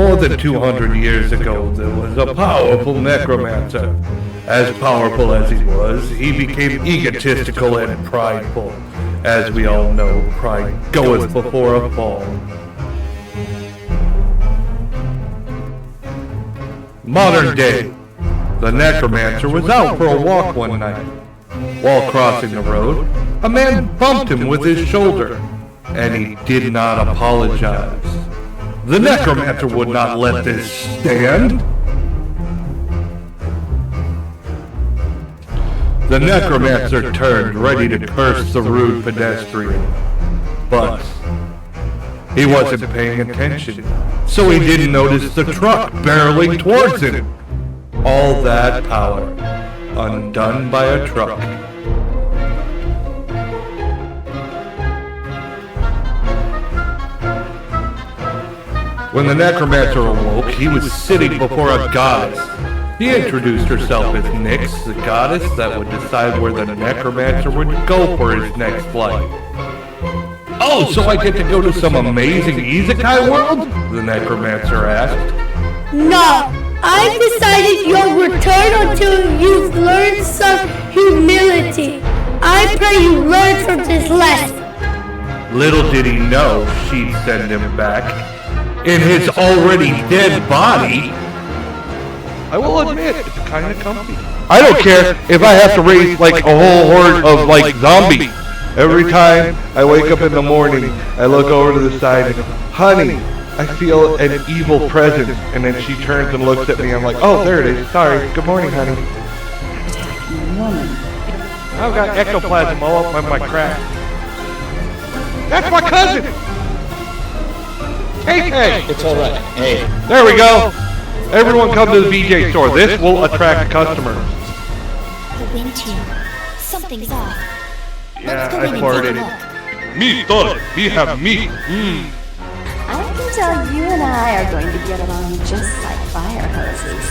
More than 200 years ago, there was a powerful necromancer. As powerful as he was, he became egotistical and prideful. As we all know, pride goeth before a fall. Modern day. The necromancer was out for a walk one night. While crossing the road, a man bumped him with his shoulder, and he did not apologize. The necromancer would not let this stand. The necromancer turned, ready to curse the rude pedestrian. But he wasn't paying attention, so he didn't notice the truck barreling towards him. All that power, undone by a truck. When the necromancer awoke, he was sitting before a goddess. He introduced herself as Nyx, the goddess that would decide where the necromancer would go for his next flight. Oh, so I get to go to some amazing isekai world? The necromancer asked. No, I've decided you'll return until you've learned some humility. I pray you learn from this lesson. Little did he know she'd send him back. In his already dead body. I will admit, it's kind of comfy. I don't care if I have to raise like a whole horde of like zombies. Every time I wake up in the morning, I look over to the side and, honey, I feel an evil presence. And then she turns and looks at me. I'm like, oh, there it is. Sorry. Good morning, honey. I've got ectoplasm all up my crack. That's my cousin. Hey! It's alright. Hey. There we go! Everyone come to the VJ store. This will attract customers. The wind here. Something's off. Yeah, I farted it. Meat, we have meat. I can tell you and I are going to get along just like fire hoses.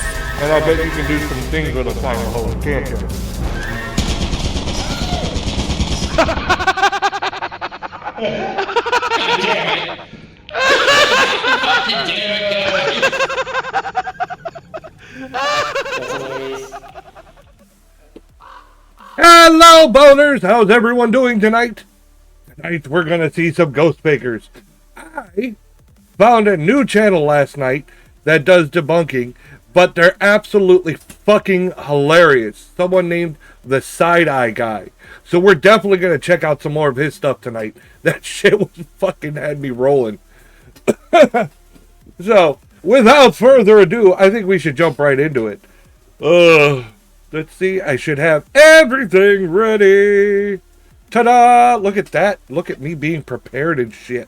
And I bet you can do some things with a fire hose, can't you? Hello, boners! How's everyone doing tonight? Tonight we're gonna see some ghost fakers. I found a new channel last night that does debunking, but they're absolutely fucking hilarious. Someone named the Side Eye Guy. So we're definitely gonna check out some more of his stuff tonight. That shit was fucking had me rolling. So, without further ado, I think we should jump right into it. Let's see, I should have everything ready. Ta-da! Look at that. Look at me being prepared and shit.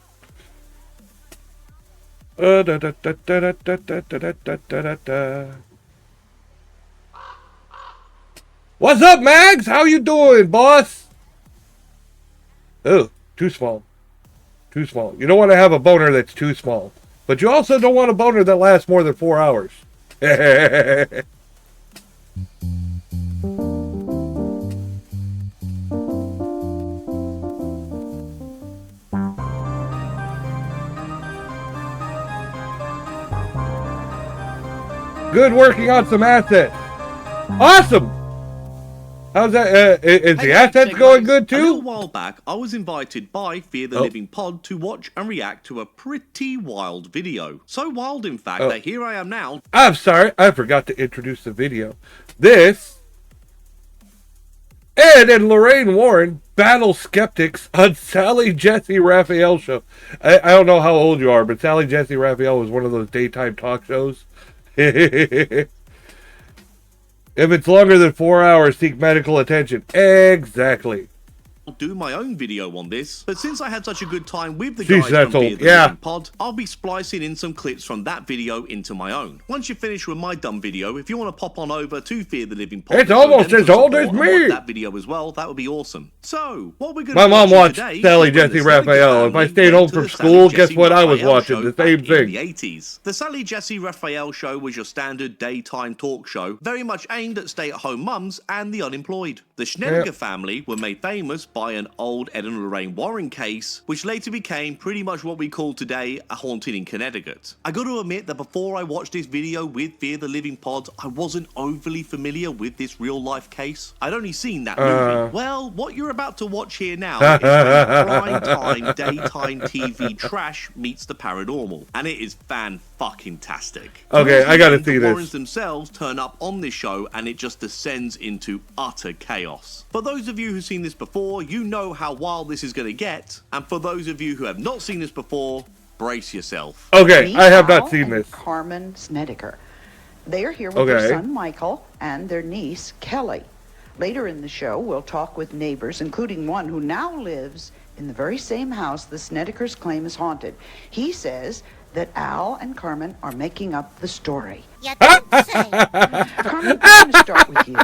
What's up, Mags? How you doing, boss? Oh, too small. Too small. You don't want to have a boner that's too small. But you also don't want a boner that lasts more than 4 hours. Good working on some assets. Awesome! How's that? Is the assets going good too? A little while back, I was invited by Fear the Living Pod to watch and react to a pretty wild video. So wild, in fact, that here I am now. I'm sorry, I forgot to introduce the video. This, Ed and Lorraine Warren battle skeptics on Sally Jesse Raphael show. I don't know how old you are, but Sally Jesse Raphael was one of those daytime talk shows. If it's longer than 4 hours, seek medical attention. Exactly. I'll do my own video on this, but since I had such a good time with the guys from old. Fear the Living Pod, I'll be splicing in some clips from that video into my own. Once you finish with my dumb video, if you want to pop on over to Fear the Living Pod, it's almost as old as me. That video as well, that would be awesome. So, what we're going My to mom watched Sally Jesse Raphael. If I stayed home from school, guess what I was watching? The same thing. In the 80s. The Sally Jesse Raphael show was your standard daytime talk show, very much aimed at stay-at-home mums and the unemployed. The Schneider family were made famous by by an old Ed and Lorraine Warren case, which later became pretty much what we call today a haunting in Connecticut. I got to admit that before I watched this video with Fear the Living Pod, I wasn't overly familiar with this real life case. I'd only seen that movie. Well, what you're about to watch here now is prime time daytime TV trash meets the paranormal, and it is fan-fucking-tastic. Okay, I gotta see the this. Warrens themselves turn up on this show, and it just descends into utter chaos. For those of you who've seen this before, you know how wild this is going to get, and for those of you who have not seen this before, brace yourself. Okay, I have not seen this. Carmen Snedeker. They are here with their son Michael and their niece Kelly. Later in the show, we'll talk with neighbors, including one who now lives in the very same house the Snedekers claim is haunted. He says that Al and Carmen are making up the story. You don't say. Carmen, I'm going to start with you.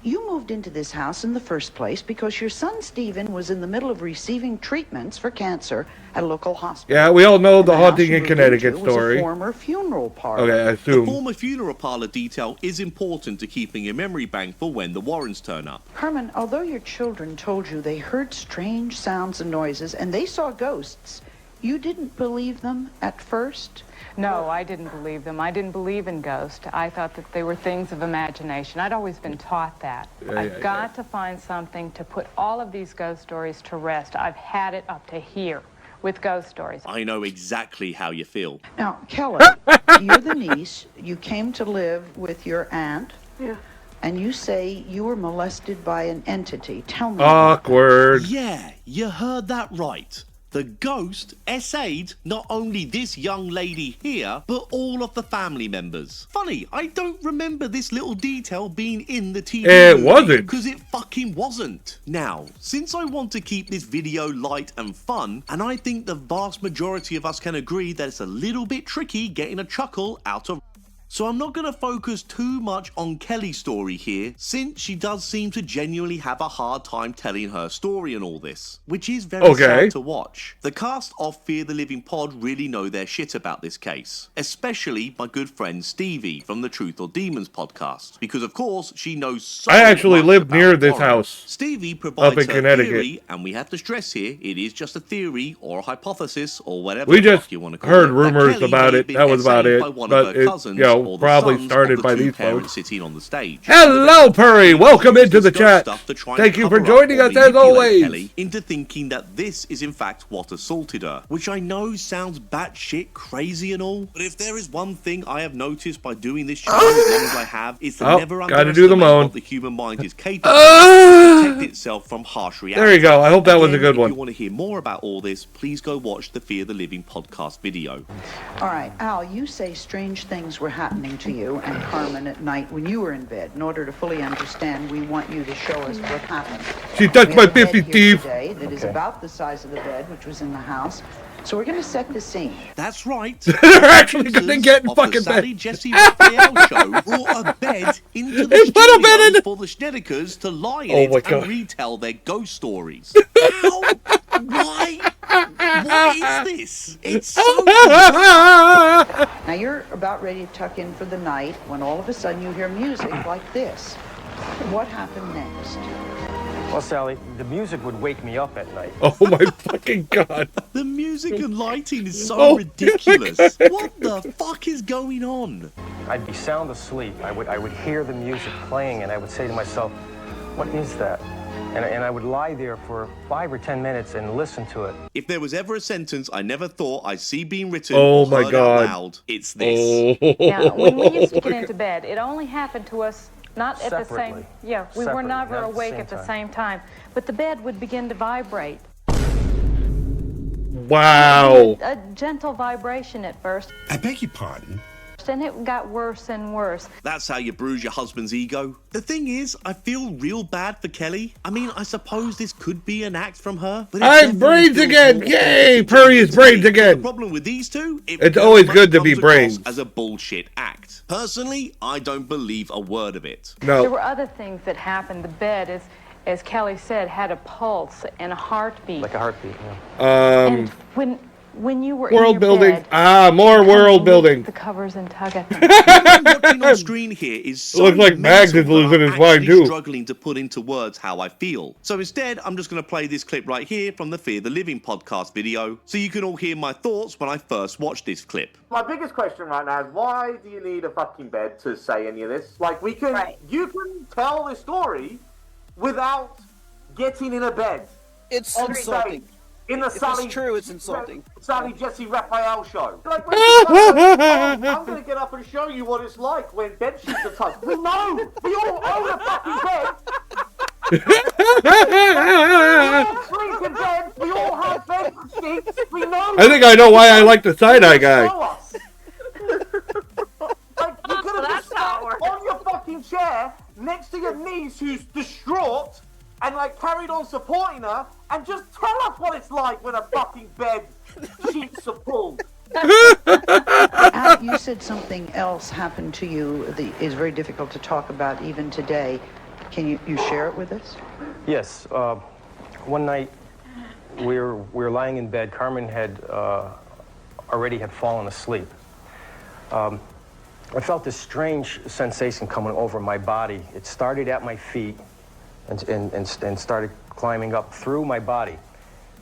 You moved into this house in the first place because your son Stephen was in the middle of receiving treatments for cancer at a local hospital. Yeah, we all know the house haunting you in moved Connecticut into was story. a former funeral parlor. Okay, I The assume. former funeral parlor detail is important to keeping a memory bank for when the Warrens turn up. Carmen, although your children told you they heard strange sounds and noises and they saw ghosts, you didn't believe them at first? No, I didn't believe them. I didn't believe in ghosts. I thought that they were things of imagination. I'd always been taught that. I've got to find something to put all of these ghost stories to rest. I've had it up to here with ghost stories. I know exactly how you feel. Now, Kelly, you're the niece. You came to live with your aunt. Yeah. And you say you were molested by an entity. Tell me about Awkward. Yeah, you heard that right. The ghost SA'd not only this young lady here, but all of the family members. Funny, I don't remember this little detail being in the TV It wasn't. because it fucking wasn't. Now, since I want to keep this video light and fun, and I think the vast majority of us can agree that it's a little bit tricky getting a chuckle out of, so I'm not going to focus too much on Kelly's story here, since she does seem to genuinely have a hard time telling her story and all this, which is very sad to watch. The cast of Fear the Living Pod really know their shit about this case, especially my good friend Stevie from the Truth or Demons podcast, because of course she knows so I actually much live about near this horror. house. Stevie provides up in her Connecticut. theory, and we have to stress here, it is just a theory or a hypothesis or whatever We the fuck just you want to call heard it, that rumors Kelly about may it. have been That was about SA'd it. by one But of her it, cousins you know, or the probably sons started of the by two these parents folks. sitting on the stage. Hello, Perry. Welcome into the Ghost chat. stuff to try and Thank you for cover up joining or us as manipulate always. Kelly into thinking that this is in fact what assaulted her, which I know sounds batshit crazy and all, but if there is one thing I have noticed by doing this show as long as I have, it's to never gotta do the underestimate moan. what the human mind is capable of to protect itself from harsh reality. There you go. I hope that was a good If one. you want to hear more about all this, please go watch the Fear the Living podcast video. All right, Al, you say strange things were happening to you and Carmen at night when you were in bed. In order to fully understand, we want you to show us what happened. She touched We my have a bed pimpy here teeth. today that is about the size of the bed which was in the house. So we're going to set the scene. That's right. They're actually gonna get in Of the fucking Sally bed. Jesse Raphael show brought a bed into the They put a bed studio in- for the Snedekers to lie in Oh my it God. and retell their ghost stories. How? Why? What is this? It's so Now you're about ready to tuck in for the night when all of a sudden you hear music like this. What happened next? Well, Sally, the music would wake me up at night. Oh my fucking god. The music and lighting is so Oh, ridiculous. What the fuck is going on? I'd be sound asleep. I would hear the music playing, and I would say to myself, "What is that?" And I would lie there for 5 or 10 minutes and listen to it. If there was ever a sentence I never thought I'd see being written Oh or my heard God. out loud, it's this. Now, when we used to get into bed, it only happened to us not at the same... Separately. Yeah, we were Separately, never not at the awake same at the time. same time. But the bed would begin to vibrate. Wow. A gentle vibration at first, I beg your pardon? and it got worse and worse. That's how you bruise your husband's ego. The thing is, I feel real bad for Kelly. I mean, I suppose this could be an act from her. But it I have definitely brains feels again. more Yay, authentic Perry is to brains me. again. The problem with these two, it It's very always much good to comes be across brains. as a bullshit act. Personally, I don't believe a word of it. There No. were other things that happened. The bed, as Kelly said, had a pulse and a heartbeat. Like a heartbeat, yeah. And When you were World in your building. bed, More world lift building. the covers and tug at them. What I'm watching on screen here is so Looks like Mags is mental that losing I'm his mind, actually too. struggling to put into words how I feel. So instead, I'm just going to play this clip right here from the Fear the Living podcast video, so you can all hear my thoughts when I first watched this clip. My biggest question right now is, why do you need a fucking bed to say any of this? Like, you can tell the story without getting in a bed. It's insulting. In the Sally, it's true, it's insulting. Sally Jesse Raphael show. Like, when I'm going to get up and show you what it's like when bed sheets are touched. We know! We all own a fucking bed! We all sleep in bed! We all have bed sheets! We know! I think I know why I like the side-eye guy. Like, you could have just sat on your fucking chair next to your niece who's distraught and like carried on supporting her, and just tell us what it's like when a fucking bed sheets are pulled. Al, you said something else happened to you that is very difficult to talk about even today. Can you share it with us? Yes. One night we were lying in bed. Carmen had already had fallen asleep. I felt this strange sensation coming over my body. It started at my feet and started climbing up through my body.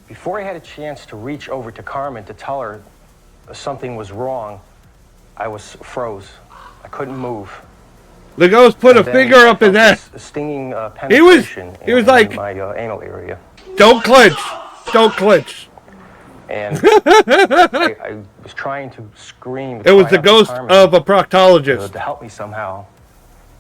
Before I had a chance to reach over to Carmen to tell her something was wrong, I was froze. I couldn't move. The ghost put a finger up his ass. Stinging penetration he was like, in my anal area. Don't clench. Don't clench. And I was trying to scream. It was the ghost of a proctologist. To help me somehow.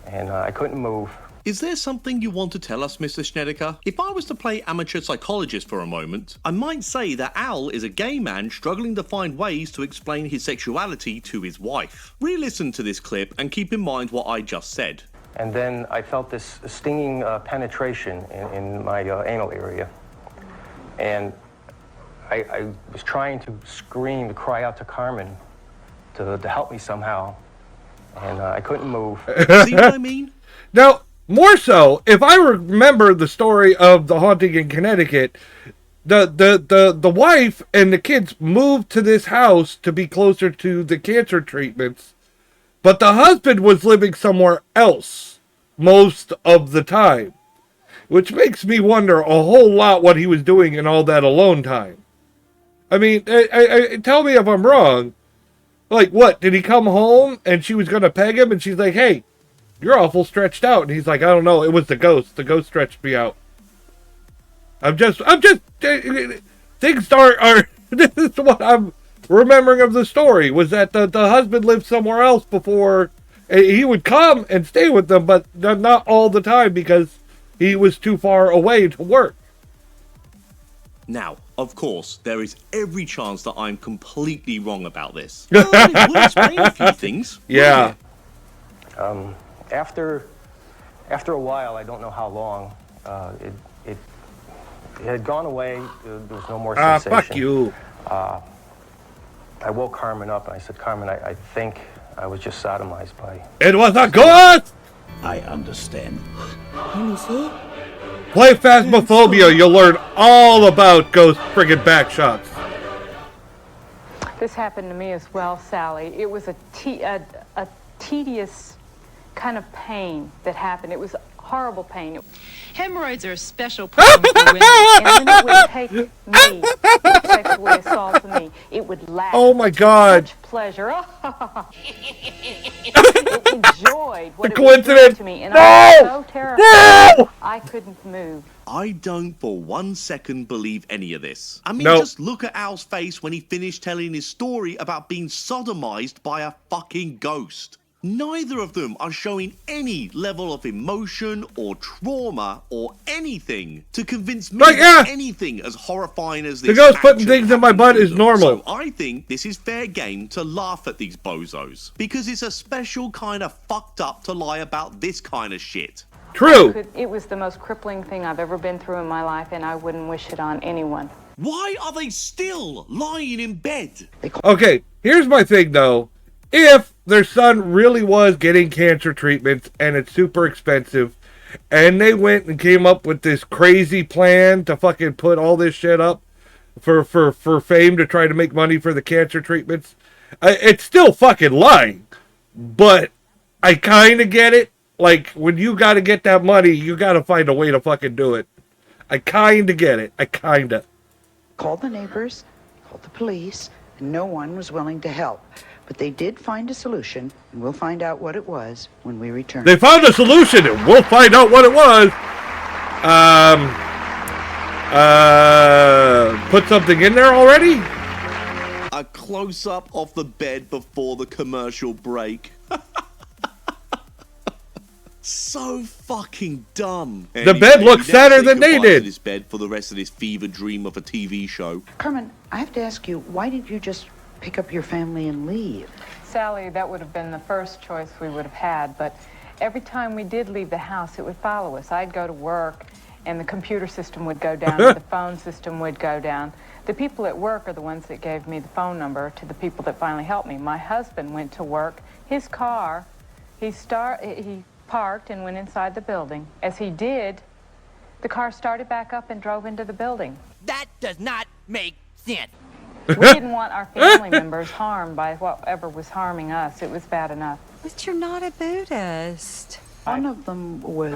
And I couldn't move. Is there something you want to tell us, Mr. Schnedeker? If I was to play amateur psychologist for a moment, I might say that Al is a gay man struggling to find ways to explain his sexuality to his wife. Re-listen to this clip and keep in mind what I just said. And then I felt this stinging penetration in my anal area. And I was trying to scream, to cry out to Carmen to help me somehow. And I couldn't move. See what I mean? Now, more so, if I remember the story of the haunting in Connecticut, the wife and the kids moved to this house to be closer to the cancer treatments, but the husband was living somewhere else most of the time, which makes me wonder a whole lot what he was doing in all that alone time. I mean, tell me if I'm wrong. Like, what? Did he come home and she was going to peg him and she's like, hey, you're awful stretched out. And he's like, I don't know. It was the ghost. The ghost stretched me out. I'm just, things are, this is what I'm remembering of the story, was that the husband lived somewhere else before. He would come and stay with them, but not all the time because he was too far away to work. Now, of course, there is every chance that I'm completely wrong about this. But it would explain a few things. Yeah. After a while, I don't know how long, it had gone away. There was no more sensation. Fuck you. I woke Carmen up and I said, Carmen, I think I was just sodomized by... It was a ghost! I understand. Play Phasmophobia, you'll learn all about ghost friggin' back shots. This happened to me as well, Sally. It was a tedious kind of pain that happened. It was horrible pain. Hemorrhoids are a special problem for women. And then it would take me, sexually assault me. It would last. Oh my God. Such pleasure. It enjoyed what the it was doing to me. And I was so terrified. I couldn't move. I don't for 1 second believe any of this. I mean, just look at Al's face when he finished telling his story about being sodomized by a fucking ghost. Neither of them are showing any level of emotion or trauma or anything to convince me that anything as horrifying as this. The ghost putting things in my butt is normal. So I think this is fair game to laugh at these bozos, because it's a special kind of fucked up to lie about this kind of shit. True. It was the most crippling thing I've ever been through in my life, and I wouldn't wish it on anyone. Why are they still lying in bed? Okay, here's my thing though. If their son really was getting cancer treatments and it's super expensive, and they went and came up with this crazy plan to fucking put all this shit up, for fame to try to make money for the cancer treatments. It's still fucking lying, but I kind of get it. Like, when you got to get that money, you got to find a way to fucking do it. I kind of get it. I kind of. Called the neighbors, called the police, and no one was willing to help. But they did find a solution, and we'll find out what it was when we return. They found a solution, and we'll find out what it was. Put something in there already? A close-up of the bed before the commercial break. So fucking dumb. The bed looks sadder than they did. This bed for the rest of this fever dream of a TV show. Carmen, I have to ask you, why didn't you just pick up your family and leave? Sally, that would have been the first choice we would have had, but every time we did leave the house, it would follow us. I'd go to work, and the computer system would go down, and the phone system would go down. The people at work are the ones that gave me the phone number to the people that finally helped me. My husband went to work. His car, he parked and went inside the building. As he did, the car started back up and drove into the building. That does not make sense. We didn't want our family members harmed by whatever was harming us. It was bad enough. But you're not a Buddhist. One of them was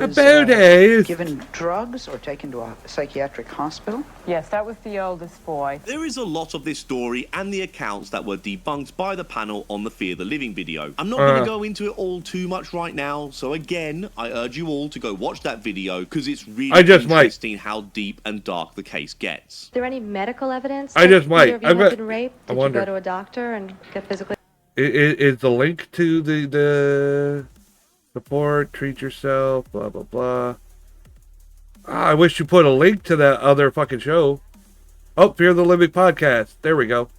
given drugs or taken to a psychiatric hospital. Yes, that was the oldest boy. There is a lot of this story and the accounts that were debunked by the panel on the Fear the Living video. I'm not going to go into it all too much right now, so again, I urge you all to go watch that video because it's really interesting how deep and dark the case gets. Is there any medical evidence? I just might. Either of you have been raped? Did you wonder. go to a doctor and get physically? Is the link to the support, treat yourself, blah, blah, blah. I wish you put a link to that other fucking show. Oh, Fear the Living podcast. There we go.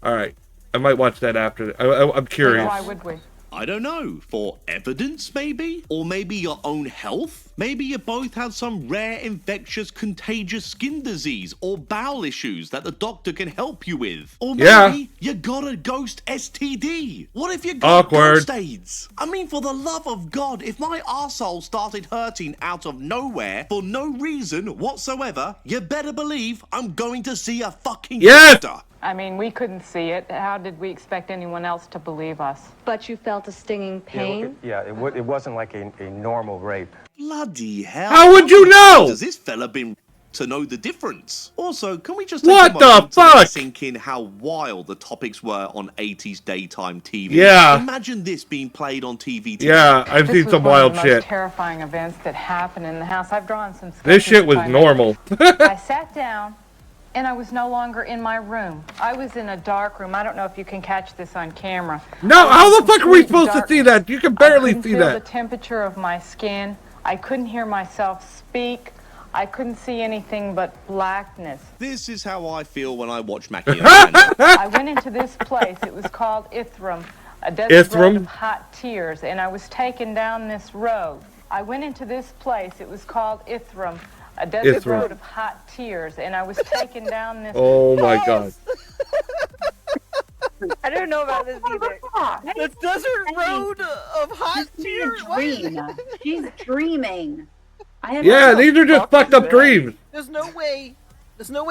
All right. I might watch that after. I'm curious. Why would we? I don't know. For evidence, maybe? Or maybe your own health? Maybe you both have some rare, infectious, contagious skin disease or bowel issues that the doctor can help you with. Or maybe you got a ghost STD. What if you got ghost AIDS? I mean, for the love of God, if my arsehole started hurting out of nowhere for no reason whatsoever, you better believe I'm going to see a fucking doctor. I mean, we couldn't see it. How did we expect anyone else to believe us? But you felt a stinging pain? It wasn't like a normal rape. Bloody hell. How would you know? Does this fella been to know the difference? Also, can we just take a moment to sink in how wild the topics were on 80s daytime TV? Yeah. Imagine this being played on TV today. Yeah, I've seen some wild shit. This was one of the most terrifying events that happened in the house. I've drawn some sketches. This shit was normal. I sat down, and I was no longer in my room. I was in a dark room. I don't know if you can catch this on camera. No, how the fuck are we supposed to see that? You can barely see feel that. the temperature of my skin. I couldn't hear myself speak. I couldn't see anything but blackness. This is how I feel when I watch Mackie and Amanda. I went into this place. It was called Ithram, a desert road of hot tears, and I was taken down this road. I went into this place. It was called Ithram, a desert road of hot tears, and I was taken down this. Oh my God. I don't know about this either. The desert road of hot tears. She's dreaming. Yeah, these are just fucked up dreams. There's no way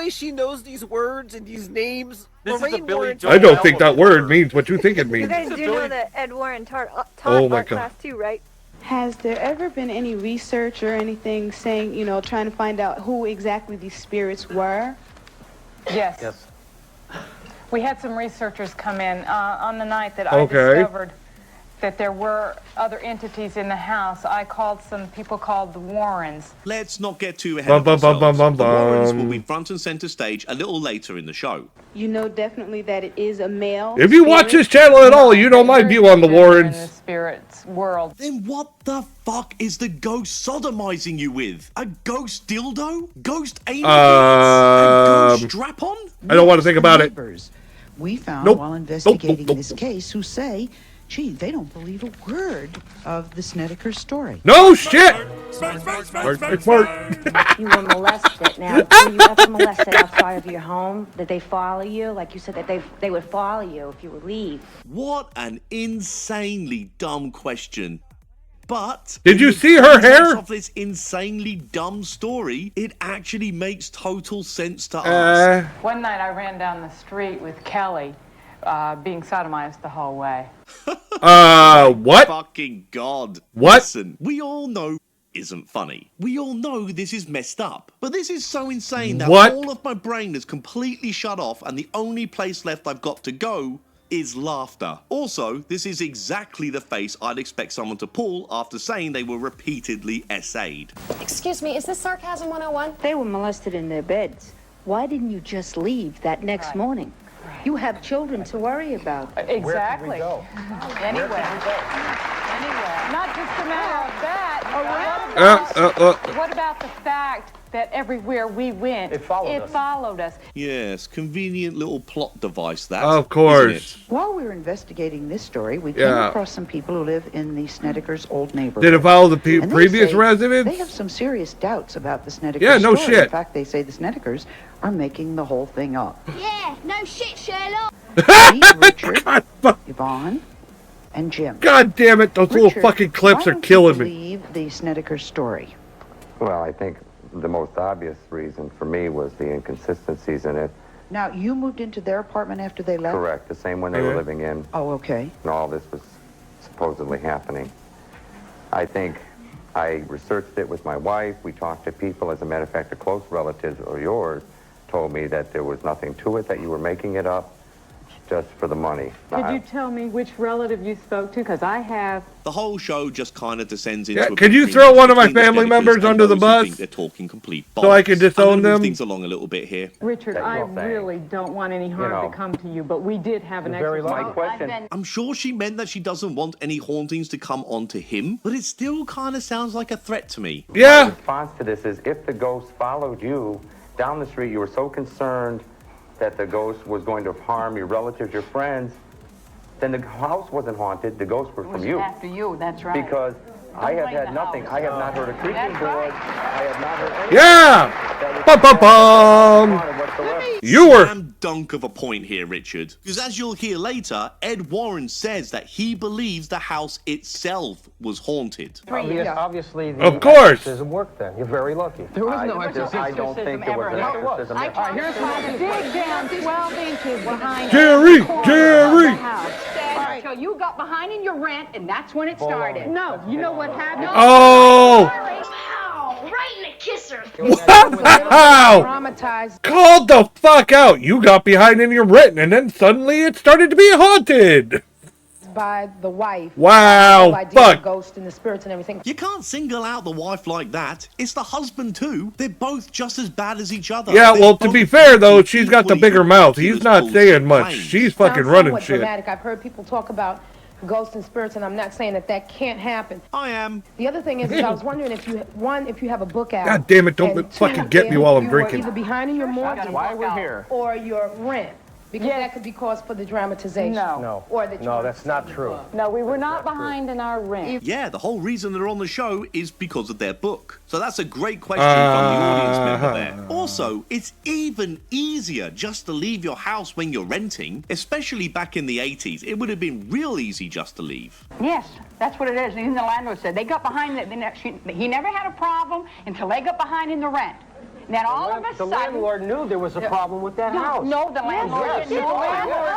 she knows these words and these names. I don't think that word means what you think it means. You guys do know that Ed Warren taught art class too, right? Has there ever been any research or anything saying, trying to find out who exactly these spirits were? Yes. We had some researchers come in on the night that I discovered that there were other entities in the house. I called some people called the Warrens. Let's not get too ahead of ourselves. The Warrens will be front and center stage a little later in the show. You know definitely that it is a male. If you watch this channel at all, you know my view on the Warrens. In the spirit's world. Then what the fuck is the ghost sodomizing you with? A ghost dildo? Ghost anal? A ghost strap-on? I don't want to think about it. We found while investigating this case who say, gee, they don't believe a word of the Snedeker story. No shit! You were molested. Now, were you ever molested outside of your home? Did they follow you? Like you said that they would follow you if you would leave. What an insanely dumb question. But did you see her hair? Of this insanely dumb story, it actually makes total sense to us. One night I ran down the street with Kelly, being sodomized the whole way. What? Fucking God. What? Listen, we all know isn't funny. We all know this is messed up. But this is so insane that all of my brain is completely shut off and the only place left I've got to go is laughter. Also, this is exactly the face I'd expect someone to pull after saying they were repeatedly essayed. Excuse me, is this Sarcasm 101? They were molested in their beds. Why didn't you just leave that next morning? You have children to worry about. Exactly. Anyway. Not just a matter of that. What about the fact that everywhere we went, it followed us? Yes, convenient little plot device, that. Of course. While we were investigating this story, we came across some people who live in the Snedeker's old neighborhood. Did it follow the previous residents? They have some serious doubts about the Snedekers Yeah, no story. shit. In fact, they say the Snedekers are making the whole thing up. Yeah, no shit, Sherlock. Meet Richard, Yvonne, and Jim. God damn it, those little fucking clips are killing me. Believe the Snedeker story. Well, I think the most obvious reason for me was the inconsistencies in it. Now, you moved into their apartment after they left? Correct, the same one they were living in. Oh, okay. And all this was supposedly happening. I think I researched it with my wife. We talked to people. As a matter of fact, a close relative of yours told me that there was nothing to it, that you were making it up just for the money. Could you tell me which relative you spoke to? Because I have... The whole show just kind of descends into... Can you throw one of my family members under the bus? They're talking complete so I can disown them? Move things along a little bit here. Richard, I really don't want any harm to come to you, but we did have an exercise. I'm sure she meant that she doesn't want any hauntings to come onto him, but it still kind of sounds like a threat to me. Yeah. My response to this is, if the ghost followed you down the street, you were so concerned that the ghost was going to harm your relatives, your friends, then the house wasn't haunted, the ghosts were from you. After you, that's right. Because I have had nothing. I have not heard a creaking board. I have not heard anything. Yeah! Bum-bum-bum! You were... Slam dunk of a point here, Richard. Because as you'll hear later, Ed Warren says that he believes the house itself was haunted. Obviously, the of course. exorcism worked then. You're very lucky. There was no exorcism. I don't think there was an exorcism. Here's how to dig down 12 inches behind Jerry! So you got behind in your rent, and that's when it started. No, you know what happened? Oh! Wow, right in the kisser. Wow! Called the fuck out! You got behind in your rent, and then suddenly it started to be haunted! By the wife. Wow, fuck. Ghost and the spirits and everything. You can't single out the wife like that. It's the husband too. They're both just as bad as each other. Yeah, well, to be fair though, she's got the bigger mouth. He's not saying much. She's fucking running shit. Dramatic. I've heard people talk about ghosts and spirits, and I'm not saying that can't happen. I am. The other thing is I was wondering if you have a book out. God damn it! Don't fucking get me while I'm drinking. Either behind in your mortgage, why we're here, or your rent. Because that could be cause for the dramatization. No. Or that no, that's not true. No, we were not behind in our rent. Yeah, the whole reason they're on the show is because of their book. So that's a great question from the audience member there. Also, it's even easier just to leave your house when you're renting, especially back in the 80s. It would have been real easy just to leave. Yes, that's what it is. Even the landlord said they got behind he never had a problem until they got behind in the rent. Then all of a sudden... The landlord knew there was a problem with that house. No, the landlord didn't know.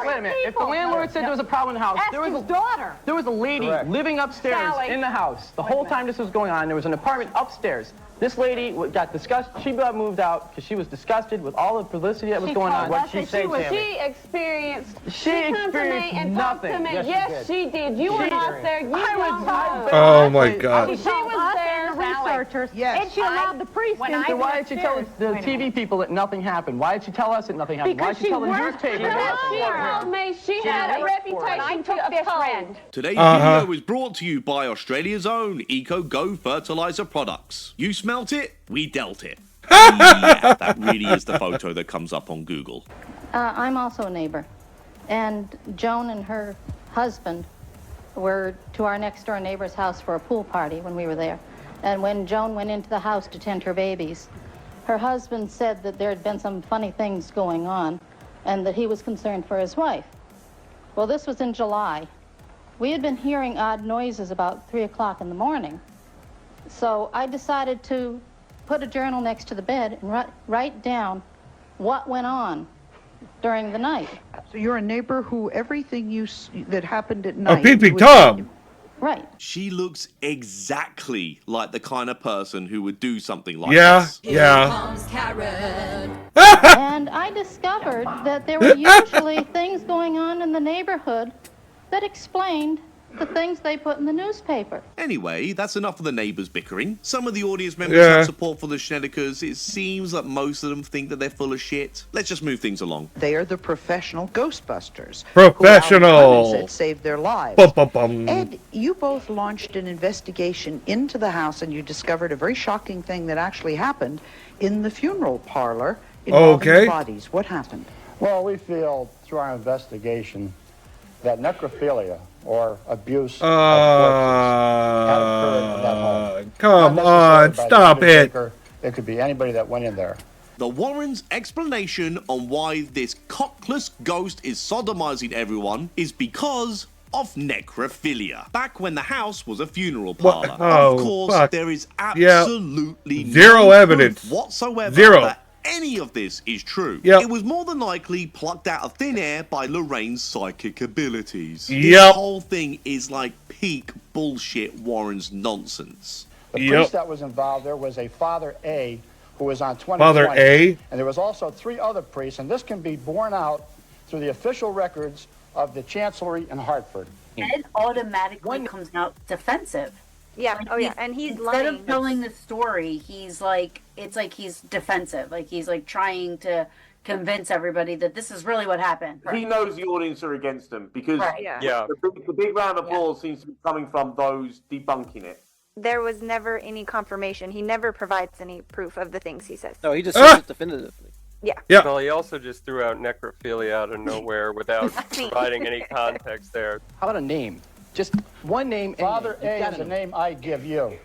Wait a minute. If the landlord said there was a problem in the house, there was his daughter. There was a lady living upstairs in the house. The whole time this was going on, there was an apartment upstairs. This lady got disgusted. She got moved out because she was disgusted with all the publicity that was going on. What she said, She experienced nothing. Yes, she did. You were not there. You Oh my God. She was there, researchers, and she allowed the priest in. So why did she tell the TV people that nothing happened? Why did she tell us that nothing happened? Why did she tell the newspaper that she told me she had a reputation to uphold. Today's video was brought to you by Australia's own Eco Go fertilizer products. You smelt it, we dealt it. Yeah, that really is the photo that comes up on Google. I'm also a neighbor, and Joan and her husband were to our next door neighbor's house for a pool party when we were there. And when Joan went into the house to tend her babies, her husband said that there had been some funny things going on and that he was concerned for his wife. Well, this was in July, we had been hearing odd noises about 3 o'clock in the morning. So I decided to put a journal next to the bed and write down what went on during the night. So you're a neighbor who everything that happened at night. Peeping Tom. Right. She looks exactly like the kind of person who would do something like this. Yeah. And I discovered that there were usually things going on in the neighborhood that explained the things they put in the newspaper. Anyway, that's enough of the neighbours bickering. Some of the audience members have support for the Schnedekers. It seems that most of them think that they're full of shit. Let's just move things along. They are the professional Ghostbusters. Professional. Who saved their lives. Bum, bum, bum. Ed, you both launched an investigation into the house, and you discovered a very shocking thing that actually happened in the funeral parlor involving the bodies. What happened? Well, we feel through our investigation that necrophilia or abuse of corpses had occurred in that home. Come on, stop it. It could be anybody that went in there. The Warrens' explanation on why this cockless ghost is sodomizing everyone is because of necrophilia. Back when the house was a funeral parlor. Of course, there is absolutely zero evidence whatsoever that any of this is true. It was more than likely plucked out of thin air by Lorraine's psychic abilities. This whole thing is like peak bullshit Warren's nonsense. The priest that was involved there was a Father A, who was on 2020. Father A? And there was also 3 other priests, and this can be borne out through the official records of the Chancellery in Hartford. Ed automatically comes out defensive. Yeah, Like and he's instead lying. of telling the story, he's like, it's like he's defensive. Like he's like trying to convince everybody that this is really what happened. He knows the audience are against him because Yeah. the big round of applause seems to be coming from those debunking it. There was never any confirmation. He never provides any proof of the things he says. No, he just says it definitively. Yeah. Well, he also just threw out necrophilia out of nowhere without providing any context there. How about a name? Just one name. Father A is the name I give you.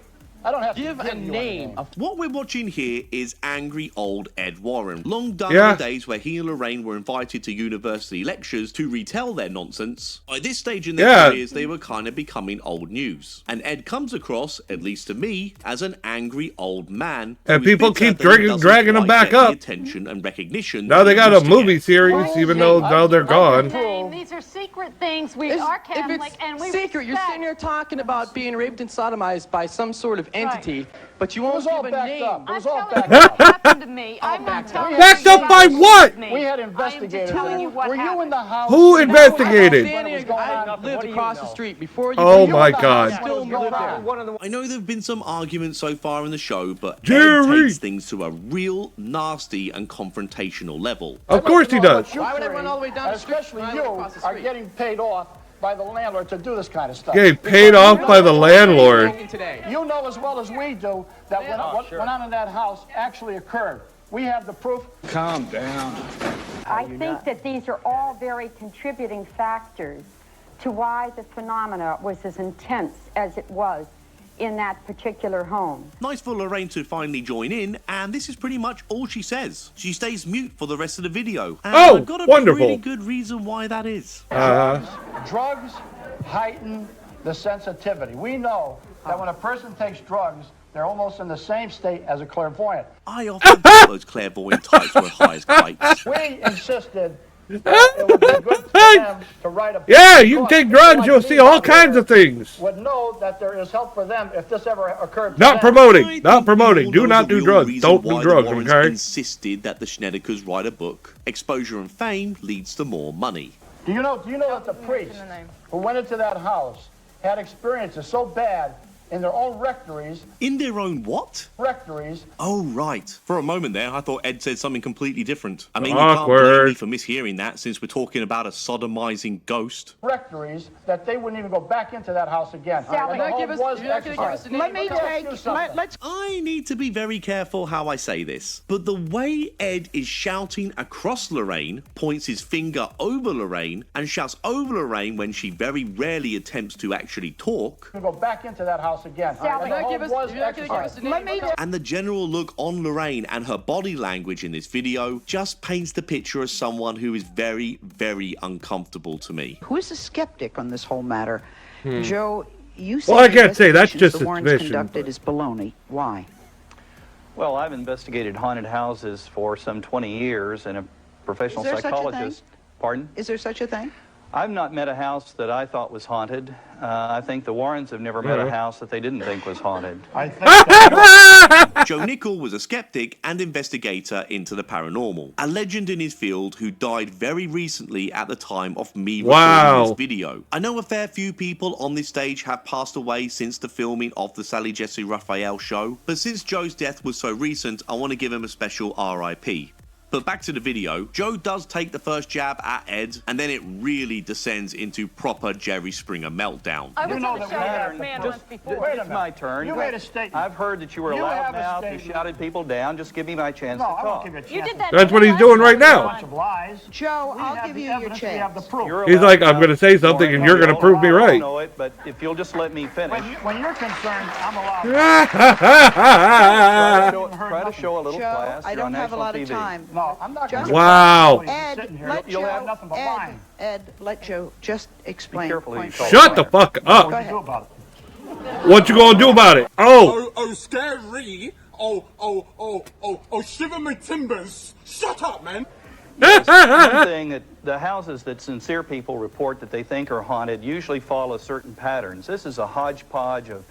I don't have to give a name. What we're watching here is angry old Ed Warren. Long done are the days where he and Lorraine were invited to university lectures to retell their nonsense. By this stage in their careers, they were kind of becoming old news. And Ed comes across, at least to me, as an angry old man. And people keep dragging him back up. Attention and recognition. Now they got a movie series, even though now they're gone. These are secret things. We are Catholic, and we secret. You're sitting here talking about being raped and sodomized by some sort of entity, but you won't give a name. It was all backed up. Happened to me. I'm not telling you. Backed up by what? We had investigators. Were you in the house? Who investigated? I lived across the street before you. Oh my God. Still lived there. I know there have been some arguments so far in the show, but Jerry Ed takes things to a real nasty and confrontational level. Of course he does. Why would I run all the way down the street? Especially you are getting paid off by the landlord to do this kind of stuff. Getting paid off by the landlord. You know as well as we do that what went on in that house actually occurred. We have the proof. Calm down. I think that these are all very contributing factors to why the phenomena was as intense as it was in that particular home. Nice for Lorraine to finally join in, and this is pretty much all she says. She stays mute for the rest of the video. And I've got a pretty good reason why that is. Drugs heighten the sensitivity. We know that when a person takes drugs, they're almost in the same state as a clairvoyant. I often thought those clairvoyant types were high as kites. We insisted that it would be good for them to write a book. Yeah, you can take drugs, you'll see all kinds of things. Would know that there is help for them if this ever occurred. Not promoting, not promoting. Do not do drugs. Don't do drugs, okay? Insisted that the Schnedekers write a book. Exposure and fame leads to more money. Do you know that the priest who went into that house had experiences so bad in their own rectories. In their own what? Rectories. Oh, right. For a moment there, I thought Ed said something completely different. I mean, you can't blame me for mishearing that since we're talking about a sodomizing ghost. Rectories that they wouldn't even go back into that house again. Sally, I need to be very careful how I say this, but the way Ed is shouting across Lorraine, points his finger over Lorraine, and shouts over Lorraine when she very rarely attempts to actually talk. Go back into that house house again. Sally, And the home was exercised. And the general look on Lorraine and her body language in this video just paints the picture of someone who is very, very uncomfortable to me. Who is a skeptic on this whole matter? Hmm. Joe, you say Well, I can't say that's just the Warrens suspicion, conducted is baloney. Why? Well, I've investigated haunted houses for some 20 years, and a professional Is there such a psychologist. thing? Pardon? Is there such a thing? I've not met a house that I thought was haunted. I think the Warrens have never met a house that they didn't think was haunted. Joe Nickell was a skeptic and investigator into the paranormal, a legend in his field who died very recently at the time of me recording this video. I know a fair few people on this stage have passed away since the filming of the Sally Jesse Raphael show, but since Joe's death was so recent, I want to give him a special RIP. But back to the video, Joe does take the first jab at Ed, and then it really descends into proper Jerry Springer meltdown. I was on the show with this man once before. It's my turn. You made a statement. I've heard that you were a You have a loudmouth who statement. shouted people down. Just give me my chance No, to I talk. won't give you a chance. You did that. That's what he's doing right now. Bunch of lies. Joe, I'll have give the you your evidence, we have the chance. proof. He's like, I'm going to say something and you're going to prove me I right. know it, but if you'll just let me finish. When you're concerned, I'm allowed. Try to show a little Joe, class. I You're don't on have a national lot of TV. time. No, I'm not going to. Wow. Ed, let You'll Joe, have nothing but lying. Ed, let Joe just explain. careful who you point call. Shut the fuck What up. do you do about it? What you going to do about it? Oh. Oh, scary. Oh, shiver my timbers. Shut up, man. Yes, one thing that the houses that sincere people report that they think are haunted usually follow certain patterns. This is a hodgepodge of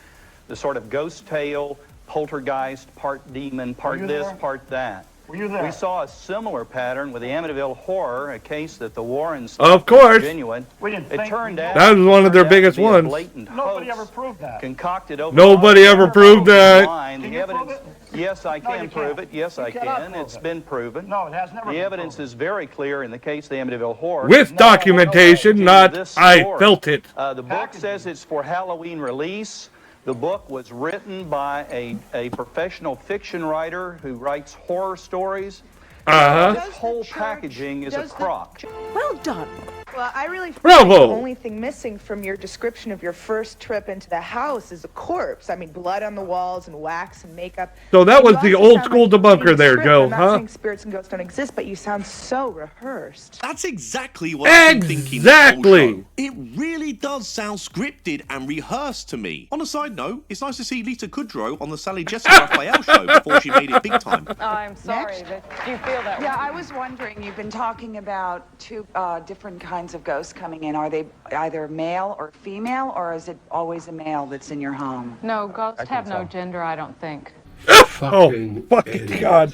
the sort of ghost tale, poltergeist, part demon, part this, part that. Were you there? We saw a similar pattern with the Amityville Horror, a case that the Warrens Of thought course. was genuine. We didn't It think turned we out That was one of their turned out biggest to be a ones. blatant Nobody hoax ever proved that. concocted over. Nobody ever proved that. Online. Can The you prove evidence. it? Yes, I No, can you prove can't. it. Yes, You I cannot can. prove It's it. been proven. No, it has never The been evidence proven. is very clear in the case of the Amityville Horror. With documentation, To not this I story. felt it. The book says it's for Halloween release. The book was written by a professional fiction writer who writes horror stories. Uh-huh. This whole packaging is a crock. Well done. Well, I really feel Bravo. like the only thing missing from your description of your first trip into the house is a corpse. I mean, blood on the walls and wax and makeup. So that And was you the also old sound school like you're reading debunker a there, script. Joe, I'm not huh? saying spirits and ghosts don't exist, but you sound so rehearsed. That's exactly what I've been thinking this whole show. It really does sound scripted and rehearsed to me. On a side note, it's nice to see Lisa Kudrow on the Sally Jesse Raphael show before she made it big time. I'm sorry that you feel that way. Yeah, I was wondering, you've been talking about two different kinds of ghosts coming in. Are they either male or female, or is it always a male that's in your home? No, ghosts have no gender, I don't think. Oh, fucking God.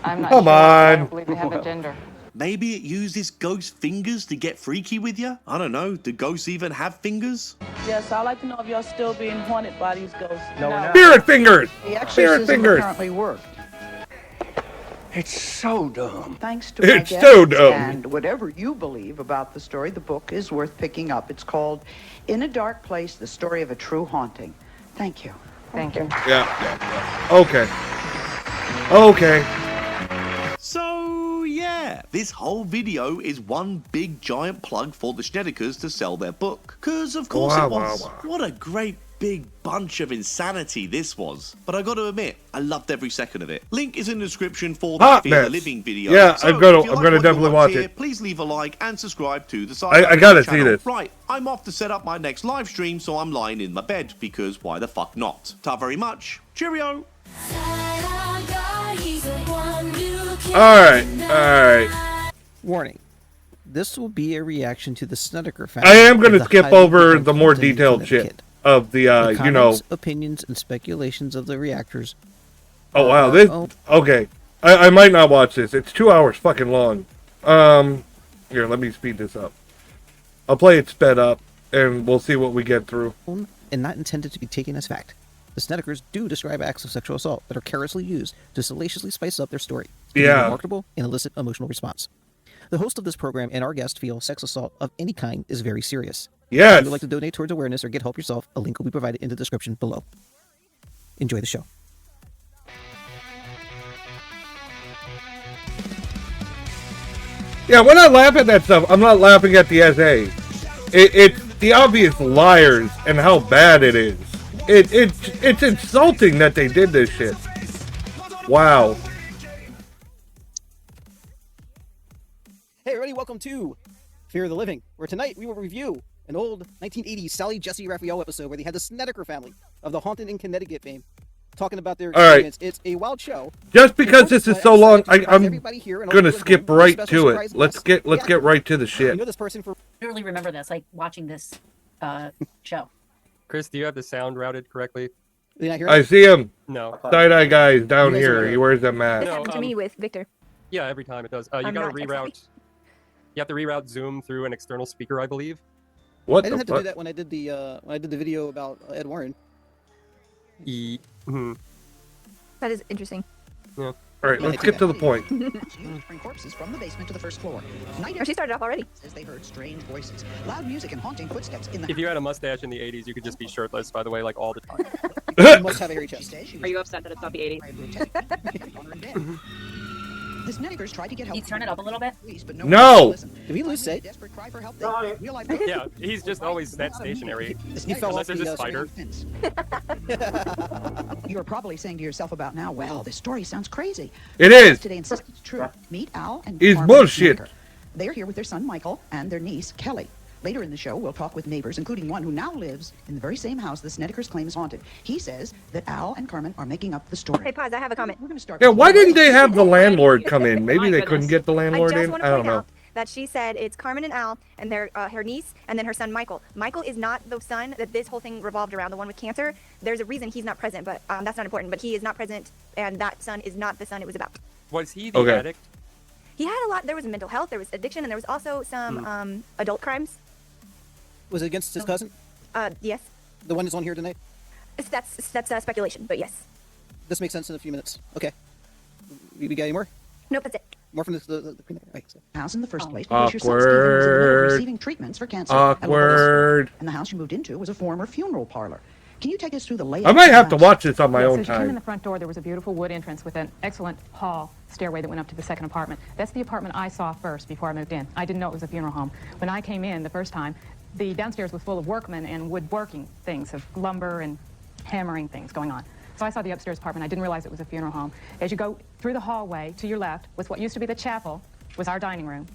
I'm not Come sure. I on. don't believe they have a gender. Maybe it uses ghost fingers to get freaky with you? I don't know. Do ghosts even have fingers? Yes, I'd like to know if y'all still being haunted by these ghosts. No, we're not. Spirit fingers. The Spirit exorcism fingers. apparently worked. It's so dumb. Thanks to my It's guests, so dumb. and whatever you believe about the story, the book is worth picking up. It's called In a Dark Place, The Story of a True Haunting. Thank you. Thank you. Yeah. Okay. Okay. So, yeah, this whole video is one big giant plug for the Schnedekers to sell their book. Because, of course, Wow, it was. wow, wow. What a great big bunch of insanity this was. But I got to admit, I loved every second of it. Link is in the description for the Fear the Hotness. Living video. Yeah, So I'm gonna if you like what you definitely watch here, it. Please leave a like and subscribe to the side. I gotta see this. Right, I'm off to set up my next live stream, so I'm lying in my bed because why the fuck not? Ta very much. Cheerio. Alright. Warning. This will be a reaction to the Snedeker family. I am going of to the skip highly over debunked the more haunting in detailed shit Connecticut. of the, The you know. comments, opinions, and speculations of the reactors. Oh, wow. This. Okay. I might not watch this. It's 2 hours fucking long. Here, let me speed this up. I'll play it sped up, and we'll see what we get through. And not intended to be taken as fact. The Snedekers do describe acts of sexual assault that are carelessly used to salaciously spice up their story. To give a Yeah. remarkable and elicit emotional response. The host of this program and our guest feel sex assault of any kind is very serious. Yes. If you would like to donate towards awareness or get help yourself, a link will be provided in the description below. Enjoy the show. Yeah, when I laugh at that stuff, I'm not laughing at the SA. It's the obvious liars and how bad it is. it's insulting that they did this shit. Wow. Hey everybody, welcome to Fear of the Living, where tonight we will review an old 1980s Sally Jesse Raphael episode where they had the Snedeker family of the Haunted in Connecticut fame talking about their experience. It's a wild show. Just because this is so long, I'm gonna skip right to it. Let's get right to the shit. You know this person for I really remember this, like watching this show. Chris, do you have the sound routed correctly? I see him. No. Side-eye guy's down here. He wears that mask. This happened to me with Victor. Yeah, every time it does. You I'm gotta not reroute. You have to reroute Zoom through an external speaker, I believe. What I didn't the have to fuck? do that when I did the video about Ed Warren. That is interesting. Yeah. All right, let's get to the point. Bring corpses from the basement to the first floor. Oh, she started off already. Says they heard strange voices, loud music, and haunting footsteps in the If you had a mustache in the 80s, you could just be shirtless, by the way, like all the time. You must have a hairy chest. Are you upset that it's not the 80s? The Snedekers tried to get help. Can you turn it up a little bit? But No! Did we lose Sid? Desperate cry for help. Yeah, he's just always that stationary. He fell Unless off there's a the, spider. You're probably saying to yourself about now, well, this story sounds crazy. It is. Today insists it's true. Meet Al and It's Carmen bullshit. Snedeker. They are here with their son Michael and their niece Kelly. Later in the show, we'll talk with neighbors, including one who now lives in the very same house the Snedekers claim is haunted. He says that Al and Carmen are making up the story. Hey, pause. I have a comment. We're going to start. Yeah, why didn't they have the landlord come in? Maybe they couldn't get the I landlord just in. want I to don't point know. out that she said it's Carmen and Al and their her niece and then her son Michael. Michael is not the son that this whole thing revolved around, the one with cancer. There's a reason he's not present, but that's not important. But he is not present, and that son is not the son it was about. Was he the addict? He had a lot. There was mental health, there was addiction, and there was also some adult crimes. Was it against his cousin? Yes. The one that's on here tonight? That's speculation, but yes. This makes sense in a few minutes. Okay. We got any more? Nope, that's it. More from the right, so. House in the first place. Awkward. Because your son Stephen was in the middle of receiving treatments for cancer. Awkward. And the house you moved into was a former funeral parlor. Can you take us through the layout? I might have to watch this on my own As you came in time. the front door, there was a beautiful wood entrance with an excellent hall stairway that went up to the second apartment. That's the apartment I saw first before I moved in. I didn't know it was a funeral home. When I came in the first time, the downstairs was full of workmen and woodworking things, of lumber and hammering things going on. So I saw the upstairs apartment. I didn't realize it was a funeral home. As you go through the hallway, to your left was what used to be the chapel, was our dining room.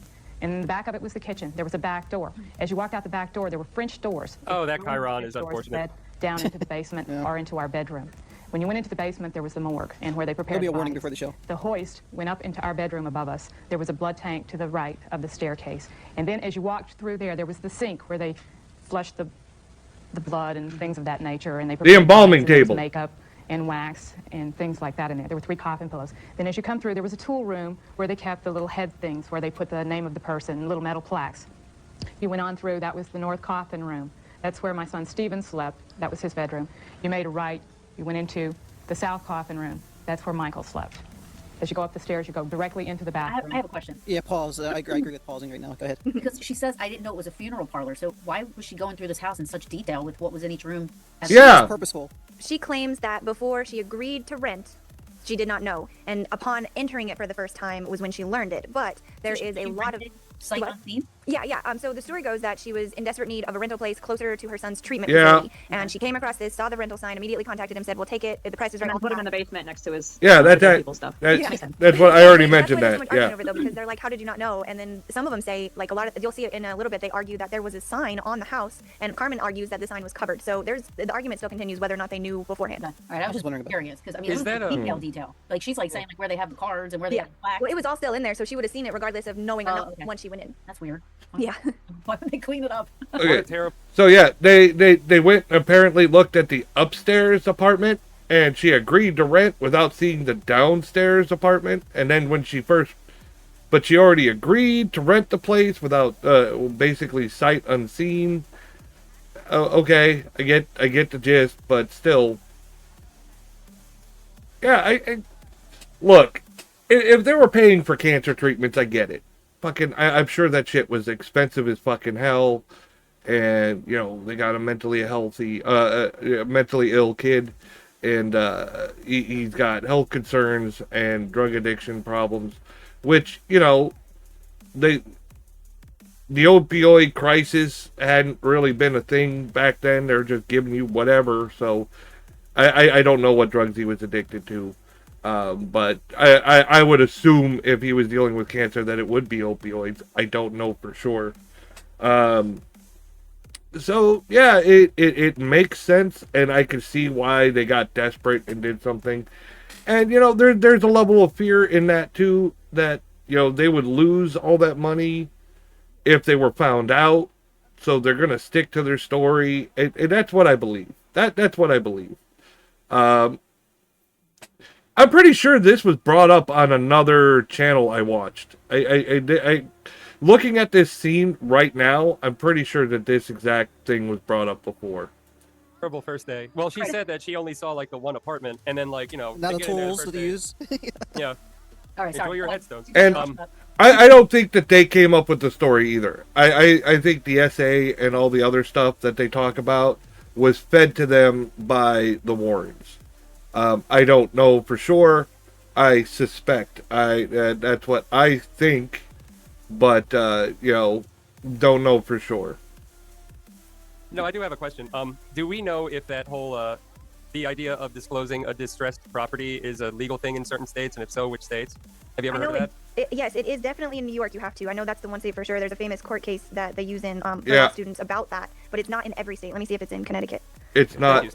And in the back of it was the kitchen. There was a back door. As you walked out the back door, there were French doors. Oh, that Chiron is unfortunate. Down into the basement or into our bedroom. When you went into the basement, there was the morgue and where they prepared There'll be a warning bodies. before the show. The hoist went up into our bedroom above us. There was a blood tank to the right of the staircase. And then as you walked through there was the sink where they flushed the blood and things of that nature. And they The embalming there was table. makeup and wax and things like that in there. There were 3 coffin pillows. Then as you come through, there was a tool room where they kept the little head things where they put the name of the person, little metal plaques. You went on through, that was the north coffin room. That's where my son Stephen slept. That was his bedroom. You made a right, you went into the south coffin room. That's where Michael slept. As you go up the stairs, you go directly into the bathroom. I have a question. Yeah, pause. I agree with pausing right now. Go ahead. Because she says I didn't know it was a funeral parlor, so why was she going through this house in such detail with what was in each room? Yeah. It's purposeful. She claims that before she agreed to rent, she did not know. And upon entering it for the first time was when she learned it. But there is a lot of... Sight unseen? Yeah. So the story goes that she was in desperate need of a rental place closer to her son's treatment Yeah. facility. And she came across this, saw the rental sign, immediately contacted him, said, "We'll take it. The price is right." And I'll put him in the basement next to his. Yeah, other that people's stuff. that's what I already mentioned. That's why That there's so much argument yeah. over it, though, because they're like, "How did you not know?" And then some of them say, like a lot of, you'll see it in a little bit. They argue that there was a sign on the house, and Carmen argues that the sign was covered. So the argument still continues whether or not they knew beforehand. All right, I was just wondering about curious because I mean, Is it was that a- detail. Like she's like saying like where they have the cards and where they Yeah. have the plaques. Well, it was all still in there, so she would have seen it regardless of knowing or not okay. once she went in. That's weird. Yeah. Why would they clean it up? Okay. So yeah, they went apparently looked at the upstairs apartment, and she agreed to rent without seeing the downstairs apartment. And then when she but she already agreed to rent the place without basically sight unseen. Okay, I get the gist, but still. Yeah, I look. If they were paying for cancer treatments, I get it. Fucking, I'm sure that shit was expensive as fucking hell, and you know they got a mentally ill kid, and he's got health concerns and drug addiction problems, which you know the opioid crisis hadn't really been a thing back then. They're just giving you whatever. So I don't know what drugs he was addicted to. But I would assume if he was dealing with cancer that it would be opioids. I don't know for sure. So yeah, it makes sense, and I can see why they got desperate and did something. And you know, there's a level of fear in that too, that you know they would lose all that money if they were found out. So they're gonna stick to their story, and that's what I believe. That's what I believe. I'm pretty sure this was brought up on another channel I watched. I looking at this scene right now, I'm pretty sure that this exact thing was brought up before. Terrible first day. Well, she said that she only saw like the one apartment, and then like, you know, Not they the get in there tools first to day. use. Yeah. All right, Enjoy your headstones. And I don't think that they came up with the story either. I think the essay and all the other stuff that they talk about was fed to them by the Warrens. I don't know for sure. I suspect. That's what I think, but you know, don't know for sure. No, I do have a question. Do we know if that whole the idea of disclosing a distressed property is a legal thing in certain states, and if so, which states? Have you ever heard of that? Yes, it is definitely in New York. You have to. I know that's the one state for sure. There's a famous court case that they use in for law students about that, but it's not in every state. Let me see if it's in Connecticut. It's not.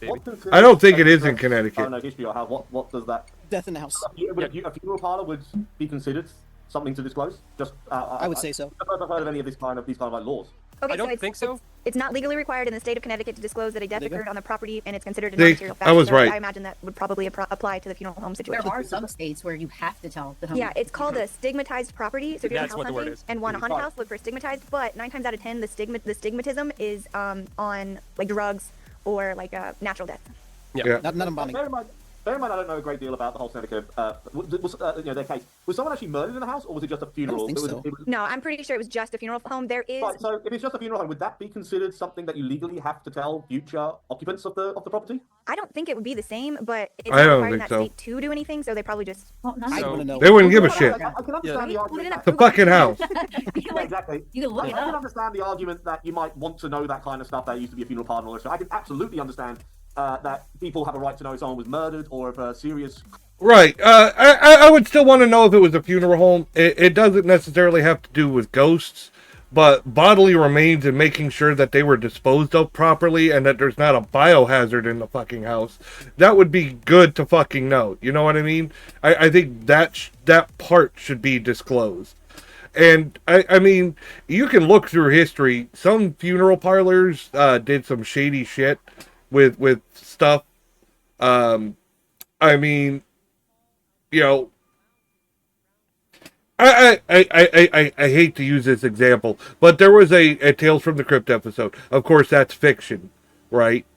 I don't think it is in Connecticut. I don't know history or how. What does that? Death in the house. A funeral parlor would be considered something to disclose. Just I would say so. I've never heard of any of these kind of like laws. Okay, I don't think so. It's not legally required in the state of Connecticut to disclose that a death occurred on the property, and it's considered a See, non-material fact. I was So right. I imagine that would probably apply to the funeral home situation. There are some states where you have to tell the home. Yeah, it's called a stigmatized property. So if you're That's house what the word hunting is. and want a haunted house, look for stigmatized. But 9 times out of 10, the stigmatism is on like drugs or like natural death. Yeah. Not embalming. Bear in mind, I don't know a great deal about the whole Connecticut, their case. Was someone actually murdered in the house, or was it just a funeral? No, I'm pretty sure it was just a funeral home. There is. Right, so if it's just a funeral home, would that be considered something that you legally have to tell future occupants of the property? I don't think it would be the same, but it's I not don't required in think that so. state to do anything, so they probably just. They wouldn't give a shit. I can understand the argument. It's a fucking house. Yeah, exactly. You can look it I can up. understand the argument that you might want to know that kind of stuff. That used to be a funeral parlor and all this stuff. I can absolutely understand that people have a right to know if someone was murdered or if a serious. Right. I would still want to know if it was a funeral home. It doesn't necessarily have to do with ghosts, but bodily remains and making sure that they were disposed of properly and that there's not a biohazard in the fucking house. That would be good to fucking know. You know what I mean? I think that part should be disclosed. And I mean, you can look through history. Some funeral parlors did some shady shit with stuff. I mean, you know, I hate to use this example, but there was a Tales from the Crypt episode. Of course, that's fiction, right?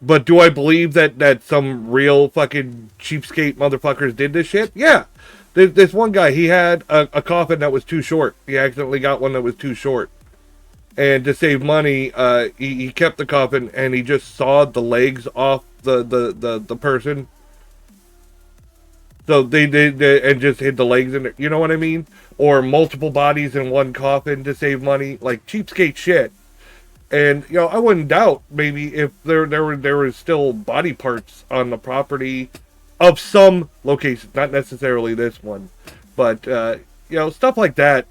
But do I believe that some real fucking cheapskate motherfuckers did this shit? Yeah. This one guy, he had a coffin that was too short. He accidentally got one that was too short. And to save money, he kept the coffin and he just sawed the legs off the person. So they and just hid the legs in it. You know what I mean? Or multiple bodies in one coffin to save money, like cheapskate shit. And you know, I wouldn't doubt maybe if there was still body parts on the property of some locations, not necessarily this one, but you know, stuff like that.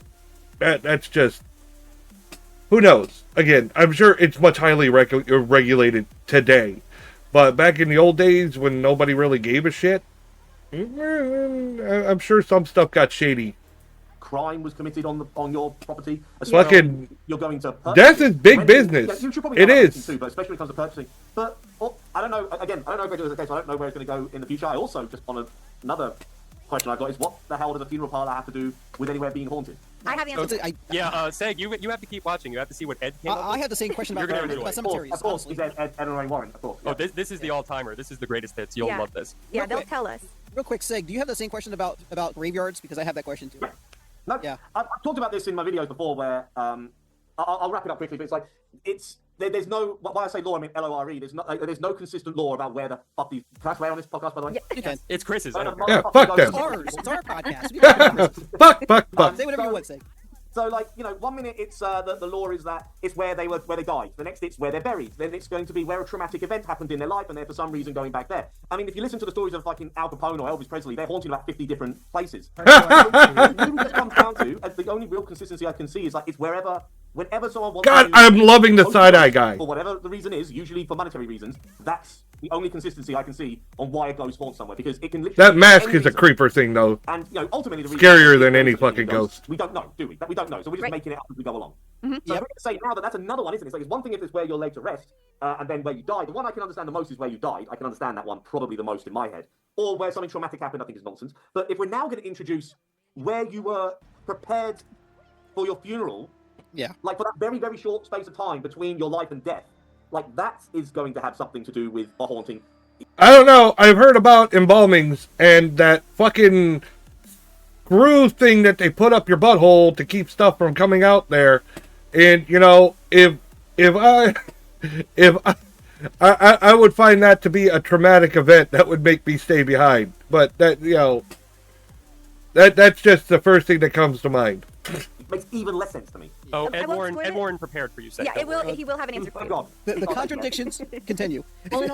That's just. Who knows? Again, I'm sure it's much highly regulated today. But back in the old days when nobody really gave a shit, I'm sure some stuff got shady. Crime was committed on your property. Fucking you're going to death is big business. Yeah, you should probably it is. Too, but especially when it comes to purchasing. But I don't know. Again, I don't know if it's the case. I don't know where it's going to go in the future. I also just on another question I've got is what the hell does a funeral parlor have to do with anywhere being haunted? I have the answer. Seg, you have to keep watching. You have to see what Ed came up with. I have the same question about cemeteries. Of course, Ed and Ray Warren, of course. Oh, this is the all-timer. This is the greatest hits. You'll love this. Yeah, they'll tell us. Real quick, Seg, do you have the same question about graveyards? Because I have that question too. No, yeah. I've talked about this in my videos before where, I'll wrap it up quickly, but it's like, there's no, when I say law, I mean L-O-R-E, there's no consistent law about where the fuck these, can I swear on this podcast, by the way? Yeah, you can. It's Chris's. Yeah, fuck them. It's our podcast. Fuck. Say whatever you want, Seg. So, like, you know, 1 minute it's the law is that it's where they died. The next it's where they're buried. Then it's going to be where a traumatic event happened in their life, and they're for some reason going back there. I mean, if you listen to the stories of fucking Al Capone or Elvis Presley, they're haunting about 50 different places. What it comes down to, the only real consistency I can see is like it's whenever someone wants. God, I'm loving the side-eye guy. For whatever the reason is, usually for monetary reasons, that's the only consistency I can see on why a ghost haunts somewhere, because it can literally. That mask is a creeper thing, though. And you know, ultimately, the scarier than any fucking ghost. We don't know, do we? We don't know, so we're just making it up as we go along. So we're going to say now that that's another one, isn't it? It's like it's one thing if it's where you're laid to rest, and then where you die. The one I can understand the most is where you died. I can understand that one probably the most in my head. Or where something traumatic happened, I think is nonsense. But if we're now going to introduce where you were prepared for your funeral, like for that very, very short space of time between your life and death, like that is going to have something to do with a haunting. I don't know. I've heard about embalmings and that fucking screw thing that they put up your butthole to keep stuff from coming out there. And you know, if I would find that to be a traumatic event that would make me stay behind. But that, you know, that's just the first thing that comes to mind. It makes even less sense to me. Oh, Ed Warren prepared for you. Yeah, he will have an answer for you. The contradictions continue. Well, it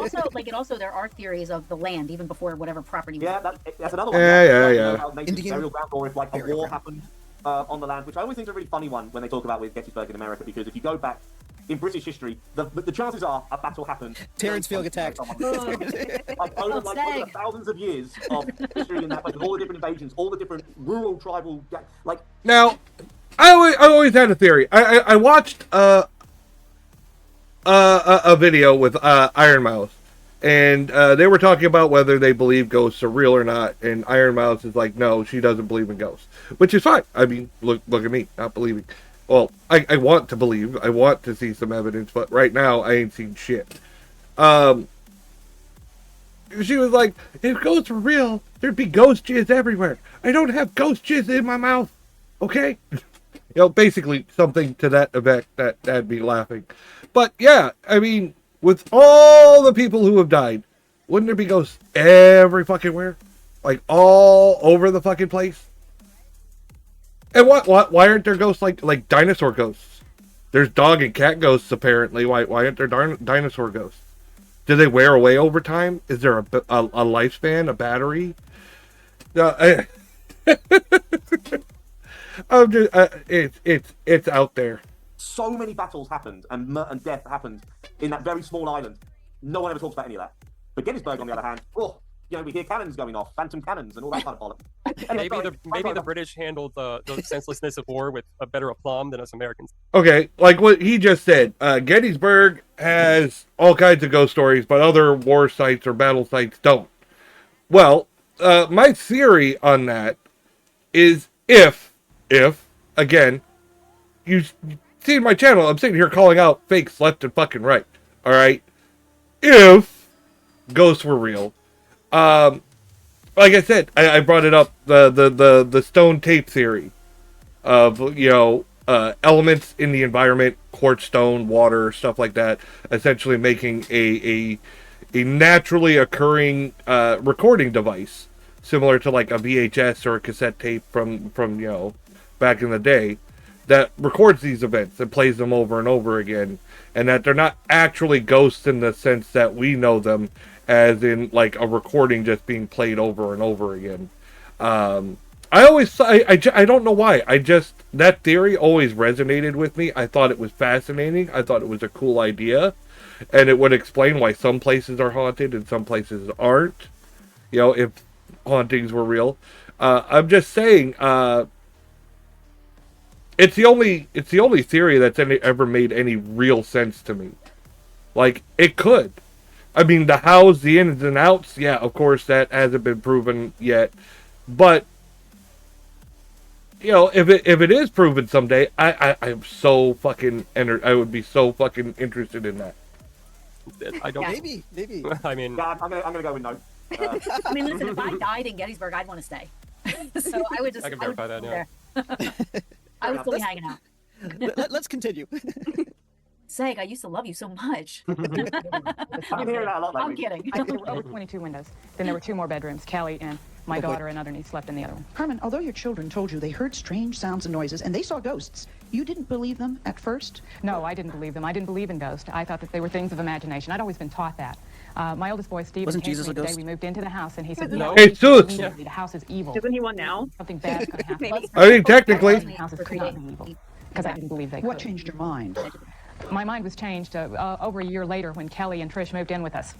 also there are theories of the land even before whatever property. Yeah, that's another one. Yeah. Burial ground, or if like a war happened on the land, which I always think is a really funny one when they talk about with Gettysburg in America, because if you go back in British history, the chances are a battle happened. Terrence Field attacked. Over thousands of years of history in that place, with all the different invasions, all the different rural tribal, like. Now, I always had a theory. I watched a video with Iron Mouse, and they were talking about whether they believe ghosts are real or not. And Iron Mouse is like, no, she doesn't believe in ghosts, which is fine. I mean, look at me, not believing. Well, I want to believe. I want to see some evidence, but right now I ain't seen shit. She was like, if ghosts were real, there'd be ghost jizz everywhere. I don't have ghost jizz in my mouth, okay? You know, basically something to that effect that had me laughing. But yeah, I mean, with all the people who have died, wouldn't there be ghosts every fucking where? Like all over the fucking place? And why aren't there ghosts like dinosaur ghosts? There's dog and cat ghosts apparently. Why aren't there dinosaur ghosts? Do they wear away over time? Is there a lifespan, a battery? I'm just, it's out there. So many battles happened and death happened in that very small island. No one ever talks about any of that. But Gettysburg, on the other hand, you know, we hear cannons going off, phantom cannons, and all that kind of bollocks. Maybe the British handled the senselessness of war with a better aplomb than us Americans. Okay, like what he just said, Gettysburg has all kinds of ghost stories, but other war sites or battle sites don't. Well, my theory on that is if again, you see my channel, I'm sitting here calling out fakes left and fucking right. All right, if ghosts were real. Like I said, I brought it up, the stone tape theory of, you know, elements in the environment, quartz stone, water, stuff like that, essentially making a naturally occurring recording device, similar to like a VHS or a cassette tape from you know, back in the day, that records these events and plays them over and over again, and that they're not actually ghosts in the sense that we know them, as in like a recording just being played over and over again. I don't know why. That theory always resonated with me. I thought it was fascinating. I thought it was a cool idea. And it would explain why some places are haunted and some places aren't. You know, if hauntings were real. I'm just saying, it's the only theory that's ever made any real sense to me. Like, it could. I mean, the hows, the ins and outs, yeah, of course, that hasn't been proven yet. But, you know, if it is proven someday, I'm so fucking I would be so fucking interested in that. I don't. Maybe. I mean, yeah, I'm gonna go with no. I mean, listen, if I died in Gettysburg, I'd want to stay. So I would just. I can verify that. Yeah. I would still be hanging out. Let's continue. Seg, I used to love you so much. I've been hearing that a lot lately. I'm kidding. There were over 22 windows. Then there were 2 more bedrooms, Kelly and My daughter and other niece slept in the other room. Carmen, although your children told you they heard strange sounds and noises and they saw ghosts, you didn't believe them at first? No, I didn't believe them. I didn't believe in ghosts. I thought that they were things of imagination. I'd always been taught that. My oldest boy, Steve, Wasn't came Jesus to me a the day ghost? we moved into the house, and he said, No. Hey, Sus! The house is evil. Isn't he one now? Something bad is going to happen. I think technically. The houses could not be evil, because I didn't believe they could. What changed your mind? My mind was changed over a year later when Kelly and Trish moved in with us.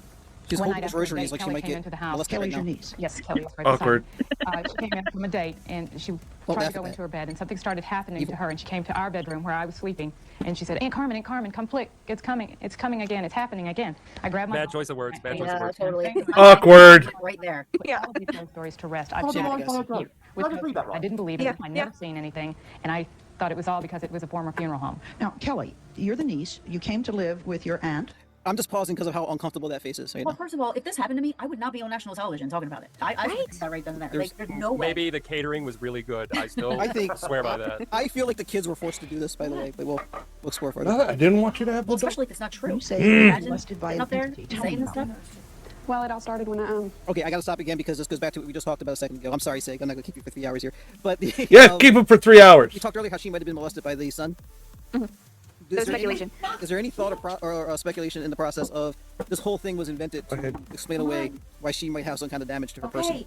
She's One holding night his after a rosaries date, like she Kelly might came get into the house. molested Kelly's right your now. niece. Yes, Kelly was right Awkward. beside me. She came in from a date, and she tried to laugh go at into her bed, and something started happening to her, and she came to our bedroom where I was sleeping, and she said, Aunt Carmen, come quick. It's coming again. It's happening again. I grabbed my... Bad choice of words. Bad choice of Yeah, words. totally. Awkward. Right there. Yeah. All these ghost stories to rest. I've Hold seen on, it hold on. here. Did I just read that right? I didn't believe it. Yeah, I'd never seen anything, and I thought it was all because it was a former funeral home. Now, Kelly, you're the niece. You came to live with your aunt. I'm just pausing because of how uncomfortable that face is. So you Well, know. first of all, if this happened to me, I would not be on national television talking about it. I think that right then and there. Like, there's no way. Maybe the catering was really good. I still I think- swear by that. I feel like the kids were forced to do this, by the way, but we'll score for it. I didn't want you to have Well, the especially if it's not true. You say Can you you're imagine molested by getting an up there entity. Tell saying me this about stuff? Well, it all started when I Okay, I gotta stop again because this goes back to what we just talked about a second ago. I'm sorry, Sig. I'm not gonna keep you for 3 hours here. But Yeah, keep him for 3 hours. You talked earlier how she might have been molested by the son. There's speculation. Is there any thought or speculation in the process of this whole thing was invented to explain away why she might have some kind of damage to her person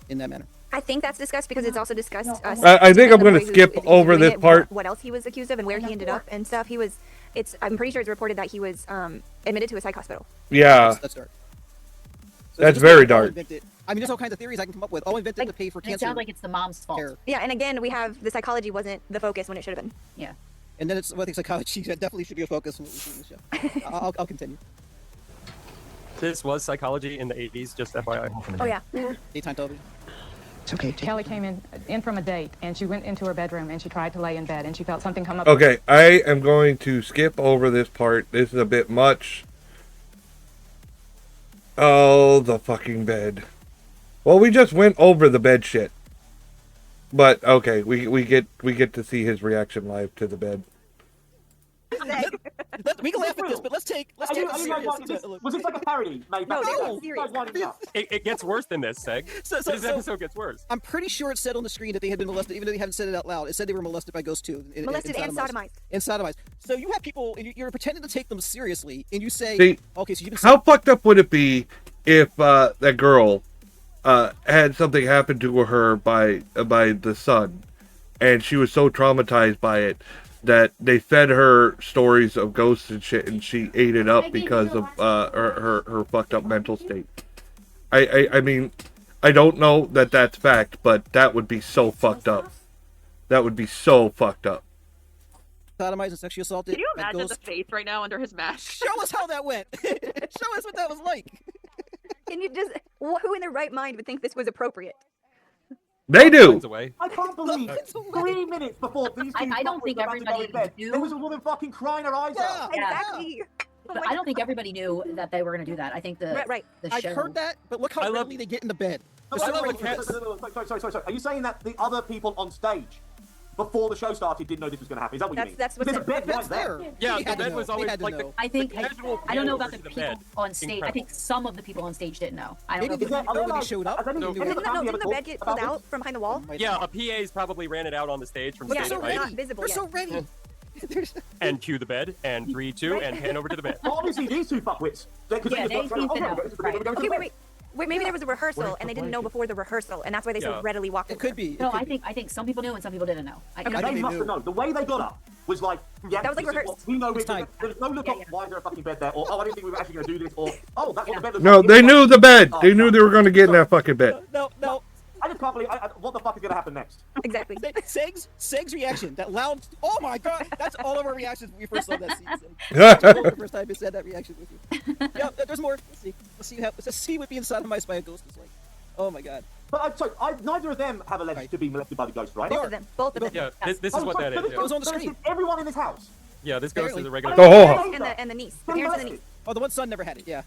in that manner? I think that's discussed because it's also discussed. I think I'm going to skip over this part. What else he was accused of and where he ended up and stuff. I'm pretty sure it's reported that he was admitted to a psych hospital. Yeah. That's dark. So That's this very was all dark. invented- I mean, there's all kinds of theories I can come up with. All invented to pay for It cancer. sounds like it's the mom's fault. care. Yeah, and again, we have the psychology wasn't the focus when it should have been. Yeah. And then it's, well, I think psychology definitely should be a focus in what we see in the show. I'll continue. This was psychology in the 80s, just FYI. Oh yeah. Daytime television. It's okay. Kelly came in from a date, and she went into her bedroom, and she tried to lay in bed, and she felt something come up. Okay, I am going to skip over this part. This is a bit much. Oh, the fucking bed. Well, we just went over the bed shit. But okay, we get to see his reaction live to the bed. We can laugh at this, but let's take it serious. Was this like a parody made back then? You guys winding me up. It gets worse than this, Seg. This episode gets worse. I'm pretty sure it said on the screen that they had been molested, even though they haven't said it out loud. It said they were molested by ghosts too. Molested and sodomized. And sodomized. So you have people, and you're pretending to take them seriously, and you say, See, okay, so you've been how fucked up would it be if that girl had something happen to her by the son, and she was so traumatized by it that they fed her stories of ghosts and shit, and she ate it up because of her fucked up mental state. I mean, I don't know that that's fact, but that would be so fucked up. That would be so fucked up. sodomized and sexually assaulted. Can you that imagine goes- the face right now under his mask? Show us how that went. Show us what that was like. Can you just? Who in their right mind would think this was appropriate? They do. I can't believe 3 minutes before these two I don't think were about to go everybody in bed, knew. there was a woman fucking crying her eyes out. Exactly. But I don't think everybody knew that they were going to do that. I think the the I've show. heard that, but look how early they get into bed. No, They're so wait, ready for this. sorry. Are you saying that the other people on stage before the show started didn't know this was going to happen? Is that what you mean? That's what's There's a bed right there. Yeah, They the had to bed know. was They always had to like know. I think casual I don't know about over the to the people bed. on stage. I Incredible. think some of the people on stage didn't know. I don't Maybe know. they nobody showed up. Has any- No. any of the Didn't family the ever bed talked get about pulled this? out from behind the wall? Yeah, a PA's probably ran it out on the stage from Yeah, stage, so right? not visible They're yet. so ready. And cue the bed, and 3, 2, and hand over to the bed. Well, obviously, these two fuckwits. Yeah, they seem to know. Okay, wait. Maybe there was a rehearsal and they didn't know before the rehersal, and that's why they so Yeah. readily walked. It could be. No, I think some people knew and some people didn't know. They must have known. The way they got up was like, yeah, That was like this is rehearsed. what we know. It's time. There's no look of why is there a fucking bed there, or I didn't think we were actually going to do this, or oh, that's what the bed looks No, like. they knew the bed. They knew they were going to get in that fucking bed. No. I just can't believe what the fuck is going to happen next. Exactly. Seg's reaction, that loud, oh my god, that's all of our reactions when we first saw that scene. That's the first time we said that reaction with you. Yeah, there's more. Let's see what being sodomized by a ghost is like. Oh my god. But sorry, neither of them have alleged to be molested by the ghost, right? Both of them. Both of them. Yeah, this is what that is. It was on the So this screen. is everyone in this house. Yeah, this ghost is a regular. The whole house. And the niece. The parents and the niece. Oh, the one son never had it. Yeah.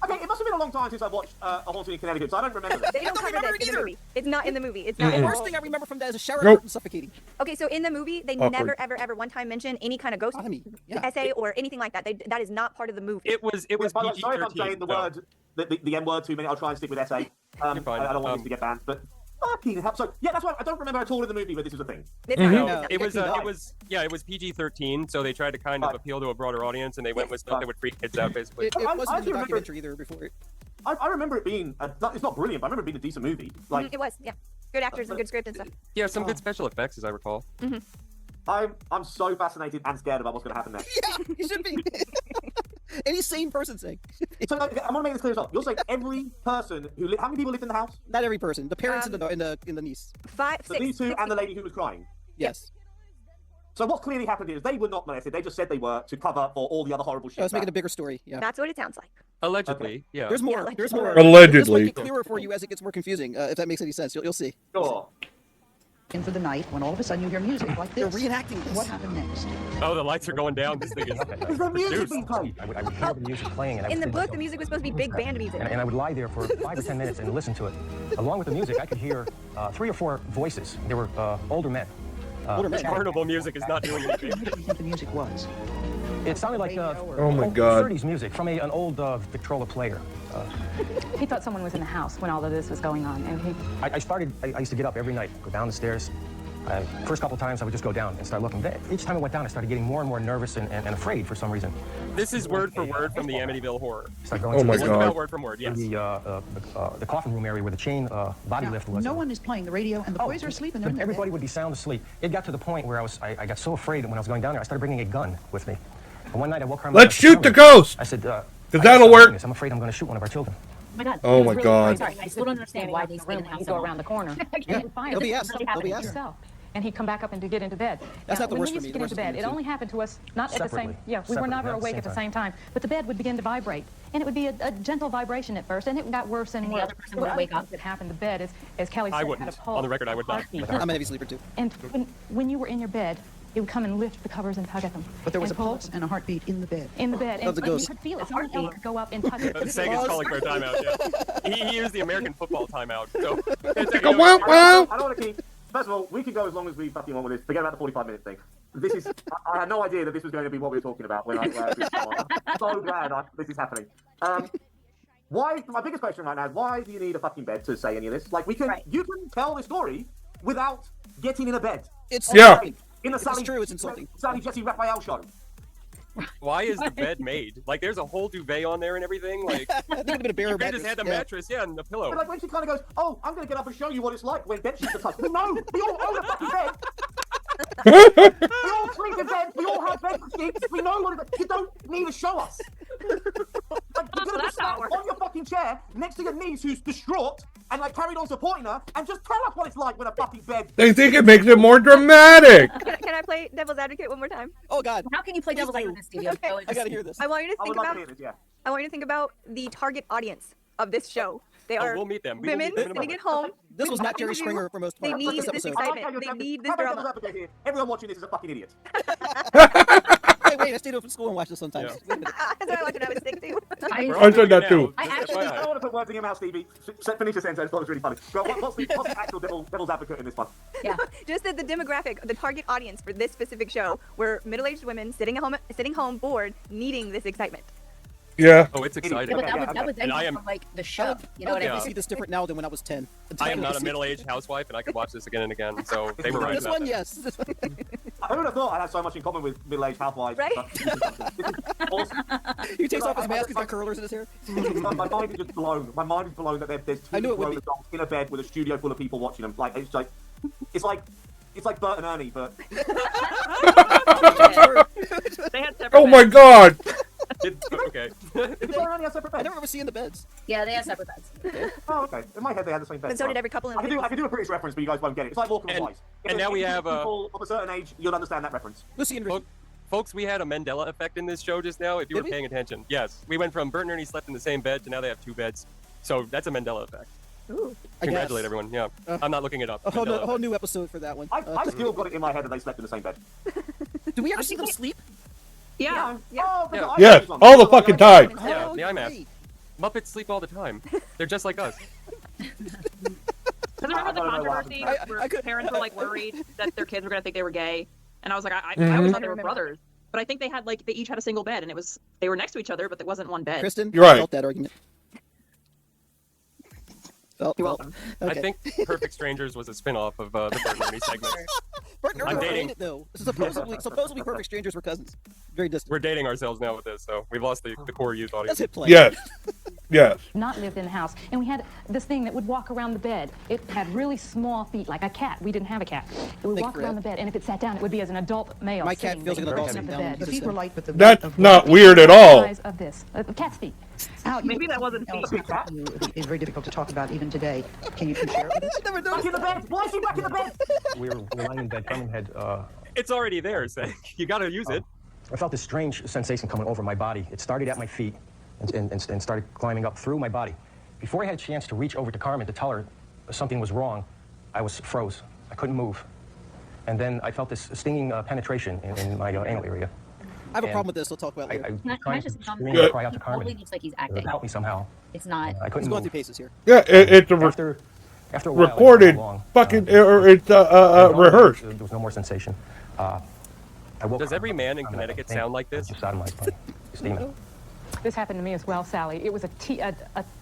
Okay, it must have been a long time since I watched A Haunting in Connecticut, so I don't remember this. They don't cover remember this it in the either. movie. It's not in the movie. It's not. The in the worst whole- thing I remember from that is a shower Nope. curtain suffocating. Okay, so in the movie, they Awkward. never, ever one time mention any kind of ghost Sodomy. Yeah. essay or anything like that. That is not part of the movie. It was By the way, sorry if I'm PG-13. saying the word the N word too many. I'll try and stick with SA. I don't want this to get banned, but fucking hell. So yeah, that's why I don't remember at all in the movie, but this was a thing. No, it was PG-13. So they tried to kind of appeal to a broader audience, and they went with stuff that would freak kids out, basically. It wasn't a documentary either before. I remember it being it's not brilliant, but I remember it being a decent movie. Like it was, yeah. Good actors and good script and stuff. Yeah, some good special effects, as I recall. I'm so fascinated and scared about what's going to happen next. Yeah, you should be. Any sane person saying. So like, I want to make this clear as well. You're saying every person who how many people lived in the house? Not every person. The parents and the niece. These two and the lady who was crying. Yes. So what clearly happened is they were not molested. They just said they were to cover for all the other horrible shit. I was making a bigger story. Yeah. That's what it sounds like. Allegedly, yeah. There's more. There's more. Allegedly. This might be clearer for you as it gets more confusing. If that makes any sense, you'll see. Sure. In for the night when all of a sudden you hear music like this. They're reenacting this. What happened next? Oh, the lights are going down. This thing is. Is there music being played? I would hear the music playing, and I would In the think book, the music was supposed to be big band music. and I would lie there for 5 or 10 minutes and listen to it. Along with the music, I could hear 3 or 4 voices. They were older men. Carnival music is not doing anything. What do you think the music was? It sounded like Oh my God. 30s music from an old Victrola player. He thought someone was in the house when all of this was going on, and he. I used to get up every night, go down the stairs. First couple times, I would just go down and start looking. Each time I went down, I started getting more and more nervous and afraid for some reason. This is word for word from the Amityville Horror. Oh my God. Word for word, yes. The coffin room area where the chain body lift was. No one is playing the radio, and the boys are sleeping. Everybody would be sound asleep. It got to the point where I got so afraid that when I was going down there, I started bringing a gun with me. And one night I woke around. Let's shoot the ghost! I said, because that'll work. I'm afraid I'm going to shoot one of our children. Oh my God. Oh my God. Sorry, I still don't understand why they stay in the house. Go around the corner. They'll be asked. They'll be asked. And he'd come back up and to get into bed. That's not the worst when for we me. used to get into bed, it only happened to us not at the same. Yeah, we were never awake at the same time. But the bed would begin to vibrate, and it would be a gentle vibration at first, and it got worse and worse. The other person would wake up. That happened. The bed, as Kelly said, I had a wouldn't. pulse. On the record, I would not. I'm a heavy sleeper too. And when you were in your bed, it would come and lift the covers and tug at them. But there was a pulse and a heartbeat in the bed. In the bed. That was a And you ghost. could feel it. Someone else could go up and touch it. Sagan's calling for a timeout, yeah. He used the American football timeout, so... I don't want to keep... First of all, we could go as long as we fucking want with this. Forget about the 45-minute thing. This is... I had no idea that this was going to be what we were talking about when I'm so glad this is happening. Why... My biggest question right now is why do you need a fucking bed to say any of this? Like, we can... Right. You can tell the story without getting in a bed. It's... Yeah. In the It's true, it's insulting. Sally Jesse Raphael show. Why is the bed made? Like, there's a whole duvet on there and everything. Like, I think it would have been a bare you could just had the mattress, yeah, and the pillow. But like when she kind of goes, "Oh, I'm going to get up and show you what it's like when bed sheets are touched." No, we all own a fucking bed. We all sleep in bed. We all have bed sheets. We know what it is. You don't need to show us. Like, you're going to be sat on your fucking chair next to your niece who's distraught and like carried on supporting her, and just tell us what it's like when a fucking bed. They think it makes it more dramatic. Can I play devil's advocate one more time? Oh God. How can you play devil's advocate in this studio? Okay. I gotta hear this. I want you to think about. Yeah. I want you to think about the target audience of this show. They are we'll meet them. We will women meet them in a sitting at home. This was not Jerry Springer for most They part. need This this episode. excitement. They need this drama. Everyone watching this is a fucking idiot. Wait, I stayed up in school and watched this sometimes. Yeah. That's what I watched when I was sick too. I said that too. I actually. I don't want to put words in your mouth, Stevie. Finish your sentence. That was really funny. What's the actual devil's advocate in this one? Yeah. Just that the demographic, the target audience for this specific show were middle-aged women sitting home bored, needing this excitement. Yeah. Oh, it's exciting. Yeah, but that was And I am. from, like the show. You know what I I mean? see this different now than when I was 10. I am not a middle-aged housewife, and I could watch this again and again. So they were right This about one, that. yes. I would have thought I had so much in common with middle-aged housewives. Right? Awesome. He takes off his mask, he's got curlers in his hair. My mind is just blown. My mind is blown that there's I knew two it would grown be. adults in a bed with a studio full of people watching them. Like it's like Bert and Ernie, but They had separate Oh my God. Okay. Did Bert and Ernie have separate I beds? never remember seeing the beds. Yeah, they had separate beds. Oh, okay. In my head, they had the same bed. And so did every couple in I the can do a British reference, but you guys won't get it. It's like Morecambe and Wise. And now we have people of a certain age, you'll understand that reference. Lucy and Ricky. Folks, we had a Mandela effect in this show just now, if you were Did we? paying attention. Yes. We went from Bert and Ernie slept in the same bed to now they have 2 beds. So that's a Mandela effect. Ooh. Congratulate everyone. Yeah. I'm not looking it up. A whole Mandela new episode for that one. I still got it in my head that they slept in the same bed. Do we ever see them sleep? Yeah. Oh, Yeah. Yes, all the fucking time. Yeah, Oh, the IMAX. great. Muppets sleep all the time. They're just like us. Because remember the controversy where parents were like worried that their kids were gonna think they were gay, and I was like, I always thought they were brothers, but I think they each had a single bed, and they were next to each other, but there wasn't one bed. Kristen, You're right. I felt that argument. You're welcome. Okay. I think Perfect Strangers was a spin-off of the Bert and Ernie segment. Bert and Ernie I'm were dating. related, though. This is supposedly Perfect Strangers were cousins. Very distant. We're dating ourselves now with this, so we've lost the core youth audience. Let's hit play. Yes. Yes. Not lived in the house. And we had this thing that would walk around the bed. It had really small feet, like a cat. We didn't have a cat. It would walk around the bed, and if it sat down, it would be as an adult male. My cat feels like an adult sitting down. The feet were light, but the That's not weird at all. Size of this, cat's feet. Maybe that wasn't feet. It's very difficult to talk about even today. Can you share it with us? Back in the bed! Why is he back in the bed? We were lying in bed. Carmen had. It's already there, so you got to use it. I felt this strange sensation coming over my body. It started at my feet and started climbing up through my body. Before I had a chance to reach over to Carmen to tell her something was wrong, I was froze. I couldn't move. And then I felt this stinging penetration in my anal area. I have a problem with this. We'll talk about it later. Can I just scream and cry out to Carmen. Totally looks like he's acting. Help me somehow. It's not. I couldn't He's going move. through paces here. Yeah, it's a After a while, recorded, fucking, or it's rehearsed. There was no more sensation. I woke Does up. every man in Connecticut sound like this? Just out of my body. Steaming. This happened to me as well, Sally. It was a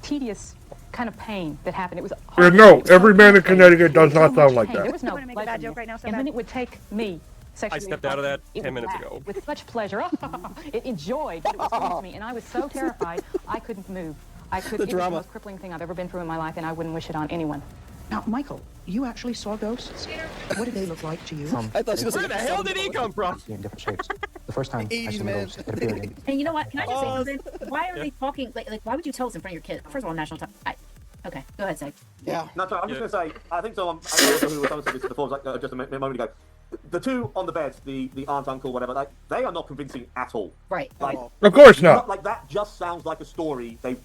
tedious kind of pain that happened. It was Yeah, no, every man in Connecticut does not sound like There that. was no make a bad joke right now so and bad. then it would take me sexually. I stepped out of that It 10 would minutes laugh ago. with such pleasure. It enjoyed what it was doing to me, and I was so terrified I couldn't move. It was the most crippling thing I've ever been through in my life, and I wouldn't wish it on anyone. Now, Michael, you actually saw ghosts? What did they look like to you? I thought she was Where the hell did he come from? In different shapes. The first time I 80s, saw man. those, it appeared in And you know what? Can I just say something? Why are they talking? Like, why would you tell us in front of your kid? First of all, national time. Okay, go ahead, Zach. Yeah. No, sorry, I'm just going to say, I think someone said this before, like, just a moment ago. The two on the bed, the aunt, uncle, whatever, like, they are not convincing at all. Right. Like, Of course not. Like, that just sounds like a story they've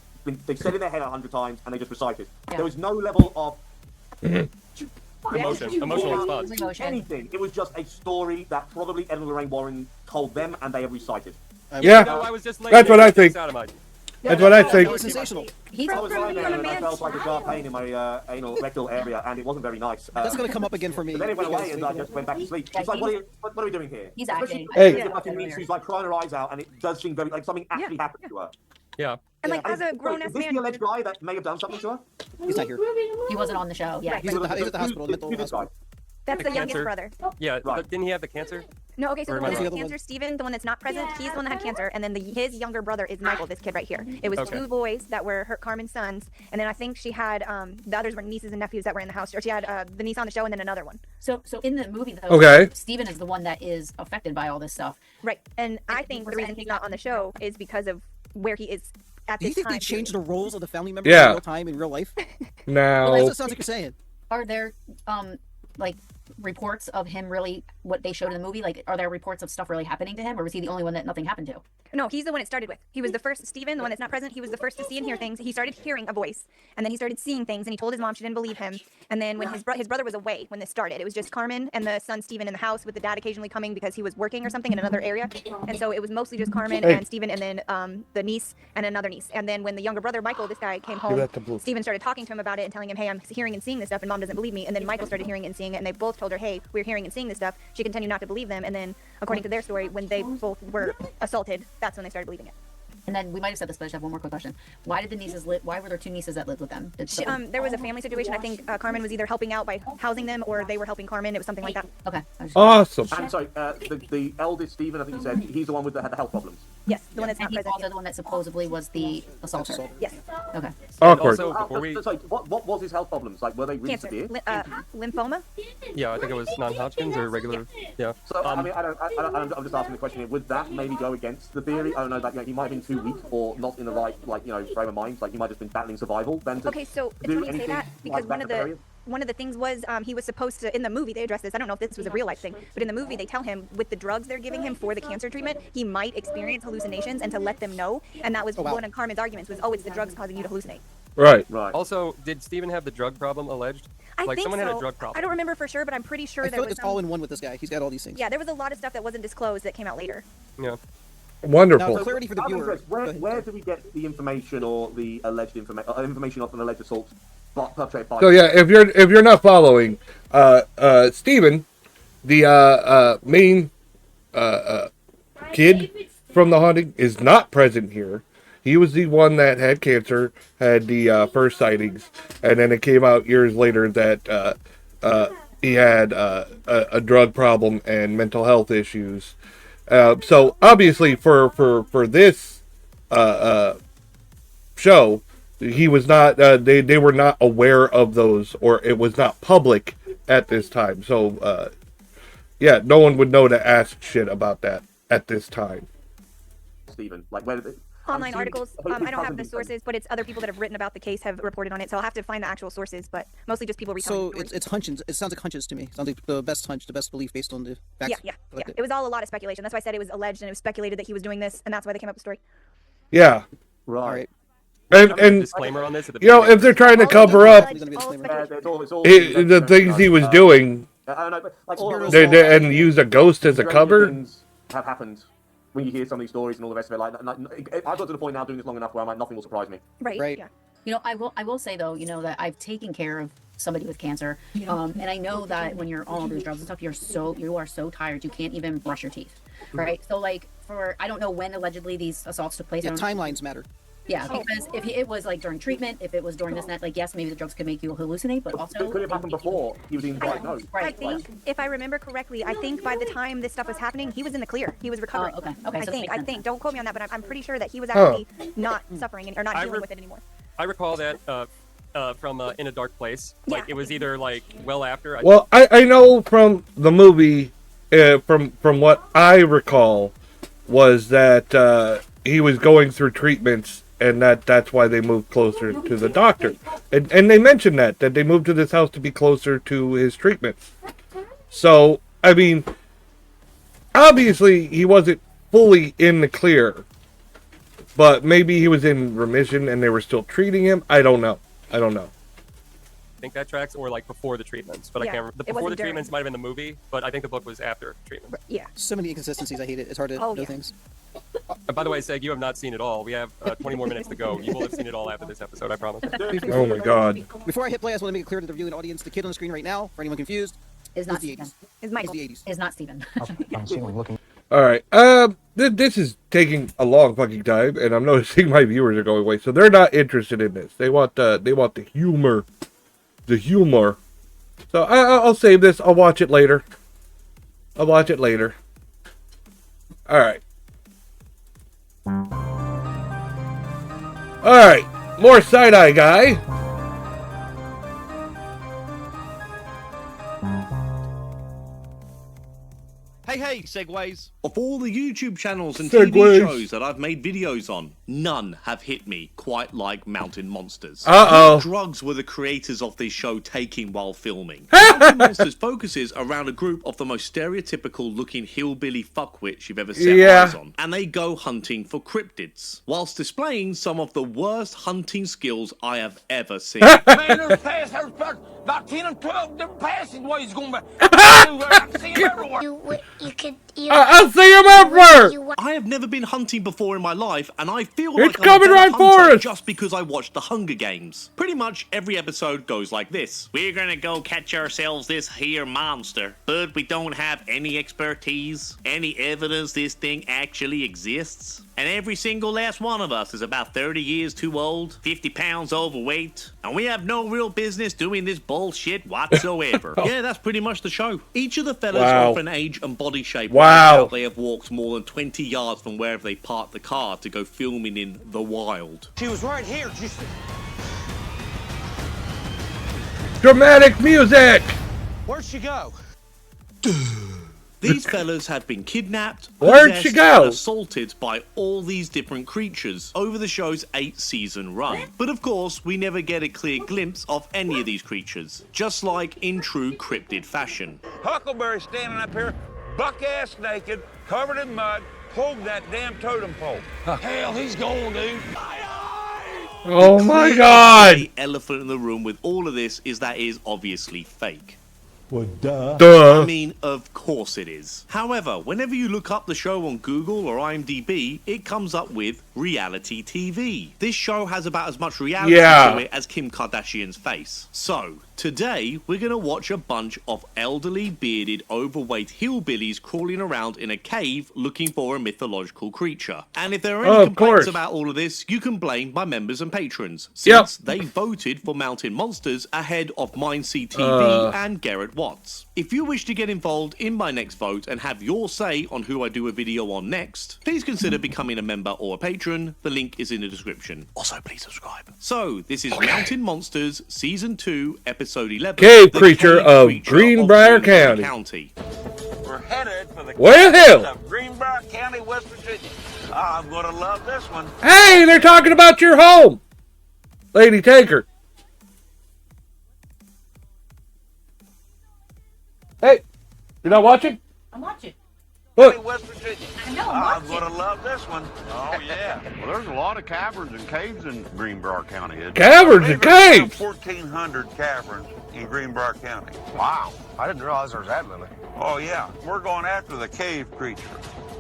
said in their head 100 times and they just recited. Yeah. There was no level of Emotional response. anything. It was just a story that probably Ed and Lorraine Warren told them and they have recited. Yeah, No, I was just laying that's there what I with think. sodomite. That's what I think. It was sensational. I was lying there and I felt like a sharp pain in my anal rectal area and it wasn't very nice. That's going to come up again for me. But then it went away and I just went back to sleep. It's like, what are we doing here? He's acting. Hey. She's like crying her eyes out and it does seem very like something actually happened to her. Yeah. And like as a grown-ass Is this man, the alleged guy that may have done something to her? He's not here. He wasn't on the show. Yeah. He's at the hospital, mental Who's this guy? hospital. that's the youngest cancer. brother. Yeah, Right. but didn't he have the cancer? No, okay, so Or the one am I that had wrong? cancer, Steven, the one that's not present, he's the one that had cancer, and then his younger brother is Michael, this kid right here. It was Okay. two boys that were her Carmen's sons, and then I think she had the others were nieces and nephews that were in the house, or she had the niece on the show and then another one. So in the movie though, Okay. Steven is the one that is affected by all this stuff. Right, and I think the reason he's not on the show is because of where he is at Do you this think time. they changed the roles of the family members Yeah. in real time, in real life? Now, That's what it sounds like you're saying. Are there like reports of him really what they showed in the movie? Like, are there reports of stuff really happening to him, or was he the only one that nothing happened to? No, he's the one it started with. He was the first, Steven, the one that's not present, he was the first to see and hear things. He started hearing a voice, and then he started seeing things, and he told his mom she didn't believe him. And then when his brother was away when this started, it was just Carmen and the son Steven in the house with the dad occasionally coming because he was working or something in another area. And so it was mostly just Carmen and Steven and then the niece and another niece. And then when the younger brother, Michael, this guy came home, that to Blue. Steven started talking to him about it and telling him, hey, I'm hearing and seeing this stuff, and mom doesn't believe me. And then Michael started hearing and seeing it, and they both told her, hey, we're hearing and seeing this stuff. She continued not to believe them, and then according to their story, when they both were assaulted, that's when they started believing it. And then we might have said this, but I just have one more quick question. Why did the nieces live? Why were there two nieces that lived with them? There was a family situation. I think Carmen was either helping out by housing them, or they were helping Carmen. It was something like that. Okay. awesome. And sorry, the eldest Stephen, I think you said, he's the one with that had the health problems. Yes, the one that's And not he's present. also the one that supposedly was the assaulter. Yes. Okay. Awkward. Also, before we, Sorry, what was his health problems? Like, were they really Cancer, severe? lymphoma. yeah, I think it was non-Hodgkin's or regular. Yeah. So, I mean, I'm just asking the question here. Would that maybe go against the theory? I don't know, that he might have been too weak or not in the right, frame of mind. Like, he might have just been battling survival. Then to Okay, so it's do funny you say anything that because like that one of the things was he was supposed to, in the movie they addressed this, I don't know if this was a real life thing, but in the movie they tell him with the drugs they're giving him for the cancer treatment, he might experience hallucinations, and to let them know. And that was one of Carmen's arguments was, oh, it's the drugs causing you to hallucinate. Right. Also, did Steven have the drug problem alleged? I like think someone so. had a drug problem. I don't remember for sure, but I'm pretty sure I there feel like was it's all in one with this guy. He's got all these things. Yeah, there was a lot of stuff that wasn't disclosed that came out later. Yeah. Wonderful. Now, clarity for the I'm viewer. interested, where do we get the information or the alleged information of an alleged assault perpetrated by? So yeah, if you're not following, Steven, the main kid from the haunting, is not present here. He was the one that had cancer, had the first sightings, and then it came out years later that he had a drug problem and mental health issues. So obviously, for this show, he was not. They were not aware of those, or it was not public at this time. So yeah, no one would know to ask shit about that at this time. Stephen, like where did online articles. I don't have the sources, but it's other people that have written about the case have reported on it. So I'll have to find the actual sources, but mostly just people retelling. So it's hunches. It sounds like hunches to me. It sounds like the best hunch, the best belief based on the facts. Yeah. It was all a lot of speculation. That's why I said it was alleged and it was speculated that he was doing this, and that's why they came up with the story. Yeah. Right. And disclaimer on this. You know, if they're trying to cover up the things he was doing, and use a ghost as a cover. Things have happened when you hear some of these stories and all the rest of it. Like I've got to the point now doing this long enough where I'm like, nothing will surprise me. Right. Yeah. You know, I will say though, you know, that I've taken care of somebody with cancer, and I know that when you're on all these drugs and stuff, you are so tired you can't even brush your teeth, right? So like I don't know when allegedly these assaults took place. Yeah, timelines matter. Yeah, because if it was like during treatment, if it was during this and that, like yes, maybe the drugs could make you hallucinate, but also it could have happened before he was even diagnosed. I think, if I remember correctly, I think by the time this stuff was happening, he was in the clear. He was recovering. Okay. I think. Don't quote me on that, but I'm pretty sure that he was actually not suffering or not dealing with it anymore. I recall that from In a Dark Place. Like it was either like well after. Well, I know from the movie, from what I recall, was that he was going through treatments. And that's why they moved closer to the doctor. And they mentioned that they moved to this house to be closer to his treatments. So, I mean, obviously he wasn't fully in the clear. But maybe he was in remission and they were still treating him. I don't know. I think that tracks, or like before the treatments. But I can't remember. Before the treatments might have been the movie, but I think the book was after treatment. Yeah. So many inconsistencies. I hate it. It's hard to know things. And by the way, Seg, you have not seen it all. We have 20 more minutes to go. You will have seen it all after this episode, I promise. Oh my god. Before I hit play, I just want to make it clear to the viewing audience, the kid on the screen right now, for anyone confused, is not the Stephen. 80s. Is Michael. It's the 80s. Is not Stephen. I'm looking. Alright, this is taking a long fucking time, and I'm noticing my viewers are going away, so they're not interested in this. They want the humor. The humor. So I'll save this. I'll watch it later. Alright. Alright, more side-eye guy. Hey, segues. Of all the YouTube channels and Segues. TV shows that I've made videos on, none have hit me quite like Mountain Monsters. Uh-oh. What drugs were the creators of this show taking while filming? Mountain Monsters focuses around a group of the most stereotypical looking hillbilly fuckwits you've ever set eyes on, and they go hunting for cryptids, whilst displaying some of the worst hunting skills I have ever seen. Man, there's about 10 or 12 different passageways going back. I can see them everywhere. I'll see him everywhere! I have never been hunting before in my life, and I feel It's like I'm coming a better right for hunter us! just because I watched The Hunger Games. Pretty much every episode goes like this. We're gonna go catch ourselves this here monster, but we don't have any expertise, any evidence this thing actually exists. And every single last one of us is about 30 years too old, 50 pounds overweight, and we have no real business doing this bullshit whatsoever. Yeah, that's pretty much the show. Each of the fellas are of an age and body shape. Wow. They have walked more than 20 yards from wherever they parked the car to go filming in the wild. She was right here. Dramatic music! Where'd she go? These fellas have been kidnapped, Where'd she possessed, go? and assaulted by all these different creatures over the show's 8-season run. But of course, we never get a clear glimpse of any of these creatures, just like in true cryptid fashion. Huckleberry standing up here, buck-ass naked, covered in mud, holding that damn totem pole. Hell, he's gone, dude. Oh my god! The elephant in the room with all of this is that is obviously fake. Well, duh. I mean, of course it is. However, whenever you look up the show on Google or IMDb, it comes up with reality TV. This show has about as much reality to it as Kim Kardashian's face. So, Today, we're going to watch a bunch of elderly, bearded, overweight hillbillies crawling around in a cave looking for a mythological creature. And if there are any complaints about all of this, you can blame my members and patrons, since they voted for Mountain Monsters ahead of Mindseed TV and Garrett Watts. If you wish to get involved in my next vote and have your say on who I do a video on next, please consider becoming a member or a patron. The link is in the description. Also, please subscribe. So, this is Mountain Monsters Season 2, Episode 11. Cave Creature of Greenbrier County. We're headed for the Well, of Greenbrier County, West Virginia. I'm going to love this one. Hey, they're talking about your home. Lady Taker. Hey, you're not watching? I'm watching. Look. West Virginia. I know, I'm going to love this one. Oh, yeah. Well, there's a lot of caverns and caves in Greenbrier County, isn't Caverns and caves? 1,400 caverns in Greenbrier County. Wow. I didn't realize there was that many. Oh, yeah. We're going after the cave creature.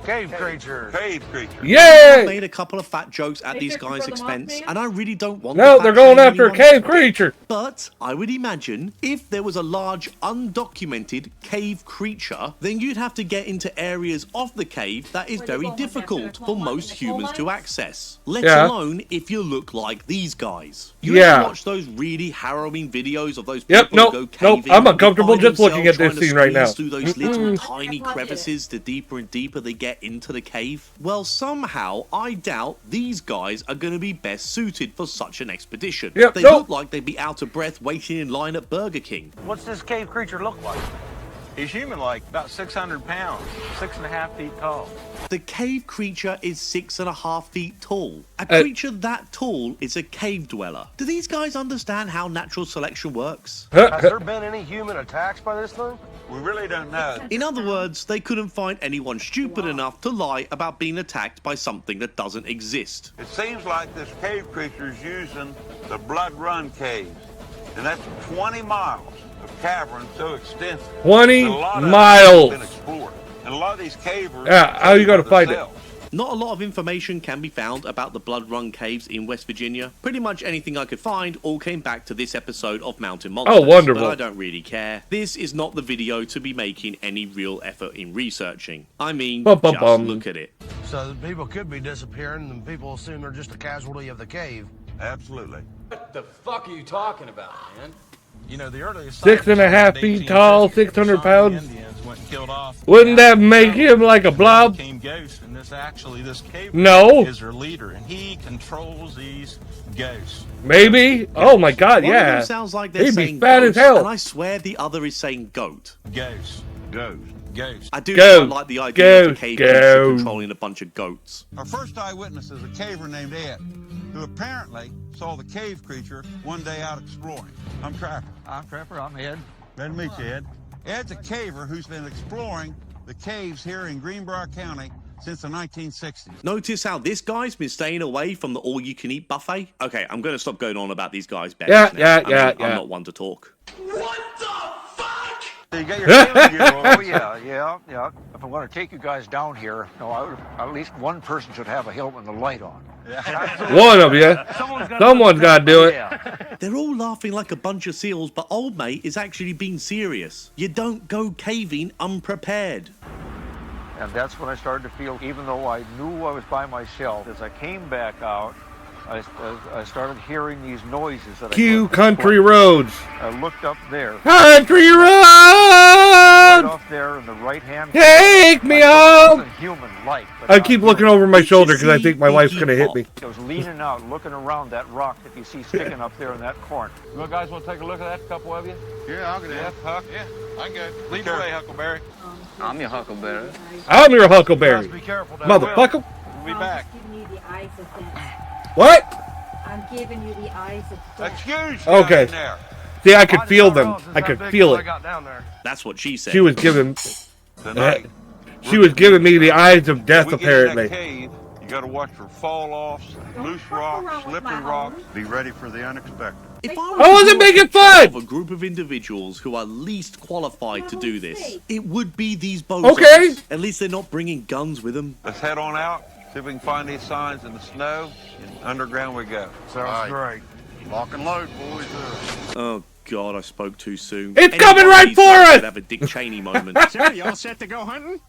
Cave creature. Cave creature. I made a couple of fat jokes at these guys' expense, and I really don't want No, to they're going after a cave creature. But I would imagine if there was a large undocumented cave creature, then you'd have to get into areas of the cave that is very difficult for most humans to access. Let alone if you look like these guys. You ever watch those really harrowing videos of those people who go caving? I'm uncomfortable just looking at this scene right now. Through those little tiny crevices, the deeper and deeper they get into the cave. Well, somehow I doubt these guys are going to be best suited for such an expedition. They look like they'd be out of breath waiting in line at Burger King. What's this cave creature look like? He's human-like, about 600 pounds, 6.5 feet tall. The cave creature is 6.5 feet tall. A creature that tall is a cave dweller. Do these guys understand how natural selection works? Has there been any human attacks by this thing? We really don't know. In other words, they couldn't find anyone stupid enough to lie about being attacked by something that doesn't exist. It seems like this cave creature is using the Blood Run caves. And that's 20 miles of cavern so extensive. 20 miles. Been explored. And a lot of these cavers. How you going to find it? Not a lot of information can be found about the Blood Run caves in West Virginia. Pretty much anything I could find all came back to this episode of Mountain Monsters. Oh, wonderful. But I don't really care. This is not the video to be making any real effort in researching. I mean, just look at it. So people could be disappearing and people assume they're just a casualty of the cave. Absolutely. What the fuck are you talking about, man? You know, the earliest 6.5 feet tall, 600 pounds. Indians went and killed off. Wouldn't that make him like a blob? Became ghosts, and this cave No. is their leader, and he controls these ghosts. Maybe. Oh my God, One of yeah. them sounds like they're He'd saying be fat as ghost, hell. and I swear the other is saying goat. Ghosts. Ghost. Ghost. I do quite like the idea of a cave creature controlling a bunch of goats. Our first eyewitness is a caver named Ed, who apparently saw the cave creature one day out exploring. I'm Trapper. I'm Trapper. I'm Ed. Glad to meet you, Ed. Ed's a caver who's been exploring the caves here in Greenbrier County since the 1960s. Notice how this guy's been staying away from the all-you-can-eat buffet? Okay, I'm going to stop going on about these guys. Yeah, I'm not one to talk. What the fuck? You got your feeling here. Oh, yeah. If I'm going to take you guys down here, at least one person should have a helmet and a light on. One of you. Someone's got to do it. They're all laughing like a bunch of seals, but old mate is actually being serious. You don't go caving unprepared. And that's when I started to feel, even though I knew I was by myself, as I came back out, I started hearing these noises. Cue Country Roads. I looked up there. Country Roads! Right off there in the right-hand corner. Take me home! Human-like. I keep looking over my shoulder because I think my wife's going to hit me. I was leaning out, looking around that rock that you see sticking up there in that corner. You guys want to take a look at that, a couple of you? Yeah, I'll get it. Huck? Yeah, I can go. Lead the way, Huckleberry. I'm your Huckleberry. I'm your Huckleberry. Be careful, motherfucker. We'll be back. What? I'm giving you the eyes of death. Excuse me. Okay. See, I could feel them. I could feel it. That's what she said. She was giving. She was giving me the eyes of death, apparently. Cave, you got to watch for fall-offs, loose rocks, slippery rocks. Be ready for the unexpected. If I wasn't making fun! Of a group of individuals who are least qualified to do this, it would be these bozos. Okay. At least they're not bringing guns with them. Let's head on out, see if we can find these signs in the snow, and underground we go. Sounds great. Lock and load, boys. Oh, God, I spoke too soon. It's coming right for us! Have a Dick Cheney moment. Sir, you all set to go hunting?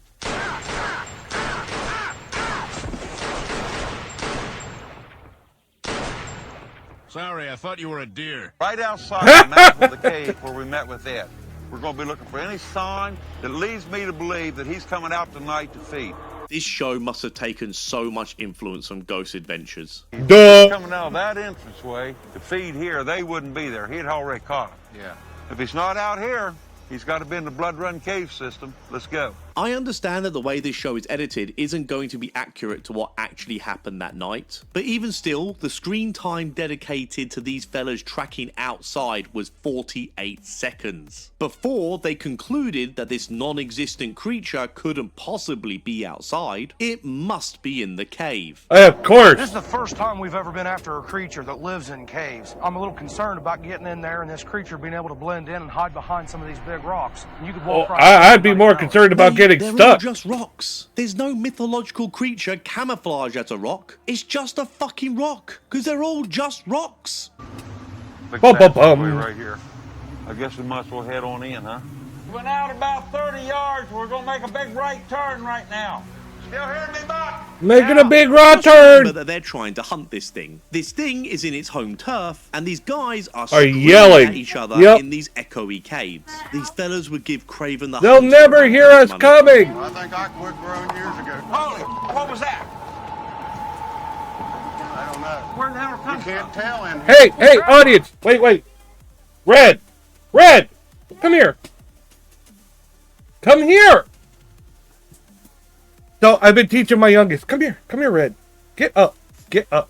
Sorry, I thought you were a deer. Right outside the mouth of the cave where we met with Ed. We're going to be looking for any sign that leads me to believe that he's coming out tonight to feed. This show must have taken so much influence from Ghost Adventures. If he's coming out of that entranceway to feed here, they wouldn't be there. He'd already caught him. Yeah. If he's not out here, he's got to be in the Blood Run cave system. Let's go. I understand that the way this show is edited isn't going to be accurate to what actually happened that night, but even still, the screen time dedicated to these fellas tracking outside was 48 seconds. Before they concluded that this non-existent creature couldn't possibly be outside, it must be in the cave. Of course! This is the first time we've ever been after a creature that lives in caves. I'm a little concerned about getting in there and this creature being able to blend in and hide behind some of these big rocks. And you could walk I'd be more concerned about getting they're stuck. all just rocks. There's no mythological creature camouflaged as a rock. It's just a fucking rock. Because they're all just rocks. Right here. I guess we might as well head on in, huh? We went out about 30 yards. We're going to make a big right turn right now. Still hearing me, Buck? Making a big right turn. Remember that they're trying to hunt this thing. This thing is in its home turf, and these guys are yelling at each other in these echoey caves. These fellas would give Craven the They'll never hear us coming. I think I quit growing years ago. Holy, what was that? I don't know. Where the hell are you can't tell in here. Hey, audience. Wait. Red, come here. Come here. So I've been teaching my youngest. Come here, Red. Get up. All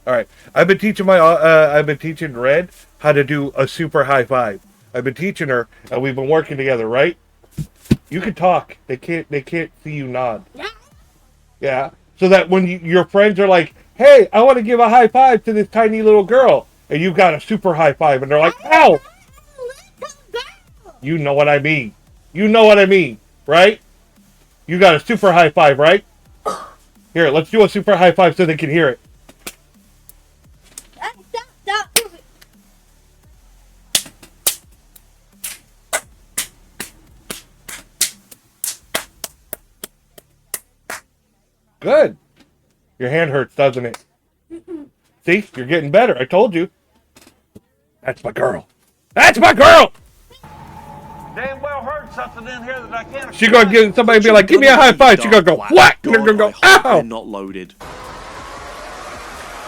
right. I've been teaching Red how to do a super high five. I've been teaching her, and we've been working together. Right? You can talk. They can't see you nod. Yeah. So that when your friends are like, "Hey, I want to give a high five to this tiny little girl," and you got a super high five, and they're like, "Ow!" You know what I mean. Right? You got a super high five, right? Here, let's do a super high five so they can hear it. Good. Your hand hurts, doesn't it? See? You're getting better. I told you. That's my girl. Damn well heard something in here that I can't. She gonna give somebody be like, give me a high five. She gonna go whack. They're gonna go ow. They're not loaded.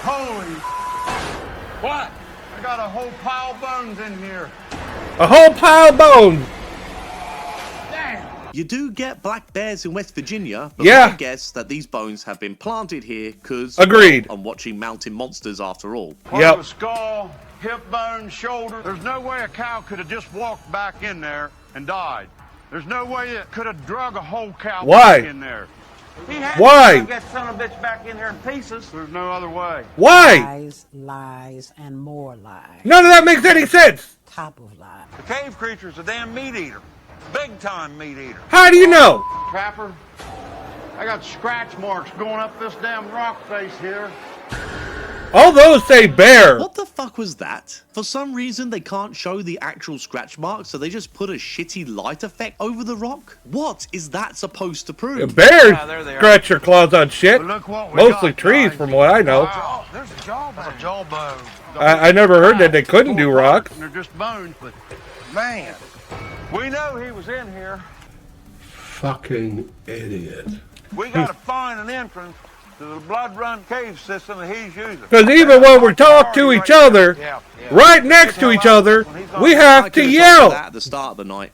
Holy. What? I got a whole pile of bones in here. A whole pile of bones. Damn. You do get black bears in West Virginia, but yeah. I guess that these bones have been planted here because agreed. I'm watching mountain monsters after all. Yep. Skull, hip bone, shoulder. There's no way a cow could have just walked back in there and died. There's no way it could have drug a whole cow back in there. He had to get son of a bitch back in there in pieces. There's no other way. Why? Lies, and more lies. None of that makes any sense. Top of lies. The cave creature's a damn meat eater. Big time meat eater. How do you know? Trapper, I got scratch marks going up this damn rock face here. All those say bear. What the fuck was that? For some reason, they can't show the actual scratch marks, so they just put a shitty light effect over the rock? What is that supposed to prove? Bears scratch their claws on shit. Mostly trees, from what I know. Wow, there's a jawbone. That's a jawbone. I never heard that they couldn't do rocks. They're just bones, but man, we know he was in here. Fucking idiot. We gotta find an entrance to the Blood Run cave system that he's using. Because even when we talk to each other, right next to each other, we have to yell. At the start of the night.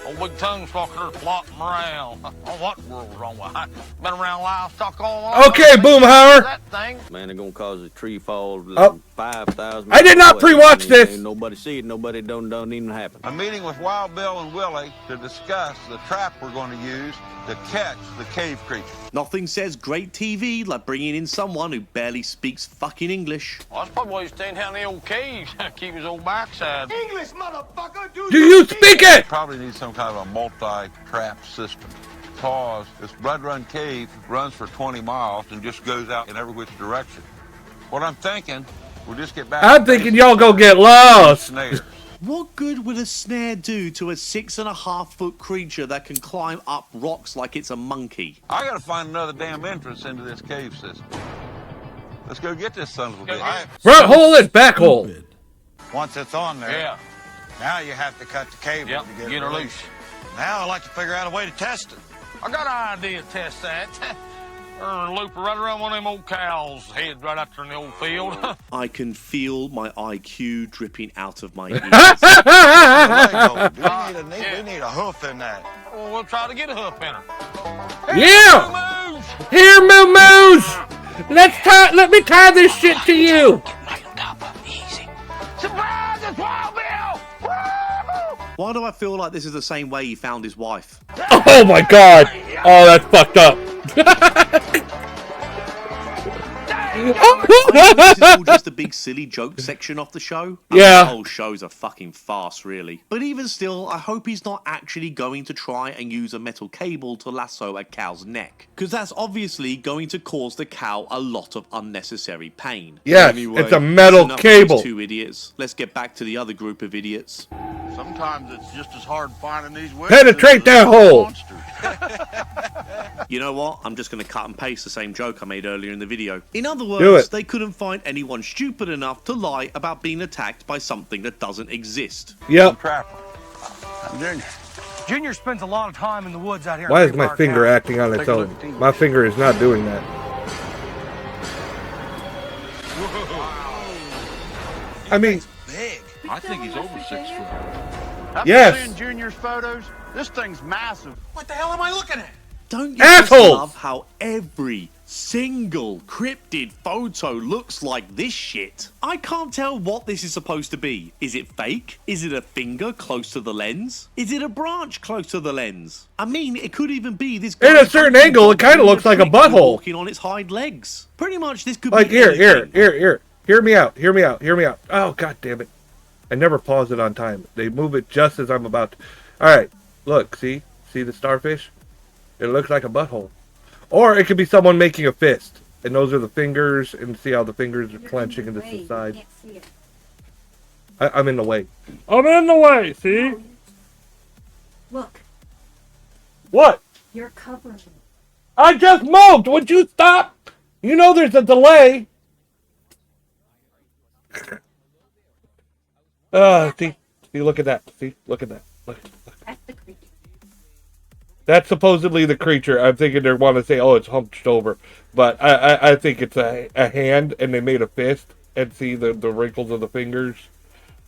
Old big tongue fucker flopping around. Oh, what world's wrong with it? Been around livestock all along. Okay, Boomhauer. That thing. Man, they're gonna cause a tree fall. Oh. 5,000. I did not pre-watch this. Ain't nobody see it. Nobody don't even happen. A meeting with Wild Bill and Willie to discuss the trap we're going to use to catch the cave creature. Nothing says great TV like bringing in someone who barely speaks fucking English. Well, that's probably why he's staying down in the old caves. Keep his old backside. English, motherfucker! Do you speak it? Probably need some kind of a multi-trap system. Because this Blood Run cave runs for 20 miles and just goes out in every which direction. What I'm thinking, we'll just get back. I'm thinking y'all go get lost. Snares. What good would a snare do to a 6.5-foot creature that can climb up rocks like it's a monkey? I gotta find another damn entrance into this cave system. Let's go get this son of a bitch. Front hole and back hole. Once it's on there, now you have to cut the cable to get her loose. Now I'd like to figure out a way to test it. I got an idea to test that. Loop her right around one of them old cows' heads right out there in the old field. I can feel my IQ dripping out of my ears. We need a hoof in that. Well, we'll try to get a hoof in her. Yeah! Here, Moo Moos! Let me tie this shit to you! Surprise! It's Wild Bill! Why do I feel like this is the same way he found his wife? Oh my god! Oh, that's fucked up. This is all just a big silly joke section off the show. I mean, the whole show's a fucking farce, really. But even still, I hope he's not actually going to try and use a metal cable to lasso a cow's neck, because that's obviously going to cause the cow a lot of unnecessary pain. Yes, anyway, it's a metal enough cable. Of these two idiots. Let's get back to the other group of idiots. Sometimes it's just as hard finding these Penetrate that hole! You know what? I'm just going to cut and paste the same joke I made earlier in the video. In other Do words, it. they couldn't find anyone stupid enough to lie about being attacked by something that doesn't exist. Yep. Junior spends a lot of time in the woods out here. Why is my finger acting on its own? My finger is not doing that. I mean, big. I think he's over 6 foot. I've Yes. seen Junior's photos. This thing's massive. What the hell am I looking at? Don't you just love how every single cryptid photo looks like this shit? I can't tell what this is supposed to be. Is it fake? Is it a finger close to the lens? Is it a branch close to the lens? I mean, it could even be this guy in a certain angle, it kind of looks like a butthole. walking on its hind legs. Pretty much, this could Like be here. anything. Hear me out. Oh, god damn it. I never pause it on time. They move it just as I'm about to. Alright, look, see the starfish? It looks like a butthole. Or it could be someone making a fist. And those are the fingers, and see how the fingers are clenching into the side. I'm in the way. I'm in the way, see? Look, What? you're covering. I just moved! Would you stop? You know there's a delay. See, look at that. See, look at that. Look. That's the creature. That's supposedly the creature. I'm thinking they want to say, oh, it's hunched over. But I think it's a hand, and they made a fist, and see the wrinkles of the fingers.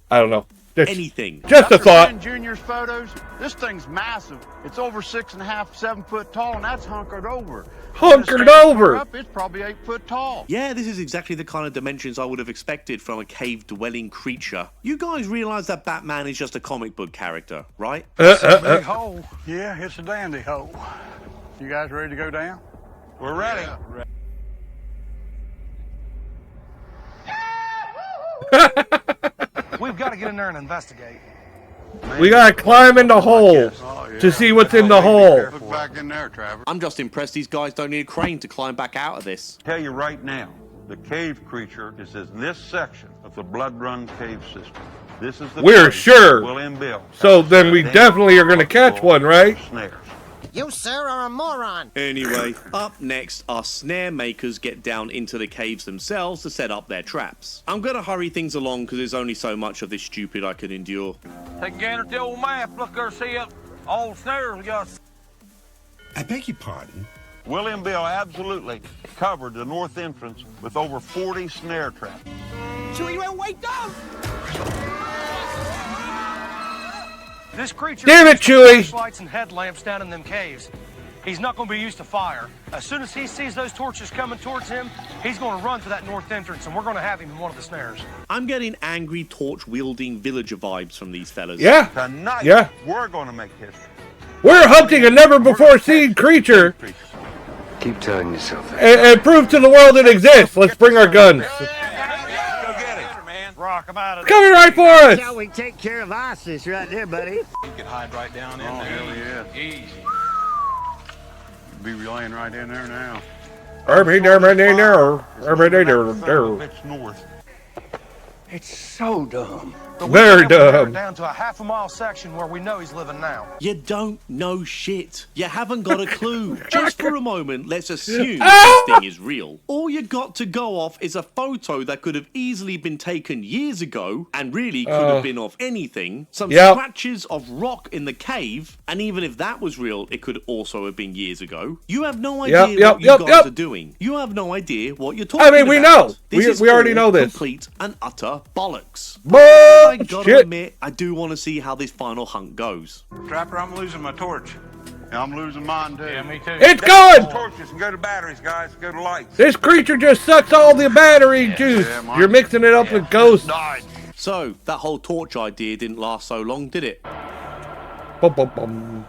I don't know. Anything. Just a thought. Seen Junior's photos. This thing's massive. It's over 6.5, 7 foot tall, and that's hunkered over. Hunkered over. Up, it's probably 8 foot tall. Yeah, this is exactly the kind of dimensions I would have expected from a cave-dwelling creature. You guys realize that Batman is just a comic book character, right? It's a big hole. Yeah, it's a dandy hole. You guys ready to go down? We're ready. We've got to get in there and investigate. We gotta climb in the hole to see what's in the hole. Look back in there, Trevor. I'm just impressed these guys don't need a crane to climb back out of this. Tell you right now, the cave creature is in this section of the Blood Run cave system. This is the We're place sure. William Bill. So then we definitely are gonna catch one, right? Snares. You, sir, are a moron. Anyway, up next, our snare makers get down into the caves themselves to set up their traps. I'm gonna hurry things along because there's only so much of this stupid I can endure. Take a gander at the old map. Look there, see up all snares we got. I beg your pardon? William Bill absolutely covered the north entrance with over 40 snare traps. Chewie, wait, don't! This creature Damn it, Chewie! Lights and headlamps down in them caves. He's not going to be used to fire. As soon as he sees those torches coming towards him, he's going to run for that north entrance, and we're going to have him in one of the snares. I'm getting angry torch-wielding villager vibes from these fellas. Yeah. Tonight, Yeah. we're going to make history. We're hunting a never-before-seen creature Keep telling yourself that. and prove to the world it exists. Let's bring our guns. Rock, I'm out of It's coming right for us. Shall we take care of ISIS right there, buddy? You can hide right down in there. Hell yeah. Easy. Be laying right in there now. It's north. It's so dumb. But we Very can narrow dumb. it down to a half-a-mile section where we know he's living now. You don't know shit. You haven't got a clue. Just for a moment, let's assume Ah! this thing is real. All you got to go off is a photo that could have easily been taken years ago and really could have been of anything. Some scratches of rock in the cave, and even if that was real, it could also have been years ago. You have no idea what you guys are doing. You have no idea what you're talking about. I mean, we know. This We already all know this. Complete and utter bollocks. I gotta Shit. admit, I do want to see how this final hunt goes. Trapper, I'm losing my torch. Yeah, I'm losing mine too. Yeah, me too. It's going! Torches and go to batteries, guys. Go to lights. This creature just sucks all the battery juice. You're mixing it up with ghosts. So, that whole torch idea didn't last so long, did it? Bum, bum, bum.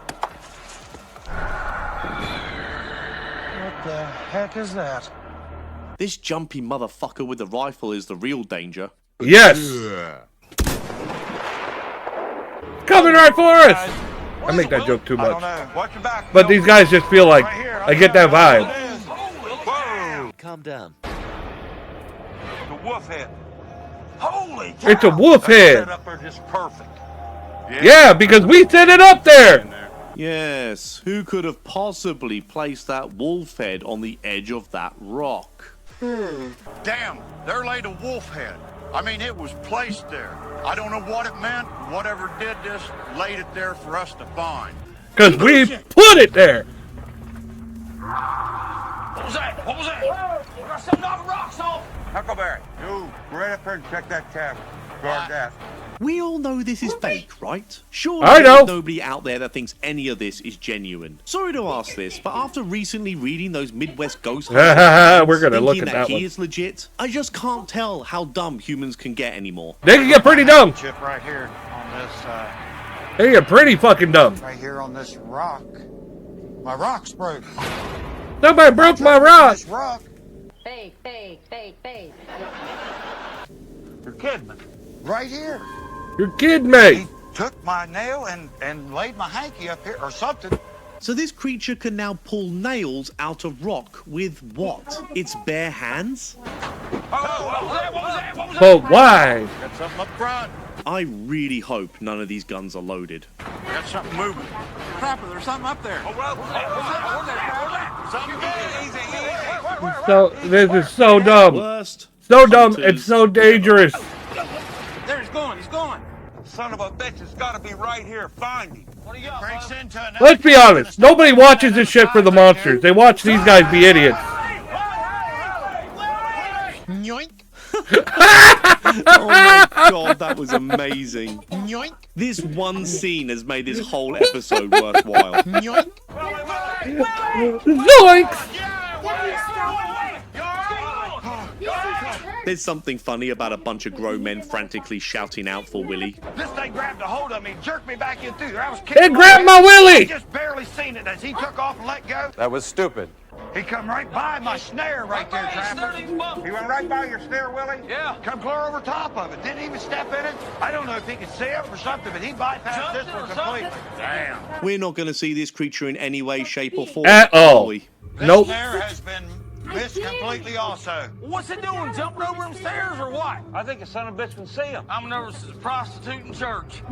What the heck is that? This jumpy motherfucker with the rifle is the real danger. Yes! Coming right for us! I make that joke too much. Watch your back. But these guys just feel like I get that vibe. Whoa. Calm down. The wolf head. Holy cow. It's a wolf That's head. set up there just perfect. Yeah, because we set it up there! Yes, who could have possibly placed that wolf head on the edge of that rock? Damn, there laid a wolf head. I mean, it was placed there. I don't know what it meant. Whatever did this, laid it there for us to find. Because we put it there! What was that? What was that? We got some knock rocks off. Huckleberry, you right up there and check that cavern. Guard that. We all know this is fake, right? Surely I know. there's nobody out there that thinks any of this is genuine. Sorry to ask this, but after recently reading those Midwest ghost hunters, We're gonna look thinking at that he one. is legit, I just can't tell how dumb humans can get anymore. They can get pretty dumb. Chip right here on this, They get pretty fucking dumb. right here on this rock. My rock's broke. Somebody broke my rock! This rock. Fake, fake, fake, fake. You're kidding me. Right here. You're kidding me! Took my nail and laid my hanky up here or something. So this creature can now pull nails out of rock with what? Its bare hands? But why? Got something up front. I really hope none of these guns are loaded. Got something moving. Trapper, there's something up there. So, this is so dumb. Worst. So dumb, it's so dangerous. There, he's going. He's going. Son of a bitch has got to be right here. Find him. What do you got? Breaks into an Let's be honest, nobody watches this shit for the monsters. They watch these guys be idiots. Yoink. Oh my god, that was amazing. Yoink. This one scene has made this whole episode worthwhile. Yoink. Zoinks! There's something funny about a bunch of grown men frantically shouting out for Willie. This thing grabbed a hold of me, jerked me back in through there. I was kicking. It grabbed my I willy! just barely seen it as he took off and let go. That was stupid. He come right by my snare right there, Trapper. He went right by your snare, Willie? Yeah. Come clear over top of it. Didn't even step in it. I don't know if he could see it or something, but he bypassed this one completely. Damn. We're not going to see this creature in any way, shape, or form. At all. are we? This Nope. snare has been missed completely also. What's it doing? Jumping over them stairs or what? I think the son of a bitch can see him. I'm nervous as a prostitute in church.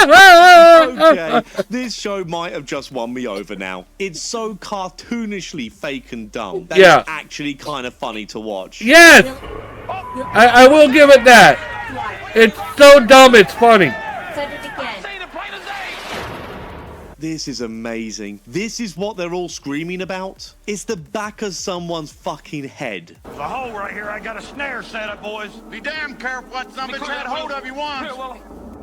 Okay, this show might have just won me over now. It's so cartoonishly fake and dumb that Yeah. it's actually kind of funny to watch. Yes! I will give it that. It's so dumb, it's funny. Said it again. This is amazing. This is what they're all screaming about. It's the back of someone's fucking head. There's a hole right here. I got a snare set up, boys. Be damn careful what some bitch had hold of you once.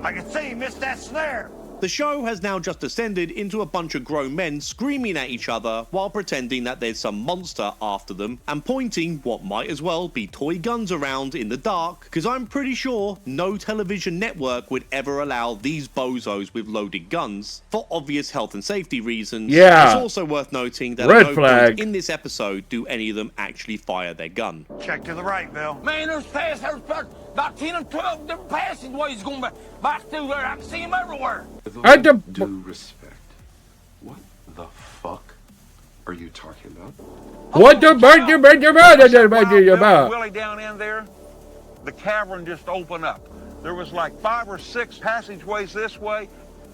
I can see he missed that snare. The show has now just descended into a bunch of grown men screaming at each other while pretending that there's some monster after them and pointing what might as well be toy guns around in the dark, because I'm pretty sure no television network would ever allow these bozos with loaded guns for obvious health and safety reasons. Yeah. It's also worth noting that Red at no flag. point in this episode do any of them actually fire their gun. Check to the right, Bill. Man, there's about 10 or 12 different passageways going back through there. I can see them everywhere. With I all do- due respect, what the fuck are you talking about? What the Willie down in there, the cavern just opened up. There was like 5 or 6 passageways this way,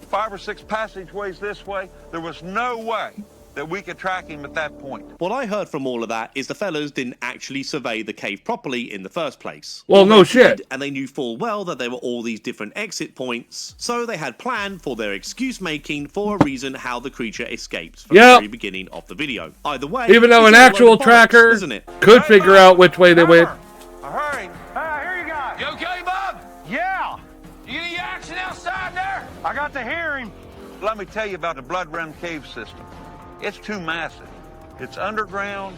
5 or 6 passageways this way. There was no way that we could track him at that point. What I heard from all of that is the fellas didn't actually survey the cave properly in the first place. Well, no They shit. did, and they knew full well that there were all these different exit points, so they had planned for their excuse making for a reason how the creature escaped from the very beginning of the video. Either way, Even though an it's all actual over the bollocks, tracker isn't it? could figure out which way they went. Hurry. Here you go. You okay, Bob? Yeah. You get any action outside there? I got to hear him. Let me tell you about the Blood Run cave system. It's too massive. It's underground.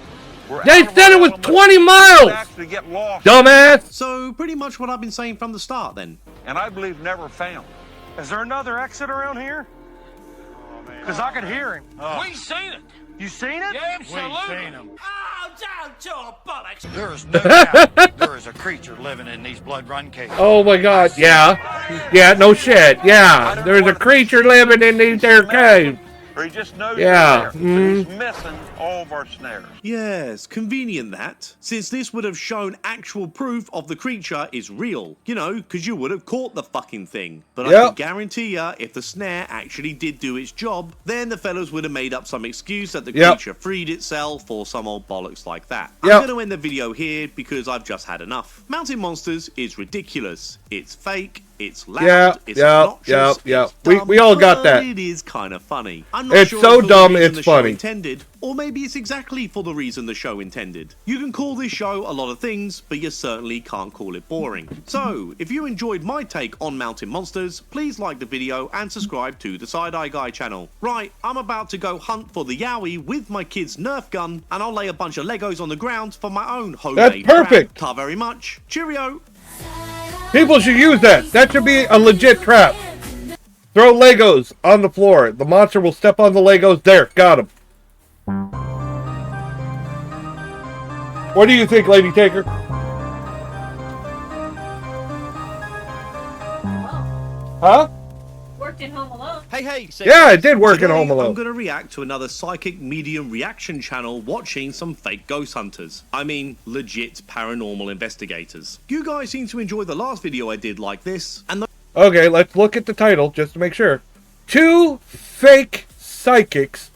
They said it was 20 miles! Actually get lost. Dumbass! So, pretty much what I've been saying from the start, then. And I believe never found. Is there another exit around here? Because I could hear him. We seen it. You seen it? Yeah, absolutely. We seen him. Oh, don't talk bollocks. There is no doubt there is a creature living in these Blood Run caves. Oh my god, yeah. Yeah, no shit, yeah. There's a creature living in these there caves. Or he just knows Yeah. he's missing all of our snares. Yes, convenient that, since this would have shown actual proof of the creature is real. You know, because you would have caught the fucking thing. But I can guarantee ya, if the snare actually did do its job, then the fellas would have made up some excuse that the creature freed itself or some old bollocks like that. I'm going to end the video here because I've just had enough. Mountain Monsters is ridiculous. It's fake. It's loud, it's obnoxious, it's dumb, we all got that. It is kind of funny. I'm not It's sure so if dumb, the reason it's the show funny. intended, or maybe it's exactly for the reason the show intended. You can call this show a lot of things, but you certainly can't call it boring. So, if you enjoyed my take on Mountain Monsters, please like the video and subscribe to the Side Eye Guy channel. Right, I'm about to go hunt for the Yowie with my kid's Nerf gun, and I'll lay a bunch of Legos on the ground for my own homemade That's perfect. trap. Ta very much. Cheerio. People should use that. That should be a legit trap. Throw Legos on the floor. The monster will step on the Legos. There, got him. What do you think, Lady Taker? Huh? Worked in Home Alone. Hey, Yeah, it did work in Today, Home Alone. I'm going to react to another psychic medium reaction channel watching some fake ghost hunters. I mean, legit paranormal investigators. You guys seem to enjoy the last video I did like this, and Okay, let's look at the title just to make sure. 2 fake psychics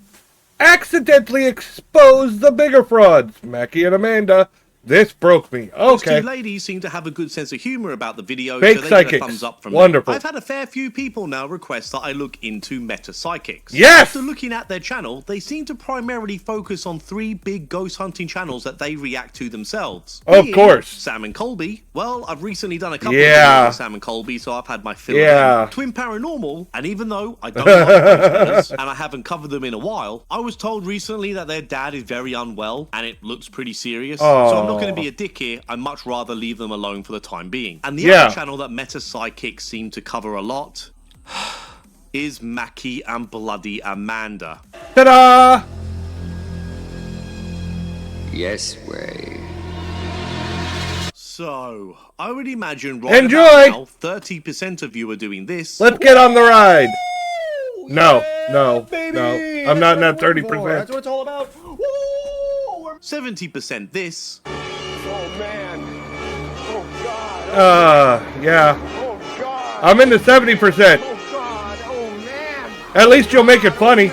accidentally exposed the bigger frauds. Mackie and Amanda. This broke me. those Okay. two ladies seem to have a good sense of humor about the video, Fake so they psychics. get a thumbs up from Wonderful. me. I've had a fair few people now request that I look into meta psychics. Yes! After looking at their channel, they seem to primarily focus on 3 big ghost hunting channels that they react to themselves. Of Being course. Sam and Colby. Well, I've recently done a couple Yeah. of videos with Sam and Colby, so I've had my fill Yeah. of them. Twin Paranormal, and even though I don't like those fellas, and I haven't covered them in a while, I was told recently that their dad is very unwell, and it looks pretty serious. So I'm not going to be a dick here. I'd much rather leave them alone for the time being. And the other channel that meta psychics seem to cover a lot is Mackie and Bloody Amanda. Ta-da! Yes way. So, I would imagine right Enjoy! about now, 30% of you are doing this. Let's get on the ride. No, no, no. I'm not in that 30%. That's what it's all about. 70% this. Oh, man. Oh, God. Yeah. Oh, God. I'm in the 70%. Oh, God. Oh, man. At least you'll make it funny.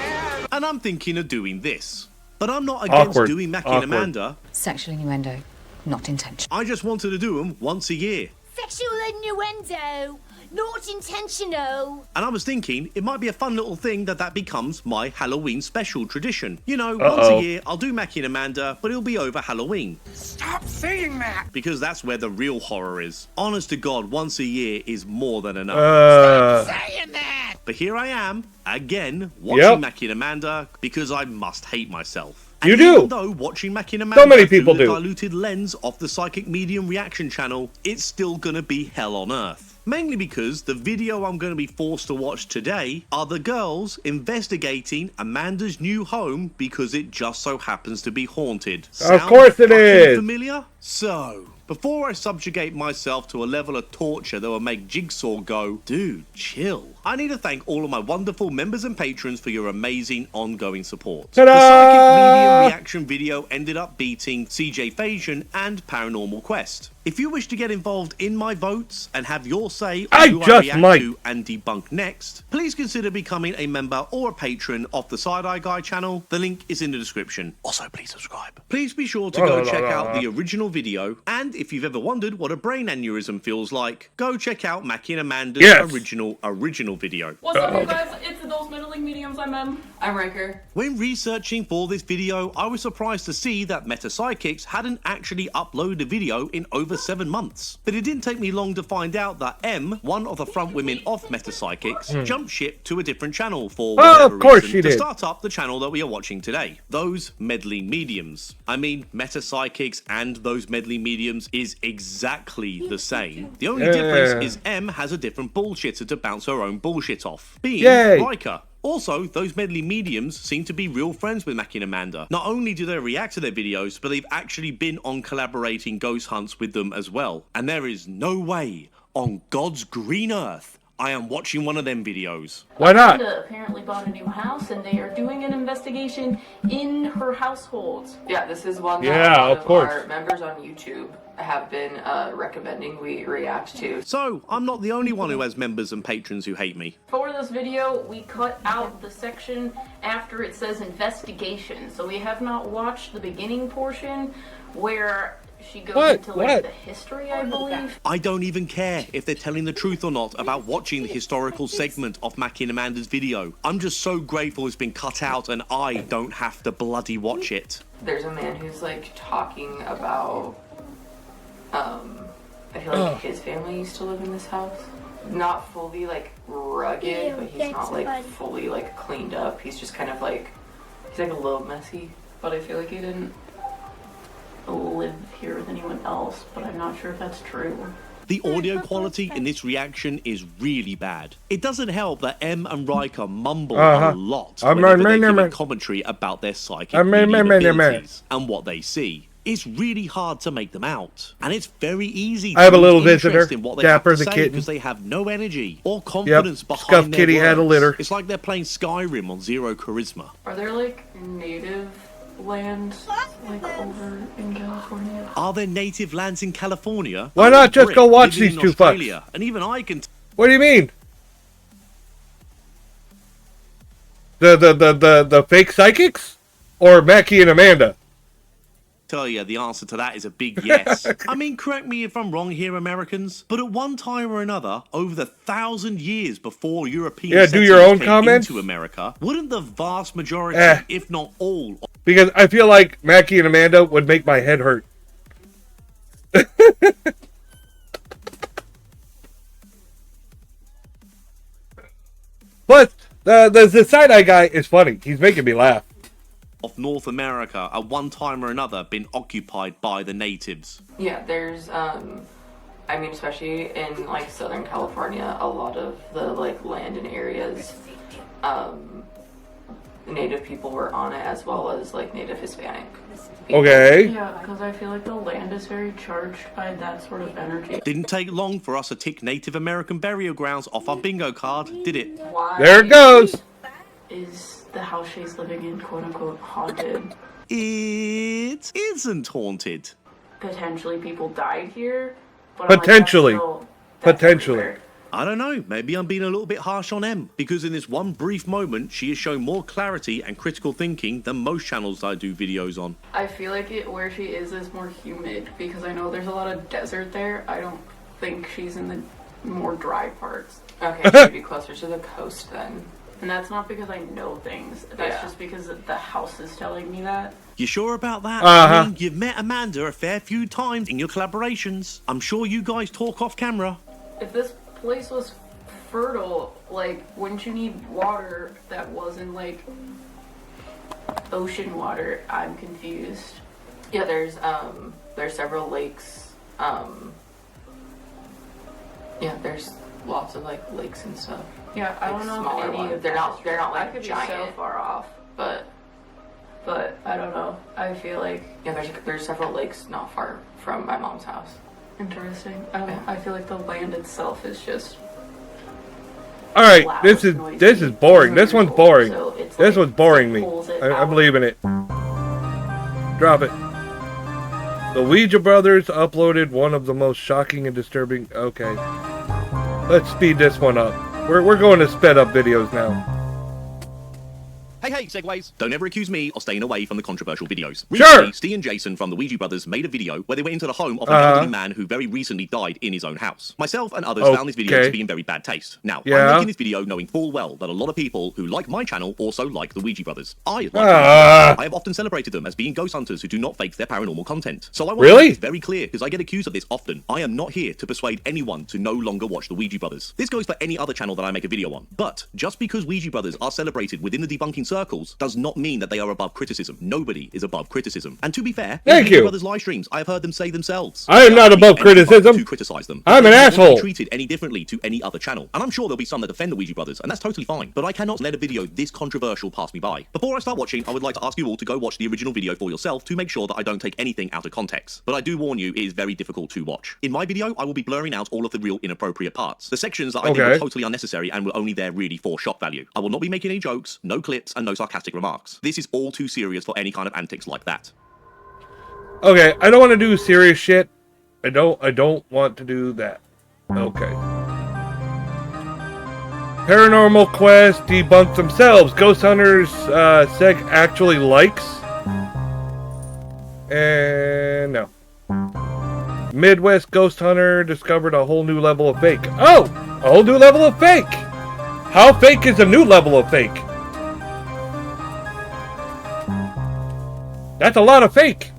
And I'm thinking of doing this. But I'm not against Awkward. doing Mackie and Awkward. Amanda. Sexual innuendo, not intentional. I just wanted to do them once a year. Sexual innuendo, not intentional. And I was thinking, it might be a fun little thing that becomes my Halloween special tradition. You know, once a year, I'll do Mackie and Amanda, but it'll be over Halloween. Stop saying that. Because that's where the real horror is. Honest to God, once a year is more than enough. Stop saying that. But here I am, again, watching Mackie and Amanda, because I must hate myself. And You do. even though watching Mackie and Amanda So many people through the do. diluted lens of the Psychic Medium reaction channel, it's still gonna be hell on earth. Mainly because the video I'm going to be forced to watch today are the girls investigating Amanda's new home because it just so happens to be haunted. Of course it fucking is. Familiar? So, before I subjugate myself to a level of torture that will make Jigsaw go, dude, chill. I need to thank all of my wonderful members and patrons for your amazing ongoing support. Ta-da! The Psychic Medium reaction video ended up beating CJ Fasion and Paranormal Quest. If you wish to get involved in my votes and have your say I on who I just react might. to and debunk next, please consider becoming a member or a patron of the Side Eye Guy channel. The link is in the description. Also, please subscribe. Please be sure to go check out the original video, and if you've ever wondered what a brain aneurysm feels like, go check out Mackie and Amanda's original video. What's up, you guys? It's Adults Middling Mediums. I'm Em. I'm Riker. When researching for this video, I was surprised to see that Meta Psychics hadn't actually uploaded a video in over 7 months. But it didn't take me long to find out that M, one of the front women of Meta Psychics, jumped ship to a different channel for whatever reason to start up the channel that we are watching today. Those Meddling Mediums. I mean, Meta Psychics and Those Meddling Mediums is exactly the same. The only difference is M has a different bullshitter to bounce her own bullshit off, being Riker. Also, Those Meddling Mediums seem to be real friends with Mackie and Amanda. Not only do they react to their videos, but they've actually been on collaborating ghost hunts with them as well. And there is no way on God's green earth I am watching one of them videos. Why not? Amanda apparently bought a new house, and they are doing an investigation in her household. Yeah, this is one that a lot of our members on YouTube have been recommending we react to. So, I'm not the only one who has members and patrons who hate me. For this video, we cut out the section after it says investigation, so we have not watched the beginning portion where she goes into like the history, I believe. I don't even care if they're telling the truth or not about watching the historical segment of Mackie and Amanda's video. I'm just so grateful it's been cut out and I don't have to bloody watch it. There's a man who's like talking about I feel like his family used to live in this house. Not fully like rugged, but he's not like fully like cleaned up. He's just kind of like, he's like a little messy, but I feel like he didn't live here with anyone else, but I'm not sure if that's true. The audio quality in this reaction is really bad. It doesn't help that M and Riker mumble a lot whenever they give commentary about their psychic abilities and what they see. It's really hard to make them out, and it's very easy to I have a little lose interest visitor, in what they Dapper have to the say kitten. because they have no energy or confidence behind Scuff their Kitty words. had a litter. It's like they're playing Skyrim on zero charisma. Are there like native lands like over in California? Are there native lands in California? Why not just Brick go watch living these in two fucks? Australia, and even I can. What do you mean? The fake psychics? Or Mackie and Amanda? Tell you the answer to that is a big yes. I mean, correct me if I'm wrong here, Americans, but at one time or another, over the 1,000 years before European do your own came comments? into America, wouldn't the vast majority, if not all, Because I feel like Mackie and Amanda would make my head hurt. But the side-eye guy is funny. He's making me laugh. of North America at one time or another been occupied by the natives? Yeah, there's I mean, especially in like Southern California, a lot of the like land and areas, Native people were on it, as well as like Native Hispanic people. Okay. Yeah, because I feel like the land is very charged by that sort of energy. Didn't take long for us to tick Native American burial grounds off our bingo card, did it? Why There it goes. Is the house she's living in quote unquote haunted? It isn't haunted. Potentially people died here, but Potentially. Potentially. I don't know, maybe I'm being a little bit harsh on Em, because in this one brief moment, she has shown more clarity and critical thinking than most channels I do videos on. I feel like where she is more humid, because I know there's a lot of desert there. I don't think she's in the more dry parts. Okay, she'd be closer to the coast then. And that's not because I know things. That's just because the house is telling me that. You sure about that? Uh-huh. I mean, you've met Amanda a fair few times in your collaborations. I'm sure you guys talk off camera. If this place was fertile, like, wouldn't you need water that wasn't like ocean water? I'm confused. Yeah, there's several lakes. Yeah, there's lots of like lakes and stuff. Yeah, I like don't know smaller if any ones. of They're not I like could giant. be so far off, but I don't know. I feel like there's several lakes not far from my mom's house. Interesting. I feel like the land itself is just. All right, this is boring. This one's boring. This one's boring me. I'm leaving it. Drop it. The Ouija brothers uploaded one of the most shocking and disturbing... Okay. Let's speed this one up. We're going to sped up videos now. Hey, Segways. Don't ever accuse me of staying away from the controversial videos. Sure. Recently, Steve and Jason from the Ouija Brothers made a video where they went into the home of an elderly man who very recently died in his own house. Myself and others found this video to be in very bad taste. Now, I'm making this video knowing full well that a lot of people who like my channel also like the Ouija Brothers. I have often celebrated them as being ghost hunters who do not fake their paranormal content. So I want to make this very clear because I get accused of this often. I am not here to persuade anyone to no longer watch the Ouija Brothers. This goes for any other channel that I make a video on. But just because Ouija Brothers are celebrated within the debunking circles does not mean that they are above criticism. Nobody is above criticism. And to be fair, thank you. Brothers live streams, I have heard them say themselves. I am not above criticism. To criticize them. I'm an asshole. Treated any differently to any other channel. And I'm sure there'll be some that defend the Ouija Brothers, and that's totally fine. But I cannot let a video this controversial pass me by. Before I start watching, I would like to ask you all to go watch the original video for yourself to make sure that I don't take anything out of context. But I do warn you, it is very difficult to watch. In my video, I will be blurring out all of the real inappropriate parts. The sections that I think were totally unnecessary and were only there really for shock value. I will not be making any jokes, no clips, and no sarcastic remarks. This is all too serious for any kind of antics like that. Okay, I don't want to do serious shit. I don't want to do that. Okay. Paranormal Quest debunked themselves. Ghost Hunters Seg actually likes. And no. Midwest Ghost Hunter discovered a whole new level of fake. Oh! A whole new level of fake! How fake is a new level of fake? That's a lot of fake.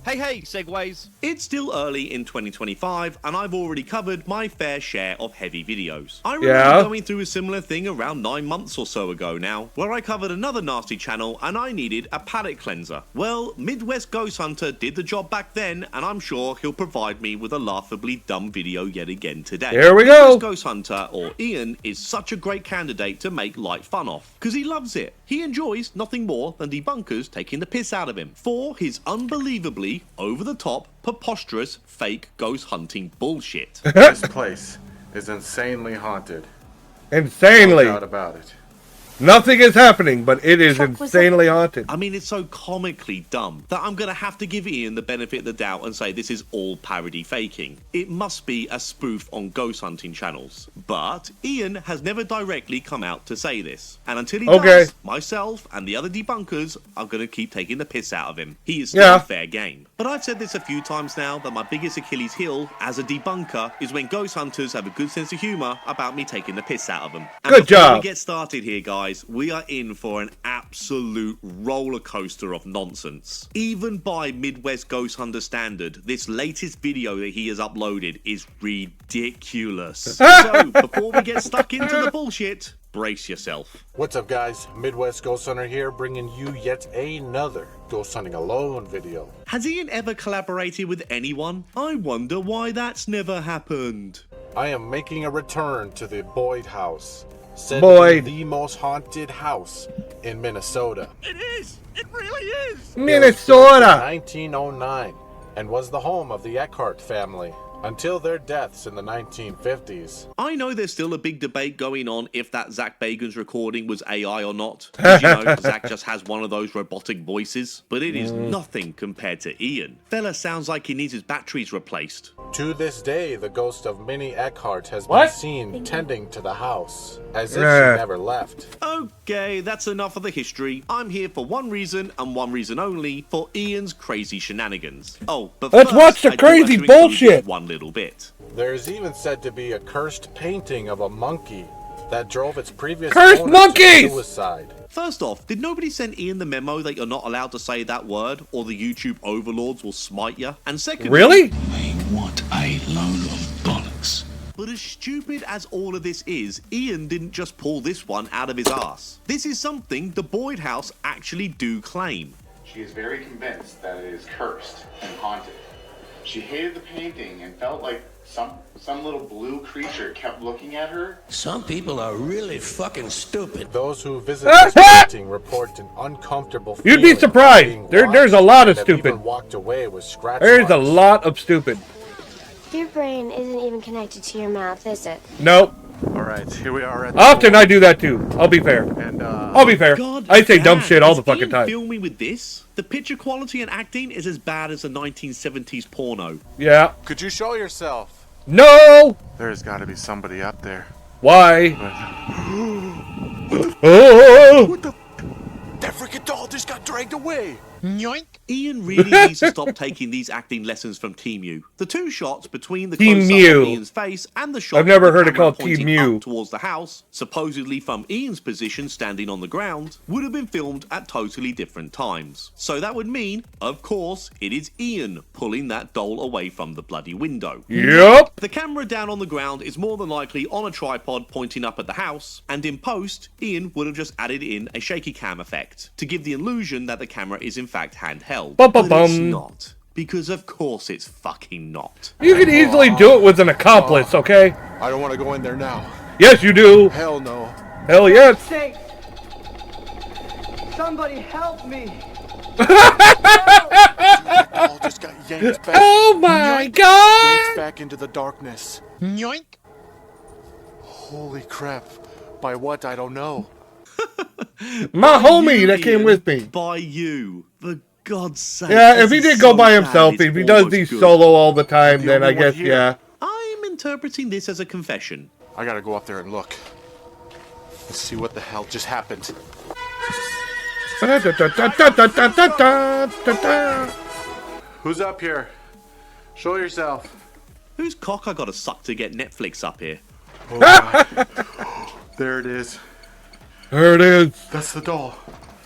Hey, Segways. It's still early in 2025, and I've already covered my fair share of heavy videos. I remember going through a similar thing around 9 months or so ago now, where I covered another nasty channel and I needed a palate cleanser. Well, Midwest Ghost Hunter did the job back then, and I'm sure he'll provide me with a laughably dumb video yet again today. Here we go. Midwest Ghost Hunter, or Ian, is such a great candidate to make light fun of, because he loves it. He enjoys nothing more than debunkers taking the piss out of him for his unbelievably over-the-top, preposterous, fake ghost hunting bullshit. This place is insanely haunted. Insanely. No doubt about it. Nothing is happening, but it is insanely haunted. I mean, it's so comically dumb that I'm going to have to give Ian the benefit of the doubt and say this is all parody faking. It must be a spoof on ghost hunting channels. But Ian has never directly come out to say this. And until he does, myself and the other debunkers are going to keep taking the piss out of him. He is still fair game. But I've said this a few times now that my biggest Achilles heel as a debunker is when ghost hunters have a good sense of humour about me taking the piss out of them. And good job. Before we get started here, guys, we are in for an absolute roller coaster of nonsense. Even by Midwest Ghost Hunter standard, this latest video that he has uploaded is ridiculous. So, before we get stuck into the bullshit, brace yourself. What's up, guys? Midwest Ghost Hunter here, bringing you yet another Ghost Hunting Alone video. Has Ian ever collaborated with anyone? I wonder why that's never happened. I am making a return to the Boyd house. Said the most haunted house in Minnesota. It is! It really is! Minnesota! 1909, and was the home of the Eckhart family until their deaths in the 1950s. I know there's still a big debate going on if that Zach Bagans recording was AI or not. Did you know Zach just has one of those robotic voices? But it is nothing compared to Ian. Fella sounds like he needs his batteries replaced. To this day, the ghost of Minnie Eckhart has been seen tending to the house, as if she never left. Okay, that's enough of the history. I'm here for one reason, and one reason only, for Ian's crazy shenanigans. Oh, but let's watch the crazy bullshit. One little bit. There's even said to be a cursed painting of a monkey that drove its previous cursed monkeys to suicide. First off, did nobody send Ian the memo that you're not allowed to say that word, or the YouTube overlords will smite you? And secondly, really? They want a load of bollocks. But as stupid as all of this is, Ian didn't just pull this one out of his ass. This is something the Boyd house actually do claim. She is very convinced that it is cursed and haunted. She hated the painting and felt like some little blue creature kept looking at her. Some people are really fucking stupid. Those who visit this painting report an uncomfortable feeling. You'd be surprised. There's a lot of stupid. Walked away with scratch There's a lot of stupid. Your brain isn't even connected to your mouth, is it? Nope. Alright, here we are at Often I do that too. I'll be fair. And, I'll be fair. God I say dumb damn, shit all is the fucking Ian time. filming with this? The picture quality and acting is as bad as a 1970s porno. Yeah. Could you show yourself? No! There's gotta be somebody up there. Why? Oh! What the? That freaking doll just got dragged away. Yoink. Ian really needs to stop taking these acting lessons from Team U. The two shots between the Team close-up Mew. of Ian's face and the shot I've never of the heard it camera called Team pointing Mew. up towards the house, supposedly from Ian's position standing on the ground, would have been filmed at totally different times. So that would mean, of course, it is Ian pulling that doll away from the bloody window. Yep. The camera down on the ground is more than likely on a tripod pointing up at the house, and in post, Ian would have just added in a shaky cam effect to give the illusion that the camera is in fact handheld. But it's not. Because of course it's fucking not. You can easily do it with an accomplice, okay? I don't want to go in there now. Yes, you do. Hell no. Hell yes. Sake. Somebody help me. All just got yanked back. Oh my god! Yanked back into the darkness. Yoink. Holy crap. By what? I don't know. My homie that came with me. By you. For God's sake. Yeah, if this he is did go so by sad, himself, it's if he does almost these good. solo all the time, The then I only one guess, here. yeah. I'm interpreting this as a confession. I gotta go up there and look. Let's see what the hell just happened. Who's up here? Show yourself. Whose cock I gotta suck to get Netflix up here? Oh my. There it is. There it is. That's the doll.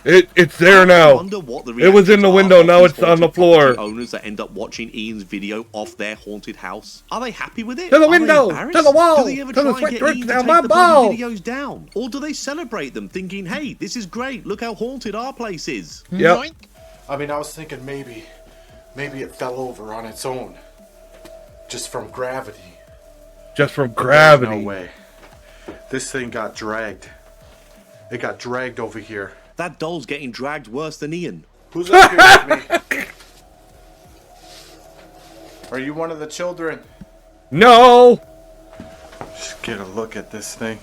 It's there now. Wonder what the It was in the reactions window, are of now these it's on the haunted floor. property owners that end up watching Ian's video off their haunted house. Are they happy with it? To the Are they window, embarrassed? to the wall, Do they ever to the try and sweat get drips Ian to down take my the bloody ball. videos down? Or do they celebrate them, thinking, hey, this is great, look how haunted our place is? Yep. I mean, I was thinking maybe it fell over on its own. Just from gravity. Just from But gravity. there's no way. This thing got dragged. It got dragged over here. That doll's getting dragged worse than Ian. Who's up here with me? Are you one of the children? No. Just get a look at this thing.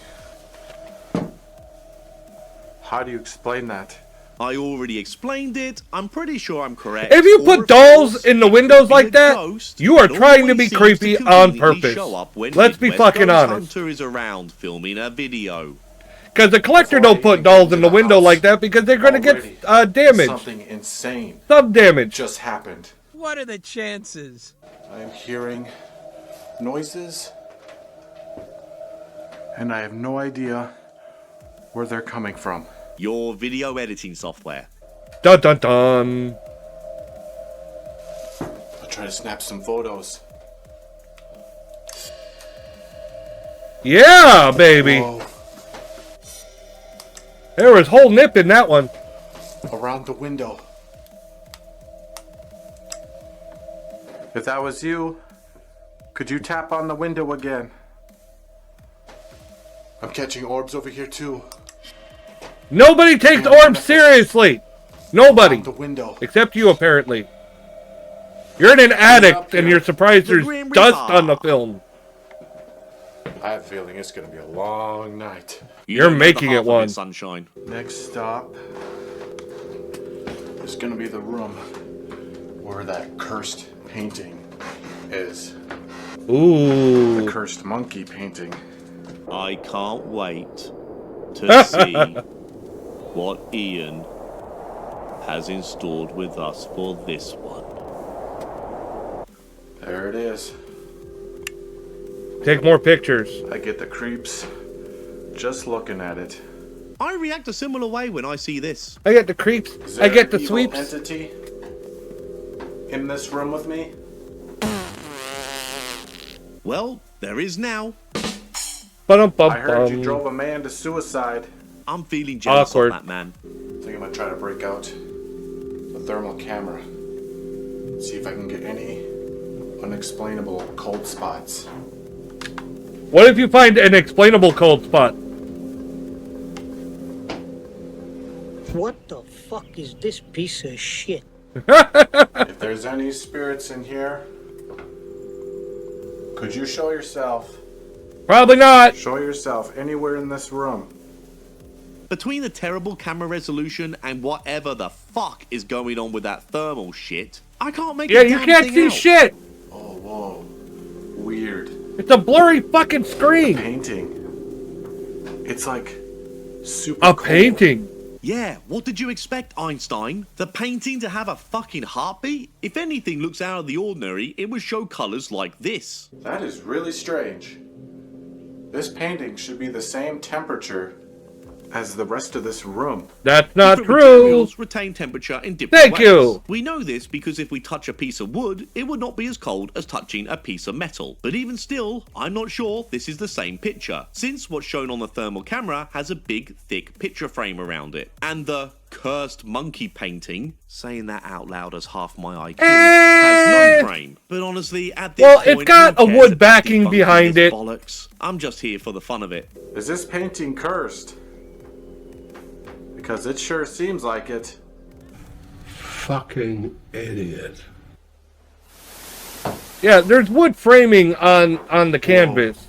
How do you explain that? I already explained it. I'm pretty sure I'm correct. If you Or put of dolls course, in the it windows could be like a that, ghost you are that trying to always be seems creepy to on conveniently purpose. show up when Let's be Midwest fucking Ghost honest. Hunter is around filming a video. Because the collector don't put dolls in the window like that because they're going to get damaged. Something insane Some damage. just happened. What are the chances? I am hearing noises, and I have no idea where they're coming from. Your video editing software. Dun dun dun. I'll try to snap some photos. Yeah, baby. Whoa. There was whole nip in that one. Around the window. If that was you, could you tap on the window again? I'm catching orbs over here too. Nobody takes orbs seriously. Nobody. Around the window. Except you, apparently. You're an addict, and you're surprised there's dust on the film. I have a feeling it's gonna be a long night. You're making it one. Sunshine. Next stop is gonna be the room where that cursed painting is. Ooh. The cursed monkey painting. I can't wait to see what Ian has installed with us for this one. There it is. Take more pictures. I get the creeps just looking at it. I react a similar way when I see this. I get the creeps. Is I there get the an evil sweeps. entity in this room with me? Well, there is now. I heard you drove a man to suicide. I'm feeling jealous Awkward. of that man. I think I'm gonna try to break out the thermal camera. See if I can get any unexplainable cold spots. What if you find an explainable cold spot? What the fuck is this piece of shit? If there's any spirits in here, could you show yourself? Probably not. Show yourself anywhere in this room. Between the terrible camera resolution and whatever the fuck is going on with that thermal shit, I can't make a damn you can't thing see out. shit. Oh, whoa. Weird. It's a blurry fucking screen. Painting. It's like super A cool. painting. Yeah, what did you expect, Einstein? The painting to have a fucking heartbeat? If anything looks out of the ordinary, it would show colours like this. That is really strange. This painting should be the same temperature as the rest of this room. That's not Different true. materials retain temperature in different Thank ways. you. We know this because if we touch a piece of wood, it would not be as cold as touching a piece of metal. But even still, I'm not sure this is the same picture, since what's shown on the thermal camera has a big, thick picture frame around it. And the cursed monkey painting, saying that out loud as half my IQ, has no frame. But honestly, at this point, it's got who a cares wood about backing debunking behind this it. bollocks? I'm just here for the fun of it. Is this painting cursed? Because it sure seems like it. Fucking idiot. Yeah, there's wood framing on the canvas.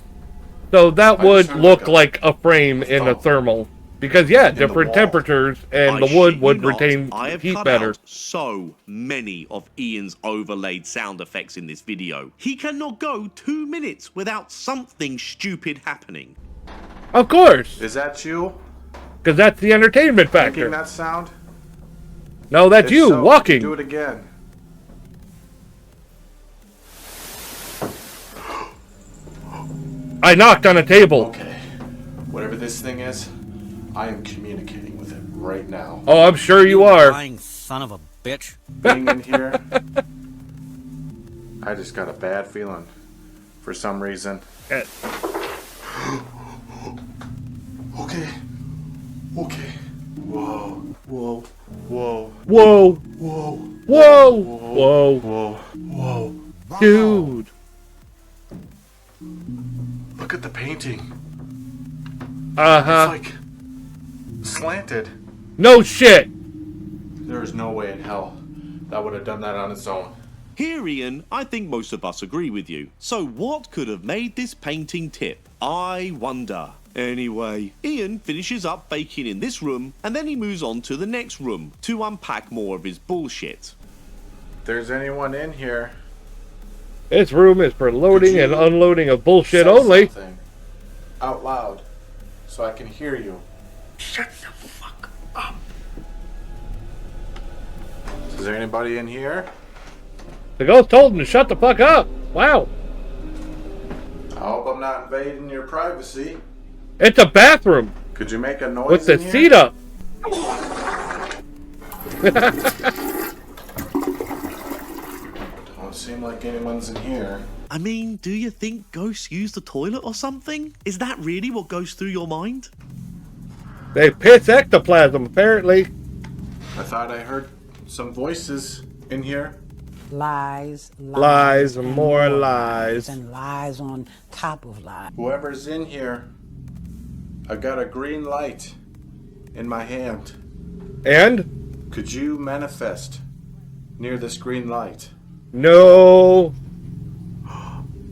So that would look like a frame in a thermal. Because, yeah, different temperatures, and the wood would retain I have heat cut better. out so many of Ian's overlaid sound effects in this video. He cannot go 2 minutes without something stupid happening. Of course. Is that you? Because that's the entertainment factor. Making that sound? No, that's If you, so, walking. Do it again. I knocked on a table. Okay. Whatever this thing is, I am communicating with it right now. Oh, I'm sure you are. Lying son of a bitch. Being in here, I just got a bad feeling. For some reason. Okay. Okay. Whoa. Whoa. Whoa. Whoa. Whoa. Whoa. Whoa. Whoa. Whoa. Dude. Look at the painting. Uh-huh. It's like slanted. No shit. There is no way in hell that would have done that on its own. Here, Ian, I think most of us agree with you. So what could have made this painting tip? I wonder. Anyway, Ian finishes up baking in this room, and then he moves on to the next room to unpack more of his bullshit. If there's anyone in here, This room is for loading and unloading of bullshit say only. something out loud so I can hear you. Shut the fuck up. Is there anybody in here? The ghost told him to shut the fuck up. Wow. I hope I'm not invading your privacy. It's a bathroom. Could you make a noise With the in here? seat up. Don't seem like anyone's in here. I mean, do you think ghosts use the toilet or something? Is that really what goes through your mind? They piss ectoplasm, apparently. I thought I heard some voices in here. Lies, Lies and more lies. and lies on top of lies. Whoever's in here, I got a green light in my hand. And? Could you manifest near this green light? No.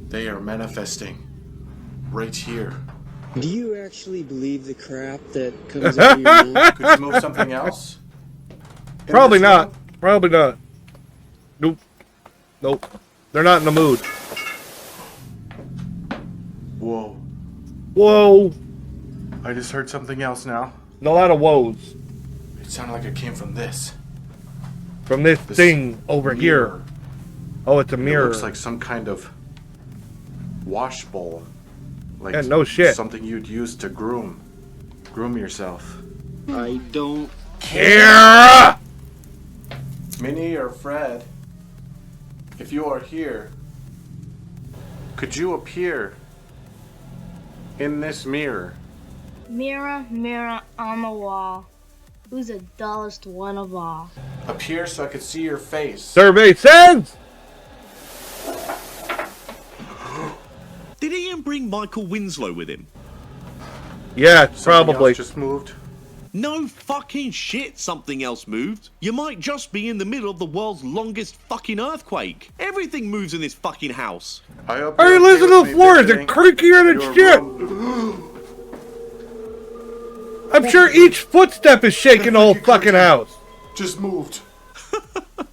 They are manifesting right here. Do you actually believe the crap that comes out of your mouth? Could you move something else? in Probably this not. room? Probably not. Nope. Nope. They're not in the mood. Whoa. Whoa. I just heard something else now. A lot of woes. It sounded like it came from this. From this thing over here. mirror. Oh, it's a It mirror. looks like some kind of wash bowl. Like Yeah, no shit. something you'd use to groom yourself. I don't care. Minnie or Fred, if you are here, could you appear in this mirror? Mirror, mirror on the wall, who's the dullest one of all? Appear so I could see your face. Survey says. Did Ian bring Michael Winslow with him? Yeah, Something probably. else just moved. No fucking shit something else moved. You might just be in the middle of the world's longest fucking earthquake. Everything moves in this fucking house. I hope Hey, listen to the floors. They're creakier than shit. I'm sure each footstep is shaking the whole fucking house. Just moved.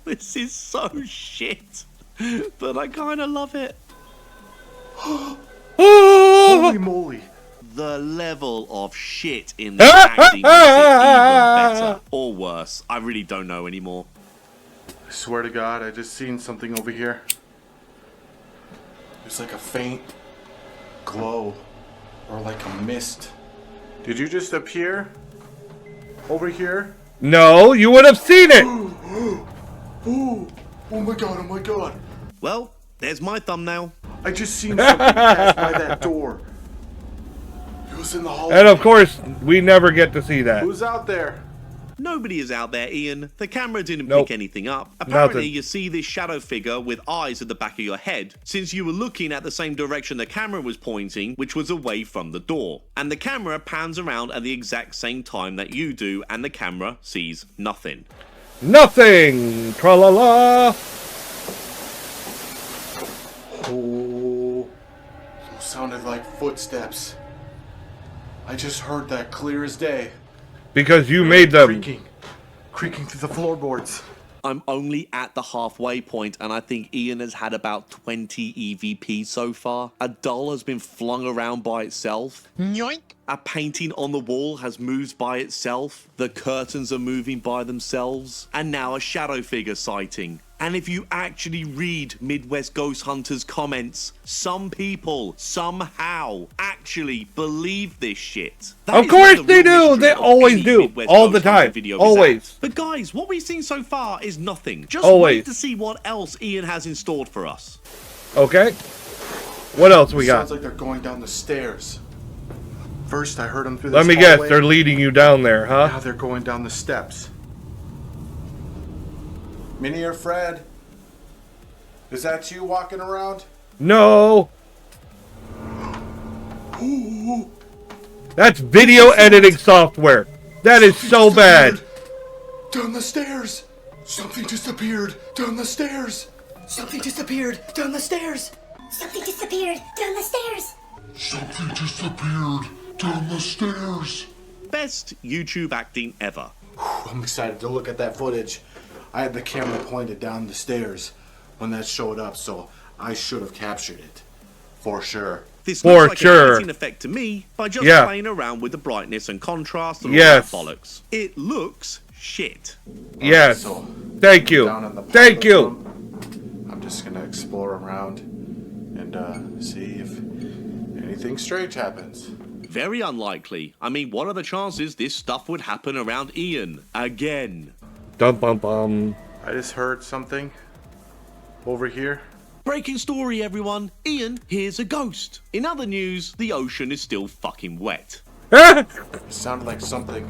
This is so shit. But I kind of love it. Holy moly. The level of shit in the acting makes it even better or worse. I really don't know anymore. I swear to God, I just seen something over here. There's like a faint glow or like a mist. Did you just appear over here? No, you would have seen it. Oh my God, oh my God. Well, there's my thumbnail. I just seen something pass by that door. It was in the hallway. And of course, we never get to see that. Who's out there? Nobody is out there, Ian. The camera didn't pick anything up. Apparently, you see this shadow figure with eyes at the back of your head, since you were looking at the same direction the camera was pointing, which was away from the door. And the camera pans around at the exact same time that you do, and the camera sees nothing. Nothing! Tra-la-la! Oh, those sounded like footsteps. I just heard that clear as day. Because you made them. Creaking through the floorboards. I'm only at the halfway point, and I think Ian has had about 20 EVP so far. A doll has been flung around by itself. Yoink. A painting on the wall has moved by itself. The curtains are moving by themselves. And now a shadow figure sighting. And if you actually read Midwest Ghost Hunter's comments, some people somehow actually believe this shit. Of course they do. They always do. All the time. Always. But guys, what we've seen so far is nothing. Just Always. wait to see what else Ian has in store for us. Okay. What else we got? Sounds like they're going down the stairs. First, I heard them through this Let me guess. hallway. They're leading you down there, huh? Now they're going down the steps. Minnie or Fred? Is that you walking around? No. Ooh. That's video editing software. That is so bad. Down the stairs. Something disappeared. Down the stairs. Something disappeared down the stairs. Something disappeared down the stairs. Something disappeared down the stairs. Best YouTube acting ever. I'm excited to look at that footage. I had the camera pointed down the stairs when that showed up, so I should have captured it. For sure. This looks like an editing effect to me by just playing around with the brightness and contrast and all that bollocks. It looks shit. Yes. So, thank you. Thank you. I'm just gonna explore around and see if anything strange happens. Very unlikely. I mean, what are the chances this stuff would happen around Ian again? Dum bum bum. I just heard something over here. Breaking story, everyone. Ian hears a ghost. In other news, the ocean is still fucking wet. It sounded like something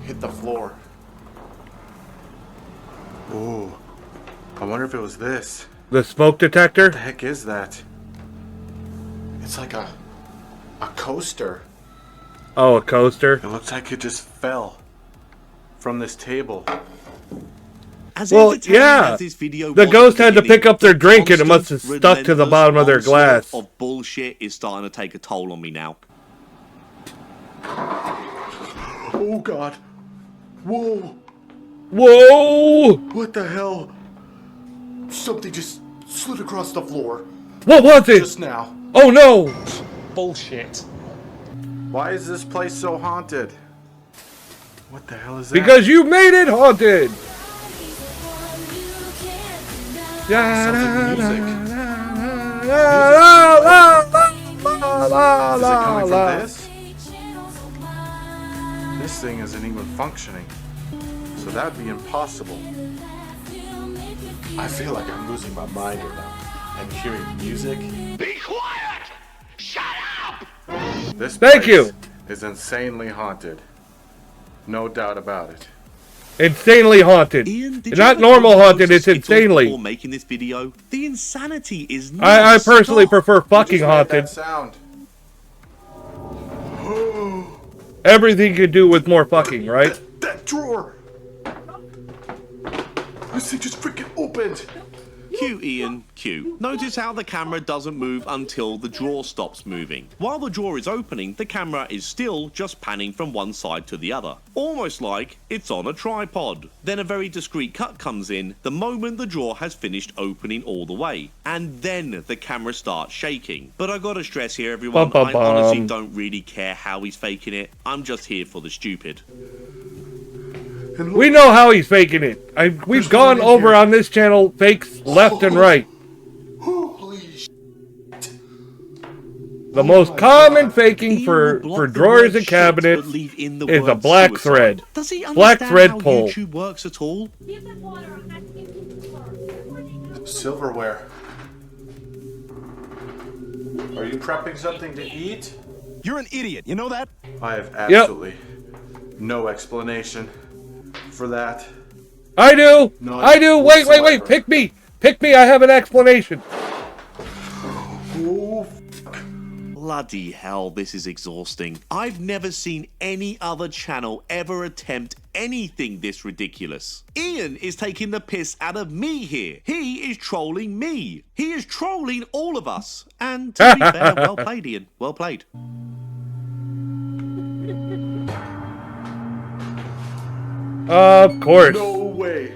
hit the floor. Ooh. I wonder if it was this. The smoke detector? What the heck is that? It's like a coaster. Oh, a coaster? It looks like it just fell from this table. Well, yeah. The ghost had to pick up their drink and it must have stuck to the bottom of their glass. Of bullshit is starting to take a toll on me now. Oh God. Whoa. Whoa. What the hell? Something just slid across the floor. What was it? Just now. Oh no. Bullshit. Why is this place so haunted? What the hell is that? Because you made it haunted. Sounds like music. Is it coming from this? This thing isn't even functioning. So that'd be impossible. I feel like I'm losing my mind right now. I'm hearing music. Be quiet! Shut up! This Thank you. is insanely haunted. No doubt about it. Insanely haunted. It's not normal haunted, it's insanely. Before making this video, the insanity is I personally prefer fucking haunted. That sound. Everything could do with more fucking, right? That drawer! This thing just freaking opened! Cute, Ian, cute. Notice how the camera doesn't move until the drawer stops moving. While the drawer is opening, the camera is still just panning from one side to the other. Almost like it's on a tripod. Then a very discreet cut comes in the moment the drawer has finished opening all the way. And then the camera starts shaking. But I gotta stress here, everyone, I honestly don't really care how he's faking it. I'm just here for the stupid. We know how he's faking it. We've gone over on this channel fakes left and right. Holy shit. The most common faking for drawers and cabinets is a black thread. Does he Black understand thread how pull. YouTube works at all? Silverware. Are you prepping something to eat? You're an idiot, you know that? I have absolutely no explanation for that. I do! None I do! Wait! whatsoever. Pick me! Pick me! I have an explanation. Oh, Bloody hell, this is exhausting. I've never seen any other channel ever attempt anything this ridiculous. Ian is taking the piss out of me here. He is trolling me. He is trolling all of us. And to be fair, well played, Ian. Well played. Of course. no way.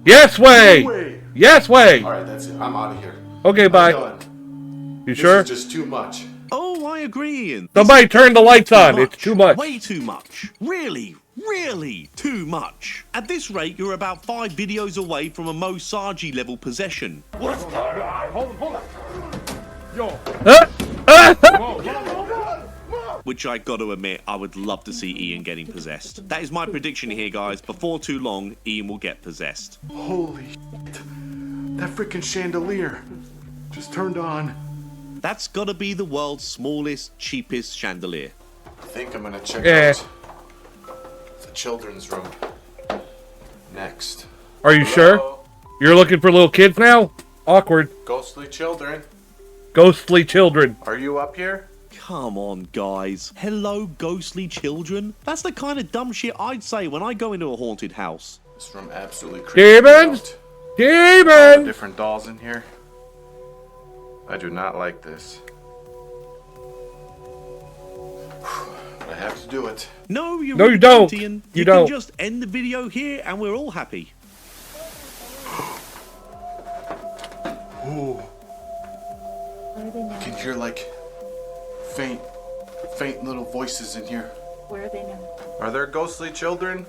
Yes way! No way. Yes way! Alright, that's it. I'm out of here. Okay, I'm bye. done. You This sure? is just too much. Oh, I agree, Ian. Somebody turn the lights on. Much. It's too much. Way too much. Really, really too much. At this rate, you're about 5 videos away from a Mosagi level possession. What's going on? Hold on. Yo. Which I gotta admit, I would love to see Ian getting possessed. That is my prediction here, guys. Before too long, Ian will get possessed. Holy shit. That freaking chandelier just turned on. That's gotta be the world's smallest, cheapest chandelier. I think I'm gonna check out the children's room next. Are you sure? You're looking for little kids now? Awkward. Ghostly children. Ghostly children. Are you up here? Come on, guys. Hello, ghostly children? That's the kind of dumb shit I'd say when I go into a haunted house. This room absolutely creepy. Demons! Demons! Different dolls in here. I do not like this. But I have to do it. No, you No, really you don't. Ian. You can don't. just end the video here and we're all happy. Ooh. You can hear like faint little voices in here. Where are they now? Are there ghostly children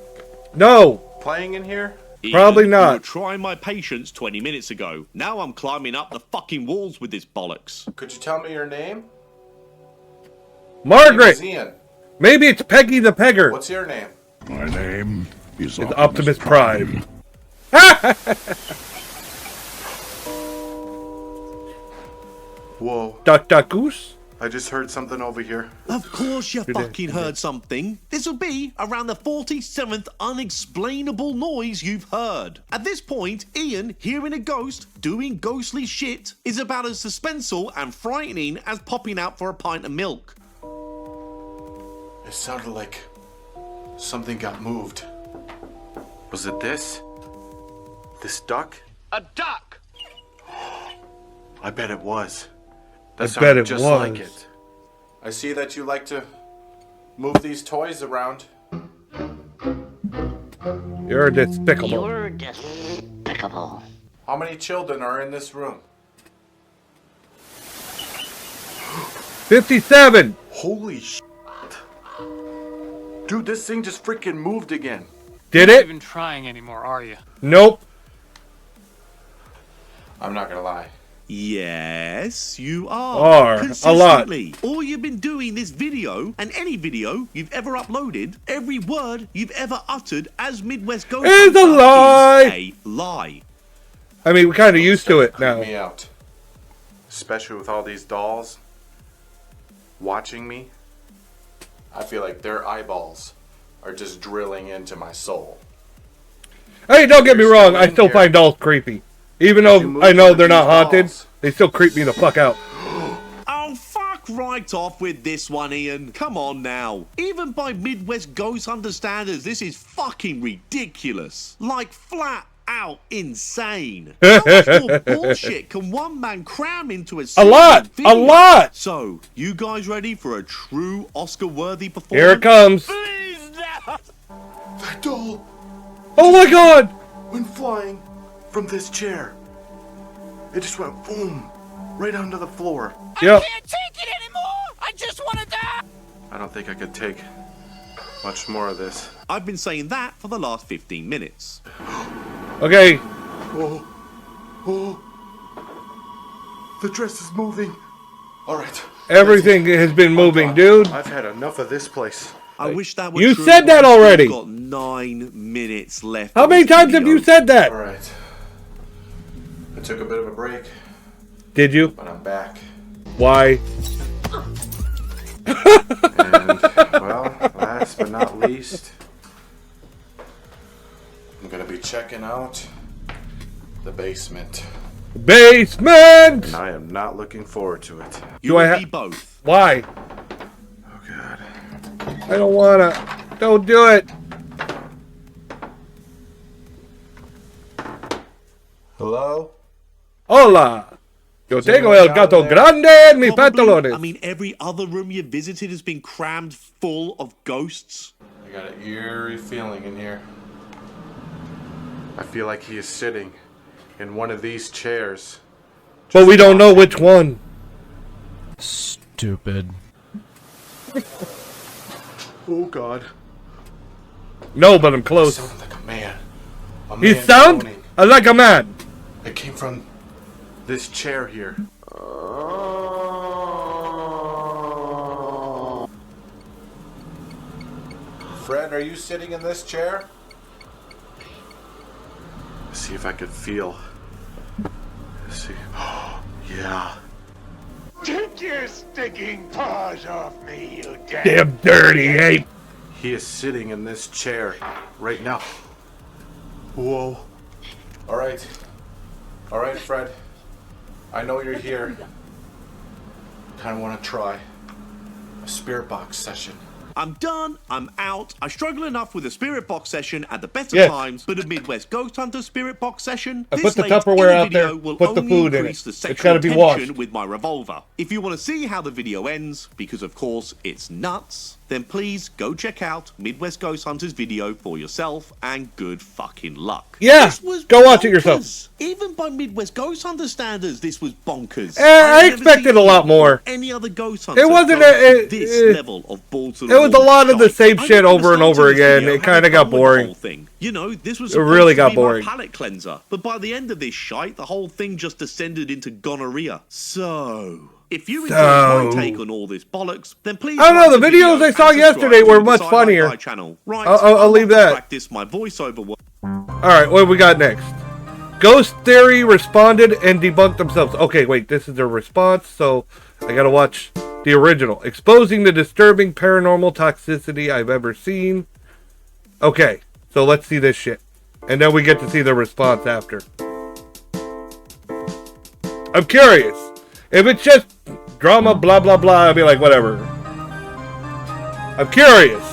No! playing in here? Ian, Probably You not. were trying my patience 20 minutes ago. Now I'm climbing up the fucking walls with this bollocks. Could you tell me your name? Margaret! My name is Ian. Maybe it's Peggy the Pegger. What's your name? My name is It's Optimus Prime. Whoa. Duck Goose? I just heard something over here. Of course you Did it- fucking did heard something. This will be around the 47th unexplainable noise you've heard. At this point, Ian, hearing a ghost, doing ghostly shit, is about as suspenseful and frightening as popping out for a pint of milk. It sounded like something got moved. Was it this? This duck? A duck! I bet it was. I That bet sounded it just was. like it. I see that you like to move these toys around. You're despicable. You're despicable. How many children are in this room? 57! Holy shit. Dude, this thing just freaking moved again. Did You're not it? even trying anymore, are you? Nope. I'm not gonna lie. Yes, you are. A lot. Consistently. All you've been doing this video, and any video you've ever uploaded, every word you've ever uttered as Midwest Ghost Is a Hunter lie. is a lie. I mean, we're kind of used to it Creep now. me out. Especially with all these dolls watching me. I feel like their eyeballs are just drilling into my soul. Hey, don't get me You're wrong. still I in still here. find dolls creepy. Even You though moved I know one of they're not these haunted, dolls. they still creep me the fuck out. Oh, fuck right off with this one, Ian. Come on now. Even by Midwest Ghost Hunter standards, this is fucking ridiculous. Like, flat out insane. How much more bullshit can one man cram into a lot. video? A lot. So, you guys ready for a true Oscar-worthy performance? Here it comes. Please, no. That doll Oh my god! went flying from this chair. It just went boom, right onto the floor. Yep. I can't take it anymore! I just want to die! I don't think I could take much more of this. I've been saying that for the last 15 minutes. Okay. Oh, oh, the dress is moving. All right. Everything has been moving, dude. I've had enough of this place. I wish that were You true. said that already. We've got 9 minutes left. How many times have you said that? All right. I took a bit of a break, Did you? but I'm back. Why? And, well, last but not least, I'm going to be checking out the basement. Basement! And I am not looking forward to it. You will be both. Why? Oh, God. I don't wanna. Don't do it. Hello? Hola. Yo tengo anyone el down gato there? grande en mis Probably. pantalones. I mean, every other room you visited has been crammed full of ghosts. I got an eerie feeling in here. I feel like he is sitting in one of these chairs. But we don't know which one. Stupid. Oh, God. No, but I'm close. He sounded like a man. He sound like a man. It came from this chair here. Fred, are you sitting in this chair? Let's see if I could feel. Let's see. Yeah. Take your stinking paws off me, you Damn dirty ape. He is sitting in this chair right now. Whoa. All right. All right, Fred. I know you're here. Kind of want to try a spirit box session. I'm done. I'm out. I struggle enough with a spirit box session at the best of Yes. times, but a Midwest Ghost Hunter spirit box session. I this put the late in Tupperware out video there, will put the only food in increase it. the It's sexual gotta be tension washed. with my revolver. If you want to see how the video ends, because of course it's nuts, then please go check out Midwest Ghost Hunter's video for yourself, and good fucking luck. Yeah, This was go watch it yourself. bonkers. Even by Midwest Ghost Hunter standards, this was bonkers. I I've never expected seen a lot more. any other Ghost Hunter It wasn't go a- to this level of balls to the It was a wall lot of the shite. same I shit don't over and understand over this again. video It kind having of got fun with the boring. whole thing. You know, this was It really supposed got to be boring. my palate cleanser, but by the end of this shite, the whole thing just descended into gonorrhea. So, if you enjoy my take on all this bollocks, then please. I don't know, like the video videos I and saw subscribe yesterday to were the much Sci-Fi funnier. Guy channel. Right, I'll I leave want to that. Practice my voiceover work. Alright, what do we got next? Ghost Theory responded and debunked themselves. Okay, wait, this is their response, so I gotta watch the original. Exposing the disturbing paranormal toxicity I've ever seen. Okay, so let's see this shit. And then we get to see the response after. I'm curious. If it's just drama, blah, blah, blah, I'll be like, whatever. I'm curious.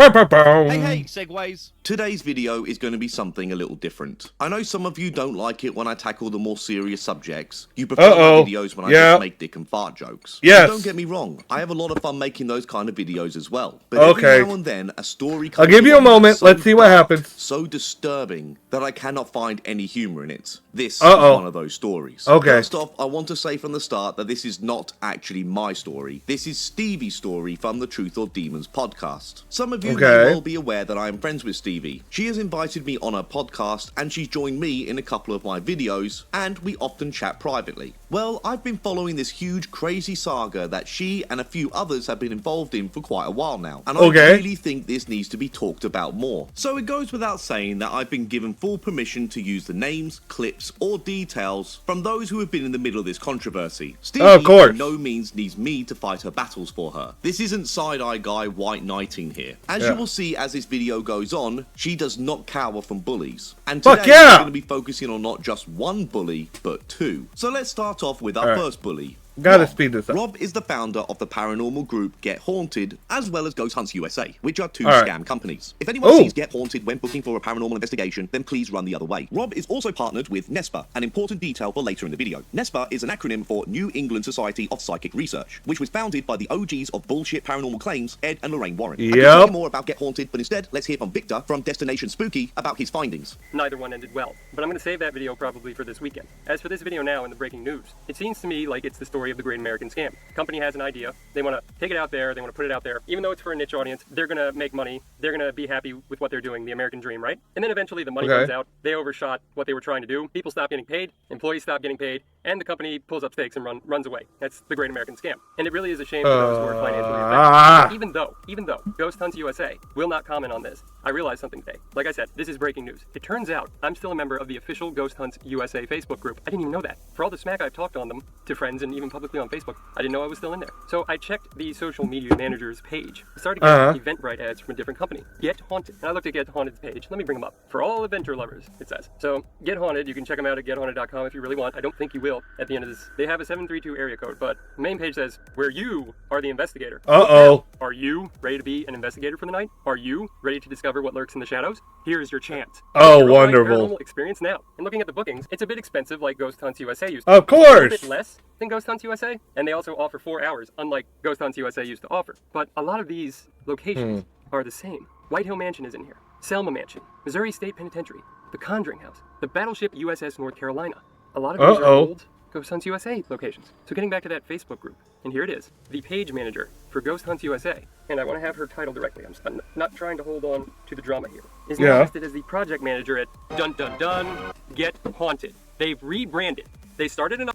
Hey, segues. Today's video is going to be something a little different. I know some of you don't like it when I tackle the more serious subjects. You prefer my videos when I just make dick and fart jokes. Yes. Don't get me wrong. I have a lot of fun making those kind of videos as well. But Okay. every now and then, a story I'll comes give you a along that's moment. so Let's see what dark, happens. So disturbing that I cannot find any humor in it. This is Uh-oh. one of those stories. Okay. First off, I want to say from the start that this is not actually my story. This is Stevie's story from the Truth or Demons podcast. Some of you may Okay. well be aware that I am friends with Stevie. She has invited me on her podcast and she's joined me in a couple of my videos, and we often chat privately. Well, I've been following this huge crazy saga that she and a few others have been involved in for quite a while now, and I Okay. really think this needs to be talked about more. So it goes without saying that I've been given full permission to use the names, clips, or details from those who have been in the middle of this controversy. Stevie Of course. by no means needs me to fight her battles for her. This isn't side-eye guy white knighting here. As As Yeah. you will see as this video goes on, she does not cower from bullies. And Fuck today yeah! we're going to be focusing on not just one bully, but two. So let's start off with our All right. first bully. Gotta Rob. speed this up. Rob is the founder of the paranormal group Get Haunted, as well as Ghost Hunts USA, which are two All right. scam companies. If anyone Ooh. sees Get Haunted when booking for a paranormal investigation, then please run the other way. Rob is also partnered with NESPA, an important detail for later in the video. NESPA is an acronym for New England Society of Psychic Research, which was founded by the OGs of bullshit paranormal claims, Ed and Lorraine Warren. I could Yep. tell you more about Get Haunted, but instead, let's hear from Victor from Destination Spooky about his findings. Neither one ended well, but I'm going to save that video probably for this weekend. As for this video now in the breaking news, it seems to me like it's the story of the Great American Scam. Company has an idea, they want to take it out there, they want to put it out there. Even though it's for a niche audience, they're going to make money, they're going to be happy with what they're doing, the American dream, right? And then eventually the money runs out, they overshot what they were trying to do, people stop getting paid, employees stop getting paid, and the company pulls up stakes and runs away. That's the Great American Scam. And it really is a shame for those who are financially affected. Even though Ghost Hunts USA will not comment on this, I realized something today. Like I said, this is breaking news. It turns out I'm still a member of the official Ghost Hunts USA Facebook group. I didn't even know that. For all the smack I've talked on them to friends and even publicly on Facebook, I didn't know I was still in there. So I checked the social media manager's page. I started getting Eventbrite ads from a different company. Get Haunted. And I looked at Get Haunted's page. Let me bring them up. For all adventure lovers, it says. So Get Haunted, you can check them out at gethaunted.com if you really want. I don't think you will at the end of this. They have a 732 area code, but the main page says, where you are the investigator. Uh-oh. Are you ready to be an investigator for the night? Are you ready to discover what lurks in the shadows? Here's your chance. Oh, Get your own wonderful. paranormal experience now. And looking at the bookings, it's a bit expensive like Ghost Hunts USA used to. Of course. A little bit less than Ghost Hunts USA, and they also offer 4 hours, unlike Ghost Hunts USA used to offer. But a lot of these locations are the same. White Hill Mansion is in here. Selma Mansion, Missouri State Penitentiary, the Conjuring House, the Battleship USS North Carolina. A lot of these are old Ghost Hunts USA locations. So getting back to that Facebook group, and here it is, the page manager for Ghost Hunts USA, and I want to have her title directly. I'm not trying to hold on to the drama here. Is now listed as the project manager at Dun Dun Dun Get Haunted. They've rebranded. They started an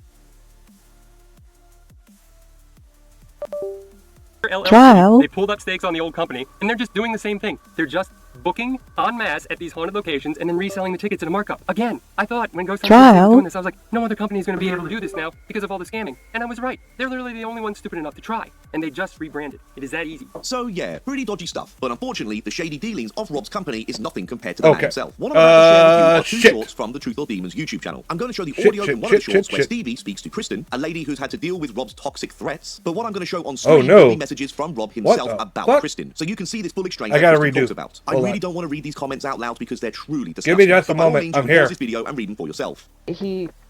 LLC. They pulled up stakes on the old company, and they're just doing the same thing. They're just booking en masse at these haunted locations and then reselling the tickets at a markup. Again, I thought when Ghost Hunts was doing this, I was like, no other company is going to be able to do this now because of all the scamming. And I was right. They're literally the only ones stupid enough to try. And they just rebranded. It is that easy. So yeah, pretty dodgy stuff. But unfortunately, the shady dealings of Rob's company is nothing compared to the man himself. What I'm about to share with you are two shorts from the Truth or Demons YouTube channel. I'm going to show the audio from one of the shorts where Stevie speaks to Kristen, a lady who's had to deal with Rob's toxic threats. But what I'm going to show on screen will be messages from Rob himself about Kristen. So you can see this full exchange I gotta Kristen redo. talks about. I really don't want to read these comments out loud because they're truly disgusting. Give me just a But by all moment. means, I'm you can here. pause this video and read them for yourself.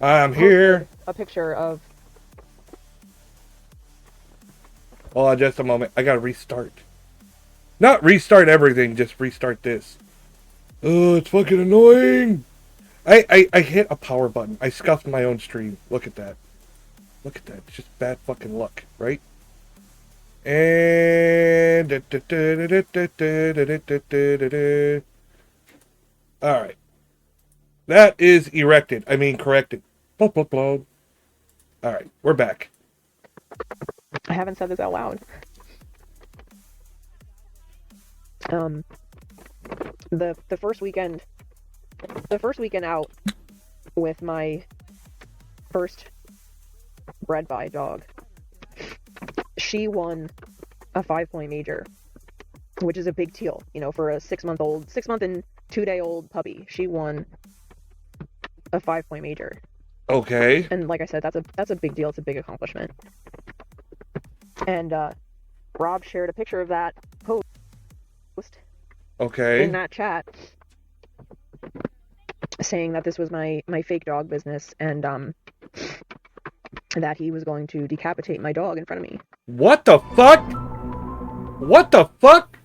I'm here. A picture of. Hold on just a moment. I gotta restart. Not restart everything, just restart this. Oh, it's fucking annoying. I hit a power button. I scuffed my own stream. Look at that. Look at that. It's just bad fucking luck, right? And alright. That is erected. I mean corrected. Blah, blah, blah. Alright, we're back. I haven't said this out loud. The first weekend out with my first bred by dog, she won a 5-point major, which is a big deal, you know, for a 6 month and 2-day-old puppy. She won a 5-point major. Okay. And like I said, that's a big deal. It's a big accomplishment. And Rob shared a picture of that post. Okay. In that chat, saying that this was my fake dog business, and that he was going to decapitate my dog in front of me. What the fuck? What the fuck?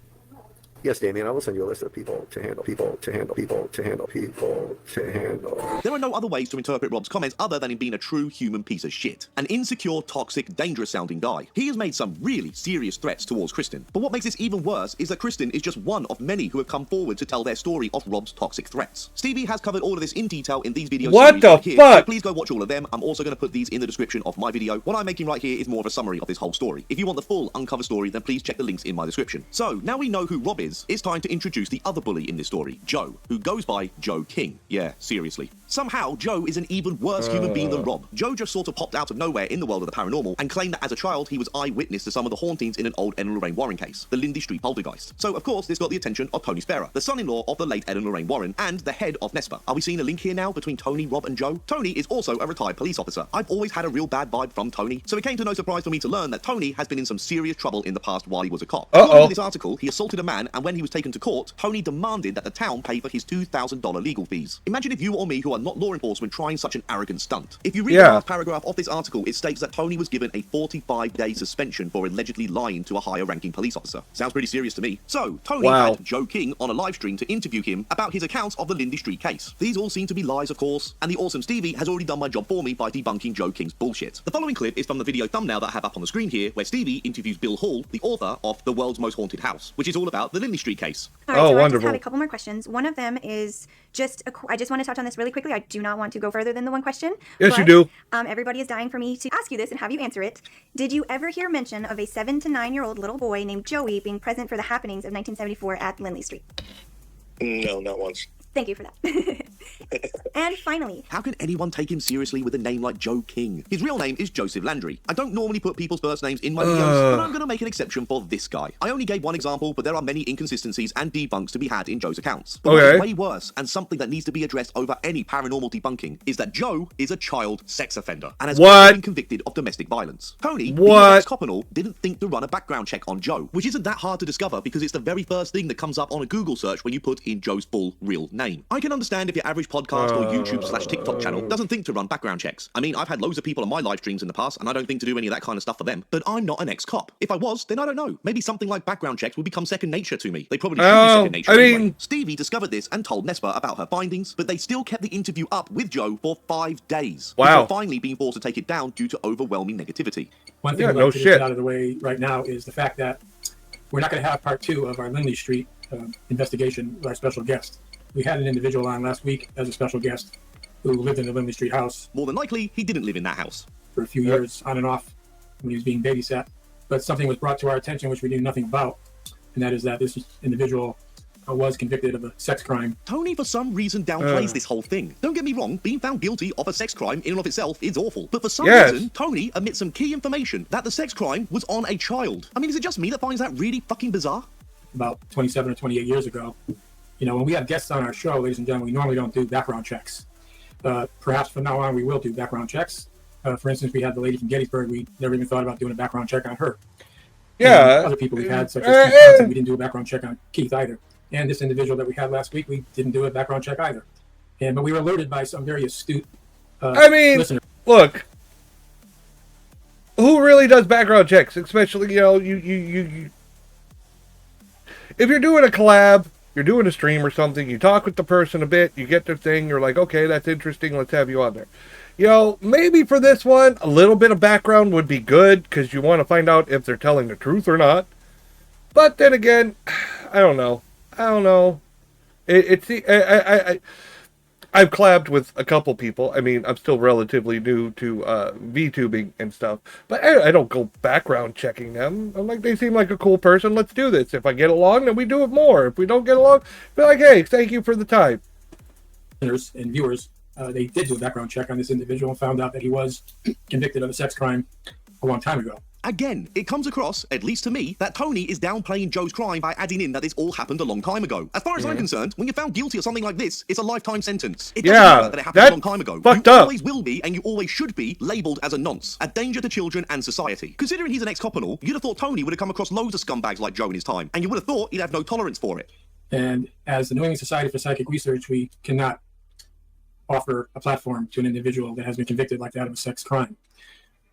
Yes, Damien, I will send you a list of people to handle, people to handle, people to handle, people to handle. There are no other ways to interpret Rob's comments other than him being a true human piece of shit. An insecure, toxic, dangerous-sounding guy. He has made some really serious threats towards Kristen. But what makes this even worse is that Kristen is just one of many who have come forward to tell their story of Rob's toxic threats. Stevie has covered all of this in detail in these videos. What the right here, fuck? so please go watch all of them. I'm also going to put these in the description of my video. What I'm making right here is more of a summary of this whole story. If you want the full uncover story, then please check the links in my description. So, now we know who Rob is, it's time to introduce the other bully in this story, Joe, who goes by Joe King. Yeah, seriously. Somehow, Joe is an even worse human being than Rob. Joe just sort of popped out of nowhere in the world of the paranormal and claimed that as a child he was eyewitness to some of the hauntings in an old Ed and Lorraine Warren case, the Lindy Street poltergeist. So, of course, this got the attention of Tony Spera, the son-in-law of the late Ed and Lorraine Warren and the head of NESPA. Are we seeing a link here now between Tony, Rob, and Joe? Tony is also a retired police officer. I've always had a real bad vibe from Tony, so it came to no surprise for me to learn that Tony has been in some serious trouble in the past while he was a cop. According to this article, he assaulted a man, and when he was taken to court, Tony demanded that the town pay for his $2,000 legal fees. Imagine if you or me, who are not law enforcement, trying such an arrogant stunt. If you read the last paragraph of this article, it states that Tony was given a 45-day suspension for allegedly lying to a higher-ranking police officer. Sounds pretty serious to me. So, Tony had Joe King on a live stream to interview him about his accounts of the Lindy Street case. These all seem to be lies, of course, and the awesome Stevie has already done my job for me by debunking Joe King's bullshit. The following clip is from the video thumbnail that I have up on the screen here, where Stevie interviews Bill Hall, the author of The World's Most Haunted House, which is all about the Lindy Street case. All right, so I just have a couple more questions. One of them is just, I just want to touch on this really quickly. I do not want to go further than the one question. Yes, you do. Everybody is dying for me to ask you this and have you answer it. Did you ever hear mention of a 7 to 9-year-old little boy named Joey being present for the happenings of 1974 at Lindy Street? No, not once. Thank you for that. And finally, how can anyone take him seriously with a name like Joe King? His real name is Joseph Landry. I don't normally put people's first names in my videos, but I'm going to make an exception for this guy. I only gave one example, but there are many inconsistencies and debunks to be had in Joe's accounts. But what is way worse, and something that needs to be addressed over any paranormal debunking, is that Joe is a child sex offender and has also been convicted of domestic violence. Tony, being an ex-cop and all, didn't think to run a background check on Joe, which isn't that hard to discover because it's the very first thing that comes up on a Google search when you put in Joe's full real name. I can understand if your average podcast or YouTube/TikTok channel doesn't think to run background checks. I mean, I've had loads of people on my live streams in the past, and I don't think to do any of that kind of stuff for them, but I'm not an ex-cop. If I was, then I don't know. Maybe something like background checks would become second nature to me. They probably should be second nature anyway. Stevie discovered this and told NESPA about her findings, but they still kept the interview up with Joe for 5 days. Before finally being forced to take it down due to overwhelming negativity. One thing I'd like to get out of the way right now is the fact that we're not going to have part 2 of our Lindy Street investigation with our special guest. We had an individual on last week as a special guest who lived in the Lindy Street house. More than likely, he didn't live in that house. For a few years, on and off, when he was being babysat. But something was brought to our attention which we knew nothing about, and that is that this individual was convicted of a sex crime. Tony, for some reason, downplays this whole thing. Don't get me wrong, being found guilty of a sex crime in and of itself is awful. But for some reason, Tony omits some key information that the sex crime was on a child. I mean, is it just me that finds that really fucking bizarre? About 27 or 28 years ago, you know, when we have guests on our show, ladies and gentlemen, we normally don't do background checks. Perhaps from now on, we will do background checks. For instance, we had the lady from Gettysburg. We never even thought about doing a background check on her. Yeah. And other people we've had, such as Keith Johnson, we didn't do a background check on Keith either. And this individual that we had last week, we didn't do a background check either. But we were alerted by some very astute listeners. Look, who really does background checks? Especially, you know, you if you're doing a collab, you're doing a stream or something, you talk with the person a bit, you get their thing, you're like, okay, that's interesting, let's have you on there. You know, maybe for this one, a little bit of background would be good, because you want to find out if they're telling the truth or not. But then again, I don't know. I've collabed with a couple people. I mean, I'm still relatively new to VTubing and stuff, but I don't go background checking them. I'm like, they seem like a cool person. Let's do this. If I get along, then we do it more. If we don't get along, be like, hey, thank you for the time. Listeners and viewers, they did do a background check on this individual and found out that he was convicted of a sex crime a long time ago. Again, it comes across, at least to me, that Tony is downplaying Joe's crime by adding in that this all happened a long time ago. As far as I'm concerned, when you're found guilty of something like this, it's a lifetime sentence. It doesn't matter that it happened a long time ago. You always will be, and you always should be, labelled as a nonce, a danger to children and society. Considering he's an ex-cop and all, you'd have thought Tony would have come across loads of scumbags like Joe in his time, and you would have thought he'd have no tolerance for it. And as the New England Society for Psychic Research, we cannot offer a platform to an individual that has been convicted like that of a sex crime.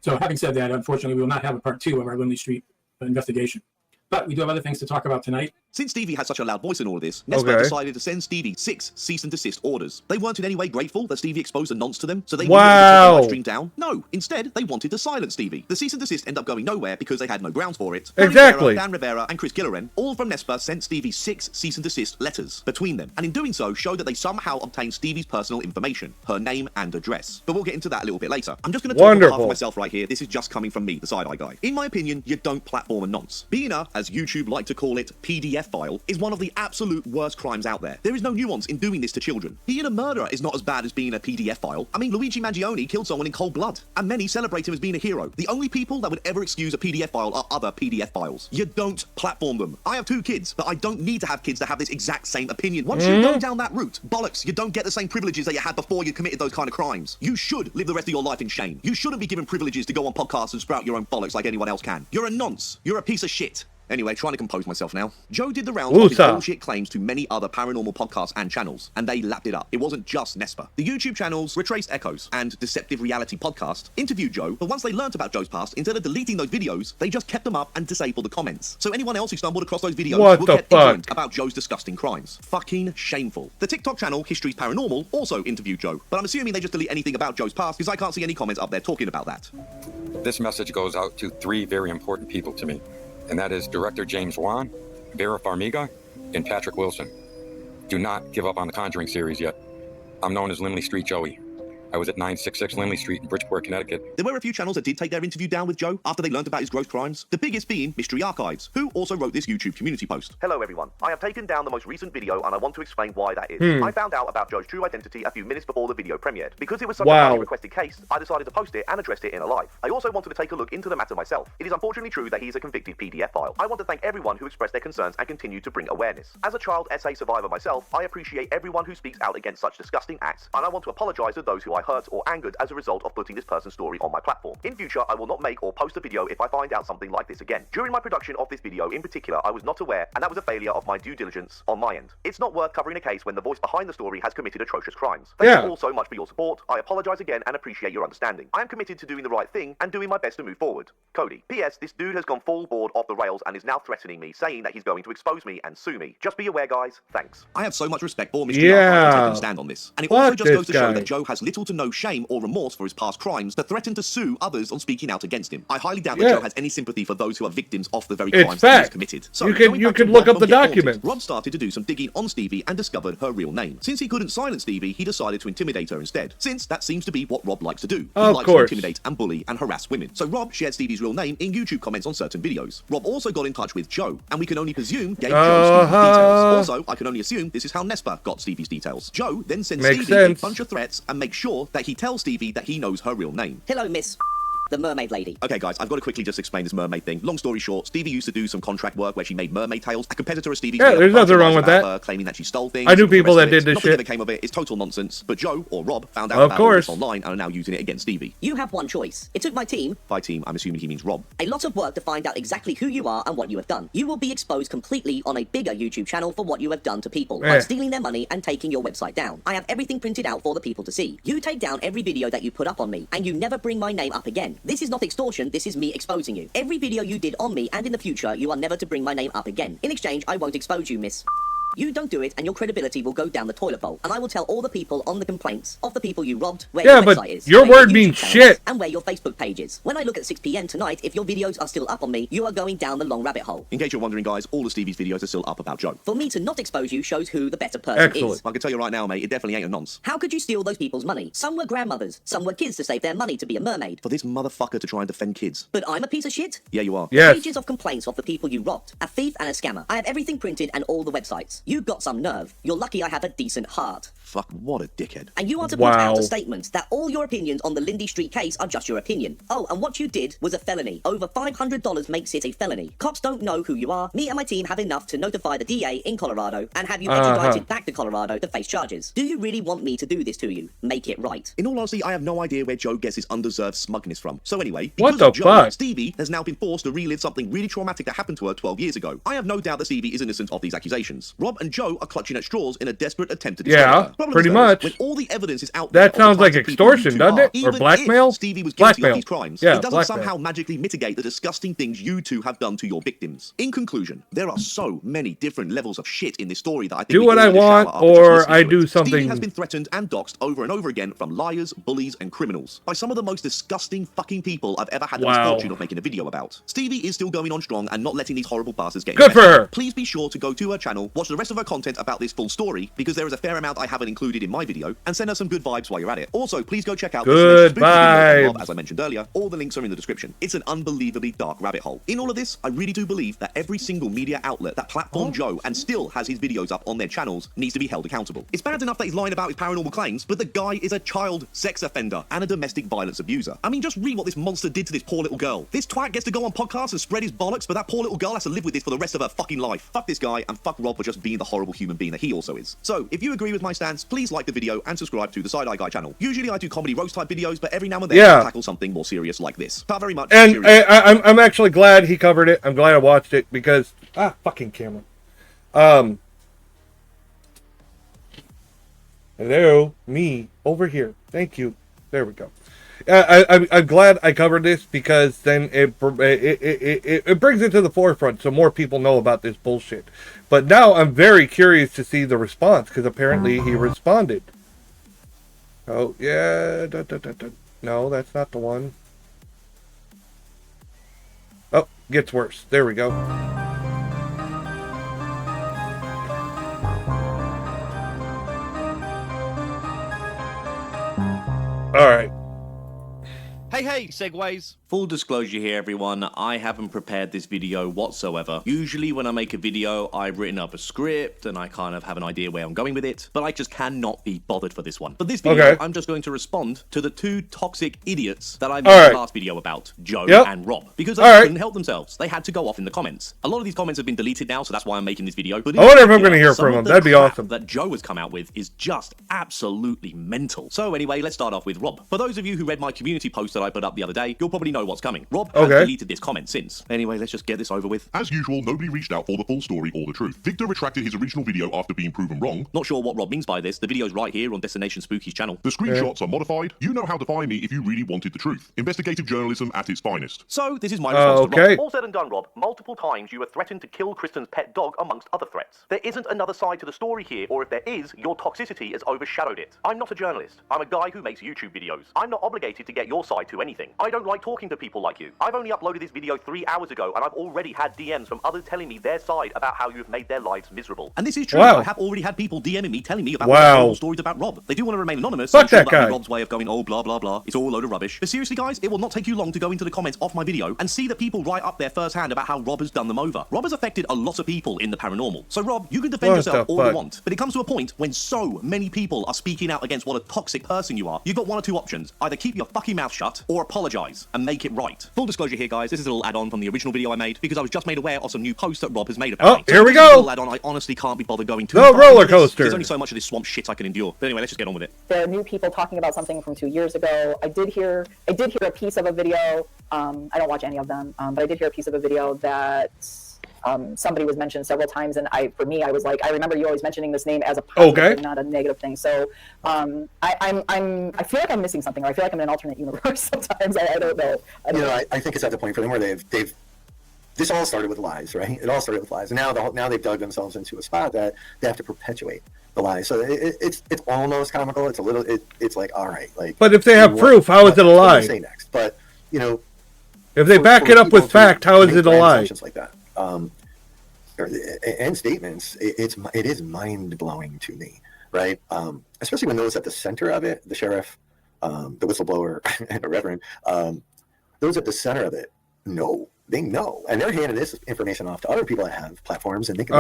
So having said that, unfortunately, we will not have a part 2 of our Lindy Street investigation. But we do have other things to talk about tonight. Since Stevie had such a loud voice in all of this, NESPA decided to send Stevie 6 cease and desist orders. They weren't in any way grateful that Stevie exposed a nonce to them, so they wanted to take the live stream down. No, instead, they wanted to silence Stevie. The cease and desist ended up going nowhere because they had no grounds for it. Exactly. Dan Rivera and Chris Gilleran, all from NESPA, sent Stevie 6 cease and desist letters between them, and in doing so, showed that they somehow obtained Stevie's personal information, her name and address. But we'll get into that a little bit later. I'm just going to talk on behalf of myself right here. This is just coming from me, the side-eye guy. In my opinion, you don't platform a nonce. Being a, as YouTube like to call it, PDF file is one of the absolute worst crimes out there. There is no nuance in doing this to children. Being a murderer is not as bad as being a PDF file. I mean, Luigi Mangione killed someone in cold blood, and many celebrate him as being a hero. The only people that would ever excuse a PDF file are other PDF files. You don't platform them. I have 2 kids, but I don't need to have kids that have this exact same opinion. Once you go down that route, bollocks, you don't get the same privileges that you had before you committed those kind of crimes. You should live the rest of your life in shame. You shouldn't be given privileges to go on podcasts and sprout your own bollocks like anyone else can. You're a nonce. You're a piece of shit. Anyway, trying to compose myself now. Joe did the rounds of his bullshit claims to many other paranormal podcasts and channels, and they lapped it up. It wasn't just Nespa. The YouTube channels Retraced Echoes and Deceptive Reality Podcast interviewed Joe, but once they learnt about Joe's past, instead of deleting those videos, they just kept them up and disabled the comments. So anyone else who stumbled across those videos will get ignorant about Joe's disgusting crimes. Fucking shameful. The TikTok channel History's Paranormal also interviewed Joe, but I'm assuming they just delete anything about Joe's past because I can't see any comments up there talking about that. This message goes out to 3 very important people to me, and that is Director James Wan, Vera Farmiga, and Patrick Wilson. Do not give up on the Conjuring series yet. I'm known as Lindley Street Joey. I was at 966 Lindley Street in Bridgeport, Connecticut. There were a few channels that did take their interview down with Joe after they learned about his gross crimes. The biggest being Mystery Archives, who also wrote this YouTube community post. Hello everyone. I have taken down the most recent video and I want to explain why that is. I found out about Joe's true identity a few minutes before the video premiered. Because it was such a highly requested case, I decided to post it and addressed it in a live. I also wanted to take a look into the matter myself. It is unfortunately true that he is a convicted PDF file. I want to thank everyone who expressed their concerns and continued to bring awareness. As a child SA survivor myself, I appreciate everyone who speaks out against such disgusting acts, and I want to apologize to those who I hurt or angered as a result of putting this person's story on my platform. In future, I will not make or post a video if I find out something like this again. During my production of this video in particular, I was not aware, and that was a failure of my due diligence on my end. It's not worth covering a case when the voice behind the story has committed atrocious crimes. Thank you all so much for your support. I apologize again and appreciate your understanding. I am committed to doing the right thing and doing my best to move forward. Cody. P.S. This dude has gone full board off the rails and is now threatening me, saying that he's going to expose me and sue me. Just be aware, guys. Thanks. I have so much respect for Mr. Archive for taking a stand on this. And it also just goes to show that Joe has little to no shame or remorse for his past crimes to threaten to sue others on speaking out against him. I highly doubt that Joe has any sympathy for those who are victims of the very crimes that he has committed. So you can look up the documents. Rob started to do some digging on Stevie and discovered her real name. Since he couldn't silence Stevie, he decided to intimidate her instead, since that seems to be what Rob likes to do. He likes to intimidate and bully and harass women. So Rob shared Stevie's real name in YouTube comments on certain videos. Rob also got in touch with Joe, and we can only presume gave Joe Stevie's details. Also, I can only assume this is how Nespa got Stevie's details. Joe then sends Stevie a bunch of threats and makes sure that he tells Stevie that he knows her real name. Hello, Miss the mermaid lady. Okay guys, I've got to quickly just explain this mermaid thing. Long story short, Stevie used to do some contract work where she made mermaid tails. A competitor of Stevie's there's nothing wrong with that. Her, claiming that she stole things. I knew people that did this Nothing shit. Ever came of it. It's total nonsense. But Joe or Rob found out about this online and are now using it against Stevie. You have one choice. It took my team. By team, I'm assuming he means Rob. A lot of work to find out exactly who you are and what you have done. You will be exposed completely on a bigger YouTube channel for what you have done to people, like stealing their money and taking your website down. I have everything printed out for the people to see. You take down every video that you put up on me, and you never bring my name up again. This is not extortion. This is me exposing you. Every video you did on me and in the future, you are never to bring my name up again. In exchange, I won't expose you, Miss. You don't do it, and your credibility will go down the toilet bowl. And I will tell all the people on the complaints of the people you robbed where your website is. Your word means shit. And where your Facebook page is. When I look at 6 p.m. tonight, if your videos are still up on me, you are going down the long rabbit hole. In case you're wondering, guys, all of Stevie's videos are still up about Joe. For me to not expose you shows who the better person is. I can tell you right now, mate, it definitely ain't a nonce. How could you steal those people's money? Some were grandmothers. Some were kids to save their money to be a mermaid. For this motherfucker to try and defend kids. But I'm a piece of shit? Yeah, you are. Yes. Pages of complaints of the people you robbed. A thief and a scammer. I have everything printed and all the websites. You got some nerve. You're lucky I have a decent heart. Fuck, what a dickhead. And you are to put out a statement that all your opinions on the Lindy Street case are just your opinion. Oh, and what you did was a felony. Over $500 makes it a felony. Cops don't know who you are. Me and my team have enough to notify the DA in Colorado and have you extradited back to Colorado to face charges. Do you really want me to do this to you? Make it right. In all honesty, I have no idea where Joe gets his undeserved smugness from. So anyway, what because the of Joe, fuck? Stevie has now been forced to relive something really traumatic that happened to her 12 years ago. I have no doubt that Stevie is innocent of these accusations. Rob and Joe are clutching at straws in a desperate attempt to discredit her. Pretty much. When all the evidence is out that sounds like extortion, doesn't it? Or blackmail? Stevie was guilty of these crimes. It doesn't somehow magically mitigate the disgusting things you two have done to your victims. In conclusion, there are so many different levels of shit in this story that I think do what I want, or I do something. Stevie has been threatened and doxxed over and over again from liars, bullies, and criminals by some of the most disgusting fucking people I've ever had the misfortune of making a video about. Stevie is still going on strong and not letting these horrible bastards get in. Good for her. Please be sure to go to her channel, watch the rest of her content about this full story, because there is a fair amount I haven't included in my video, and send her some good vibes while you're at it. Also, please go check out Good Destination Spooky video vibes. on Rob, as I mentioned earlier. All the links are in the description. It's an unbelievably dark rabbit hole. In all of this, I really do believe that every single media outlet that platformed Joe and still has his videos up on their channels needs to be held accountable. It's bad enough that he's lying about his paranormal claims, but the guy is a child sex offender and a domestic violence abuser. I mean, just read what this monster did to this poor little girl. This twat gets to go on podcasts and spread his bollocks, but that poor little girl has to live with this for the rest of her fucking life. Fuck this guy, and fuck Rob for just being the horrible human being that he also is. So, if you agree with my stance, please like the video and subscribe to the Side Eye Guy channel. Usually I do comedy roast type videos, but every now and then I tackle something more serious like this. Not very much. And I'm actually glad he covered it. I'm glad I watched it because fucking camera. Hello, me over here. Thank you. There we go. I'm glad I covered this because then it brings it to the forefront so more people know about this bullshit. But now I'm very curious to see the response because apparently he responded. Oh yeah, no, that's not the one. Oh, gets worse. There we go. All right. Hey, segues. Full disclosure here, everyone. I haven't prepared this video whatsoever. Usually when I make a video, I've written up a script and I kind of have an idea where I'm going with it, but I just cannot be bothered for this one. For this video, I'm just going to respond to the two toxic idiots that I made the last video about, Joe and Rob, because they couldn't help themselves. They had to go off in the comments. A lot of these comments have been deleted now, so that's why I'm making this video. But I wonder if I'm going to hear from them. That'd be awesome. That Joe has come out with is just absolutely mental. So anyway, let's start off with Rob. For those of you who read my community post that I put up the other day, you'll probably know what's coming. Rob has deleted this comment since. Anyway, let's just get this over with. As usual, nobody reached out for the full story or the truth. Victor retracted his original video after being proven wrong. Not sure what Rob means by this. The video's right here on Destination Spooky's channel. The screenshots are modified. You know how to find me if you really wanted the truth. Investigative journalism at its finest. So, this is my response to Rob. All said and done, Rob. Multiple times you were threatened to kill Kristen's pet dog, amongst other threats. There isn't another side to the story here, or if there is, your toxicity has overshadowed it. I'm not a journalist. I'm a guy who makes YouTube videos. I'm not obligated to get your side to anything. I don't like talking to people like you. I've only uploaded this video 3 hours ago, and I've already had DMs from others telling me their side about how you have made their lives miserable. And this is true. I have already had people DMing me telling me about horrible stories about Rob. They do want to remain anonymous. Fuck that guy. Rob's way of going, oh, blah, blah, blah. It's all a load of rubbish. But seriously, guys, it will not take you long to go into the comments of my video and see that people write up there firsthand about how Rob has done them over. Rob has affected a lot of people in the paranormal. So, Rob, you can defend yourself all you want, but it comes to a point when so many people are speaking out against what a toxic person you are. You've got one or two options. Either keep your fucking mouth shut or apologize and make it right. Full disclosure here, guys, this is a little add-on from the original video I made because I was just made aware of some new posts that Rob has made about me. Here we go. Add-on, I honestly can't be bothered going to the roller coaster. There's only so much of this swamp shit I can endure. But anyway, let's just get on with it. There are new people talking about something from 2 years ago. I did hear a piece of a video. I don't watch any of them, but I did hear a piece of a video that somebody was mentioned several times, and for me, I was like, I remember you always mentioning this name as a positive and not a negative thing. So I feel like I'm missing something, or I feel like I'm in an alternate universe sometimes. I don't know. I think it's at the point for them where they've this all started with lies, right? It all started with lies, and now they've dug themselves into a spot that they have to perpetuate the lies. So it's almost comical. It's a little. It's like, all right, like. But if they have proof, how is it a lie? What do you say next? But if they back it up with fact, how is it a lie? Like that. And statements, it is mind blowing to me, right? Especially when those at the center of it, the sheriff, the whistleblower, and the reverend, those at the center of it they know, and they're handing this information off to other people that have platforms, and they can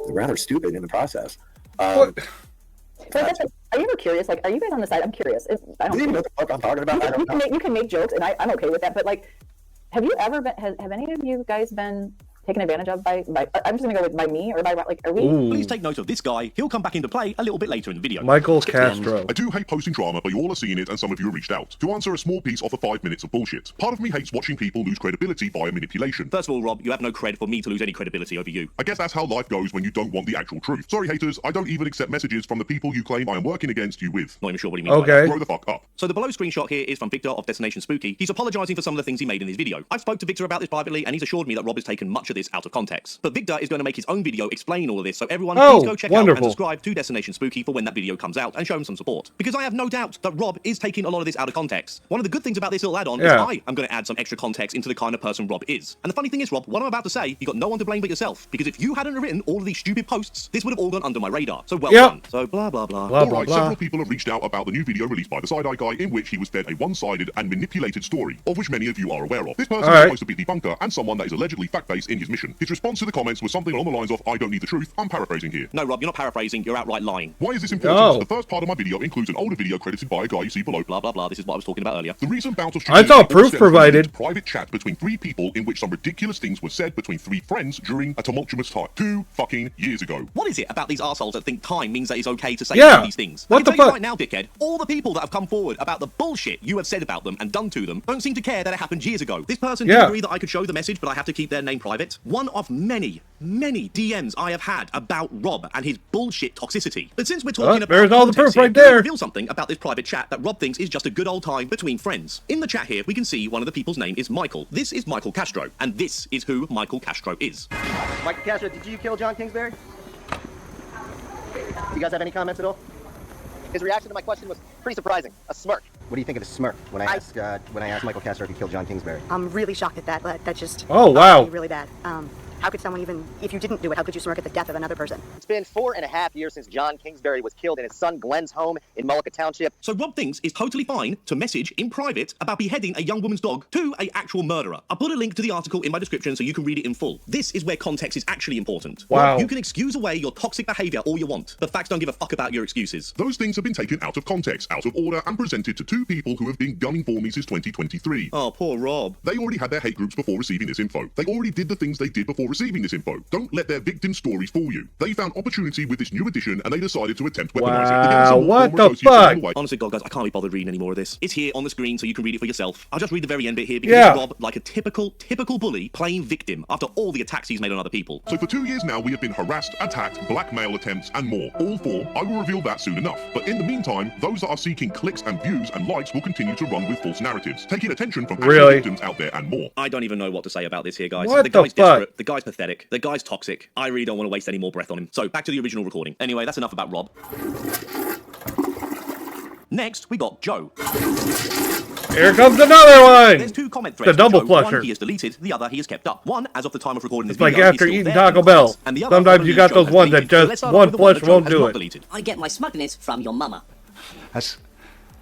be rather stupid in the process. So are you ever curious? Like, are you guys on the side? I'm curious. I don't even know what the fuck I'm talking about. You can make jokes, and I'm okay with that. But like, have you ever been? Have any of you guys been taken advantage of by I'm just gonna go with by me or by like, are we? Please take note of this guy. He'll come back into play a little bit later in the video. Michael Castro. I do hate posting drama, but you all are seeing it, and some of you have reached out to answer a small piece of the 5 minutes of bullshit. Part of me hates watching people lose credibility via manipulation. First of all, Rob, you have no cred for me to lose any credibility over you. I guess that's how life goes when you don't want the actual truth. Sorry, haters, I don't even accept messages from the people you claim I am working against you with. Not even sure what he means by that. Grow the fuck up. So the below screenshot here is from Victor of Destination Spooky. He's apologizing for some of the things he made in his video. I've spoke to Victor about this privately, and he's assured me that Rob has taken much of this out of context. But Victor is going to make his own video explaining all of this, so everyone Oh, please go check out and subscribe to Destination Spooky for when that video comes out and show him some support. Because I have no doubt that Rob is taking a lot of this out of context. One of the good things about this little add-on is I am going to add some extra context into the kind of person Rob is. And the funny thing is, Rob, what I'm about to say, you got no one to blame but yourself. Because if you hadn't written all of these stupid posts, this would have all gone under my radar. So well done. So blah, blah, blah. Alright, several people have reached out about the new video released by the Side-Eye Guy in which he was fed a one-sided and manipulated story, of which many of you are aware of. This person is supposed to be a debunker and someone that is allegedly fact-based in his mission. His response to the comments was something along the lines of, I don't need the truth. I'm paraphrasing here. No, Rob, you're not paraphrasing, you're outright lying. Why is this important? The first part of my video includes an older video credited by a guy you see below. Blah, blah, blah. This is what I was talking about earlier. The recent bout of I saw proof provided. Private chat between 3 people in which some ridiculous things were said between 3 friends during a tumultuous time 2 fucking years ago. What is it about these arseholes that think time means that it's okay to say these things? What I can tell you right now, dickhead, all the people that have come forward about the bullshit you have said about them and done to them don't seem to care that it happened years ago. This person did agree that I could show the message, but I have to keep their name private. One of many DMs I have had about Rob and his bullshit toxicity. But since we're talking about there's all the proof right here, there. reveal something about this private chat that Rob thinks is just a good old time between friends. In the chat here, we can see one of the people's name is Michael. This is Michael Castro, and this is who Michael Castro is. Michael Castro, did you kill John Kingsbury? You guys have any comments at all? His reaction to my question was pretty surprising. A smirk. What do you think of his smirk when I asked Michael Castro if he killed John Kingsbury? I'm really shocked at that. That just really bad. How could someone even, if you didn't do it, how could you smirk at the death of another person? It's been 4.5 years since John Kingsbury was killed in his son Glenn's home in Mullica Township. So Rob thinks it's totally fine to message in private about beheading a young woman's dog to an actual murderer. I'll put a link to the article in my description so you can read it in full. This is where context is actually important. Wow. Rob, you can excuse away your toxic behavior all you want, but facts don't give a fuck about your excuses. Those things have been taken out of context, out of order, and presented to 2 people who have been gunning for me since 2023. Oh, poor Rob. They already had their hate groups before receiving this info. They already did the things they did before receiving this info. Don't let their victim stories fool you. They found opportunity with this new edition and they decided to attempt weaponizing it. Wow, what the fuck? Honestly, God, guys, I can't be bothered reading any more of this. It's here on the screen so you can read it for yourself. I'll just read the very end bit here because it's Rob, like a typical bully, playing victim after all the attacks he's made on other people. So for 2 years now, we have been harassed, attacked, blackmail attempts, and more. All 4. I will reveal that soon enough. But in the meantime, those that are seeking clicks and views and likes will continue to run with false narratives, taking attention from actual victims out there and more. I don't even know what to say about this here, guys. What the guy's the fuck? desperate, the guy's pathetic, the guy's toxic. I really don't want to waste any more breath on him. So back to the original recording. Anyway, that's enough about Rob. Next, we got Joe. Here comes another one! There's 2 comment threads. The double Joe. flusher. One he has deleted, the other he has kept up. One, as of the time of recording this It's like video, after is still eating there Taco in Bell. comments, and the other, Sometimes you got those ones that just one flush won't do it. I get my smugness from your mama.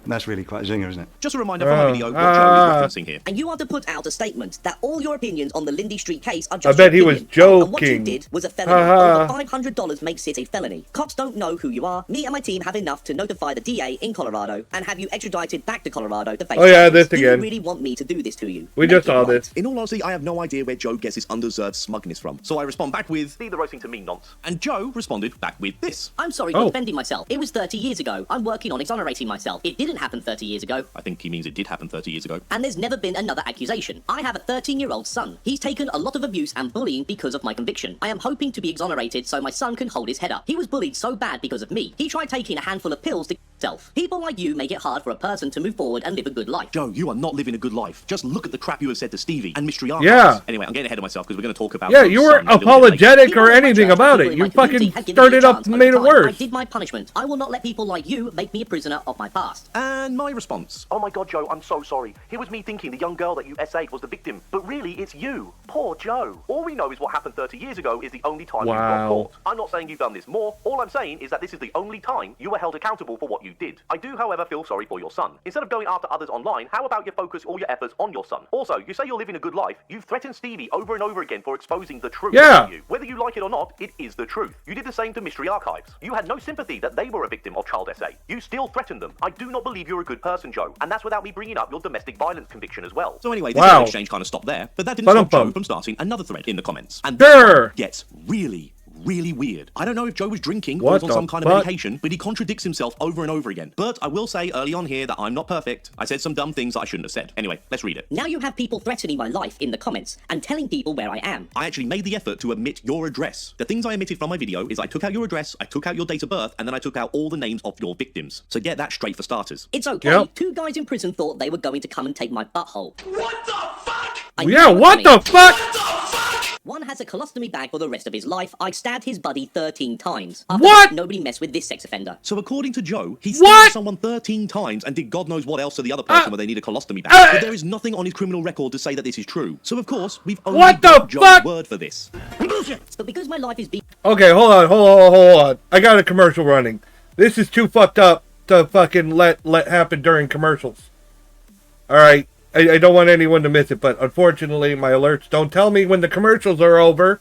That's really quite a zinger, isn't it? Just a reminder from my video what Joe is referencing here. And you are to put out a statement that all your opinions on the Lindy Street case are just I bet he your was opinion. joking. And what you did was a felony. Over $500 makes it a felony. Cops don't know who you are. Me and my team have enough to notify the DA in Colorado and have you extradited back to Colorado to face this Do again. you really want me to do this to you? We just saw this. In all honesty, I have no idea where Joe gets his undeserved smugness from. So I respond back with, leave the roasting to me, nonce. And Joe responded back with this. I'm sorry for defending myself. It was 30 years ago. I'm working on exonerating myself. It didn't happen 30 years ago. I think he means it did happen 30 years ago. And there's never been another accusation. I have a 13-year-old son. He's taken a lot of abuse and bullying because of my conviction. I am hoping to be exonerated so my son can hold his head up. He was bullied so bad because of me. He tried taking a handful of pills to himself. People like you make it hard for a person to move forward and live a good life. Joe, you are not living a good life. Just look at the crap you have said to Stevie and Mystery Archives. Yeah. Anyway, I'm getting ahead of myself because we're going to talk about... Yeah, you weren't apologetic or anything about it. You fucking stirred it up and made it worse. I did my punishment. I will not let people like you make me a prisoner of my past. And my response. Oh my God, Joe, I'm so sorry. Here was me thinking the young girl that you SA'd was the victim, but really it's you. Poor Joe. All we know is what happened 30 years ago is the only time you got caught. I'm not saying you've done this more. All I'm saying is that this is the only time you were held accountable for what you did. I do, however, feel sorry for your son. Instead of going after others online, how about you focus all your efforts on your son? Also, you say you're living a good life. You've threatened Stevie over and over again for exposing the truth. Yeah. You. Whether you like it or not, it is the truth. You did the same to Mystery Archives. You had no sympathy that they were a victim of child SA. You still threatened them. I do not believe you're a good person, Joe, and that's without me bringing up your domestic violence conviction as well. So anyway, this little exchange kind of stopped there, but that didn't stop Joe from starting another thread in the comments. And this gets really weird. I don't know if Joe was drinking or was on some kind of medication, but he contradicts himself over and over again. But I will say early on here that I'm not perfect. I said some dumb things that I shouldn't have said. Anyway, let's read it. Now you have people threatening my life in the comments and telling people where I am. I actually made the effort to omit your address. The things I omitted from my video is I took out your address, I took out your date of birth, and then I took out all the names of your victims. So get that straight for starters. It's okay. 2 guys in prison thought they were going to come and take my butthole. What the fuck? Yeah, what the fuck? One has a colostomy bag for the rest of his life. I stabbed his buddy 13 times. What? Nobody messed with this sex offender. So according to Joe, he stabbed someone 13 times and did God knows what else to the other person where they need a colostomy bag. But there is nothing on his criminal record to say that this is true. So of course, we've only got Joe's word for this. But because my life is being... Okay, hold on. I got a commercial running. This is too fucked up to fucking let happen during commercials. Alright, I don't want anyone to miss it, but unfortunately my alerts don't tell me when the commercials are over.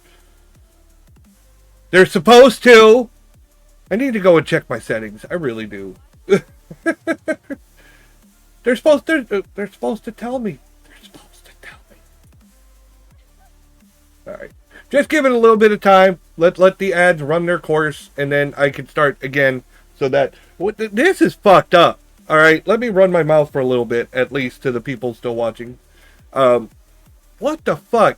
They're supposed to. I need to go and check my settings. I really do. They're supposed to tell me. They're supposed to tell me. Alright. Just give it a little bit of time. Let the ads run their course, and then I can start again. So that this is fucked up. All right, let me run my mouth for a little bit, at least to the people still watching. What the fuck?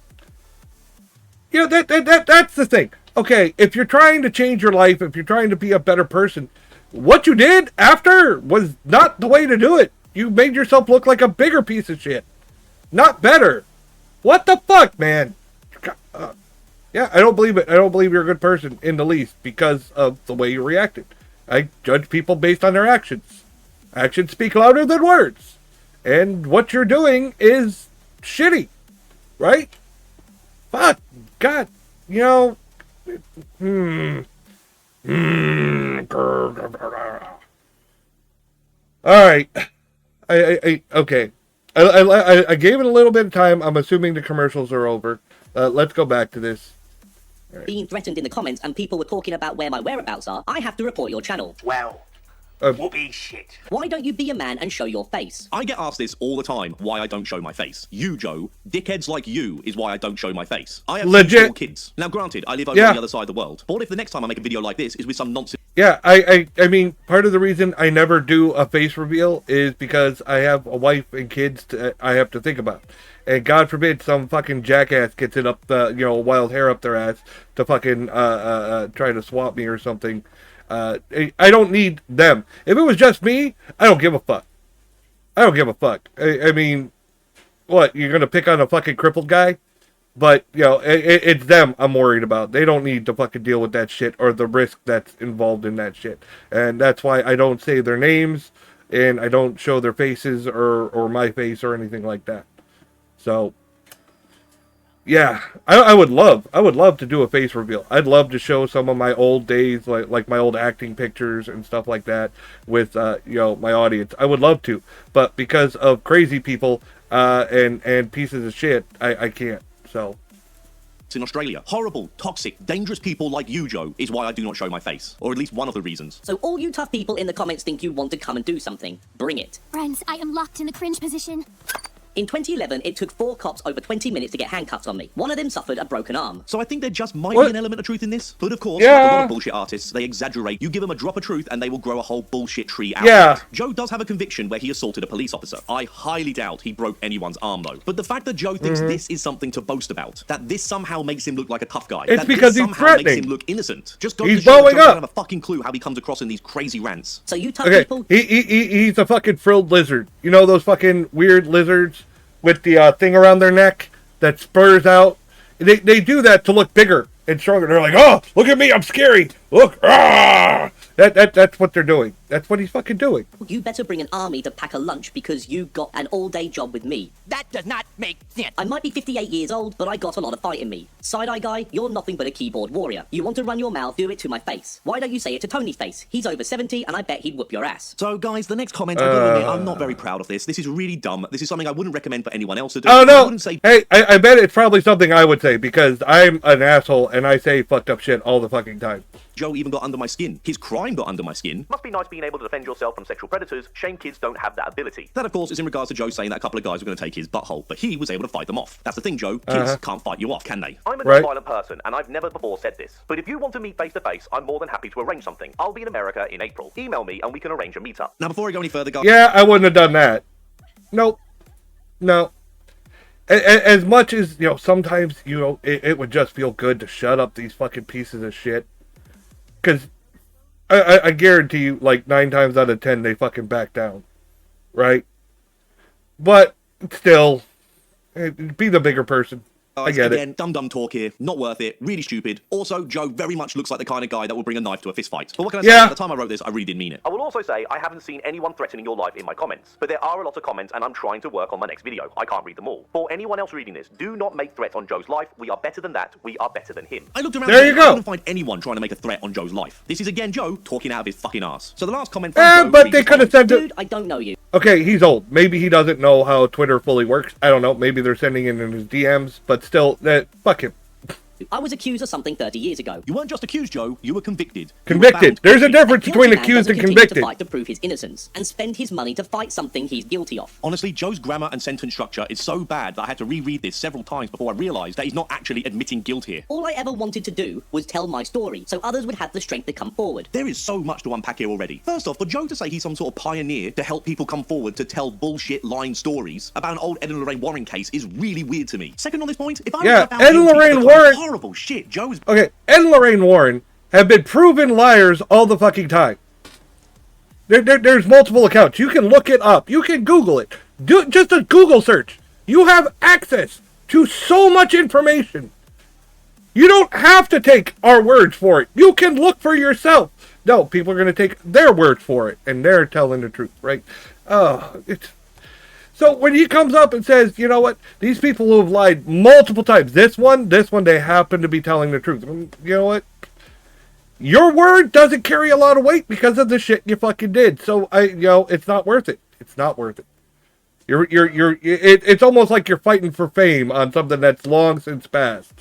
You know that's the thing. Okay, if you're trying to change your life, if you're trying to be a better person, what you did after was not the way to do it. You made yourself look like a bigger piece of shit, not better. What the fuck, man? Yeah, I don't believe it. I don't believe you're a good person in the least because of the way you reacted. I judge people based on their actions. Actions speak louder than words. And what you're doing is shitty. Right? Fuck. God. You know. Alright. Okay. I gave it a little bit of time. I'm assuming the commercials are over. Let's go back to this. Being threatened in the comments and people were talking about where my whereabouts are, I have to report your channel. Well, whoopee shit. Why don't you be a man and show your face? I get asked this all the time, why I don't show my face. You, Joe, dickheads like you is why I don't show my face. I have Legit. 4 kids. Now granted, I live over on the other side of the world. But what if the next time I make a video like this is with some nonsense? Yeah, I mean, part of the reason I never do a face reveal is because I have a wife and kids I have to think about. And God forbid some fucking jackass gets it up, wild hair up their ass to fucking try to swap me or something. I don't need them. If it was just me, I don't give a fuck. I mean, what, you're gonna pick on a fucking crippled guy? But, it's them I'm worried about. They don't need to fucking deal with that shit or the risk that's involved in that shit. And that's why I don't say their names and I don't show their faces or my face or anything like that. So, yeah, I would love to do a face reveal. I'd love to show some of my old days, like my old acting pictures and stuff like that with, my audience. I would love to, but because of crazy people and pieces of shit, I can't. So. In Australia, horrible, toxic, dangerous people like you, Joe, is why I do not show my face. Or at least one of the reasons. So all you tough people in the comments think you want to come and do something. Bring it. Friends, I am locked in the cringe position. In 2011, it took 4 cops over 20 minutes to get handcuffs on me. One of them suffered a broken arm. So I think there just might be an element of truth in this. But of course, like a lot of bullshit artists, they exaggerate. You give them a drop of truth and they will grow a whole bullshit tree out of it. Joe does have a conviction where he assaulted a police officer. I highly doubt he broke anyone's arm though. But the fact that Joe thinks this is something to boast about, that this somehow makes him look like a tough guy, it's that because this he's somehow threatening. makes him look innocent, just goes He's to show that blowing Joe doesn't up. have a fucking clue how he comes across in these crazy rants. So you tough people... He's a fucking frilled lizard. You know those fucking weird lizards with the thing around their neck that spurs out? They do that to look bigger and stronger. They're like, oh, look at me, I'm scary. Look, ah! That's what they're doing. That's what he's fucking doing. You better bring an army to pack a lunch because you got an all-day job with me. That does not make sense. I might be 58 years old, but I got a lot of fight in me. Side-eye guy, you're nothing but a keyboard warrior. You want to run your mouth, do it to my face. Why don't you say it to Tony's face? He's over 70 and I bet he'd whoop your ass. So guys, the next comment, I gotta admit, I'm not very proud of this. This is really dumb. This is something I wouldn't recommend for anyone else to do. Oh no! I wouldn't say... Hey, I bet it's probably something I would say because I'm an asshole and I say fucked up shit all the fucking time. Joe even got under my skin. His crime got under my skin. Must be nice being able to defend yourself from sexual predators. Shame kids don't have that ability. That, of course, is in regards to Joe saying that a couple of guys were going to take his butthole, but he was able to fight them off. That's the thing, Joe. Kids can't fight you off, can they? I'm a non-violent person, and I've never before said this. But if you want to meet face-to-face, I'm more than happy to arrange something. I'll be in America in April. Email me, and we can arrange a meetup. Now, before I go any further, guys... Yeah, I wouldn't have done that. Nope. No. As much as, sometimes, it would just feel good to shut up these fucking pieces of shit. Because I guarantee you, like, 9 times out of 10, they fucking back down. Right? But, still, be the bigger person. I get Again, dumb talk here. Not worth it. Really stupid. Also, Joe very much looks like the kind of guy that will bring a knife to a fist fight. But what can I say? At the time I wrote this, I really didn't mean it. I will also say I haven't seen anyone threatening your life in my comments, but there are a lot of comments and I'm trying to work on my next video. I can't read them all. For anyone else reading this, do not make threats on Joe's life. We are better than that. We are better than him. I looked around and I couldn't find anyone trying to make a threat on Joe's life. This is again Joe talking out of his fucking ass. So the last comment from Joe but they could have said Dude, I don't know you. Okay, he's old. Maybe he doesn't know how Twitter fully works. I don't know. Maybe they're sending it in his DMs, but still, fuck him. I was accused of something 30 years ago. You weren't just accused, Joe. You were convicted. Convicted. There's a difference between accused and convicted. To fight to prove his innocence and spend his money to fight something he's guilty of. Honestly, Joe's grammar and sentence structure is so bad that I had to reread this several times before I realised that he's not actually admitting guilt here. All I ever wanted to do was tell my story, so others would have the strength to come forward. There is so much to unpack here already. First off, for Joe to say he's some sort of pioneer to help people come forward to tell bullshit lying stories about an old Ed and Lorraine Warren case is really weird to me. Second on this point, if I was found Ed and guilty Lorraine of Warren. Horrible shit, Joe is... Okay, Ed and Lorraine Warren have been proven liars all the fucking time. There's multiple accounts. You can look it up. You can Google it. Do just a Google search. You have access to so much information. You don't have to take our words for it. You can look for yourself. No, people are going to take their word for it, and they're telling the truth, right? So when he comes up and says, you know what, these people who have lied multiple times, this one, they happen to be telling the truth. You know what? Your word doesn't carry a lot of weight because of the shit you fucking did. So it's not worth it. It's not worth it. It's almost like you're fighting for fame on something that's long since passed.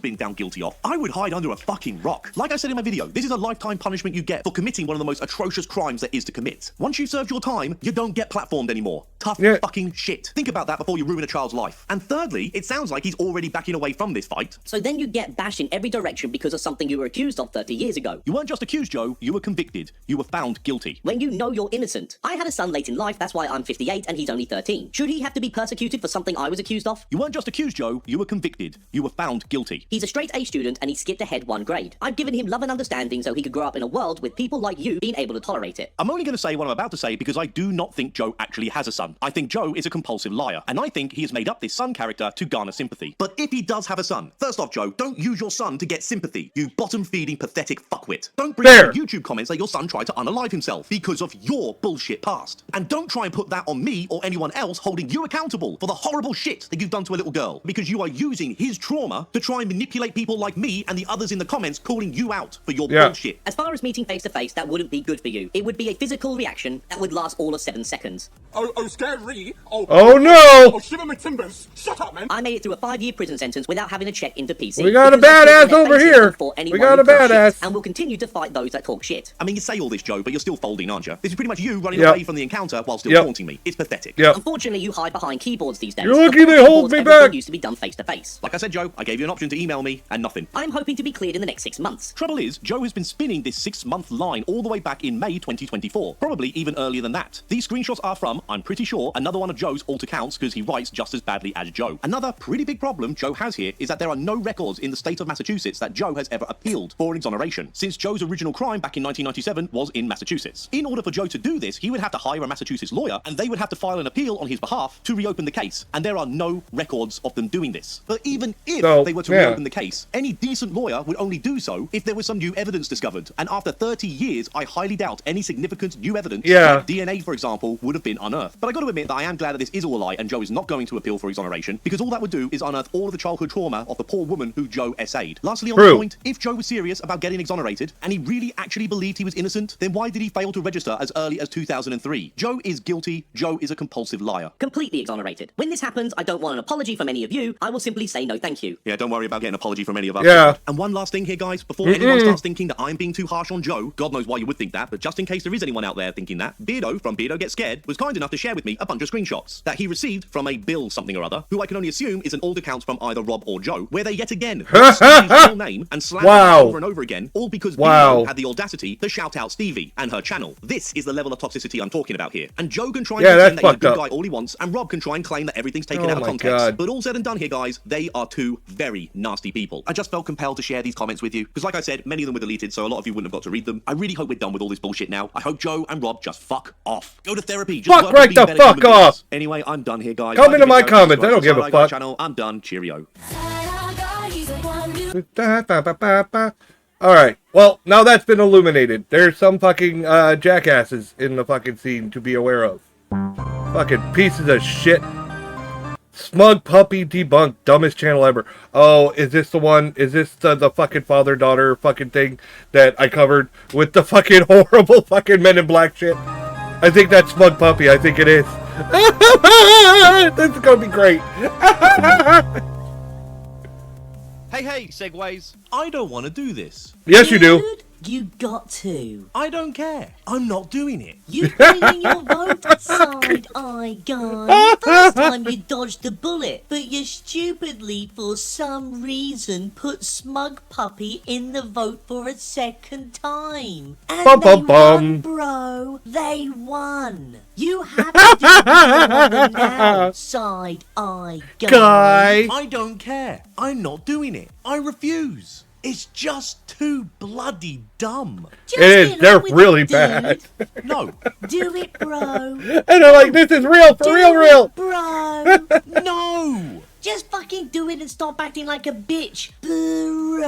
Being found guilty of, I would hide under a fucking rock. Like I said in my video, this is a lifetime punishment you get for committing one of the most atrocious crimes there is to commit. Once you've served your time, you don't get platformed anymore. Tough fucking shit. Think about that before you ruin a child's life. And thirdly, it sounds like he's already backing away from this fight. So then you get bashed in every direction because of something you were accused of 30 years ago. You weren't just accused, Joe. You were convicted. You were found guilty. When you know you're innocent. I had a son late in life, that's why I'm 58 and he's only 13. Should he have to be persecuted for something I was accused of? You weren't just accused, Joe. You were convicted. You were found guilty. He's a straight A student and he skipped ahead 1 grade. I've given him love and understanding so he could grow up in a world with people like you being able to tolerate it. I'm only going to say what I'm about to say because I do not think Joe actually has a son. I think Joe is a compulsive liar, and I think he has made up this son character to garner sympathy. But if he does have a son, first off, Joe, don't use your son to get sympathy, you bottom-feeding pathetic fuckwit. Don't bring up in YouTube comments that your son tried to unalive himself because of your bullshit past. And don't try and put that on me or anyone else holding you accountable for the horrible shit that you've done to a little girl, because you are using his trauma to try and manipulate people like me and the others in the comments calling you out for your bullshit. As far as meeting face to face, that wouldn't be good for you. It would be a physical reaction that would last all of 7 seconds. Oh, scary. Oh no! Oh, shiver my timbers. Shut up, man. I made it through a 5-year prison sentence without having to check into PC. We got a badass over here. We got a badass. And we'll continue to fight those that talk shit. I mean, you say all this, Joe, but you're still folding, aren't you? This is pretty much you running away from the encounter while still taunting me. It's pathetic. Unfortunately, you hide behind keyboards these days. You're lucky they hold me back. Used to be done face to face. Like I said, Joe, I gave you an option to email me and nothing. I'm hoping to be cleared in the next 6 months. Trouble is, Joe has been spinning this 6-month line all the way back in May 2024. Probably even earlier than that. These screenshots are from, I'm pretty sure, another one of Joe's alt accounts because he writes just as badly as Joe. Another pretty big problem Joe has here is that there are no records in the state of Massachusetts that Joe has ever appealed for an exoneration, since Joe's original crime back in 1997 was in Massachusetts. In order for Joe to do this, he would have to hire a Massachusetts lawyer, and they would have to file an appeal on his behalf to reopen the case, and there are no records of them doing this. But even if they were to reopen the case, any decent lawyer would only do so if there was some new evidence discovered, and after 30 years, I highly doubt any significant new evidence, like DNA for example, would have been unearthed. But I got to admit that I am glad that this is all a lie, and Joe is not going to appeal for exoneration, because all that would do is unearth all of the childhood trauma of the poor woman who Joe essayed. Lastly on the point, if Joe was serious about getting exonerated, and he really actually believed he was innocent, then why did he fail to register as early as 2003? Joe is guilty. Joe is a compulsive liar. Completely exonerated. When this happens, I don't want an apology from any of you. I will simply say no thank you. Yeah, don't worry about getting an apology from any of us. And one last thing here, guys, before anyone starts thinking that I'm being too harsh on Joe, God knows why you would think that, but just in case there is anyone out there thinking that, Beardo from Beardo Gets Scared was kind enough to share with me a bunch of screenshots that he received from a Bill something or other, who I can only assume is an old account from either Rob or Joe, where they yet again slam his full name and slam him over and over again, all because Beardo had the audacity to shout out Stevie and her channel. This is the level of toxicity I'm talking about here. And Joe can try and pretend that he's a good guy all he wants, and Rob can try and claim that everything's taken out of context. But all said and done here, guys, they are two very nice nasty people. I just felt compelled to share these comments with you, because like I said, many of them were deleted, so a lot of you wouldn't have got to read them. I really hope we're done with all this bullshit now. I hope Joe and Rob just fuck off. Go to therapy. Just Fuck right the fuck off! Anyway, I'm done here, guys. Come into my comments, I don't give a fuck. Channel. I'm done. Cheerio. Alright, well, now that's been illuminated. There's some fucking jackasses in the fucking scene to be aware of. Fucking pieces of shit. Smug Puppy debunked, dumbest channel ever. Oh, is this the one? Is this the fucking father-daughter fucking thing that I covered with the fucking horrible fucking Men in Black shit? I think that's Smug Puppy. I think it is. This is gonna be great. Hey, Segways. I don't want to do this. Yes, you do. You got to. I don't care. I'm not doing it. You put in your vote, side-eye guy. First time you dodged the bullet, but you stupidly, for some reason, put Smug Puppy in the vote for a second time. And they won, bro. They won. You have to do more than now, side-eye guy. I don't care. I'm not doing it. I refuse. It's just too bloody dumb. Just it is. They're really bad. No. Do it, bro. And they're like, this is real, for real. Bro. No. Just fucking do it and stop acting like a bitch, bro.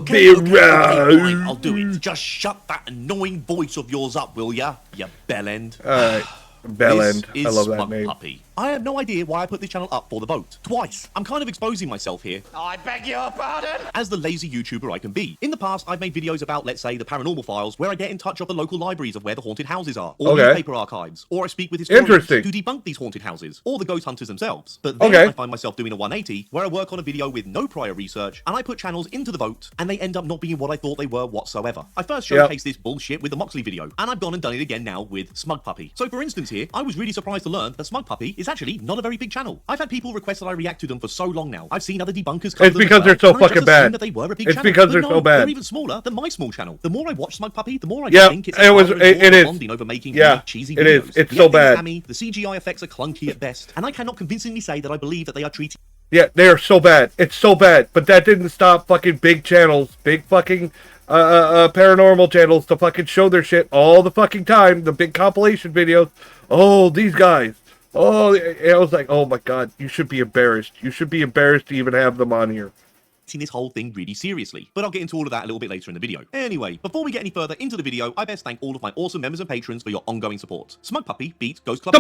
Okay, fine, I'll do it. Just shut that annoying voice of yours up, will ya? You bellend. Alright. Bellend. I love that name. Puppy. I have no idea why I put this channel up for the vote. Twice. I'm kind of exposing myself here. I beg your pardon? As the lazy YouTuber I can be. In the past, I've made videos about, let's say, the paranormal files, where I get in touch with the local libraries of where the haunted houses are, or newspaper archives, or I speak with historians to debunk these haunted houses, or the ghost hunters themselves. But then I find myself doing a 180, where I work on a video with no prior research, and I put channels into the vote, and they end up not being what I thought they were whatsoever. I first showcased this bullshit with the Moxley video, and I've gone and done it again now with Smug Puppy. So for instance here, I was really surprised to learn that Smug Puppy is actually not a very big channel. I've had people request that I react to them for so long now. I've seen other debunkers come It's because they're so fucking bad. That they were a big it's channel. because they're so bad. They're even smaller than my small channel. The more I watch Smug Puppy, the more I think it's bonding over making cheesy videos. It's so bad. The CGI effects are clunky at best, and I cannot convincingly say that I believe that they are treating. Yeah, they are so bad. It's so bad. But that didn't stop fucking big channels, big fucking paranormal channels to fucking show their shit all the fucking time. The big compilation videos. Oh, these guys. Oh, I was like, oh my god, you should be embarrassed. You should be embarrassed to even have them on here. This whole thing really seriously, but I'll get into all of that a little bit later in the video. Anyway, before we get any further into the video, I best thank all of my awesome members and patrons for your ongoing support. Smug Puppy beat Ghost Club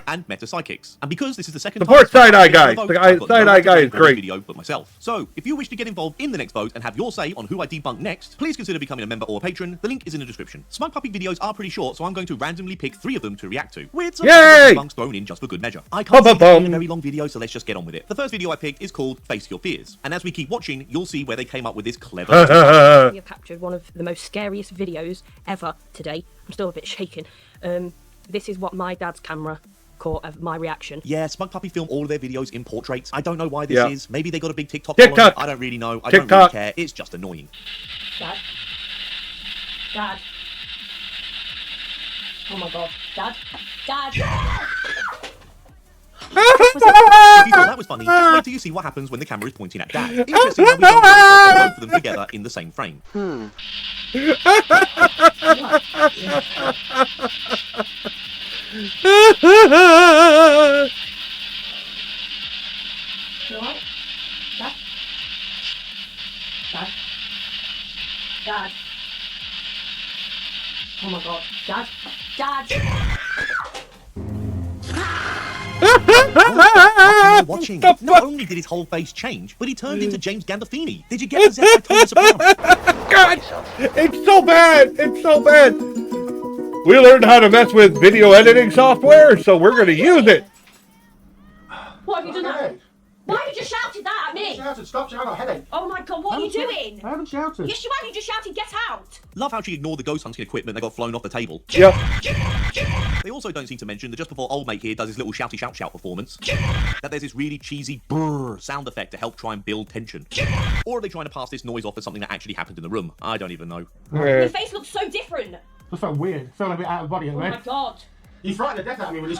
and Meta Psychics, and because this is the second time Side-Eye Guy. The Side-Eye Guy is great. Video but myself. So if you wish to get involved in the next vote and have your say on who I debunk next, please consider becoming a member or a patron. The link is in the description. Smug Puppy videos are pretty short, so I'm going to randomly pick 3 of them to react to, with some debunks thrown in just for good measure. I can't see it being a very long video, so let's just get on with it. The first video I picked is called Face Your Fears, and as we keep watching, you'll see where they came up with this clever We have captured one of the most scariest videos ever today. I'm still a bit shaken. This is what my dad's camera caught of my reaction. Yeah, Smug Puppy film all of their videos in portraits. I don't know why this is. Maybe they got a big TikTok following. I don't really know. I don't really care. It's just annoying. Dad? Dad? Oh my god. Dad? Dad? If you thought that was funny, just wait till you see what happens when the camera is pointing at Dad. Interesting how we got both of them together in the same frame. You alright? Dad? Dad? Dad? Oh my god. Dad? Dad? Watching. Not only did his whole face change, but he turned into James Gandolfini. Did you get that? God, it's so bad. It's so bad. We learned how to mess with video editing software, so we're going to use it. What have you done that? Why have you just shouted that at me? Shouted, stop shouting, I got a headache. Oh my god, what are you doing? I haven't shouted. Yes, you have. You just shouted, get out. Love how she ignored the ghost hunting equipment that got flown off the table. Yep. They also don't seem to mention that just before Old Mate here does his little shouty shout performance, that there's this really cheesy brrr sound effect to help try and build tension. Or are they trying to pass this noise off as something that actually happened in the room? I don't even know. Your face looks so different. It felt weird. Felt a bit out of body. Oh my god. You frightened the death out of me with this.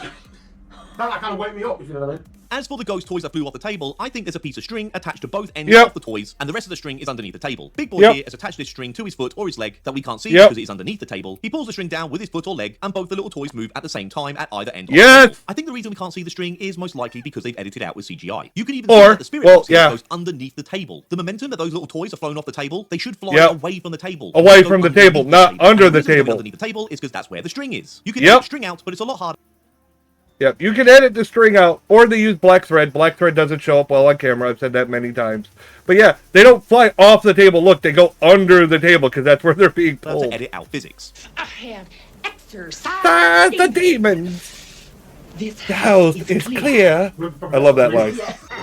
That kind of woke me up, if you know what I mean. As for the ghost toys that flew off the table, I think there's a piece of string attached to both ends of the toys, and the rest of the string is underneath the table. Big Boy here has attached this string to his foot or his leg that we can't see because it is underneath the table. He pulls the string down with his foot or leg, and both the little toys move at the same time at either end of the table. I think the reason we can't see the string is most likely because they've edited out with CGI. You can even see that the spirit box goes underneath the table. The momentum that those little toys are flown off the table, they should fly away from the table. Away from the table, not under the table. Underneath the table is because that's where the string is. You can edit the string out, but it's a lot harder. Yep, you can edit the string out, or they use black thread. Black thread doesn't show up well on camera. I've said that many times. But yeah, they don't fly off the table. Look, they go under the table because that's where they're being pulled. To edit out physics. I have exercised the demons. The house is clear. I love that line.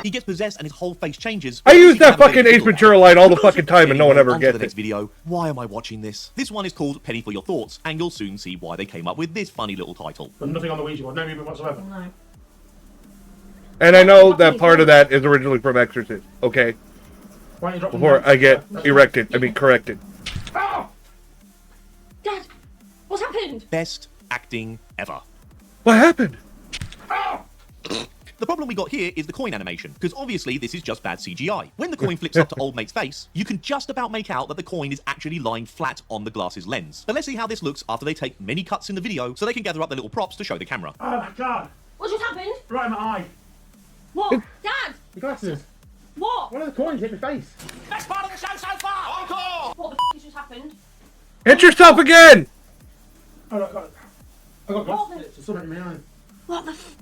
He gets possessed and his whole face changes. I use that fucking Ace Ventura line all the fucking time and no one ever gets the next video. Why am I watching this? This one is called Penny for Your Thoughts, and you'll soon see why they came up with this funny little title. But nothing on the Ouija board, no movement whatsoever. No. And I know that part of that is originally from Exorcist. Okay. Before I get corrected. Oh! Dad, what's happened? Best acting ever. What happened? The problem we got here is the coin animation, because obviously this is just bad CGI. When the coin flips up to old mate's face, you can just about make out that the coin is actually lying flat on the glasses lens. But let's see how this looks after they take many cuts in the video so they can gather up the little props to show the camera. Oh my god! What just happened? Right in my eye. What? Dad! The glasses. What? One of the coins hit my face. Best part of the show so far! Encore! What the f just happened? Hit yourself again! Oh, no, I got glasses. There's something in my eye. What the f?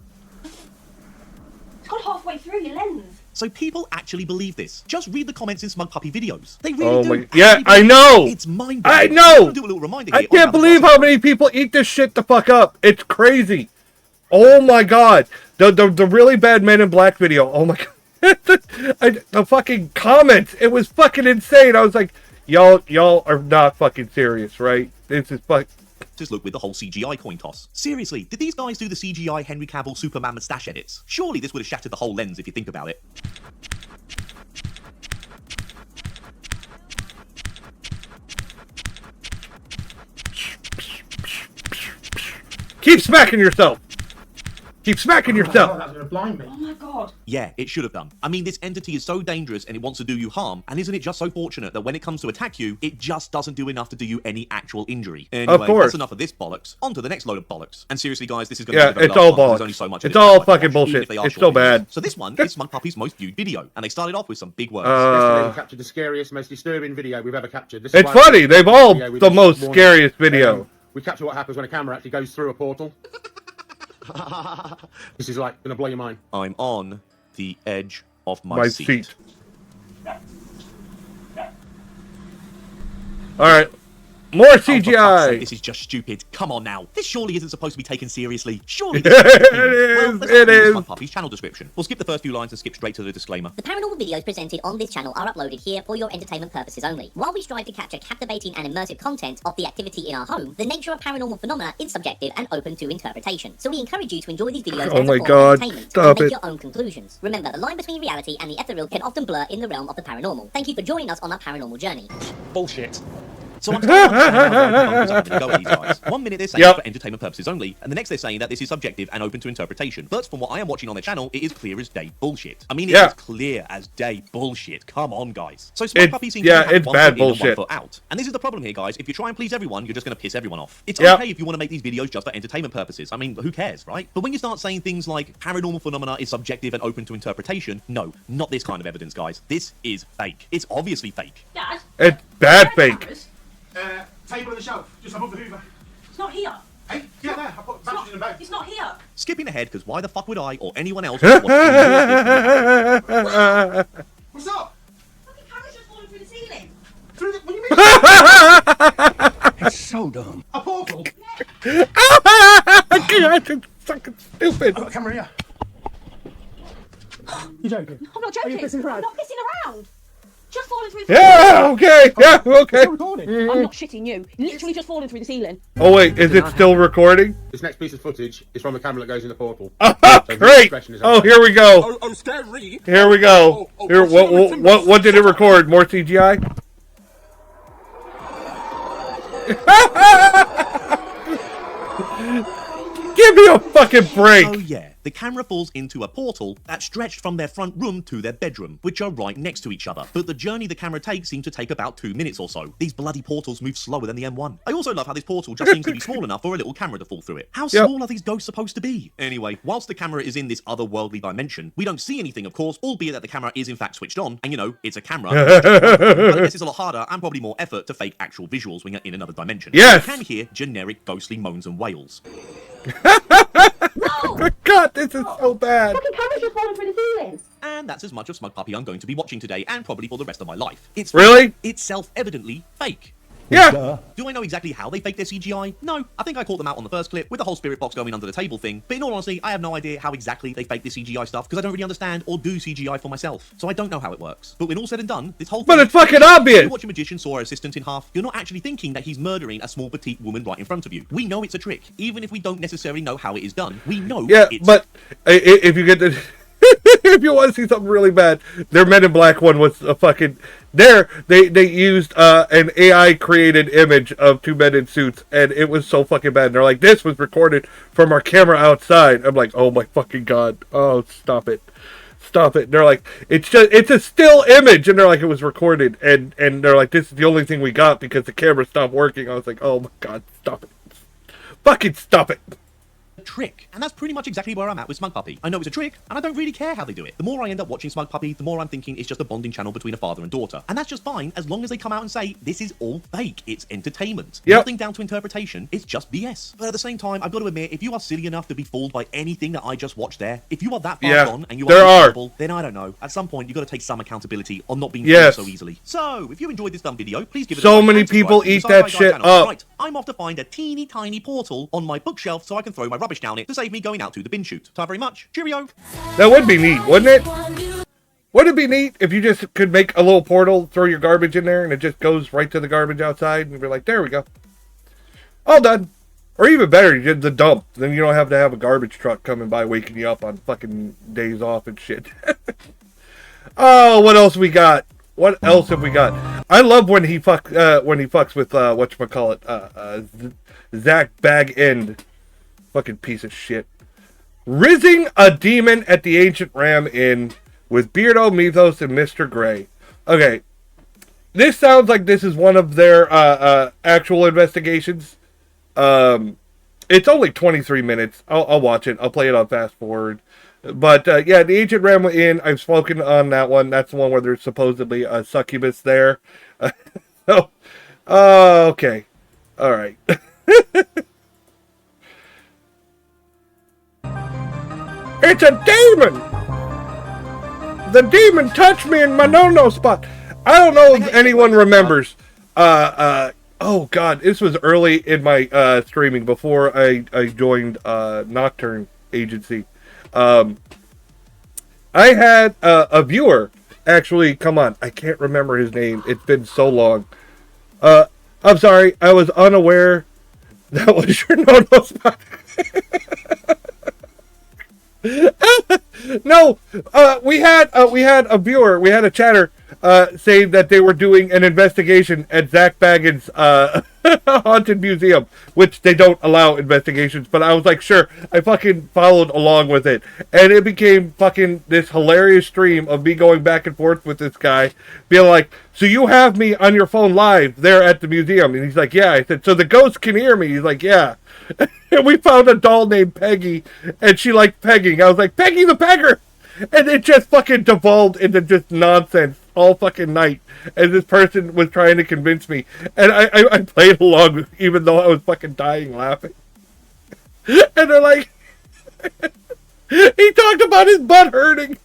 It's gone halfway through your lens. So people actually believe this. Just read the comments in Smug Puppy videos. They really do. Yeah, I know. It's mind-blowing. I know. Do a little reminder I can't believe how many people eat this shit the fuck up. It's crazy. Oh my god. The really bad Men in Black video. Oh my god. The fucking comments. It was fucking insane. I was like, y'all are not fucking serious, right? This is fucking. Just look with the whole CGI coin toss. Seriously, did these guys do the CGI Henry Cavill Superman moustache edits? Surely this would have shattered the whole lens if you think about it. Keep smacking yourself. Keep smacking yourself. That's gonna blind me. Oh my god. Yeah, it should have done. I mean, this entity is so dangerous and it wants to do you harm, and isn't it just so fortunate that when it comes to attack you, it just doesn't do enough to do you any actual injury? Anyway, of course. That's enough of this bollocks. On to the next load of bollocks. And seriously, guys, this is going to be it's all bollocks. Only so much it's all fucking bullshit. It's so bad. So this one is Smug Puppy's most viewed video, and they started off with some big words. Yesterday we captured the scariest, most disturbing video we've ever captured. This it's funny. They've all the most scariest video. We capture what happens when a camera actually goes through a portal. This is like gonna blow your mind. I'm on the edge of my seat. All right. More CGI! This is just stupid. Come on now. This surely isn't supposed to be taken seriously. Surely this it is. Smug Puppy's channel description. We'll skip the first few lines and skip straight to the disclaimer. The paranormal videos presented on this channel are uploaded here for your entertainment purposes only. While we strive to capture captivating and immersive content of the activity in our home, the nature of paranormal phenomena is subjective and open to interpretation. So we encourage you to enjoy these videos as a form of entertainment and make your own conclusions. Remember, the line between reality and the ethereal can often blur in the realm of the paranormal. Thank you for joining us on our paranormal journey. Bullshit. So I'm starting to go at these guys. 1 minute they're saying for entertainment purposes only, and the next they're saying that this is subjective and open to interpretation. But from what I am watching on their channel, it is clear as day bullshit. I mean, it is clear as day bullshit. Come on, guys. So Smug Puppy seems to have one foot in and one foot out. And this is the problem here, guys. If you try and please everyone, you're just going to piss everyone off. It's okay if you want to make these videos just for entertainment purposes. I mean, who cares, right? But when you start saying things like paranormal phenomena is subjective and open to interpretation, no, not this kind of evidence, guys. This is fake. It's obviously fake. Dad? It's bad fake. Table on the shelf, just above the Hoover. It's not here. Hey, yeah, there. I put bandages in the bag. It's not here. Skipping ahead, because why the fuck would I or anyone else watch videos? What's up? Fucking camera's just falling through the ceiling. Through the... What do you mean? It's so dumb. A portal? God, it's fucking stupid. Oh, camera here. You joking? I'm not joking. Are you pissing around? I'm not pissing around. Just falling through the okay. Yeah, okay. I'm not shitting you. Literally just falling through the ceiling. Oh, wait. Is it still recording? This next piece of footage is from the camera that goes in the portal. Great. Oh, here we go. Oh, scary. Here we go. Here, what did it record? More CGI? Give me a fucking break. Oh yeah, the camera falls into a portal that stretched from their front room to their bedroom, which are right next to each other. But the journey the camera takes seems to take about 2 minutes or so. These bloody portals move slower than the M1. I also love how this portal just seems to be small enough for a little camera to fall through it. How small are these ghosts supposed to be? Anyway, whilst the camera is in this otherworldly dimension, we don't see anything, of course, albeit that the camera is in fact switched on, and you know, it's a camera. But I guess it's a lot harder and probably more effort to fake actual visuals when you're in another dimension. Yes! You can hear generic ghostly moans and wails. God, this is so bad. Fucking camera's just falling through the ceiling. And that's as much of Smug Puppy I'm going to be watching today and probably for the rest of my life. It's really? It's self-evidently fake. Yeah. Do I know exactly how they fake their CGI? No. I think I caught them out on the first clip with the whole spirit box going under the table thing. But in all honesty, I have no idea how exactly they fake the CGI stuff because I don't really understand or do CGI for myself. So I don't know how it works. But when all said and done, this whole thing... But it's fucking obvious! When you watch a magician saw her assistant in half, you're not actually thinking that he's murdering a small petite woman right in front of you. We know it's a trick. Even if we don't necessarily know how it is done, we know it's... but if you get the... if you want to see something really bad, their Men in Black one was a fucking... They used an AI created image of two men in suits, and it was so fucking bad. And they're like, this was recorded from our camera outside. I'm like, oh my fucking god. Oh, stop it. Stop it. And they're like, it's a still image, and they're like, it was recorded, and they're like, this is the only thing we got because the camera stopped working. I was like, oh my god, stop it. Fucking stop it. Trick, and that's pretty much exactly where I'm at with Smug Puppy. I know it's a trick, and I don't really care how they do it. The more I end up watching Smug Puppy, the more I'm thinking it's just a bonding channel between a father and daughter. And that's just fine, as long as they come out and say, this is all fake, it's entertainment. Yep. Nothing down to interpretation, it's just BS. But at the same time, I've got to admit, if you are silly enough to be fooled by anything that I just watched there, if you are that far gone, and you are terrible, then I don't know. At some point, you've got to take some accountability on not being fooled so easily. So, if you enjoyed this dumb video, please give it a like. So many people eat that shit up. Right, I'm off to find a teeny tiny portal on my bookshelf so I can throw my rubbish down it to save me going out to the bin chute. Time very much. Cheerio. That would be neat, wouldn't it? Wouldn't it be neat if you just could make a little portal, throw your garbage in there, and it just goes right to the garbage outside, and you'd be like, there we go. All done. Or even better, you did the dump. Then you don't have to have a garbage truck coming by waking you up on fucking days off and shit. Oh, what else we got? What else have we got? I love when he fucks with whatchamacallit, Zach Bag End. Fucking piece of shit. Rizzing a demon at the Ancient Ram Inn with Beardo, Mythos, and Mr. Gray. Okay. This sounds like this is one of their actual investigations. It's only 23 minutes. I'll watch it. I'll play it on fast forward. But yeah, the Ancient Ram Inn, I've spoken on that one. That's the one where there's supposedly a succubus there. Okay. All right. It's a demon! The demon touched me in my no-no spot. I don't know if anyone remembers. Oh god, this was early in my streaming before I joined Nocturne Agency. I had a viewer actually come on. I can't remember his name. It's been so long. I'm sorry, I was unaware that was your no-no spot. No, we had a viewer, we had a chatter saying that they were doing an investigation at Zach Bagans' haunted museum, which they don't allow investigations, but I was like, sure, I fucking followed along with it, and it became fucking this hilarious stream of me going back and forth with this guy, being like, so you have me on your phone live there at the museum, and he's like, yeah. I said, so the ghost can hear me? He's like, yeah. And we found a doll named Peggy, and she liked pegging. I was like, Peggy the Pegger! And it just fucking devolved into just nonsense all fucking night. And this person was trying to convince me. And I played along, even though I was fucking dying laughing. And they're like, he talked about his butt hurting.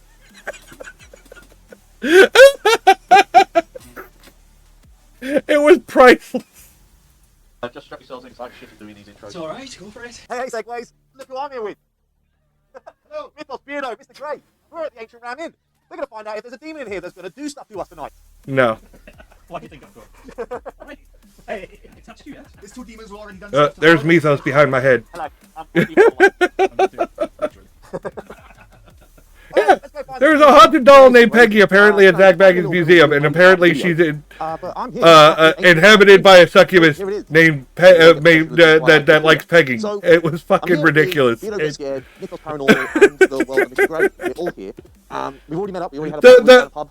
It was priceless. Just strap yourselves in because I'm shit at doing these intros. It's alright, go for it. Hey, Segways, look who I'm here with. Hello, Mythos, Beardo, Mr. Gray. We're at the Ancient Ram Inn. We're going to find out if there's a demon in here that's going to do stuff to us tonight. No. Why do you think I've got? Hey, I touched you, yes? There's two demons who already done stuff. There's Mythos behind my head. Hello, I'm Yeah. There's a haunted doll named Peggy apparently at Zach Bagans Museum, and apparently she's inhabited by a succubus named that likes pegging. It was fucking ridiculous. Beardo gets scared, Nicholas Paranormal, and the world of Mr. Gray. We're all here. We've already met up. We already had a pub.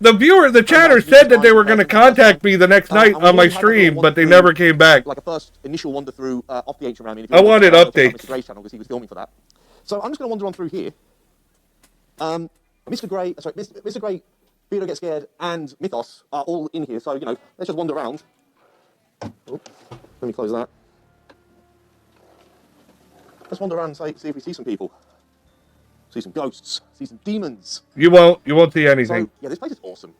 The chatter said that they were going to contact me the next night on my stream, but they never came back. Like a first initial wander through off the ancient realm. I wanted updates. Mr. Gray's channel because he was filming for that. So I'm just going to wander on through here. Mr. Gray, Beardo Gets Scared, and Mythos are all in here. So, you know, let's just wander around. Oh, let me close that. Let's wander around and see if we see some people. See some ghosts. See some demons. You won't see anything. So, yeah, this place is awesome.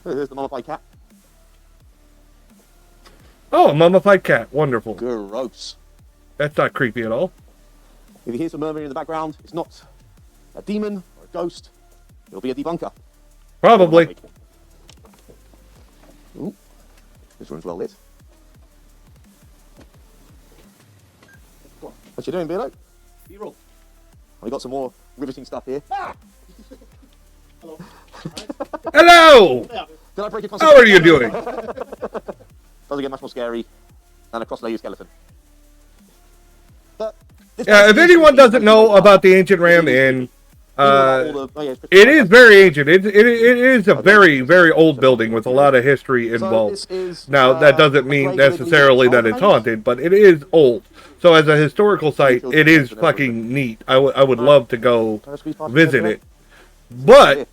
There's the mummified cat. Oh, a mummified cat. Wonderful. Gross. That's not creepy at all. If you hear some murmuring in the background, it's not a demon or a ghost. It'll be a debunker. Probably. Ooh, this room's well lit. What you doing, Beardo? B-roll. We got some more riveting stuff here. Ah! Hello. Hello! Did I break your How are you doing? Doesn't get much more scary than a cross-legged skeleton. But yeah, if anyone doesn't know about the Ancient Ram Inn, it is very ancient. It is a very, very old building with a lot of history involved. Now, that doesn't mean necessarily that it's haunted, but it is old. So as a historical site, it is fucking neat. I would love to go visit it. But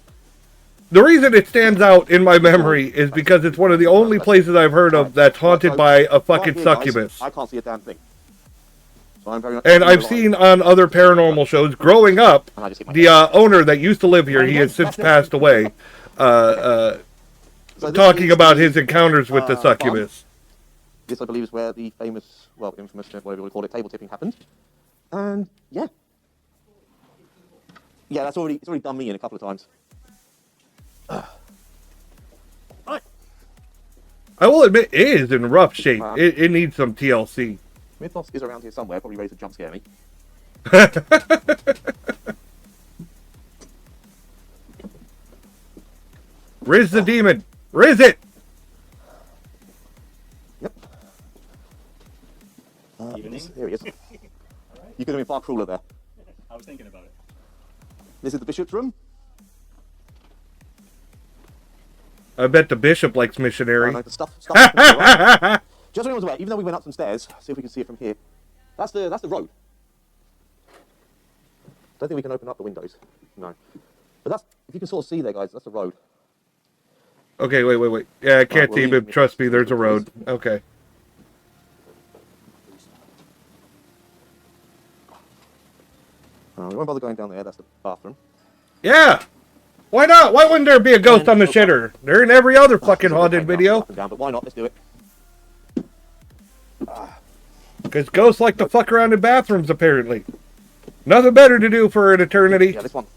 the reason it stands out in my memory is because it's one of the only places I've heard of that's haunted by a fucking succubus. I can't see a damn thing. And I've seen on other paranormal shows, growing up, the owner that used to live here, he has since passed away, talking about his encounters with the succubus. This, I believe, is where the famous, well, infamous, whatever you call it, table tipping happened. And, yeah. Yeah, it's already done me in a couple of times. I will admit, it is in rough shape. It needs some TLC. Mythos is around here somewhere, probably ready to jump scare me. Riz the demon! Riz it! Yep. Here he is. You could have been far crueler there. I was thinking about it. This is the bishop's room. I bet the bishop likes missionary. The stuff right. Just so anyone's aware, even though we went up some stairs, see if we can see it from here. That's the road. Don't think we can open up the windows. No. But that's, if you can sort of see there, guys, that's the road. Okay, wait. Yeah, I can't see, but trust me, there's a road. Okay. We won't bother going down there, that's the bathroom. Yeah! Why not? Why wouldn't there be a ghost on the shitter? They're in every other fucking haunted video. Down, but why not? Let's do it. Because ghosts like to fuck around in bathrooms, apparently. Nothing better to do for an eternity. Yeah, this one.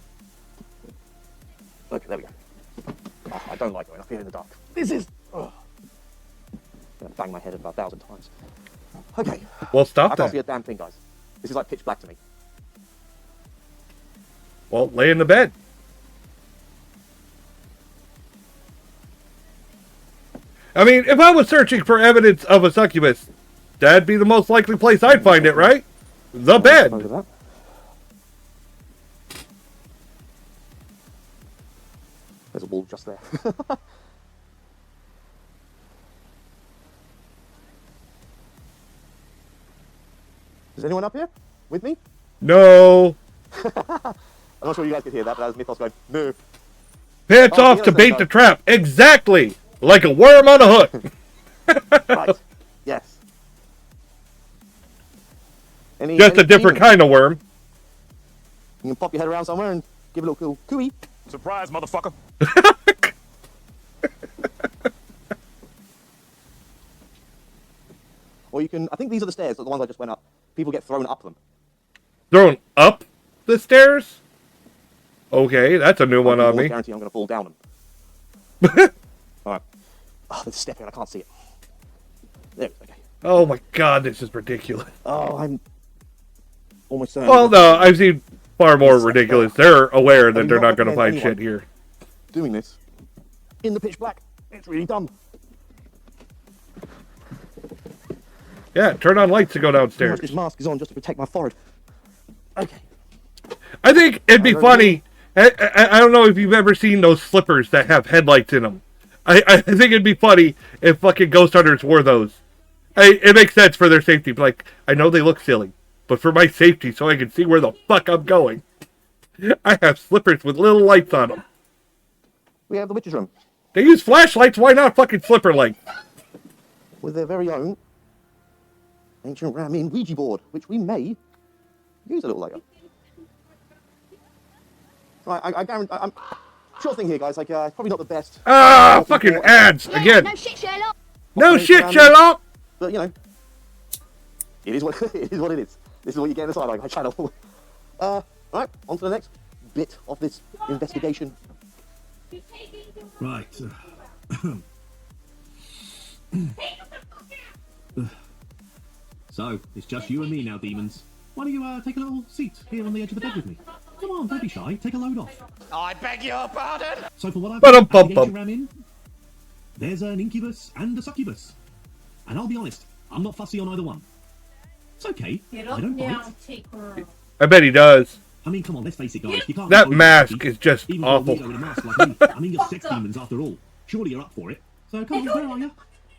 Okay, there we go. Oh, I don't like going up here in the dark. This is... Oh. I'm going to bang my head about 1,000 times. Okay. Well, stop I can't that. see a damn thing, guys. This is like pitch black to me. Well, lay in the bed. I mean, if I was searching for evidence of a succubus, that'd be the most likely place I'd find it, right? The bed. There's a wall just there. Is anyone up here with me? No. I'm not sure you guys could hear that, but that was Mythos going, no. Pants off to bait the trap. Exactly. Like a worm on a hook. Right. Yes. Just a different kind of worm. You can pop your head around somewhere and give it a little cooey. Surprise, motherfucker. Or you can, I think these are the stairs, the ones I just went up. People get thrown up them. Thrown up the stairs? Okay, that's a new one on me. I guarantee I'm going to fall down them. Alright. Oh, there's a step here, I can't see it. There we go. Okay. Oh my god, this is ridiculous. Oh, I'm almost certain. Well, no, I've seen far more ridiculous. They're aware that they're not going to find shit here. Doing this in the pitch black. It's really dumb. Yeah, turn on lights to go downstairs. This mask is on just to protect my forehead. Okay. I think it'd be funny. I don't know if you've ever seen those slippers that have headlights in them. I think it'd be funny if fucking ghost hunters wore those. It makes sense for their safety. But like, I know they look silly, but for my safety, so I can see where the fuck I'm going, I have slippers with little lights on them. We have the witch's room. They use flashlights. Why not fucking slipper lights? With their very own ancient Ramin Ouija board, which we may use a little later. Right, I guarantee. I'm sure thing here, guys. Like, it's probably not the best. Ah, fucking ads again. No shit, Sherlock. No shit, Sherlock. But you know, it is what it is. What it is. This is what you get in the Side Eye channel. Right, on to the next bit of this investigation. Right. So, it's just you and me now, demons. Why don't you take a little seat here on the edge of the bed with me? Come on, don't be shy. Take a load off. I beg your pardon. So for what I've got, Ramin, there's an incubus and a succubus. And I'll be honest, I'm not fussy on either one. It's okay. I don't bite. I bet he does. I mean, come on, let's face it, guys. You can't that mask is just even awful. With a mask like me. I mean, you're sex demons after all. Surely you're up for it. So come on, where are you?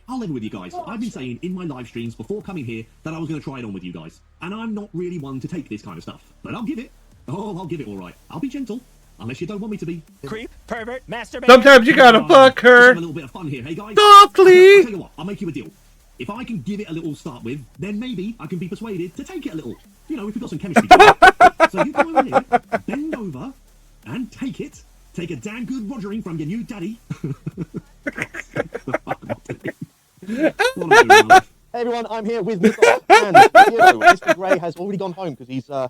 I'll level with you guys. I've been saying in my live streams before coming here that I was going to try it on with you guys. And I'm not really one to take this kind of stuff. But I'll give it. Oh, I'll give it all right. I'll be gentle. Unless you don't want me to be. Creep, pervert, masturbator. Sometimes you gotta fuck her. Let's have a little bit of fun here, hey guys? Softly. I'll tell you what, I'll make you a deal. If I can give it a little start with, then maybe I can be persuaded to take it a little. You know, if we've got some chemistry. So you come over here, bend over, and take it. Take a damn good rogering from your new daddy. Hey everyone, I'm here with Mr. and Beardo. Mr. Gray has already gone home because he's a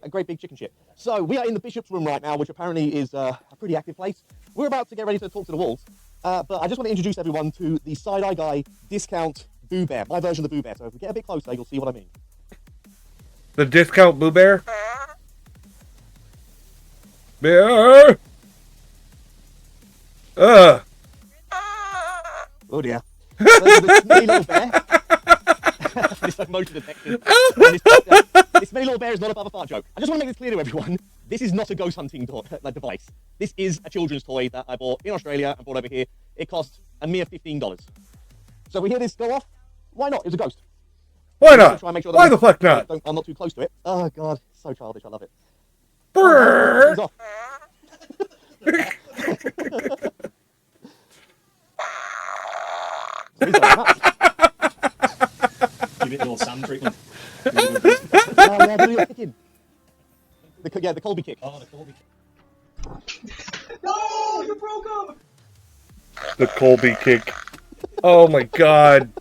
great big chicken shit. So we are in the Bishop's room right now, which apparently is a pretty active place. We're about to get ready to talk to the walls, but I just want to introduce everyone to the Side Eye Guy discount Boo Bear, my version of the Boo Bear. So if we get a bit closer, you'll see what I mean. The discount Boo Bear? Bear! Oh dear. So this smelly little bear. This motion detector. This smelly little bear is not above a fart joke. I just want to make this clear to everyone. This is not a ghost hunting device. This is a children's toy that I bought in Australia and brought over here. It cost a mere $15. So we hear this go off. Why not? It's a ghost. Why not? Try and make sure Why the fuck not? I'm not too close to it. Oh god, it's so childish. I love it. Brrr. Oh, Give it the old Sam treatment. The Colby kick. Oh, the Colby kick. No, you broke up. The Colby kick. Oh my god.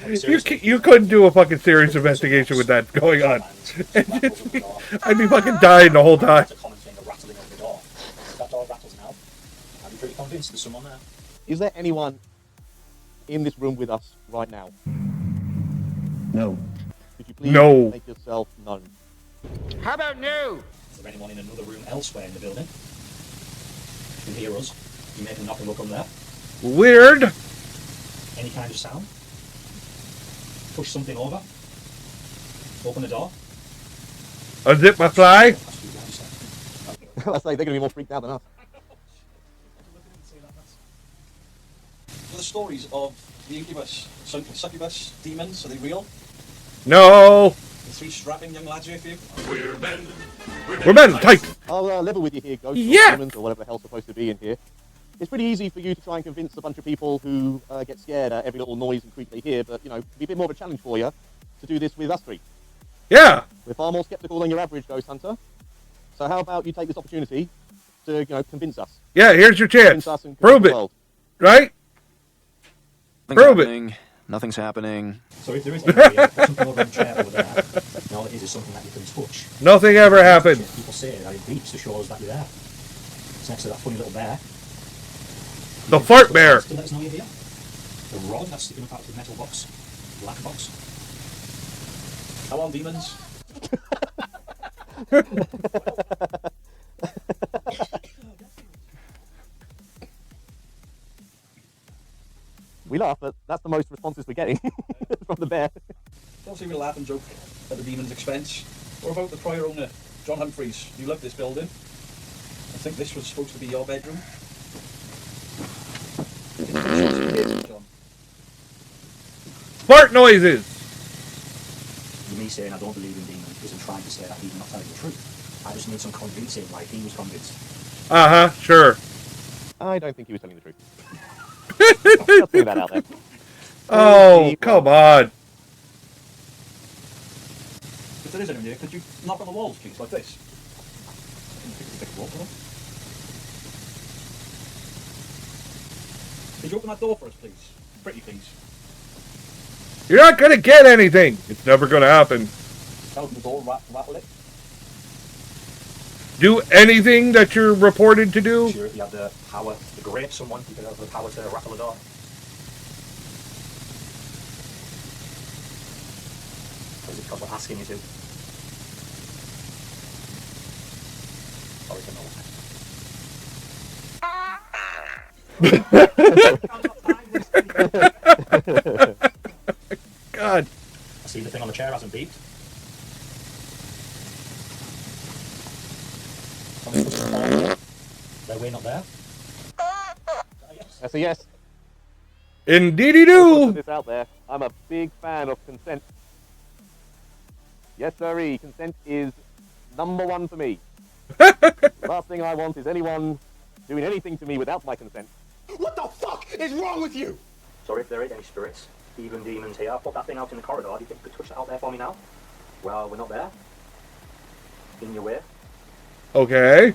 You couldn't do a fucking serious investigation with that going on. I'd be fucking dying the whole time. That door rattles now. I'm pretty convinced there's someone there. Is there anyone in this room with us right now? No. Could you please make yourself known? How about no? Is there anyone in another room elsewhere in the building? You can hear us. You make a knock and we'll come there. Weird. Any kind of sound. Push something over. Open the door. Unzip my fly. I say they're going to be more freaked out than us. The stories of the incubus, succubus, demons, are they real? No. The three strapping young lads with you? We're men, tight. I'll level with you here, ghosts or demons or whatever the hell's supposed to be in here. It's pretty easy for you to try and convince a bunch of people who get scared at every little noise and creak they hear, but, you know, it'd be a bit more of a challenge for you to do this with us three. Yeah. We're far more skeptical than your average ghost hunter. So how about you take this opportunity to, you know, convince us? Yeah, here's your chance. Convince us and Prove the it. world. Right? Prove it. Nothing's happening. So if there is something over in the chair over there, all it is something that you can touch. Nothing ever happened. People say that it beeps to show us that you're there. It's next to that funny little bear. The fart bear. To let us know you're here. The rod that's sticking up out of the metal box. Black box. Come on, demons. We laugh, but that's the most responses we're getting from the bear. Don't see me laugh and joke at the demon's expense. What about the prior owner, John Humphreys? You loved this building. I think this was supposed to be your bedroom. John. Fart noises! Me saying I don't believe in demons isn't trying to say that he's not telling the truth. I just need some convincing, like he was convinced. Uh-huh, sure. I don't think he was telling the truth. Just throw that out there. Oh, come on. If there is anyone here, could you knock on the walls, please, like this? Could you open that door for us, please? Pretty please. You're not gonna get anything. It's never gonna happen. Open the door, rattle it. Do anything that you're reported to do? Sure, if you have the power to grape someone, you could have the power to rattle the door. Or is it because we're asking you to? Sorry to know. God. I see the thing on the chair hasn't beeped. No, we're not there. That's a yes. Indeedy do. Put this out there. I'm a big fan of consent. Yes, sirree. Consent is #1 for me. Last thing I want is anyone doing anything to me without my consent. What the fuck is wrong with you? Sorry if there ain't any spirits, even demons here. I put that thing out in the corridor. Do you think you could touch that out there for me now? Well, we're not there. In your way. Okay.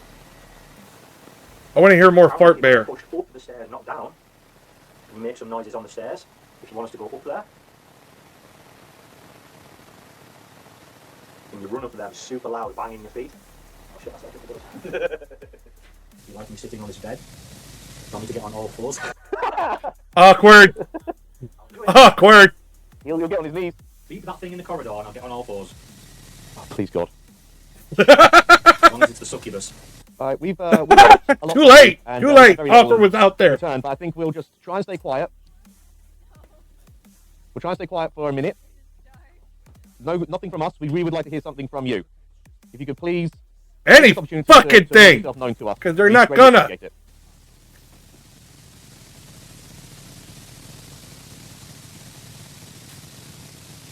I want to hear more fart bear. Push up the stairs, not down. And make some noises on the stairs if you want us to go up there. And you run up there super loud, banging your feet. Oh shit, that's like it. You like me sitting on this bed? You want me to get on all fours? Awkward. Awkward. He'll get on his knees. Beep that thing in the corridor and I'll get on all fours. Oh, please, God. As long as it's the succubus. Alright, we've got a lot Too late. and, Too late. very Offer little was out there. Return, but I think we'll just try and stay quiet. We'll try and stay quiet for a minute. No, nothing from us. We really would like to hear something from you. If you could please... Any fucking thing! Because they're not gonna.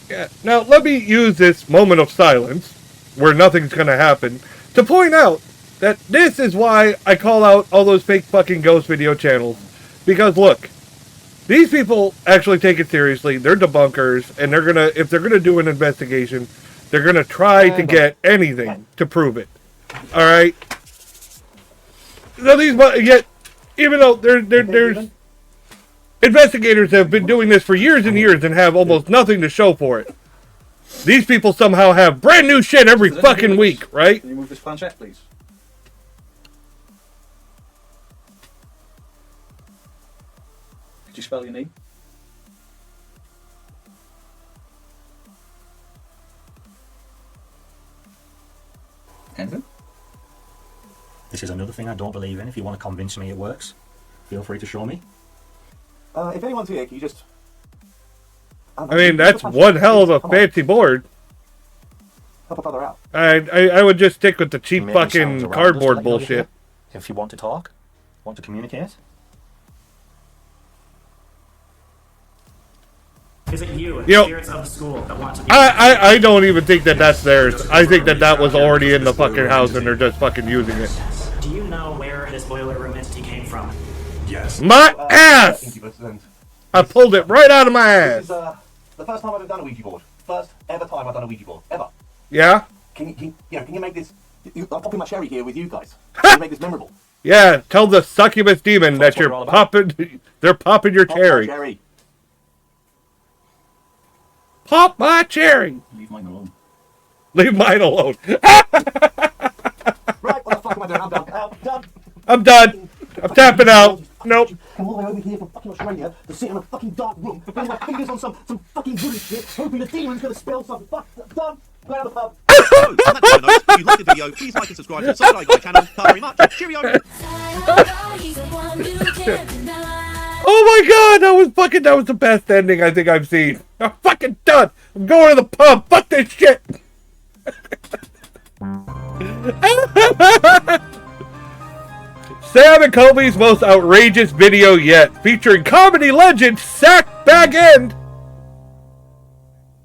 Yeah. Now, let me use this moment of silence, where nothing's gonna happen, to point out that this is why I call out all those fake fucking ghost video channels. Because look, these people actually take it seriously. They're debunkers, and they're gonna, if they're gonna do an investigation, they're gonna try to get anything to prove it. All right. So these, yet, even though there's investigators have been doing this for years and years and have almost nothing to show for it. These people somehow have brand new shit every fucking week, right? Can you move this planchette, please? Could you spell your name? Anything? This is another thing I don't believe in. If you want to convince me it works, feel free to show me. If anyone's here, can you just... I mean, that's one hell of a fancy board. Help a brother out. I would just stick with the cheap fucking cardboard bullshit. If you want to talk, want to communicate. Is it you, the spirits of the school, that want to be... I don't even think that that's theirs. I think that that was already in the fucking house and they're just fucking using it. Do you know where this boiler room entity came from? Yes. My ass! I pulled it right out of my This is ass. the first time I've ever done a Ouija board. First ever time I've done a Ouija board. Ever. Yeah? Can you make this... I'm popping my cherry here with you guys. Can you make this memorable? Yeah, tell the succubus demon that you're popping... They're popping your cherry. Pop my cherry. Pop my cherry! Leave mine alone. Leave mine alone. Right, what the fuck am I doing? I'm done. I'm done. I'm tapping out. Nope. Come all the way over here from fucking Australia to sit in a fucking dark room, putting my fingers on some fucking wooden shit, hoping the demon's gonna spell something. Fuck, done. Go out of the pub. So, on that note, if you like the video, please like and subscribe to the Side Eye Guy channel. Thank you very much. Cheerio. Oh my god, that was the best ending I think I've seen. I'm fucking done. I'm going to the pub. Fuck this shit. Sam and Colby's most outrageous video yet, featuring comedy legend Zach Bagend.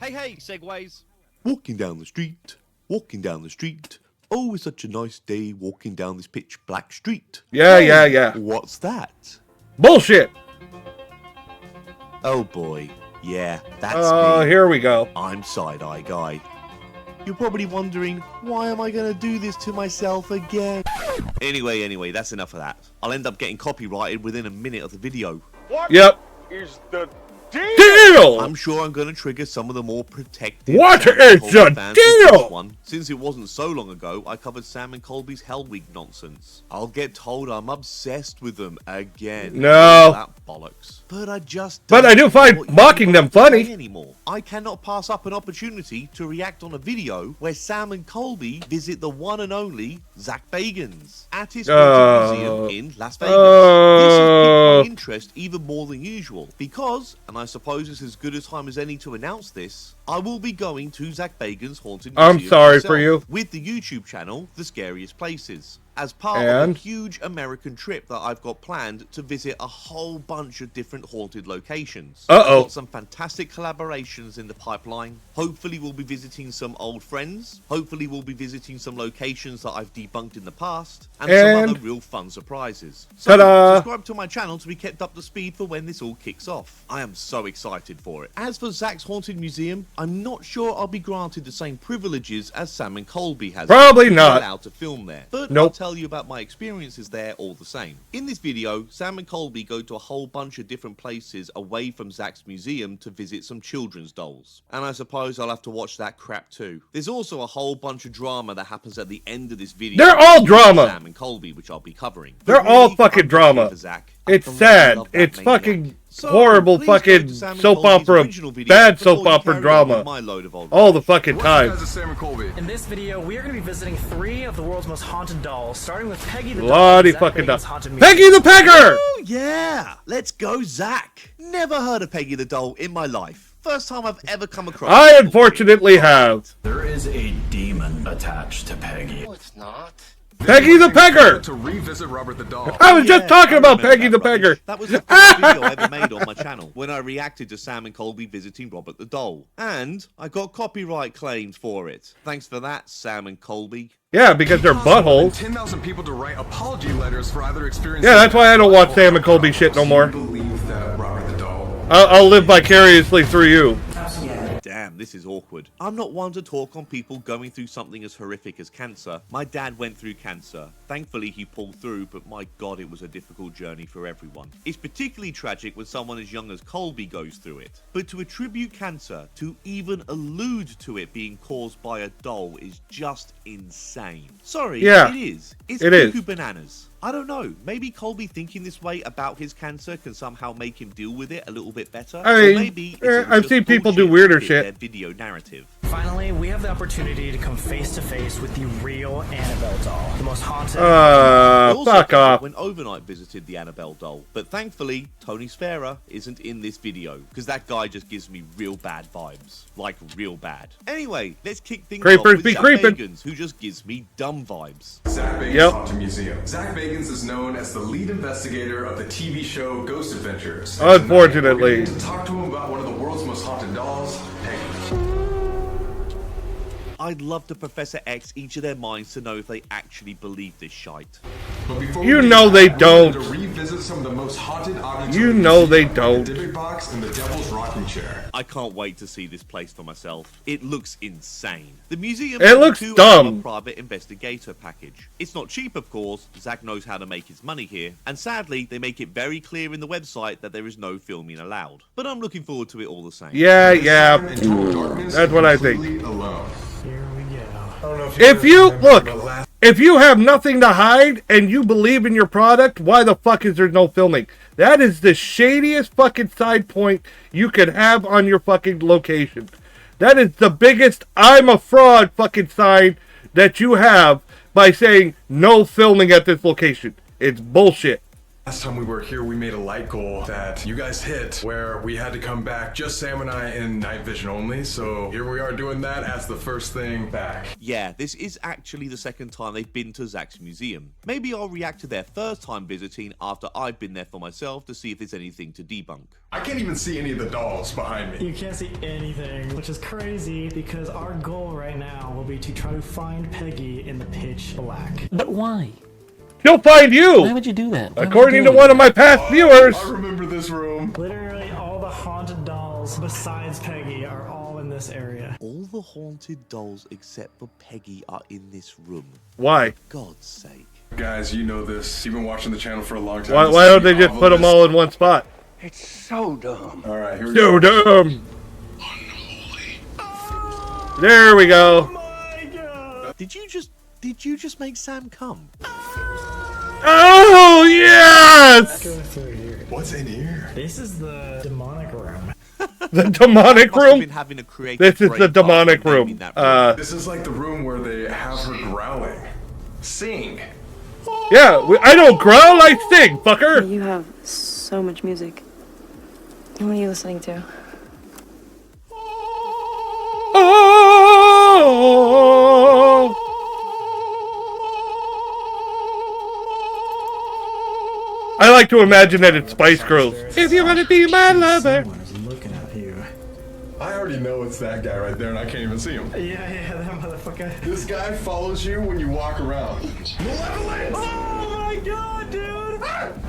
Hey, segways. Walking down the street, walking down the street. Oh, it's such a nice day walking down this pitch black street. Yeah. What's that? Bullshit. Oh boy, yeah, that's me. Oh, here we go. I'm Side Eye Guy. You're probably wondering, why am I gonna do this to myself again? Anyway, that's enough of that. I'll end up getting copyrighted within a minute of the video. What Yep. is the Deal! I'm sure I'm going to trigger some of the more protective... What is the deal? One. Since it wasn't so long ago, I covered Sam and Colby's Hell Week nonsense. I'll get told I'm obsessed with them again. No. That bollocks. But I just... But I do find mocking them funny. Anymore. I cannot pass up an opportunity to react on a video where Sam and Colby visit the one and only Zach Bagans at his museum in Las Vegas. This has piqued my interest even more than usual because, and I suppose it's as good a time as any to announce this, I will be going to Zach Bagans' Haunted Museum I'm sorry myself, for you. with the YouTube channel The Scariest Places, as part of a huge American trip that I've got planned to visit a whole bunch of different haunted locations. I've got some fantastic collaborations in the pipeline. Hopefully we'll be visiting some old friends. Hopefully we'll be visiting some locations that I've debunked in the past. And some other real fun surprises. So subscribe to my channel to be kept up to speed for when this all kicks off. I am so excited for it. As for Zach's Haunted Museum, I'm not sure I'll be granted the same privileges as Sam and Colby has. Probably not. Allowed to film there. But nope. I'll tell you about my experiences there all the same. In this video, Sam and Colby go to a whole bunch of different places away from Zach's museum to visit some children's dolls. And I suppose I'll have to watch that crap too. There's also a whole bunch of drama that happens at the end of this video. They're all drama. Sam and Colby, which I'll be covering. They're all fucking drama. It's sad. It's fucking horrible fucking soap opera, bad soap opera drama. All the fucking time. In this video, we are going to be visiting 3 of the world's most haunted dolls, starting with Peggy the Bloody doll. fucking doll. Peggy the Pegger! Oh yeah, let's go Zach. Never heard of Peggy the doll in my life. First time I've ever come across. I unfortunately have. There is a demon attached to Peggy. No, it's not. Peggy the Pegger! To revisit Robert the Doll. I was just talking about Peggy the Pegger. That was the first video I ever made on my channel, when I reacted to Sam and Colby visiting Robert the Doll. And I got copyright claims for it. Thanks for that, Sam and Colby. Yeah, because they're buttholes. 10,000 people to write apology letters for either experiencing... Yeah, that's why I don't watch Sam and Colby shit no more. Believe that Robert the Doll... I'll live vicariously through you. Damn, this is awkward. I'm not one to talk on people going through something as horrific as cancer. My dad went through cancer. Thankfully, he pulled through, but my god, it was a difficult journey for everyone. It's particularly tragic when someone as young as Colby goes through it. But to attribute cancer, to even allude to it being caused by a doll is just insane. Sorry, yeah, it is. It's cuckoo bananas. I don't know, maybe Colby thinking this way about his cancer can somehow make him deal with it a little bit better. I mean, or maybe I've seen people do weirder shit. Their video narrative. Finally, we have the opportunity to come face to face with the real Annabelle doll, the most haunted. Fuck off. When Overnight visited the Annabelle doll, but thankfully Tony Sfera isn't in this video because that guy just gives me real bad vibes, like real bad. Anyway, let's kick things off with Zach Bagans, who just gives me dumb vibes. Zach Bagans Haunted Museum. Zach Bagans is known as the lead investigator of the TV show Ghost Adventures. Unfortunately. To talk to him about one of the world's most haunted dolls, Peggy. I'd love to Professor X each of their minds to know if they actually believe this shite. But before you know they don't. To revisit some of the most haunted objects. You know they don't. The Dippy Box and the Devil's Rocking Chair. I can't wait to see this place for myself. It looks insane. The museum looks dumb. A private investigator package. It's not cheap, of course. Zach knows how to make his money here, and sadly, they make it very clear in the website that there is no filming allowed. But I'm looking forward to it all the same. Yeah. That's what I think. Alone. Here we go. If you look, If you have nothing to hide and you believe in your product, why the fuck is there no filming? That is the shadiest fucking side point you could have on your fucking location. That is the biggest I'm a fraud fucking sign that you have by saying no filming at this location. It's bullshit. Last time we were here, we made a light goal that you guys hit where we had to come back, just Sam and I in night vision only. So here we are doing that as the first thing back. Yeah, this is actually the second time they've been to Zach's museum. Maybe I'll react to their first time visiting after I've been there for myself to see if there's anything to debunk. I can't even see any of the dolls behind me. You can't see anything, which is crazy because our goal right now will be to try to find Peggy in the pitch black. But why? She'll find you! Why would you do that? According to one of my past viewers. I remember this room. Literally all the haunted dolls besides Peggy are all in this area. All the haunted dolls except for Peggy are in this room. Why? God's sake. Guys, you know this. You've been watching the channel for a long time. Why don't they just put them all in one spot? It's so dumb. All right, here we So go. dumb. There we go. Did you just make Sam come? Oh, yes! Go through here. What's in here? This is the demonic room. The demonic room? This is the demonic room. This is like the room where they have her growling. Sing. Yeah, I don't growl, I sing, fucker. You have so much music. What are you listening to? Oh! I like to imagine that it's Spice Girls. If you want to be my lover. Looking at you. I already know it's that guy right there, and I can't even see him. Yeah, that motherfucker. This guy follows you when you walk around. Malevolent! Oh my god, dude!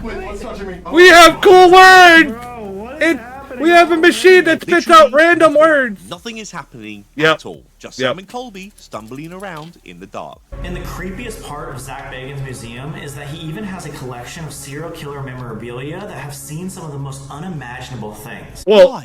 Wait, what's touching me? We have cool words! We have a machine that spits out random words. Nothing is happening at all. Just Sam and Colby stumbling around in the dark. And the creepiest part of Zach Bagans' museum is that he even has a collection of serial killer memorabilia that have seen some of the most unimaginable things. Well,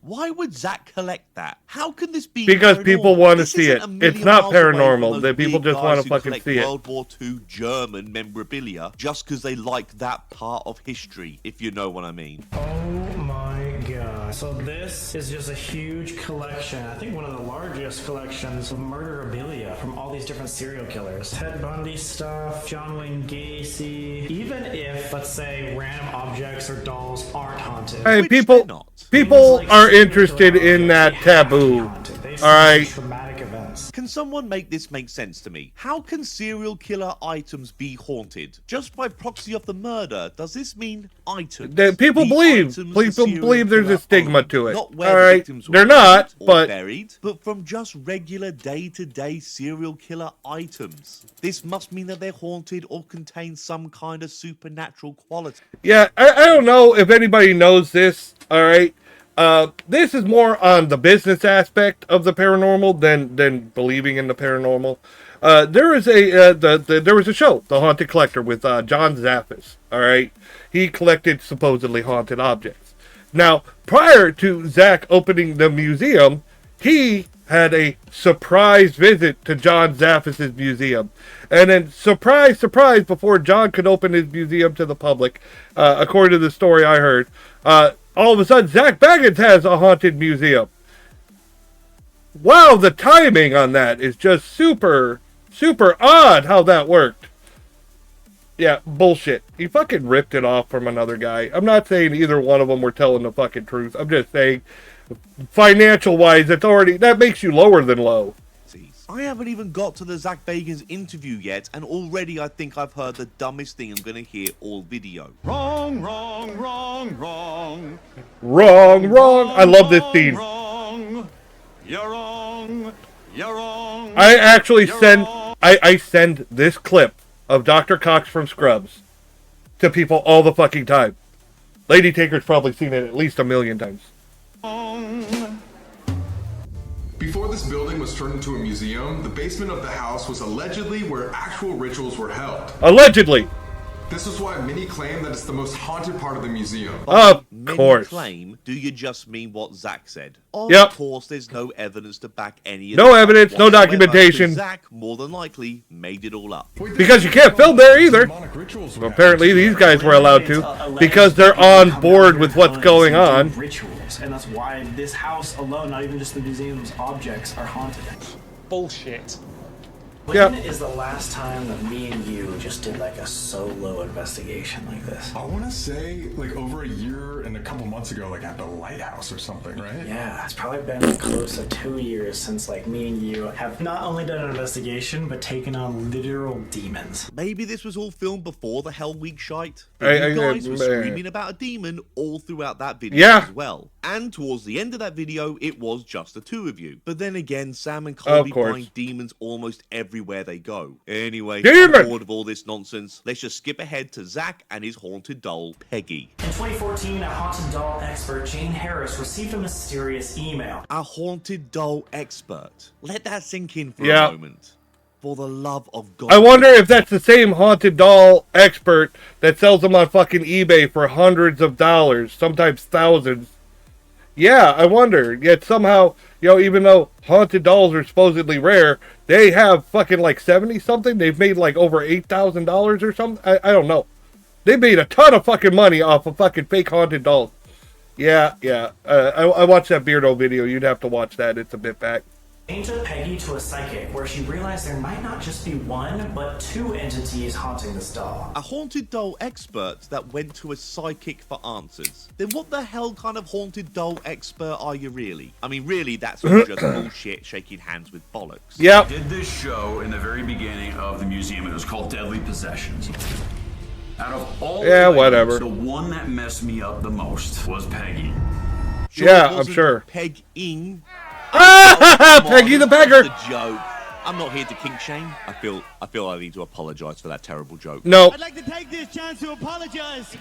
Why would Zach collect that? How can this be? Because paranormal? people want to This see it. isn't a It's million not miles away from paranormal. those That people big just want guys to who fucking collect see it. World War II German memorabilia just because they like that part of history, if you know what I mean. Oh my god. So this is just a huge collection. I think one of the largest collections of murderabilia from all these different serial killers. Ted Bundy stuff, John Wayne Gacy. Even if, let's say, random objects or dolls aren't haunted. Hey, people are interested in that taboo. Alright. Traumatic events. Can someone make this make sense to me? How can serial killer items be haunted? Just by proxy of the murder, does this mean items? People believe. items People the believe there's a stigma to it. Not where the Alright. victims were They're not, killed or but buried, but from just regular day-to-day serial killer items. This must mean that they're haunted or contain some kind of supernatural quality. yeah, I don't know if anybody knows this. Alright. This is more on the business aspect of the paranormal than believing in the paranormal. There was a show, The Haunted Collector, with John Zaffis. All right, he collected supposedly haunted objects. Now, prior to Zach opening the museum, he had a surprise visit to John Zaffis' museum, and then surprise, before John could open his museum to the public, according to the story I heard. All of a sudden, Zach Bagans has a haunted museum. Wow, the timing on that is just super odd how that worked. Yeah, bullshit. He fucking ripped it off from another guy. I'm not saying either one of them were telling the fucking truth. I'm just saying, financial-wise, that makes you lower than low. I haven't even got to the Zach Bagans interview yet, and already I think I've heard the dumbest thing I'm going to hear all video. Wrong, wrong, wrong, wrong. Wrong. I love this scene. Wrong. You're wrong. You're wrong. I actually I send this clip of Dr. Cox from Scrubs to people all the fucking time. Lady Taker's probably seen it at least 1 million times. Before this building was turned into a museum, the basement of the house was allegedly where actual rituals were held. Allegedly. This is why many claim that it's the most haunted part of the museum. Of Many course. claim, do you just mean what Zach said? Of Yep. course, there's no evidence to back any of No this evidence, up no whatsoever, documentation. 'cause Zach, more than likely, made it all up. Because you can't film there either. Well, apparently these guys were allowed to. Because they're on board with what's going on. Rituals, and that's why this house alone, not even just the museum's objects, are haunted. Bullshit. When is the last time that me and you just did like a solo investigation like this? I want to say like over a year and a couple months ago, like at the lighthouse or something, right? Yeah, it's probably been close to 2 years since like me and you have not only done an investigation, but taken on literal demons. Maybe this was all filmed before the Hell Week shite. I- You guys were I- screaming about a demon all throughout that video Yeah. as well. And towards the end of that video, it was just the two of you. But then again, Sam and Colby course. find demons almost everywhere they go. Anyway, Demon! I'm bored of all this nonsense. Let's just skip ahead to Zach and his haunted doll, Peggy. In 2014, a haunted doll expert, Jane Harris, received a mysterious email. A haunted doll expert. Let that sink in for Yeah. a moment. For the love of God. I wonder if that's the same haunted doll expert that sells them on fucking eBay for hundreds of dollars, sometimes thousands. Yeah, I wonder. Yet somehow, even though haunted dolls are supposedly rare, they have fucking like 70 something. They've made like over $8,000 or something. I don't know. They made a ton of fucking money off of fucking fake haunted dolls. Yeah. I watched that Beardo video. You'd have to watch that. It's a bit back. Jane took Peggy to a psychic where she realized there might not just be one, but two entities haunting this doll. A haunted doll expert that went to a psychic for answers. Then what the hell kind of haunted doll expert are you really? I mean, really, that's all just bullshit shaking hands with bollocks. Yep. Did this show in the very beginning of the museum. It was called Deadly Possessions. Out of all Yeah, the whatever. items, the one that messed me up the most was Peggy. Yeah, I'm sure. Peg-ing. Peggy the Beggar. That's a joke. I'm not here to kink shame. I feel I need to apologize for that terrible joke. No. I'd like to take this chance to apologize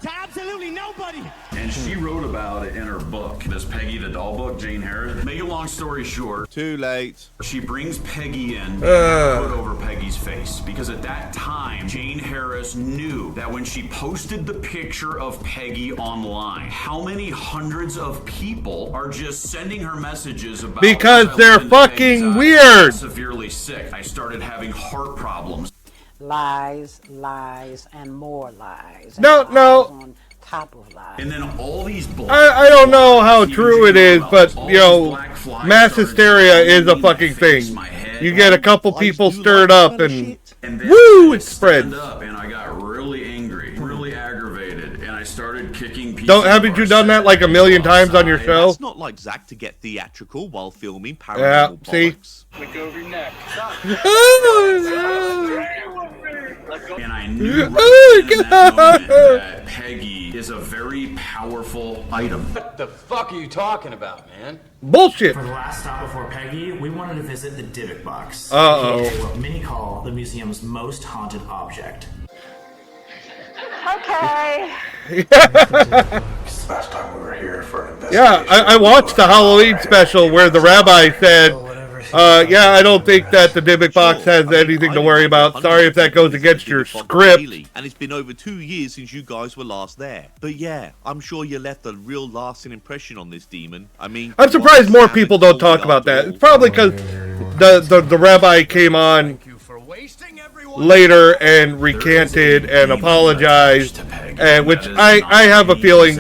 to absolutely nobody. And she wrote about it in her book, this Peggy the Doll book, Jane Harris. Make a long story short. Too late. She brings Peggy in and put over Peggy's face. Because at that time, Jane Harris knew that when she posted the picture of Peggy online, how many hundreds of people are just sending her messages about Because they're fucking weird. Severely sick. I started having heart problems. Lies, and more lies. No. On top of lies. And then all these I don't know how true it is, but, mass hysteria is a fucking thing. You get a couple people stirred up and woo, it spreads. And I got really angry, really aggravated, and I started kicking people. Haven't you done that like a million times on your show? It's not like Zach to get theatrical while filming paranormal Yeah, see? bollocks. Look over your neck. And I knew right in that moment that Peggy is a very powerful item. What the fuck are you talking about, man? Bullshit. For the last stop before Peggy, we wanted to visit the Dybbuk box. Uh-oh. aka what many call the museum's most haunted object. Okay. Last time we were here for an investigation. Yeah, I watched the Halloween special where the rabbi said, I don't think that the Dybbuk box has anything to worry about. Sorry if that goes against your script. And it's been over 2 years since you guys were last there. But yeah, I'm sure you left a real lasting impression on this demon. I mean, I'm surprised more people don't talk about that. It's probably because the rabbi came on later and recanted and apologized, and which I have a feeling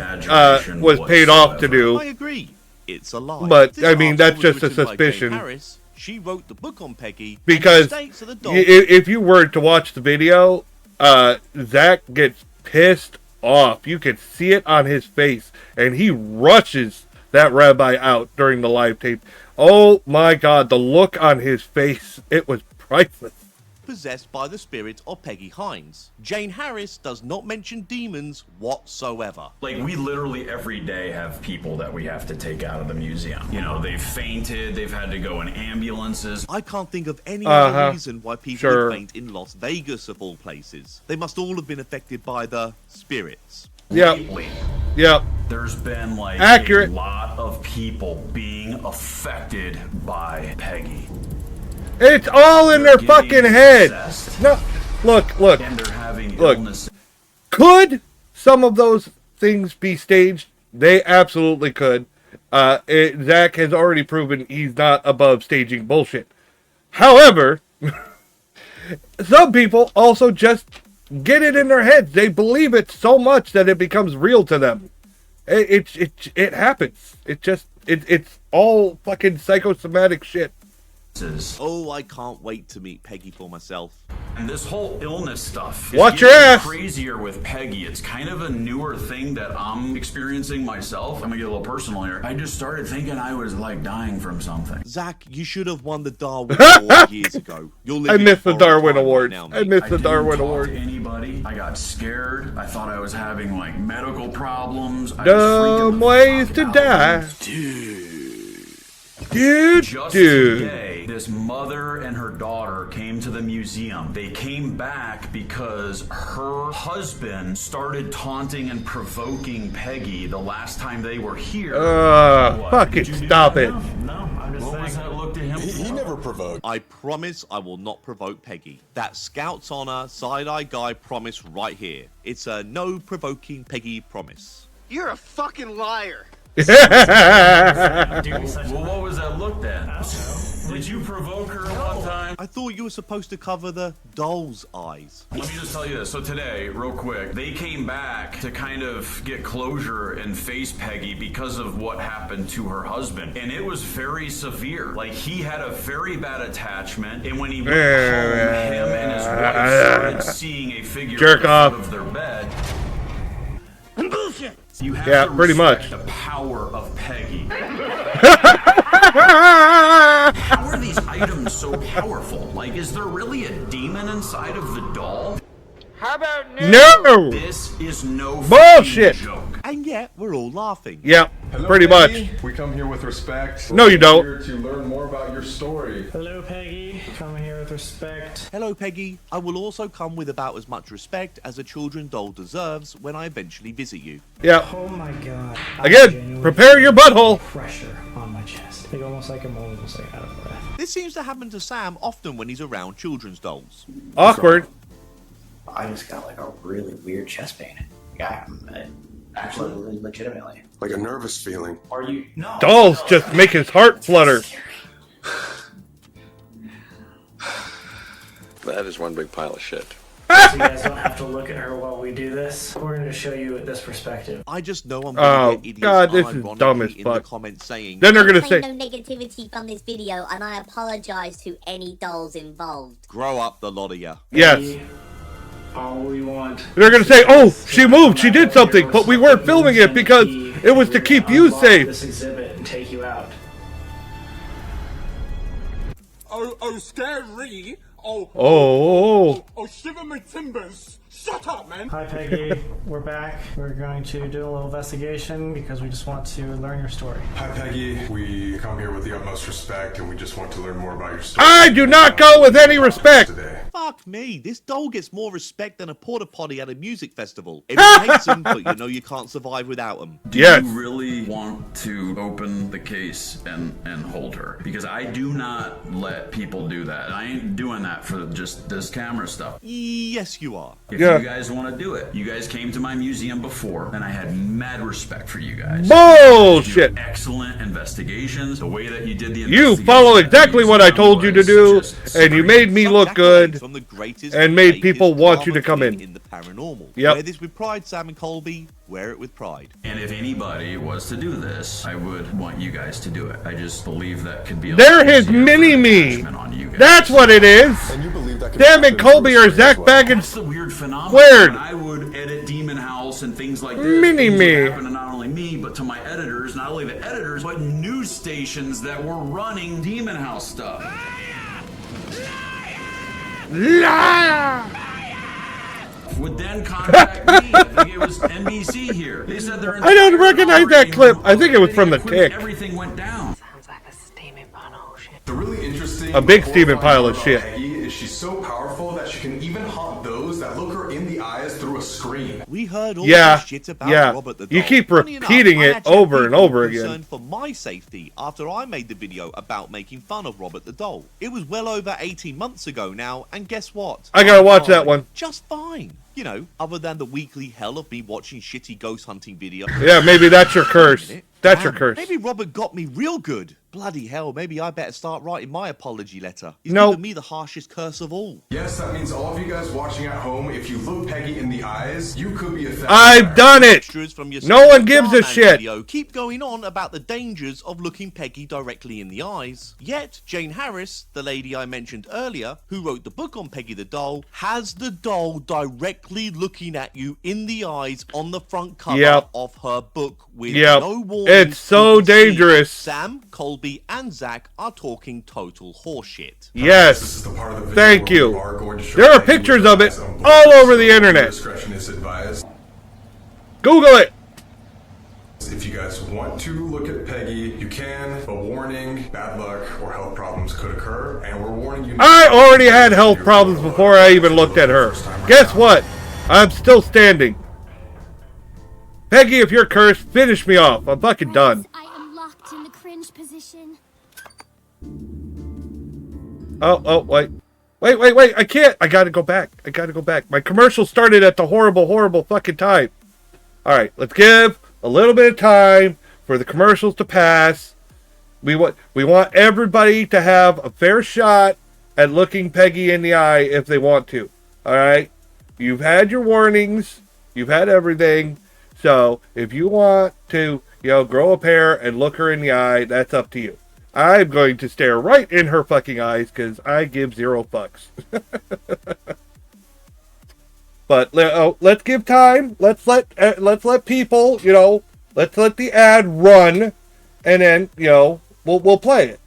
was paid off to do. I agree. It's a lie. But I mean, that's just a suspicion. Harris, she wrote the book on Peggy. Because if you were to watch the video, Zach gets pissed off. You can see it on his face, and he rushes that rabbi out during the live tape. Oh my God, the look on his face, it was priceless. Possessed by the spirit of Peggy Hines. Jane Harris does not mention demons whatsoever. Like, we literally every day have people that we have to take out of the museum. You know, they've fainted, they've had to go in ambulances. I can't think of any other reason why people would faint in Las Vegas of all places. They must all have been affected by the spirits. Lately, There's been like accurate. A lot of people being affected by Peggy. It's all in their fucking head. No, Look. And they're having illness. Could some of those things be staged? They absolutely could. Zach has already proven he's not above staging bullshit. However, some people also just get it in their heads. They believe it so much that it becomes real to them. It happens. It's all fucking psychosomatic shit. Oh, I can't wait to meet Peggy for myself. And this whole illness stuff is Watch your getting ass. crazier with Peggy. It's kind of a newer thing that I'm experiencing myself. I'm gonna get a little personal here. I just started thinking I was like dying from something. Zach, you should have won the Darwin Award years ago. I missed the Darwin Award. I missed the Darwin Award. I didn't talk to anybody. I got scared. I thought I was having like medical problems. I was freaking Dumb ways to die. Dude. Today, this mother and her daughter came to the museum. They came back because her husband started taunting and provoking Peggy the last time they were here. Fucking stop it. No, I'm just saying. Was that look to him? He never provoked. I promise I will not provoke Peggy. That Scout's Honor side-eye guy promise right here. It's a no provoking Peggy promise. You're a fucking liar. Well, what was that look then? Did you provoke her one time? I thought you were supposed to cover the doll's eyes. Let me just tell you this. So today, real quick, they came back to kind of get closure and face Peggy because of what happened to her husband. And it was very severe. Like, he had a very bad attachment. And when he went home, him and his wife started seeing a figure Jerk at the off. foot of their bed. Bullshit. You have Yeah, to pretty respect much. the power of Peggy. How are these items so powerful? Like, is there really a demon inside of the doll? How about No! This is no Bullshit! joke. And yet, we're all laughing. Yeah, Hello, pretty Peggy. much. We come here with respect. No, you don't. We're here to learn more about your story. Hello, Peggy. Coming here with respect. Hello, Peggy. I will also come with about as much respect as a children's doll deserves when I eventually visit you. Yeah. Oh my god. Again, prepare your butthole. Pressure on my chest. Like almost like I'm almost like out of breath. This seems to happen to Sam often when he's around children's dolls. Awkward. I just got like a really weird chest pain. Yeah, actually, legitimately. Like a nervous feeling. Are you? No. Dolls just make his heart flutter. That is one big pile of shit. So you guys don't have to look at her while we do this. We're going to show you this perspective. I just know I'm Oh, going to get idiots God, this is unironically dumb as in the fuck. comments saying, Then they're gonna say, no negativity from this video, and I apologize to any dolls involved. grow up, the lot of ya. yes. All we want. They're gonna say, oh, she moved, she did something, but we weren't filming it because it was to keep you safe. This exhibit and take you out. Oh, scary. Oh. Shiver my timbers. Shut up, man. Hi, Peggy. We're back. We're going to do a little investigation because we just want to learn your story. Hi, Peggy. We come here with the utmost respect, and we just want to learn more about your story. I do not go with any respect. Today. Fuck me, this doll gets more respect than a porta potty at a music festival. Everyone hates him, but you know you can't survive without him. Do you really want to open the case and hold her? Because I do not let people do that. I ain't doing that for just this camera stuff. Yes, you are. If you guys want to do it, you guys came to my museum before, and I had mad respect for you guys. Bullshit. You did excellent investigations. The way that you did the You follow exactly what I told you to do, and you made me look good, and made people want you to come in. The paranormal. Yep. Wear this with pride, Sam and Colby. Wear it with pride. And if anybody was to do this, I would want you guys to do it. I just believe that could be a They're his mini-me. That's what it is. And you believe that Sam and Colby are Zach Baggins. That's the weird phenomenon. Weird. When I would edit Demon House and things like this. Mini-me. Things would happen to not only me, but to my editors. Not only the editors, but news stations that were running Demon House stuff. Liar! Would then contact me. I think it was NBC here. They said their I don't recognize that clip. I think it was from the Tick. Everything went down. The really interesting, A big steaming pile of shit. Peggy is she's so powerful that she can even haunt those that look her in the eyes through a screen. dream. We heard all Yeah, this shit about yeah. Robert the You doll. keep Funny enough, repeating I it actually had over and people over again. concerned for my safety after I made the video about making fun of Robert the doll. It was well over 18 months ago now, and guess what? I gotta I'm watch that fine. one. Just fine. You know, other than the weekly hell of me watching shitty ghost hunting videos. Yeah, maybe that's your curse. That's your curse. Maybe Robert got me real good. Bloody hell, maybe I better start writing my apology letter. He's Nope. given me the harshest curse of all. Yes, that means all of you guys watching at home, if you look Peggy in the eyes, you could be affected. I've done it. From your No one gives a Starman shit. Video keep going on about the dangers of looking Peggy directly in the eyes. Yet, Jane Harris, the lady I mentioned earlier, who wrote the book on Peggy the doll, has the doll directly looking at you in the eyes on the front cover Yep. of her book with Yep. no warning. It's so dangerous. Sam, Colby, and Zach are talking total horseshit. Yes. Thank you. There are pictures of it all over the internet. Discretion is advised. Google it. If you guys want to look at Peggy, you can. A warning, bad luck, or health problems could occur, and we're warning you. I already had health problems before I even looked at her. Guess what? I'm still standing. Peggy, if you're cursed, finish me off. I'm fucking done. I am locked in the cringe position. Oh, wait. Wait. I can't. I gotta go back. My commercial started at the horrible fucking time. Alright, let's give a little bit of time for the commercials to pass. We want everybody to have a fair shot at looking Peggy in the eye if they want to. Alright? You've had your warnings. You've had everything. So, if you want to, grow a pair and look her in the eye, that's up to you. I'm going to stare right in her fucking eyes because I give 0 fucks. But let's give time. Let's let people, let's let the ad run, and then we'll play it.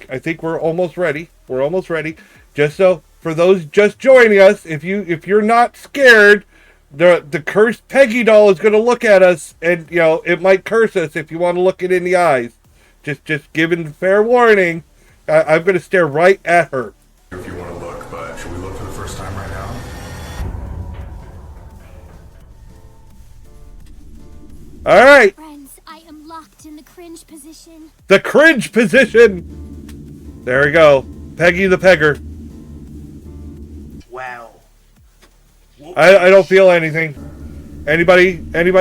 I think we're almost ready. We're almost ready. Just so for those just joining us, if you're not scared, the cursed Peggy doll is going to look at us, and it might curse us if you want to look it in the eyes. Just giving fair warning. I'm going to stare right at her. If you want to look, but should we look for the first time right now? All right. Friends, I am locked in the cringe position. The cringe position. There we go. Peggy the Pegger. Wow. I don't feel anything. Anybody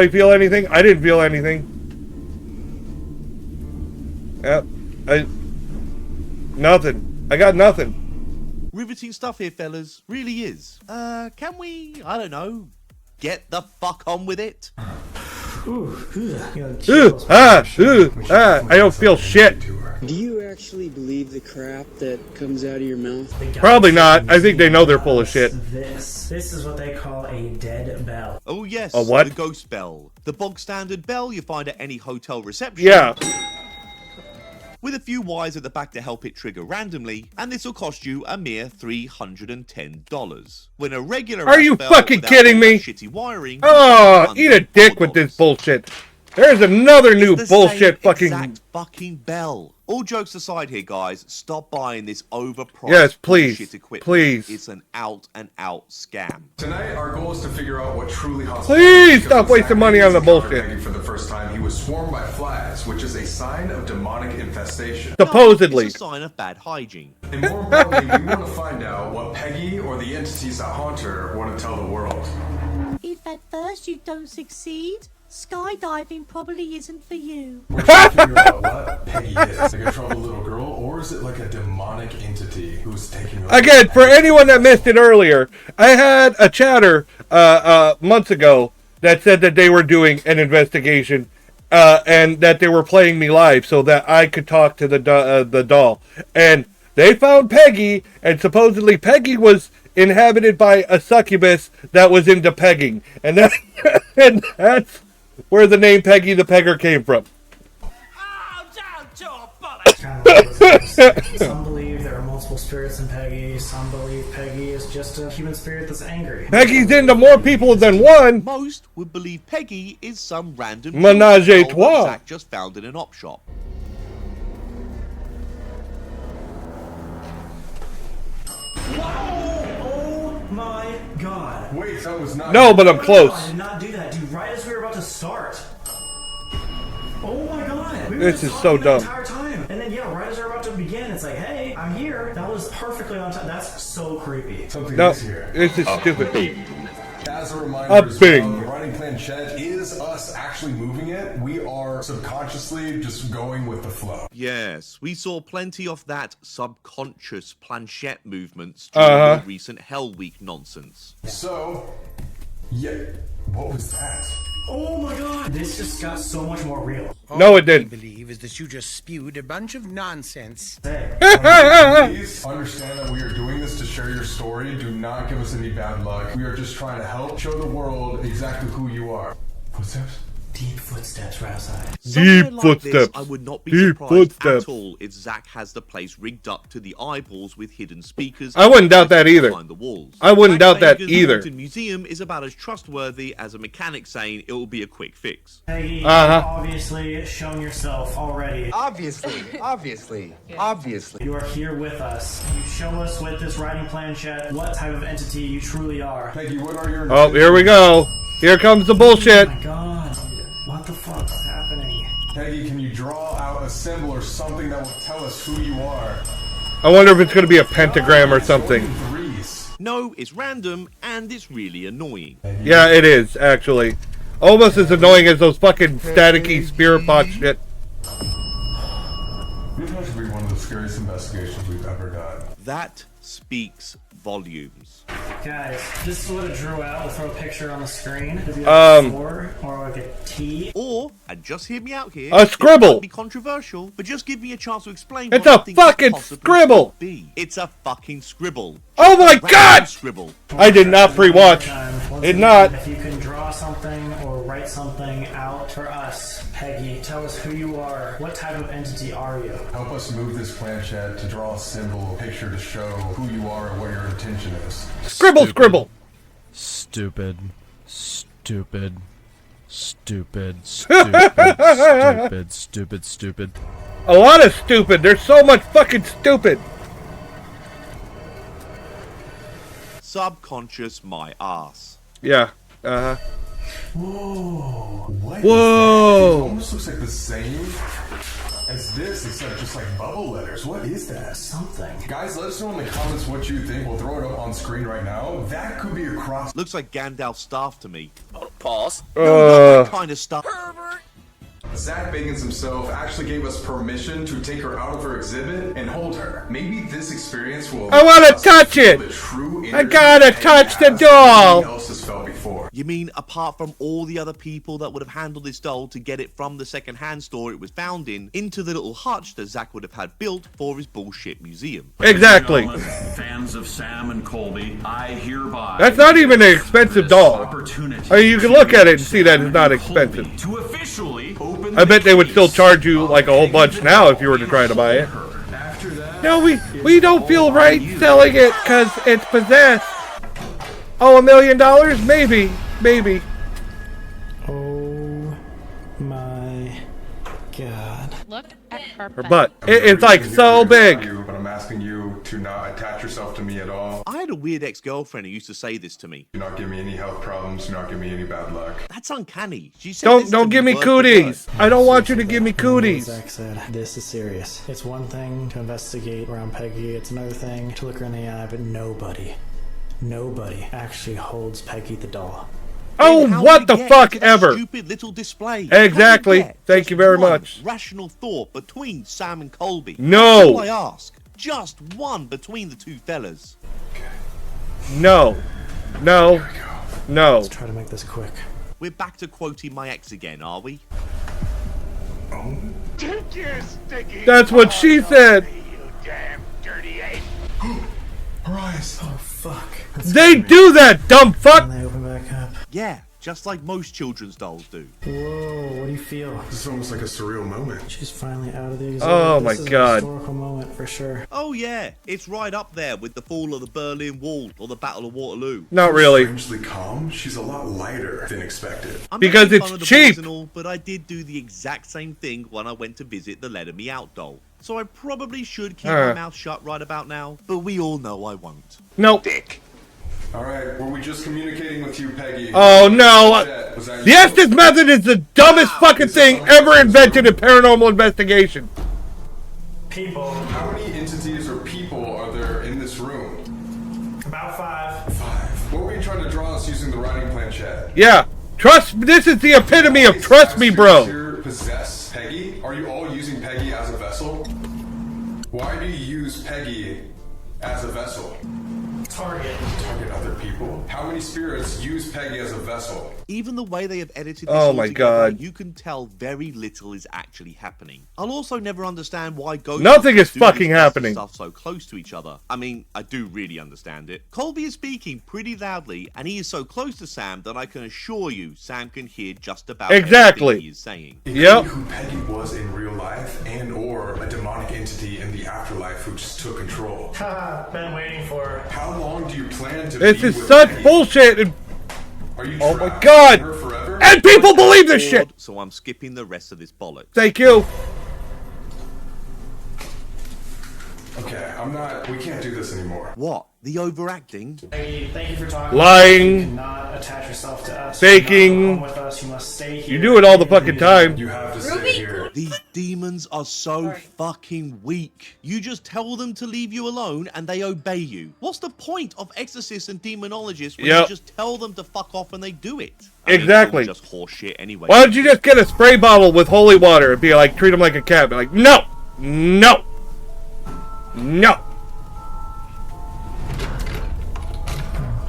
feel anything? I didn't feel anything. Yep. Nothing. I got nothing. Riveting stuff here, fellas. Really is. Can we, I don't know, get the fuck on with it? I don't feel shit. Do you actually believe the crap that comes out of your mouth? Probably not. I think they know they're full of shit. This is what they call a dead bell. Oh yes, A what? The ghost bell. The bog standard bell you find at any hotel reception. Yeah. With a few wires at the back to help it trigger randomly, and this will cost you a mere $310. When a regular Are you bell fucking without kidding me? shitty wiring, Oh, eat a dick with this bullshit. There's another new the bullshit same fucking... exact fucking bell. All jokes aside here, guys, stop buying this overpriced Yes, please. bullshit equipment. Please. It's an out-and-out scam. Tonight, our goal is to figure out what truly hostile. Please stop wasting money on the Peggy bullshit. for the first time, he was swarmed by flies, which is a sign of demonic infestation. Supposedly. It's a sign of bad hygiene. And more importantly, we want to find out what Peggy or the entities that haunt her want to tell the world. If at first you don't succeed, skydiving probably isn't for you. We're trying to figure out what Peggy is. Like a troubled little girl, or is it like a demonic entity who's taking over? Again, for anyone that missed it earlier, I had a chatter months ago that said that they were doing an investigation and that they were playing me live so that I could talk to the doll. And they found Peggy, and supposedly Peggy was inhabited by a succubus that was into pegging. And that's where the name Peggy the Pegger came from. Some believe there are multiple spirits in Peggy. Some believe Peggy is just a human spirit that's angry. Peggy's into more people than one. Most would believe Peggy is some random Menage a doll that trois. Zach just found in an op shop. Oh my god. Wait, That was not. No, but I'm close. I did not do that, dude. Right as we were about to start. Oh my god. We were This just is so talking dumb. the entire time. And then, yeah, right as we were about to begin, it's like, hey, I'm here. That was perfectly on time. That's so creepy. Something No, is here. this is stupid. As a reminder, A as bing. well, the writing planchette is us actually moving it. We are subconsciously just going with the flow. Yes, we saw plenty of that subconscious planchette movements during the recent Hell Week nonsense. So, yeah, what was that? Oh my god. This just got so much more real. No, it didn't. I believe is that you just spewed a bunch of nonsense. Please understand that we are doing this to share your story. Do not give us any bad luck. We are just trying to help show the world exactly who you are. Footsteps? Deep footsteps right outside. Deep Like footsteps. this, I would not be Deep surprised footsteps. at all if Zach has the place rigged up to the eyeballs with hidden speakers. I wouldn't doubt that either. Behind the walls. I wouldn't doubt that Vega's either. haunted museum is about as trustworthy as a mechanic saying it will be a quick fix. Peggy, you've Uh-huh. obviously shown yourself already. Obviously. You are here with us. You show us with this writing planchette what type of entity you truly are. Peggy, what are your... Oh, here we go. Here comes the bullshit. Oh my god. What the fuck is happening? Peggy, can you draw out a symbol or something that will tell us who you are? I wonder if it's going to be a pentagram or something. No, it's random and it's really annoying. Yeah, it is, actually. Almost as annoying as those fucking staticky spirit box shit. This has to be one of the scariest investigations we've ever done. That speaks volumes. Guys, this is what it drew out. We'll throw a picture on the screen. It'd be like a 4 or like a T. Or, and just hear me out here, A scribble. It might be controversial, but just give me a chance to explain It's what a I think fucking it possibly scribble. could be. It's a fucking scribble. Oh my Random god! Scribble. I did not pre-watch. Did not. If you can draw something or write something out for us, Peggy, tell us who you are. What type of entity are you? Help us move this planchette to draw a symbol, a picture to show who you are and what your intention is. Scribble, scribble. Stupid. Stupid. Stupid. Stupid. Stupid. Stupid. A lot of stupid. There's so much fucking stupid. Subconscious my ass. Yeah. Uh-huh. Whoa. What Whoa. Is that? It almost looks like the same as this, except just like bubble letters. What is that? Something. Guys, let us know in the comments what you think. We'll throw it up on screen right now. That could be a cross. Looks like Gandalf's staff to me. Pause. No, not that kind of stuff. Zach Bagans himself actually gave us permission to take her out of her exhibit and hold her. Maybe this experience will... I want to touch it. I gotta touch the doll. Else has felt before. You mean apart from all the other people that would have handled this doll to get it from the second-hand store it was found in into the little hutch that Zach would have had built for his bullshit museum? Exactly. Fans of Sam and Colby, I hereby... That's not even an expensive doll. I mean, you can look at it and see that it's not expensive. To officially open I bet they would still charge you like a whole bunch now if you were to try to buy it. No, we don't feel right selling it because it's possessed. Oh, $1 million? Maybe. Maybe. Oh my god. Look at her butt. It's like so big. But I'm asking you to not attach yourself to me at all. I had a weird ex-girlfriend who used to say this to me. Do not give me any health problems. Do not give me any bad luck. That's uncanny. She said this Don't to give me word for word. cooties. I don't want you to give me cooties. Zach said, this is serious. It's one thing to investigate around Peggy. It's another thing to look her in the eye, but nobody actually holds Peggy the doll. Oh, what the fuck ever. Stupid little display. Exactly. Thank you very much. Rational thought between Sam and Colby. No. That's all I ask. Just one between the two fellas. No. No. No. Let's try to make this quick. We're back to quoting my ex again, are we? Take your sticky That's what she said. you damn dirty ape. Her eyes. Oh, fuck. They do that, dumb fuck. And they open back up. Yeah, just like most children's dolls do. Whoa, what do you feel? This is almost like a surreal moment. She's finally out of the exhibit. Oh my This is God. a historical moment for sure. Oh yeah, it's right up there with the fall of the Berlin Wall or the Battle of Waterloo. Not really. Strangely calm. She's a lot lighter than expected. I'm Because making it's fun of the cheap. boys and all, but I did do the exact same thing when I went to visit the Let Me Out doll. So I probably should keep my mouth shut right about now, but we all know I won't. Nope. Dick. Alright, were we just communicating with you, Peggy? Oh no! The Estes method is the dumbest fucking thing ever invented in paranormal investigation. People. How many entities or people are there in this room? About 5. 5. What were you trying to draw us using the writing planchette? Yeah. Trust. This is the epitome of trust me, bro. Possess Peggy? Are you all using Peggy as a vessel? Why do you use Peggy as a vessel? Target other people? How many spirits use Peggy as a vessel? Even the way they have edited this Oh my together, God. you can tell very little is actually happening. I'll also never understand why ghosts Nothing is do fucking this happening. stuff so close to each other. I mean, I do really understand it. Colby is speaking pretty loudly, and he is so close to Sam that I can assure you Sam can hear just about Exactly. everything he is saying. Yep. Who Peggy was in real life, and or a demonic entity in the afterlife who just took control. Haha, been waiting for. How long do you plan to This be is with such Peggy? bullshit. And, Are you oh my trapped God! with her forever? And people believe this shit. So I'm skipping the rest of this bollocks. Thank you. Okay, we can't do this anymore. What? The overacting? Hey, thank you for talking. Lying. You cannot attach yourself to us. Faking. You're not home with us. You must stay here. You do it all the fucking time. You have to stay here. These demons are so fucking weak. You just tell them to leave you alone and they obey you. What's the point of exorcists and demonologists when you just tell them to fuck off and they do it? I mean, Exactly. it's all just horse shit anyway. Why don't you just get a spray bottle with holy water and be like, treat them like a cat? Be like, no, no, no.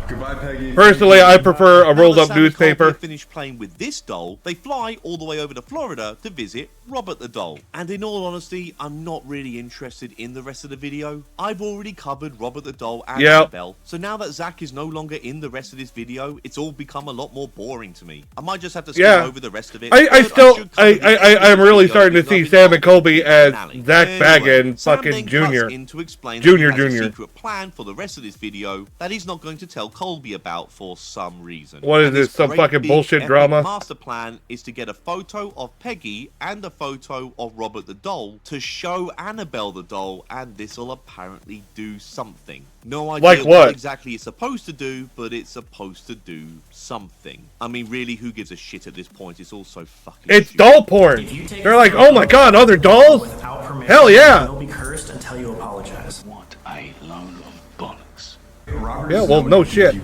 Goodbye, Peggy. Personally, I prefer a rolled up Sam and Colby newspaper. have finished playing with this doll, they fly all the way over to Florida to visit Robert the doll. And in all honesty, I'm not really interested in the rest of the video. I've already covered Robert the doll and Annabelle. So now that Zach is no longer in the rest of this video, it's all become a lot more boring to me. I might just have to skip over the rest of it. I'm really starting to see Sam and Colby as Zach Baggin, fucking Junior. To explain Junior. that he has a secret plan for the rest of this video that he's not going to tell Colby about for some reason. What is And this, some great fucking big bullshit epic drama? Master plan is to get a photo of Peggy and a photo of Robert the doll to show Annabelle the doll, and this will apparently do something. No idea Like what? exactly it's supposed to do, but it's supposed to do something. I mean, really, who gives a shit at this point? It's all so fucking It's stupid. doll porn. They're like, oh my God, other dolls? Hell yeah. They'll be cursed until you apologize. What a load of bollocks. Robert Yeah, well, no shit.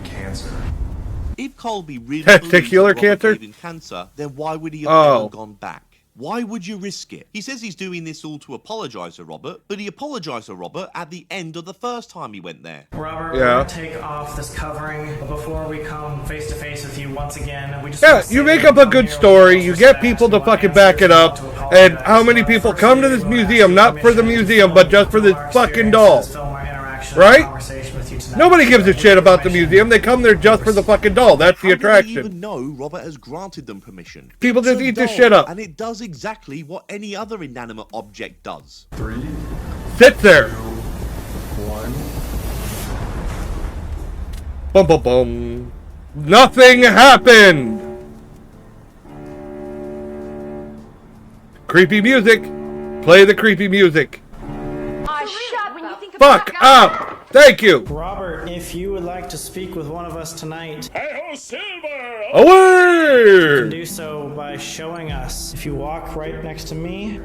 If Colby really Testicular cancer? cancer, then why would he have never gone back? Why would you risk it? He says he's doing this all to apologize to Robert, but he apologized to Robert at the end of the first time he went there. Robert, we're gonna take off this covering, but before we come face to face with you once again, we just Yeah, you make up a good story, you get people to fucking back it up, and how many people come to this museum, not for the museum, but just for this fucking doll? Right? Nobody gives a shit about the museum, they come there just for the fucking doll, that's the How do they attraction. even know Robert has granted them permission? People It's just a eat this doll, shit up. And it does exactly what any other inanimate object does. 3, Sit there. 1. Bum bum bum. Nothing happened. Creepy music. Play the creepy music. Fuck up. Thank you. Robert, if you would like to speak with one of us tonight, Away! you can do so by showing us. If you walk right next to me,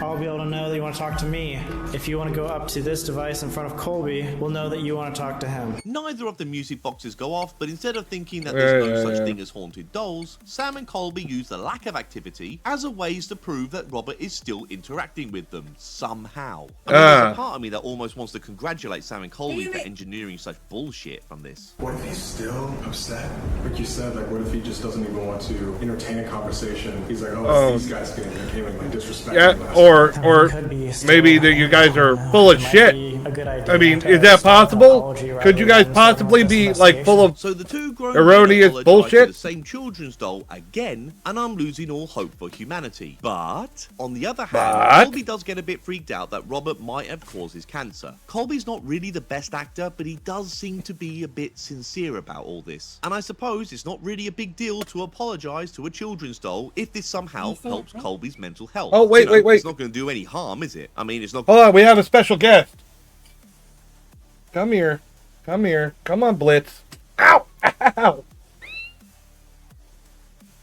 I'll be able to know that you want to talk to me. If you want to go up to this device in front of Colby, we'll know that you want to talk to him. Neither of the music boxes go off, but instead of thinking that there's no such thing as haunted dolls, Sam and Colby use the lack of activity as a ways to prove that Robert is still interacting with them, somehow. I mean, there's a part of me that almost wants to congratulate Sam and Colby for engineering such bullshit from this. What if he's still upset? Like you said, like what if he just doesn't even want to entertain a conversation? He's like, oh, these guys getting entertaining, like disrespecting. Or maybe that you guys are full of shit. I mean, is that possible? Could you guys possibly be like full of so the two grown erroneous men apologize bullshit? to the same children's doll again, and I'm losing all hope for humanity. But on the other hand, Colby does get a bit freaked out that Robert might have caused his cancer. Colby's not really the best actor, but he does seem to be a bit sincere about all this. And I suppose it's not really a big deal to apologize to a children's doll if this somehow helps Colby's mental health. Oh, wait, wait. It's not going to do any harm, is it? I mean, it's not. Hold on, we have a special guest. Come here. Come here. Come on, Blitz. Ow! Ow!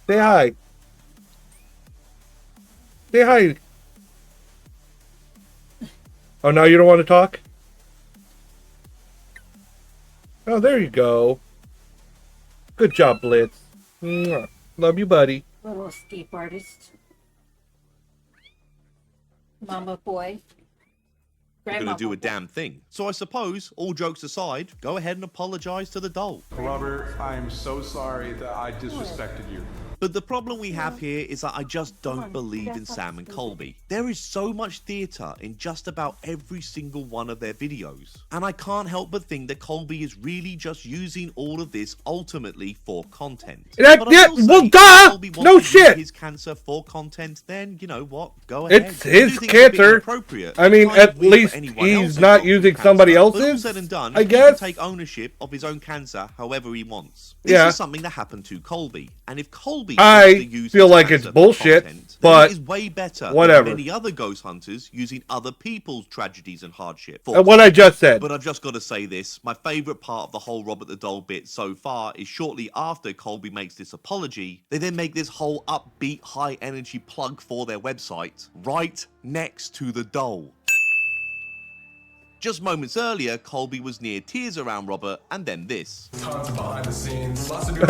Say hi. Say hi. Oh, now you don't want to talk? Oh, there you go. Good job, Blitz. Mwah. Love you, buddy. Little escape artist. Mama boy. Gonna do a damn thing. So I suppose, all jokes aside, go ahead and apologize to the doll. Robert, I'm so sorry that I disrespected you. But the problem we have here is that I just don't believe in Sam and Colby. There is so much theatre in just about every single one of their videos. And I can't help but think that Colby is really just using all of this ultimately for content. Well, duh! No shit! His cancer for content, then you know what? Go ahead. It's his cancer. I mean, at least he's not using somebody else's. Said and done, I guess. He can take ownership of his own cancer however he wants. This is something that happened to Colby, and if Colby I feel like it's bullshit, but it is way better whatever. than many other ghost hunters using other people's tragedies and hardship. What I just said. But I've just got to say this. My favourite part of the whole Robert the Doll bit so far is shortly after Colby makes this apology, they then make this whole upbeat, high-energy plug for their website right next to the doll. Just moments earlier, Colby was near tears around Robert, and then this. Tons of behind the scenes, lots of so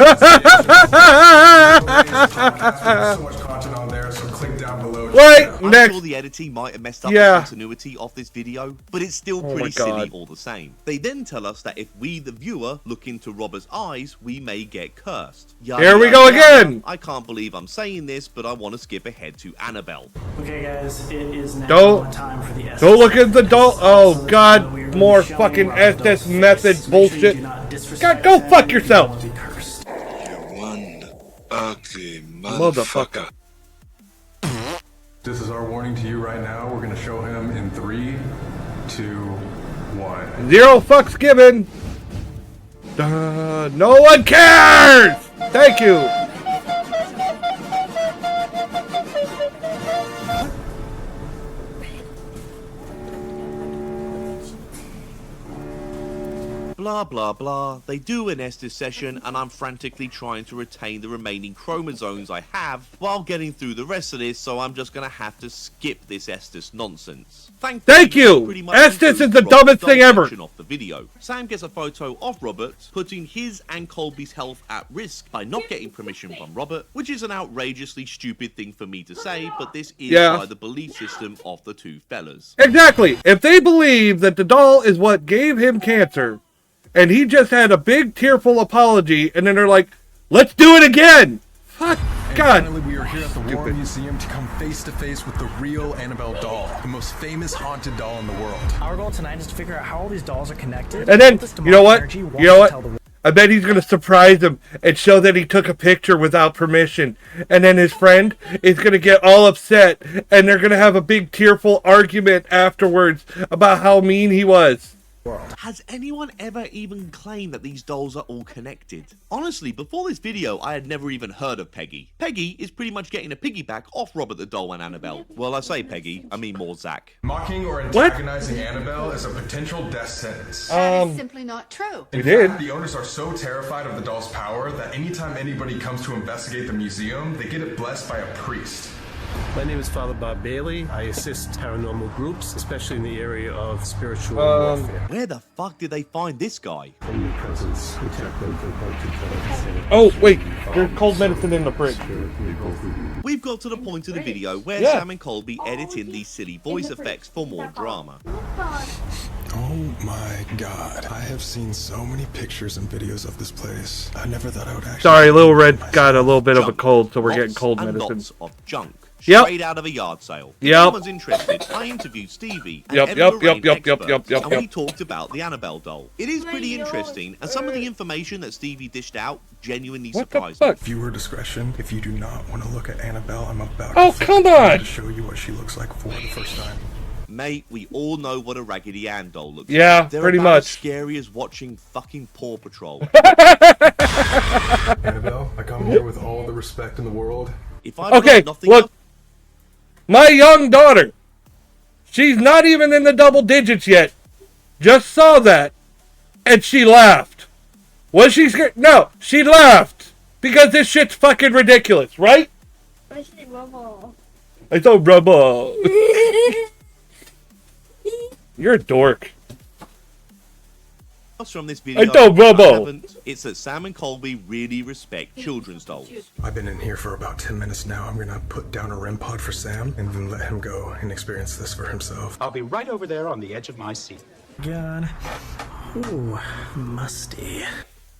much content on there, so click down below. I'm sure the editing might have messed up the continuity of this video, but it's still pretty silly all the same. They then tell us that if we, the viewer, look into Robert's eyes, we may get cursed. Here we go again! I can't believe I'm saying this, but I want to skip ahead to Annabelle. Okay, guys, it is now time for the Estes. Don't look at the doll. Oh, God. More fucking Estes method bullshit. God, go fuck yourself. You one ugly motherfucker. This is our warning to you right now. We're going to show him in 3, 2, 1. 0 fucks given. No one cares. Thank you. Blah blah blah, they do an Estes session and I'm frantically trying to retain the remaining chromosomes I have while getting through the rest of this, so I'm just gonna have to skip this Estes nonsense. Thank you! Estes is the dumbest thing ever! Off the video. Sam gets a photo of Robert, putting his and Colby's health at risk by not getting permission from Robert, which is an outrageously stupid thing for me to say, but this is by the belief system of the two fellas. Exactly! If they believe that the doll is what gave him cancer, and he just had a big tearful apology, and then they're like, let's do it again! Fuck, God. Finally, we are here at the War Museum to come face to face with the real Annabelle doll, the most famous haunted doll in the world. Our goal tonight is to figure out how all these dolls are connected. And then, you know what? I bet he's going to surprise him and show that he took a picture without permission. And then his friend is going to get all upset, and they're going to have a big tearful argument afterwards about how mean he was. Has anyone ever even claimed that these dolls are all connected? Honestly, before this video, I had never even heard of Peggy. Peggy is pretty much getting a piggyback off Robert the Doll and Annabelle. Well, I say Peggy, I mean more Zach. Mocking or antagonizing Annabelle is a potential death sentence. That is simply not true. In fact, the owners are so terrified of the doll's power that anytime anybody comes to investigate the museum, they get it blessed by a priest. My name is Father Bob Bailey. I assist paranormal groups, especially in the area of spiritual warfare. Where the fuck did they find this guy? Oh, wait, there's cold medicine in the fridge. We've got to the point of the video where Sam and Colby edit in these silly voice effects for more drama. Oh my God. I have seen so many pictures and videos of this place. I never thought I would actually... Sorry, Little Red got a little bit of a cold, so we're getting cold medicine. Lots of junk. Straight out of a yard sale. If anyone's interested, I interviewed Stevie and and we talked about the Annabelle doll. It is pretty interesting, and some of the information that Stevie dished out genuinely surprised me. Viewer discretion. If you do not want to look at Annabelle, I'm about to show you what she looks like for the first time. Mate, we all know what a Raggedy Ann doll looks like. They're pretty about much. As scary as watching fucking Paw Patrol. Annabelle, I come here with all the respect in the world. If I've look. My young daughter, she's not even in the double digits yet. Just saw that. and she laughed. Was she scared? No, she laughed. Because this shit's fucking ridiculous, right? I said rubble. I thought rubble. You're a dork. From this video, I don't rubble. haven't. It's that Sam and Colby really respect children's dolls. I've been in here for about 10 minutes now. I'm gonna put down a REM pod for Sam and then let him go and experience this for himself. I'll be right over there on the edge of my seat. God. Ooh, musty.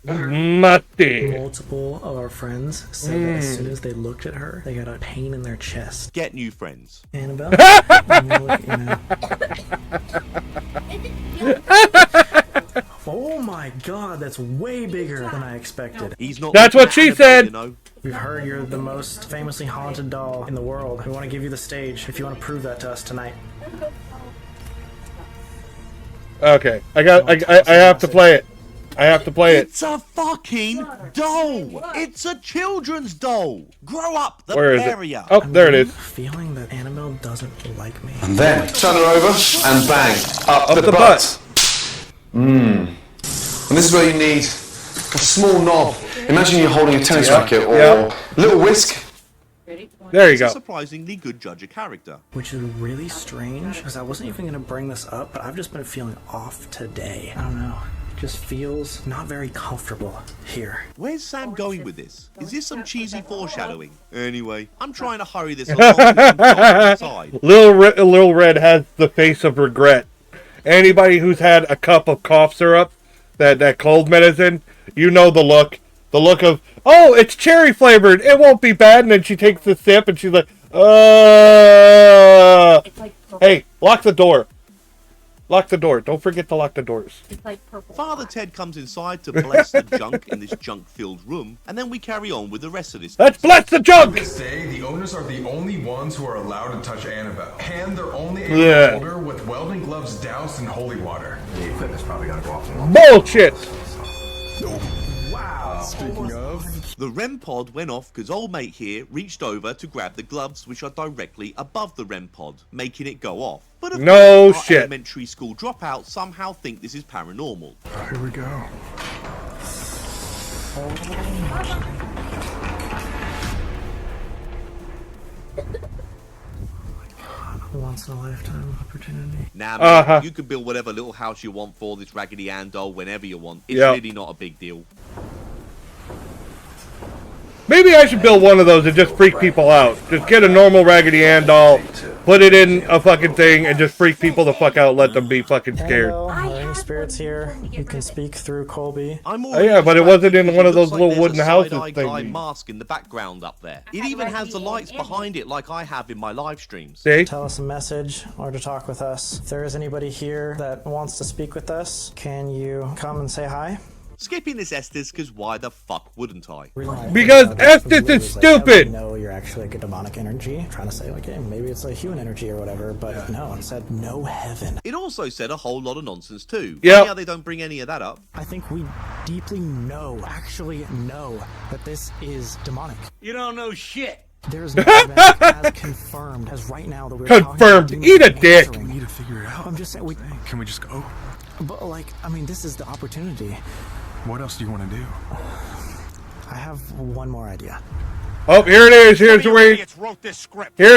Musty. Multiple of our friends said that as soon as they looked at her, they got a pain in their chest. Get new friends. Annabelle? Oh my god, that's way bigger than I expected. He's not. That's what she said. You know. We've heard you're the most famously haunted doll in the world. We want to give you the stage if you want to prove that to us tonight. Okay, I have to play it. I have to play it. It's a fucking doll. It's a children's doll. Grow up, the Where is area. it? Oh, there it is. Feeling that Annabelle doesn't like me. And then turn her over and bang. Up the butt. And this is where you need a small knob. Imagine you're holding a tennis racket or a little whisk. There you go. He's a surprisingly good judge of character. Which is really strange, because I wasn't even going to bring this up, but I've just been feeling off today. I don't know. It just feels not very comfortable here. Where's Sam going with this? Is this some cheesy foreshadowing? Anyway, I'm trying to hurry this along. Lil Red has the face of regret. Anybody who's had a cup of cough syrup, that cold medicine, you know the look. The look of, oh, it's cherry flavored. It won't be bad. And then she takes a sip and she's like, hey, lock the door. Lock the door. Don't forget to lock the doors. It's like purple. Father Ted comes inside to bless the junk in this junk-filled room, and then we carry on with the rest of this. Let's bless the junk! To this day, the owners are the only ones who are allowed to touch Annabelle. And they're only able to hold her with welding gloves doused in holy water. The equipment's probably gonna go off. Bullshit! Wow. Speaking of, the REM pod went off because old mate here reached over to grab the gloves which are directly above the REM pod, making it go off. But of no course, shit. Our elementary school dropouts somehow think this is paranormal. Here we go. Once in a lifetime opportunity. Now, man, you can build whatever little house you want for this Raggedy Ann doll whenever you want. It's really not a big deal. Maybe I should build one of those and just freak people out. Just get a normal Raggedy Ann doll, put it in a fucking thing, and just freak people the fuck out. Let them be fucking scared. Are there any spirits here? You can speak through Colby. Oh yeah, but it wasn't in one of those little wooden houses Guy things. mask in the background up there. It even has the lights behind it like I have in my live streams. See? Tell us a message or to talk with us. If there is anybody here that wants to speak with us, can you come and say hi? Skipping this Estes, because why the fuck wouldn't I? Because Estes is stupid! I know you're actually like a demonic energy. Trying to say, like, hey, maybe it's a human energy or whatever, but no, it said no heaven. It also said a whole lot of nonsense too. Yep. Yeah, they don't bring any of that up. I think we deeply actually know, that this is demonic. You don't know shit. There's no evidence as confirmed as right now that we're confirmed. Eat a dick. We need to figure it out. I'm just saying, can we just go? But like, I mean, this is the opportunity. What else do you want to do? I have one more idea. Oh, here it is. Here's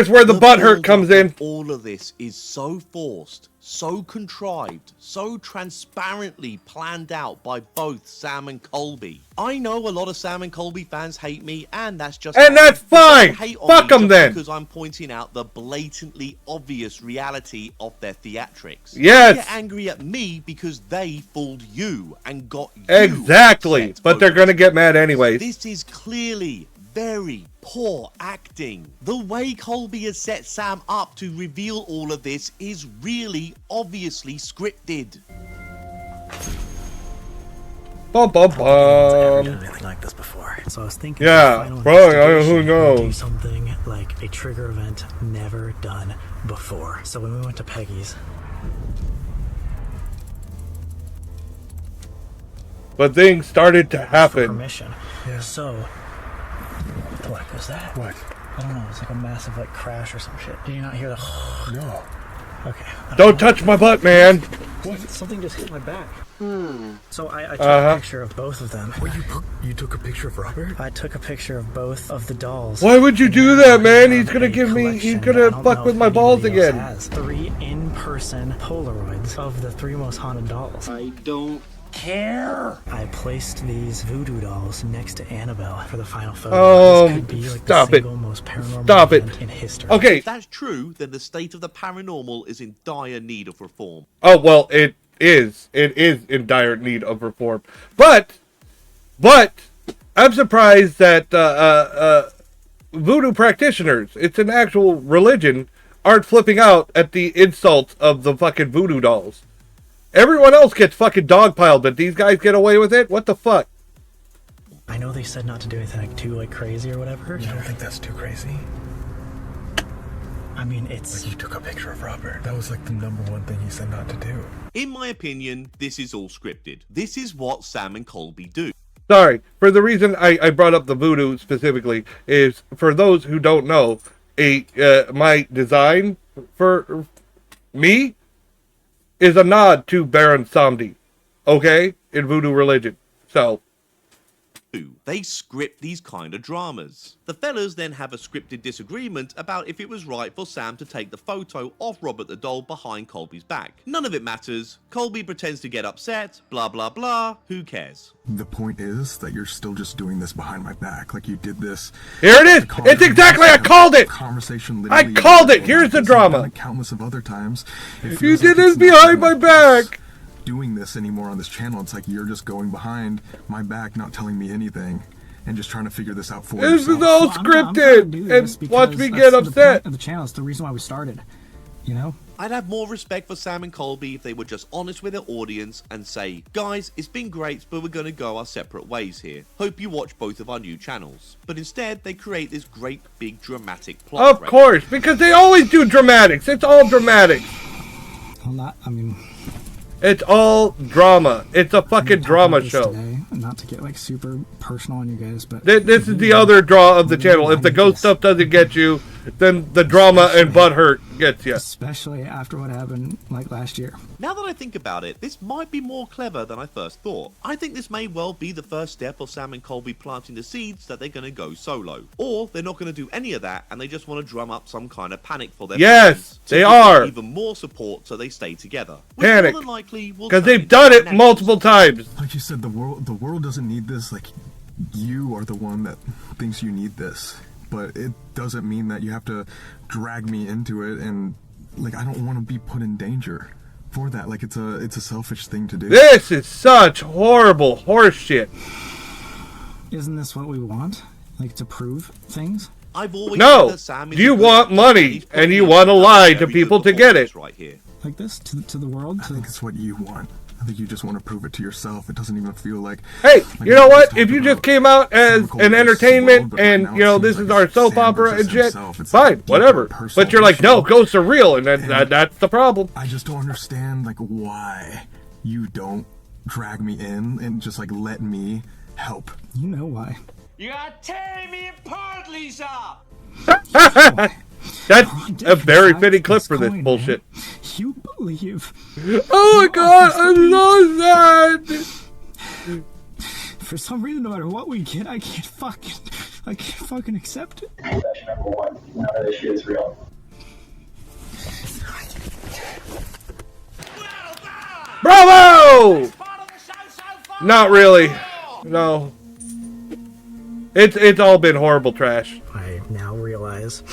where the butt hurt comes in. All of this is so forced, so contrived, so transparently planned out by both Sam and Colby. I know a lot of Sam and Colby fans hate me, and that's just that's fine. Fuck them then. Because I'm pointing out the blatantly obvious reality of their theatrics. Yes. They get angry at me because they fooled you and got you. Exactly. But they're gonna get mad anyways. This is clearly very poor acting. The way Colby has set Sam up to reveal all of this is really obviously scripted. Bum bum I've never done anything like this before, so I was thinking. Yeah, who knows? Do something like a trigger event never done before. So when we went to Peggy's, but things started to happen. Permission. Yeah. So, what the heck was that? What? I don't know. It's like a massive like crash or some shit. Did you not hear the? No. Okay. Don't touch my butt, man. What? Something just hit my back. So I took a picture of both of them. Wait, you took a picture of Robert? I took a picture of both of the dolls. Why would you do that, man? He's gonna he's gonna fuck with my balls again. Has 3 in-person Polaroids of the 3 most haunted dolls. I don't care. I placed these voodoo dolls next to Annabelle for the final photo. Oh, this could be like stop the it. single most paranormal Stop it. event in history. Okay. If that's true, then the state of the paranormal is in dire need of reform. Oh, well, it is in dire need of reform. But I'm surprised that voodoo practitioners, it's an actual religion, aren't flipping out at the insults of the fucking voodoo dolls. Everyone else gets fucking dogpiled, but these guys get away with it? What the fuck? I know they said not to do anything like too crazy or whatever. You don't think that's too crazy? I mean, it's... Like, you took a picture of Robert. That was like the #1 thing he said not to do. In my opinion, this is all scripted. This is what Sam and Colby do. Sorry, for the reason I brought up the voodoo specifically is, for those who don't know, my design for me is a nod to Baron Samedi, okay, in voodoo religion. So they script these kind of dramas. The fellas then have a scripted disagreement about if it was right for Sam to take the photo of Robert the doll behind Colby's back. None of it matters. Colby pretends to get upset, blah blah blah, who cares? The point is that you're still just doing this behind my back. Like, you did this. Here it is! It's exactly, I called it! Conversation I called it! Here's the drama! Countless of other times. You did this behind my back! Doing this anymore on this channel, it's like you're just going behind my back, not telling me anything, and just trying to figure this out for yourself. This is all scripted, and watch me get upset. The point of the channel, it's the reason why we started, you know? I'd have more respect for Sam and Colby if they were just honest with their audience and say, guys, it's been great, but we're gonna go our separate ways here. Hope you watch both of our new channels. But instead, they create this great big dramatic plot. Of course, because they always do dramatics. It's all dramatic. Well, it's all drama. It's a fucking drama show. Today, not to get like super personal on you guys, but this is the other draw of the channel. If the ghost stuff doesn't get you, then the drama and butthurt gets you. Especially after what happened like last year. Now that I think about it, this might be more clever than I first thought. I think this may well be the first step of Sam and Colby planting the seeds that they're going to go solo. Or they're not going to do any of that and they just want to drum up some kind of panic for their Yes, they are. Even more support so they stay together. Panic. Because they've done it multiple times. Like you said, the world doesn't need this. Like, you are the one that thinks you need this. But it doesn't mean that you have to drag me into it, and like, I don't want to be put in danger for that. Like, it's a selfish thing to do. This is such horrible horseshit. Isn't this what we want? Like, to prove things? I've always No, you want money, and you want to lie to people to get it. Right here. Like this to the world. I think it's what you want. I think you just want to prove it to yourself. It doesn't even feel like... Hey, you know what? If you just came out as an entertainment and, you know, this is our soap opera and shit, fine, whatever. But you're like, no, ghosts are real, and that's the problem. I just don't understand, like, why you don't drag me in and just, like, let me help. You know why. You are tearing me apart, Lisa! That's a very fitting clip for this bullshit. You believe? Oh my god, I'm so sad. For some reason, no matter what we get, I can't fucking accept it. Confession number 1. None of this shit is real. Bravo! Not really. No. It's all been horrible trash. I now realize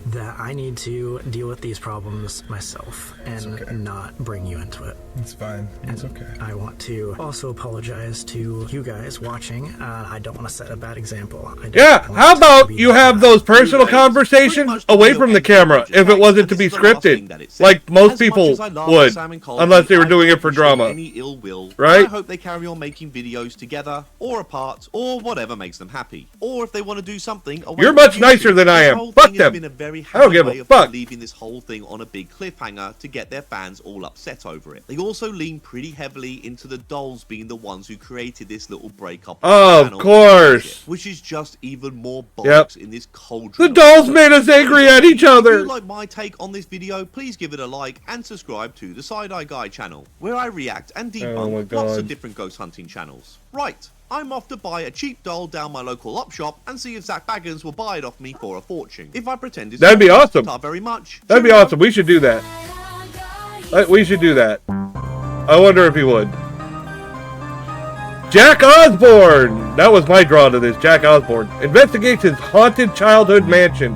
that I need to deal with these problems myself and not bring you into it. It's fine. It's okay. I want to also apologize to you guys watching. I don't want to set a bad example. Yeah, how about you have those personal conversations away from the camera if it wasn't to be scripted, like most people would, unless they were doing it for drama. Any ill will, right? I hope they carry on making videos together or apart or whatever makes them happy. Or if they want to do something, you're much nicer than I am. Fuck them. Been a very very I don't give way a of fuck. leaving this whole thing on a big cliffhanger to get their fans all upset over it. They also lean pretty heavily into the dolls being the ones who created this little breakup. Of course. Which is just even more bollocks in this cold. The dolls made us angry at each other. If you like my take on this video, please give it a like and subscribe to the Side Eye Guy channel, where I react and debunk lots of different ghost hunting channels. Right, I'm off to buy a cheap doll down my local op shop and see if Zach Baggins will buy it off me for a fortune. If I pretend it's that'd be awesome. Not very much. That'd be awesome. We should do that. We should do that. I wonder if he would. Jack Osborne! That was my draw to this. Jack Osborne investigates his haunted childhood mansion.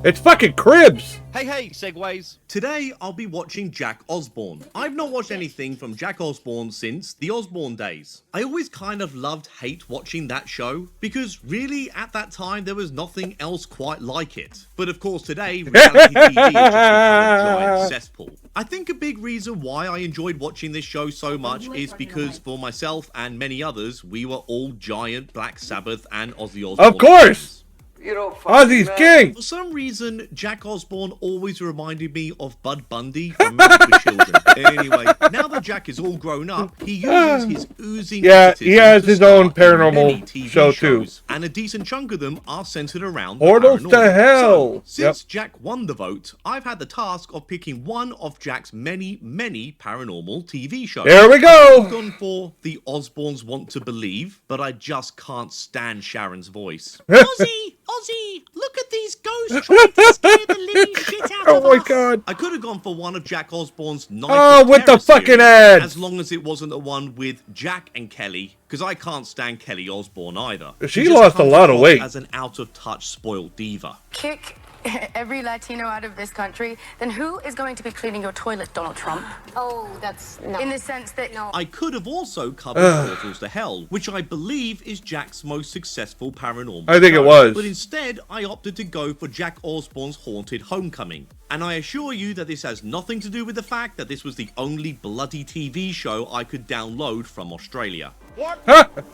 It's fucking Cribs! Hey, segues. Today, I'll be watching Jack Osborne. I've not watched anything from Jack Osborne since the Osborne days. I always kind of hate watching that show, because really, at that time, there was nothing else quite like it. But of course, today, reality TV is just become a giant cesspool. I think a big reason why I enjoyed watching this show so much is because for myself and many others, we were all giant Black Sabbath and Ozzy Osbourne. Of course! Ozzy's king! For some reason, Jack Osborne always reminded me of Bud Bundy from Music for Children. Anyway, now that Jack is all grown up, he uses his oozing he has his own paranormal show too. And a decent chunk of them are centered around Portals to Hell! So, since Jack won the vote, I've had the task of picking one of Jack's many paranormal TV shows. There we go! I've gone for The Osbournes Want to Believe, but I just can't stand Sharon's voice. Ozzy, look at these ghosts trying to scare the living shit out of us. Oh my god. I could have gone for one of Jack Osborne's Night of with Terror the fucking series, ads. as long as it wasn't the one with Jack and Kelly, because I can't stand Kelly Osbourne either. She lost a lot of weight. As an out-of-touch spoiled diva. Kick every Latino out of this country, then who is going to be cleaning your toilet, Donald Trump? Oh, that's no. In the sense that I could have also covered Portals to Hell, which I believe is Jack's most successful paranormal I think show. it was. But instead, I opted to go for Jack Osborne's Haunted Homecoming. And I assure you that this has nothing to do with the fact that this was the only bloody TV show I could download from Australia. What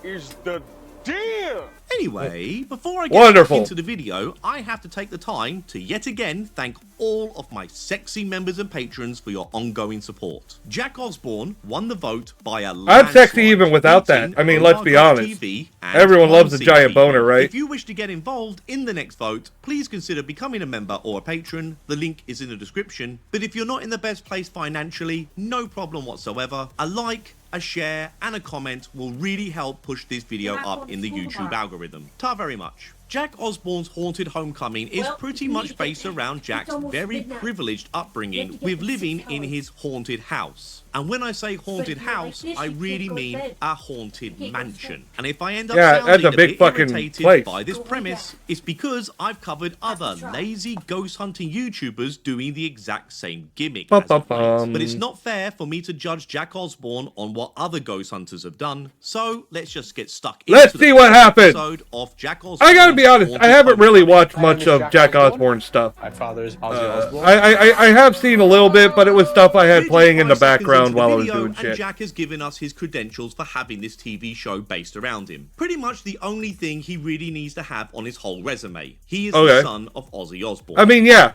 is the deal? Anyway, before I get back into the video, I have to take the time to yet again thank all of my sexy members and patrons for your ongoing support. Jack Osborne won the vote by a landslide. I'm sexy even without that. I mean, let's be honest. Everyone loves a giant boner, right? If you wish to get involved in the next vote, please consider becoming a member or a patron. The link is in the description. But if you're not in the best place financially, no problem whatsoever. A like, a share, and a comment will really help push this video up in the YouTube algorithm. Ta very much. Jack Osborne's Haunted Homecoming is pretty much based around Jack's very privileged upbringing with living in his haunted house. And when I say haunted house, I really mean a haunted mansion. And if I end up sounding a bit irritated by this premise, it's because I've covered other lazy ghost hunting YouTubers doing the exact same gimmick as of late. But it's not fair for me to judge Jack Osborne on what other ghost hunters have done. So let's just get stuck into Let's see what happens. Episode of Jack Osborne. I gotta be honest, I haven't really watched much of Jack Osborne stuff. My father's Ozzy Osbourne. I have seen a little bit, but it was stuff I had playing in the background while I was doing shit. And Jack has given us his credentials for having this TV show based around him. Pretty much the only thing he really needs to have on his whole resume. He is the son of Ozzy Osbourne. I mean, yeah.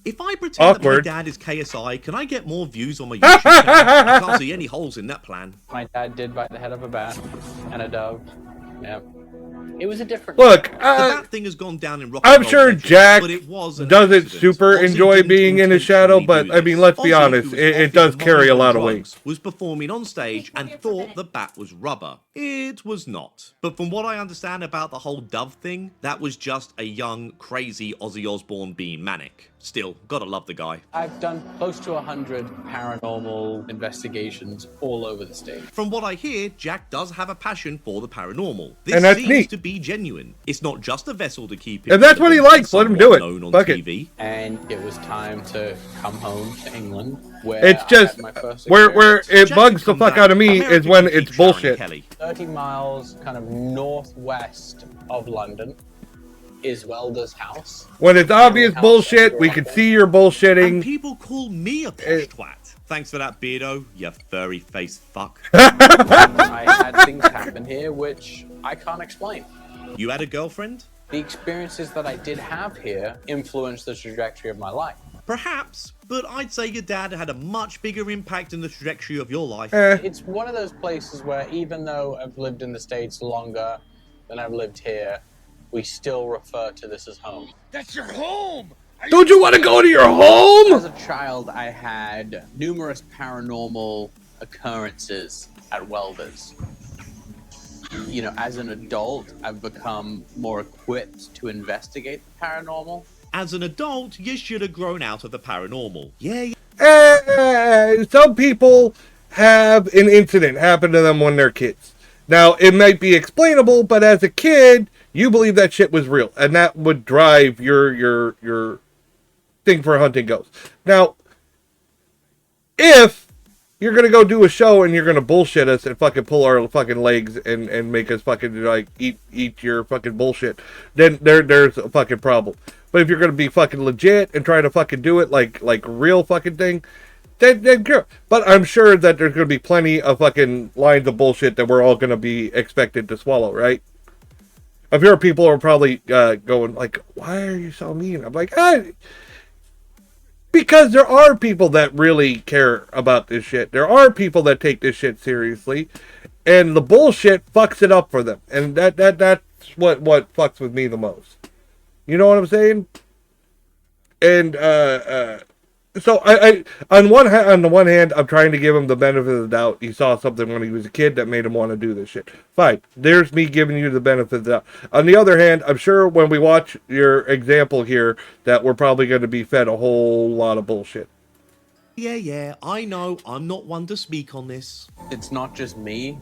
If I pretend that my dad is KSI, can I get more views on my YouTube channel? I can't see any holes in that plan. My dad did bite the head of a bat and a dove. Yep. It was a different... Look, the bat thing has gone down in rock I'm sure legend, Jack but it was doesn't super enjoy being in his shadow, but I mean, let's be honest, it does carry a lot of weight. Was performing on stage and thought the bat was rubber. It was not. But from what I understand about the whole dove thing, that was just a young, crazy Ozzy Osbourne being manic. Still, gotta love the guy. I've done close to 100 paranormal investigations all over the state. From what I hear, Jack does have a passion for the paranormal. This seems to be genuine. It's not just a vessel to keep him. If that's what he likes, let him do it. Fuck TV. And it was time to come home to England, where it's just I had my first where it bugs the fuck out of me is when it's bullshit. 30 miles kind of northwest of London is Welder's house. When it's obvious bullshit, we can see you're bullshitting. And people call me a posh twat. Thanks for that, Beardo, you furry face fuck. I had things happen here which I can't explain. You had a girlfriend? The experiences that I did have here influenced the trajectory of my life. Perhaps, but I'd say your dad had a much bigger impact in the trajectory of your life. It's one of those places where even though I've lived in the States longer than I've lived here, we still refer to this as home. That's your home! Don't you want to go to your home? As a child, I had numerous paranormal occurrences at Welders. You know, as an adult, I've become more equipped to investigate the paranormal. As an adult, you should have grown out of the paranormal. Yeah. Some people have an incident happen to them when they're kids. Now, it might be explainable, but as a kid, you believe that shit was real, and that would drive your thing for hunting ghosts. Now, if you're gonna go do a show and you're gonna bullshit us and fucking pull our fucking legs and make us fucking like eat your fucking bullshit, then there's a fucking problem. But if you're gonna be fucking legit and try to fucking do it like real fucking thing, then girl. But I'm sure that there's gonna be plenty of fucking lines of bullshit that we're all gonna be expected to swallow, right? I'm sure people are probably going like, "Why are you so mean?" I'm like, because there are people that really care about this shit. There are people that take this shit seriously, and the bullshit fucks it up for them. And that's what fucks with me the most. You know what I'm saying? And so I on the one hand, I'm trying to give him the benefit of the doubt. He saw something when he was a kid that made him want to do this shit. Fine. There's me giving you the benefit of the doubt. On the other hand, I'm sure when we watch your example here that we're probably going to be fed a whole lot of bullshit. Yeah, I know. I'm not one to speak on this. It's not just me.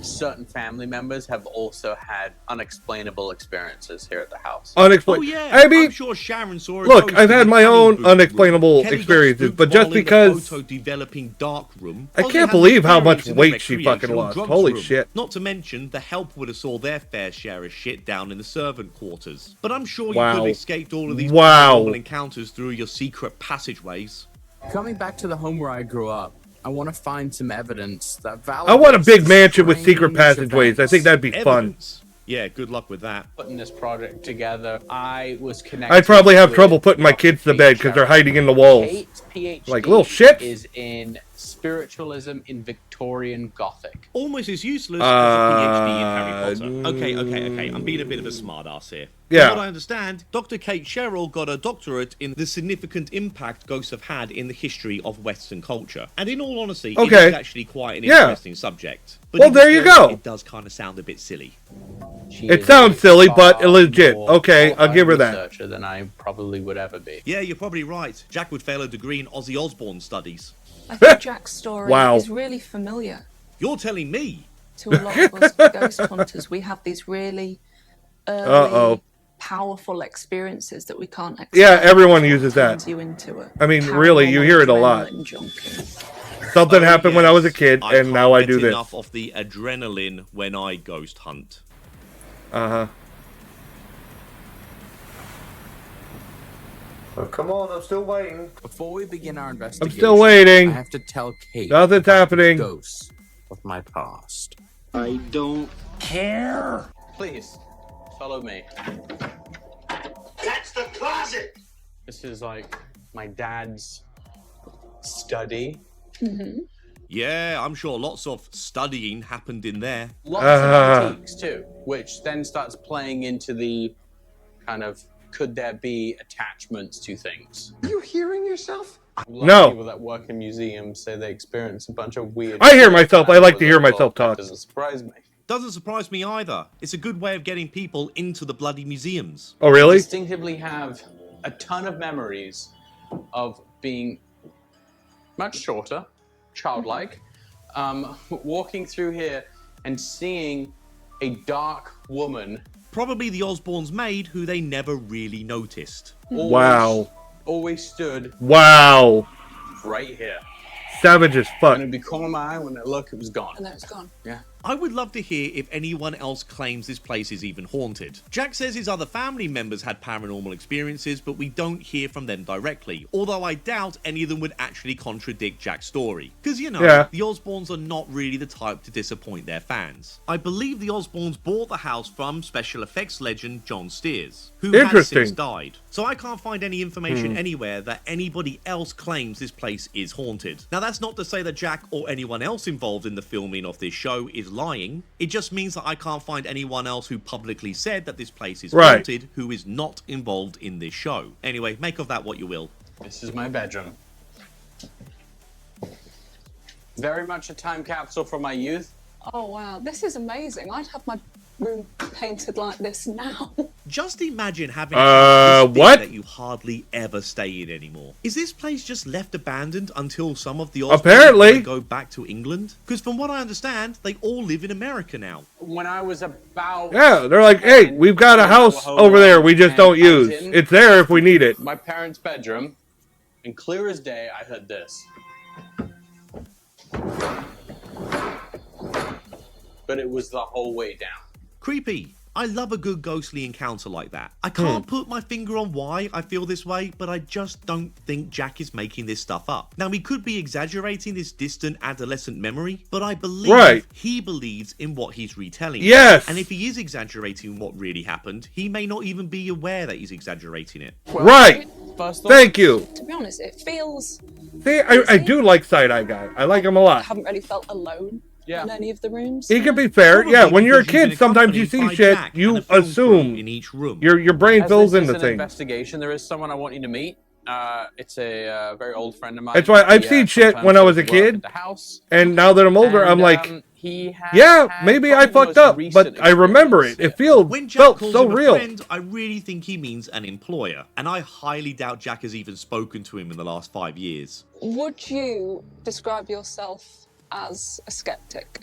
Certain family members have also had unexplainable experiences here at the house. Unexplained. Oh yeah, I mean, I'm sure Sharon saw a look, ghost I've in had the my canning own booth unexplainable Kelly got experiences, spooked but just while in the because photo-developing dark room, I Ozzy can't had believe how parents much in the weight she fucking recreational lost. drugs Holy room. shit. Not to mention, the help would have saw their fair share of shit down in the servant quarters. But I'm sure you Wow. could have escaped all of these Wow. paranormal encounters through your secret passageways. Coming back to the home where I grew up, I want to find some evidence that validates I want a big mansion with strange secret passageways. I think that'd be fun. Evidence. Yeah, good luck with that. Putting this project together, I was connected. I'd probably have with trouble putting my kids to bed because they're hiding in the walls. Kate's PhD Like little shit. is in spiritualism in Victorian Gothic. Almost as useless as a PhD in Harry Potter. Okay. I'm being a bit of a smartass here. Yeah. From what I understand, Dr. Kate Sherrill got a doctorate in the significant impact ghosts have had in the history of Western culture. And in all honesty, it Okay. is actually quite an Yeah. interesting subject. But Well, even there you still, go. It does kind of sound a bit silly. It sounds silly, but legit. more Okay, I'll give her that. researcher than I probably would ever be. Yeah, you're probably right. Jack would fail a degree in Ozzy Osbourne studies. I think Jack's story Wow. is really familiar You're telling me? to a lot of us ghost hunters. We have these really early, Uh-oh. powerful experiences that we can't explain. Yeah, everyone That's what uses turns that. you into it. I mean, really, you hear it a lot. Adrenaline junkie. Something happened when I was a yes. kid, I and now I can't do get this. enough of the adrenaline when I ghost hunt. Uh-huh. Oh, come on, I'm still waiting. Before we begin our investigation, still waiting. I have to tell Kate Nothing's about happening. the ghosts of my past. I don't care. Please, follow me. That's the closet! This is like my dad's study. Yeah, I'm sure lots of studying happened in there. Lots of antiques too, which then starts playing into the kind of could there be attachments to things. Are you hearing yourself? A lot No. of people that work in museums say they experience a bunch of weird. I hear myself. I like to hear Well, myself talk. That doesn't surprise me. Doesn't surprise me either. It's a good way of getting people into the bloody museums. Oh, really? Distinctively have a ton of memories of being much shorter, childlike, walking through here and seeing a dark woman. Probably the Osbournes' maid, who they never really noticed. Wow. Always stood Wow. right here. Savage as fuck. And it'd be calling my eye when I look, it was gone. And then it's gone. Yeah. I would love to hear if anyone else claims this place is even haunted. Jack says his other family members had paranormal experiences, but we don't hear from them directly, although I doubt any of them would actually contradict Jack's story. Because, you know, the Osbournes are not really the type to disappoint their fans. I believe the Osbournes bought the house from special effects legend John Steers, who has since died. So I can't find any information anywhere that anybody else claims this place is haunted. Now that's not to say that Jack or anyone else involved in the filming of this show is lying. It just means that I can't find anyone else who publicly said that this place is haunted who is not involved in this show. Anyway, make of that what you will. This is my bedroom. Very much a time capsule from my youth. Oh wow, this is amazing. I'd have my room painted like this now. Just imagine having a house this big that you hardly ever stay in anymore. Is this place just left abandoned until some of the Osbournes go back to England? Because from what I understand, they all live in America now. When I was about... Yeah, they're like, hey, we've got a house over there we just don't use. It's there if we need it. My parents' bedroom, and clear as day, I heard this. But it was the whole way down. Creepy. I love a good ghostly encounter like that. I can't put my finger on why I feel this way, but I just don't think Jack is making this stuff up. Now, he could be exaggerating this distant adolescent memory, but I believe he believes in what he's retelling. Yes! And if he is exaggerating what really happened, he may not even be aware that he's exaggerating it. Right! Thank you! To be honest, it feels... See, I do like Side-Eye Guy. I like him a lot. I haven't really felt alone in any of the rooms. He can be fair. Yeah, when you're a kid, sometimes you see shit, you assume in each room. Your brain fills in the As thing. investigation, there is someone I want you to meet. It's a very old friend of mine. That's why I've seen shit when I was a kid, and now that I'm older, I'm like, yeah, maybe I fucked up, but I remember it. It felt so real. Friend, I really think he means an employer, and I highly doubt Jack has even spoken to him in the last 5 years. Would you describe yourself as a skeptic?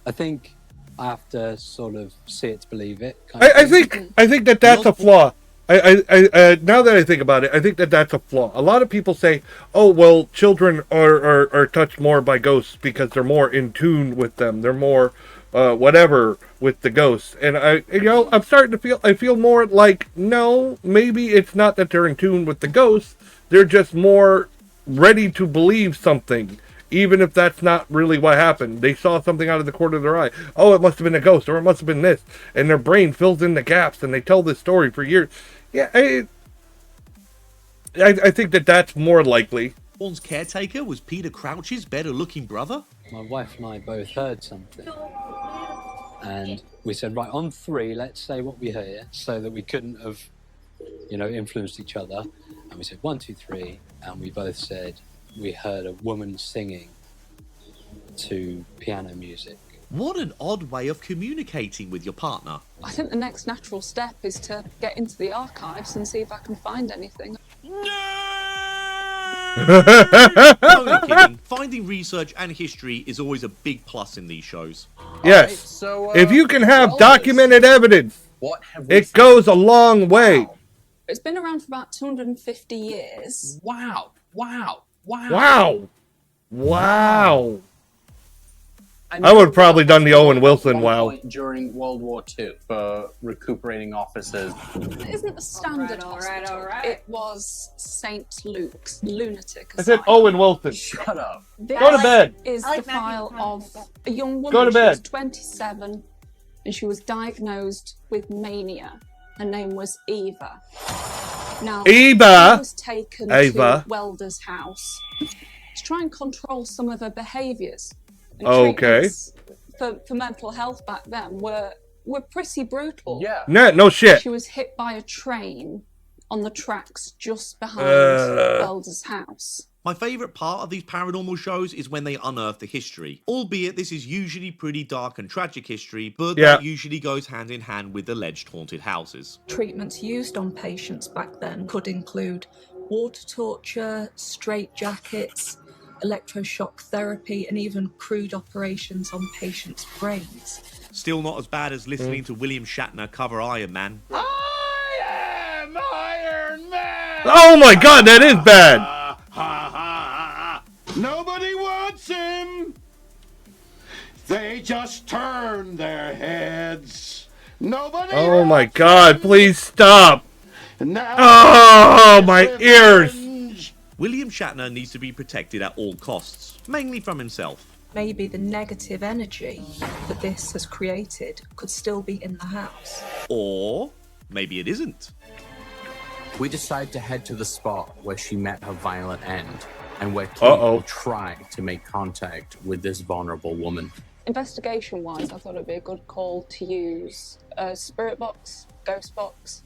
I think I have to sort of see it to believe it. I think that that's a flaw. Now that I think about it, I think that that's a flaw. A lot of people say, "Oh, well, children are touched more by ghosts because they're more in tune with them. They're more whatever with the ghosts." And I'm starting to feel more like, no, maybe it's not that they're in tune with the ghosts. They're just more ready to believe something. Even if that's not really what happened. They saw something out of the corner of their eye. Oh, it must have been a ghost, or it must have been this. And their brain fills in the gaps, and they tell this story for years. Yeah, I think that that's more likely. Osbourne's caretaker was Peter Crouch's better-looking brother? My wife and I both heard something. And we said, right, on 3, let's say what we hear, so that we couldn't have, influenced each other. And we said, 1, 2, 3, and we both said, we heard a woman singing to piano music. What an odd way of communicating with your partner. I think the next natural step is to get into the archives and see if I can find anything. Only kidding. Finding research and history is always a big plus in these shows. Yes. Right, so, if you can have documented evidence, it goes a long way. It's been around for about 250 years. Wow. Wow. I would have probably done the Owen Wilson wow. During World War II for recuperating officers. It isn't the standard hospital. It was St. Luke's Lunatic Asylum. I said Owen Wilson. Shut up. Go to bed. Is the file of a young woman. Go to bed. She was 27 and she was diagnosed with mania. Her name was Eva. Now, Eva she was taken to Welder's house to try and control some of her behaviours. Okay. For mental health back then were pretty brutal. Yeah. No shit. She was hit by a train on the tracks just behind Welder's house. My favourite part of these paranormal shows is when they unearth the history. Albeit this is usually pretty dark and tragic history, but that usually goes hand in hand with alleged haunted houses. Treatments used on patients back then could include water torture, straitjackets, electroshock therapy, and even crude operations on patients' brains. Still not as bad as listening to William Shatner cover Iron Man. I am Iron Man! Oh my god, that is bad! Nobody wants him! They just turn their heads. Nobody. Oh my God! Please stop! Now Oh, my ears! William Shatner needs to be protected at all costs, mainly from himself. Maybe the negative energy that this has created could still be in the house. Or maybe it isn't. We decide to head to the spot where she met her violent end, and where Kate will try to make contact with this vulnerable woman. Investigation-wise, I thought it'd be a good call to use a spirit box, ghost box.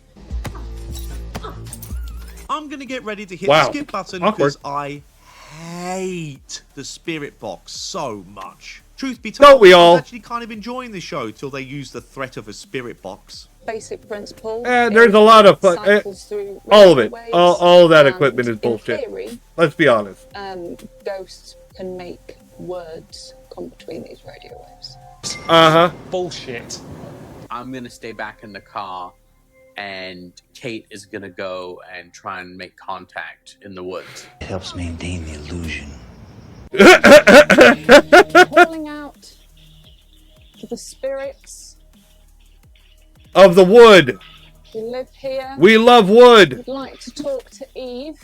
I'm gonna get ready to hit Wow. the skip button Awkward. because I hate the spirit box so much. Truth be told, Don't we I all? was actually kind of enjoying the show till they used the threat of a spirit box. Basic principle. There's a lot of cycles through all of it. waves, All of that and equipment is in bullshit. theory, Let's be honest. Ghosts can make words come between these radio waves. Bullshit. I'm gonna stay back in the car, and Kate is gonna go and try and make contact in the woods. It helps maintain the illusion. Calling out to the spirits Of the wood. who live here. We love wood. Would like to talk to Eve.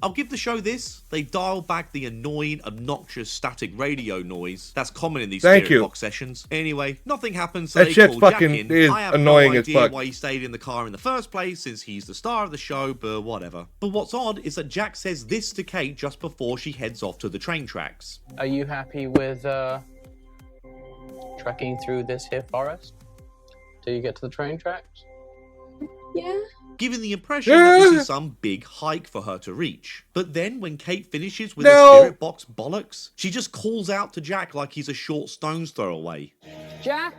I'll give the show this. They dialed back the annoying, obnoxious static radio noise that's common in these Thank spirit you. box sessions. Anyway, nothing happens, so That they shit call fucking Jack in. is I have annoying no as idea fuck. why he stayed in the car in the first place, since he's the star of the show, but whatever. But what's odd is that Jack says this to Kate just before she heads off to the train tracks. Are you happy with trekking through this here forest till you get to the train tracks? Yeah. Giving the impression that this is some big hike for her to reach. But then when Kate finishes with a No. spirit box bollocks, she just calls out to Jack like he's a short stone's throw away. Jack?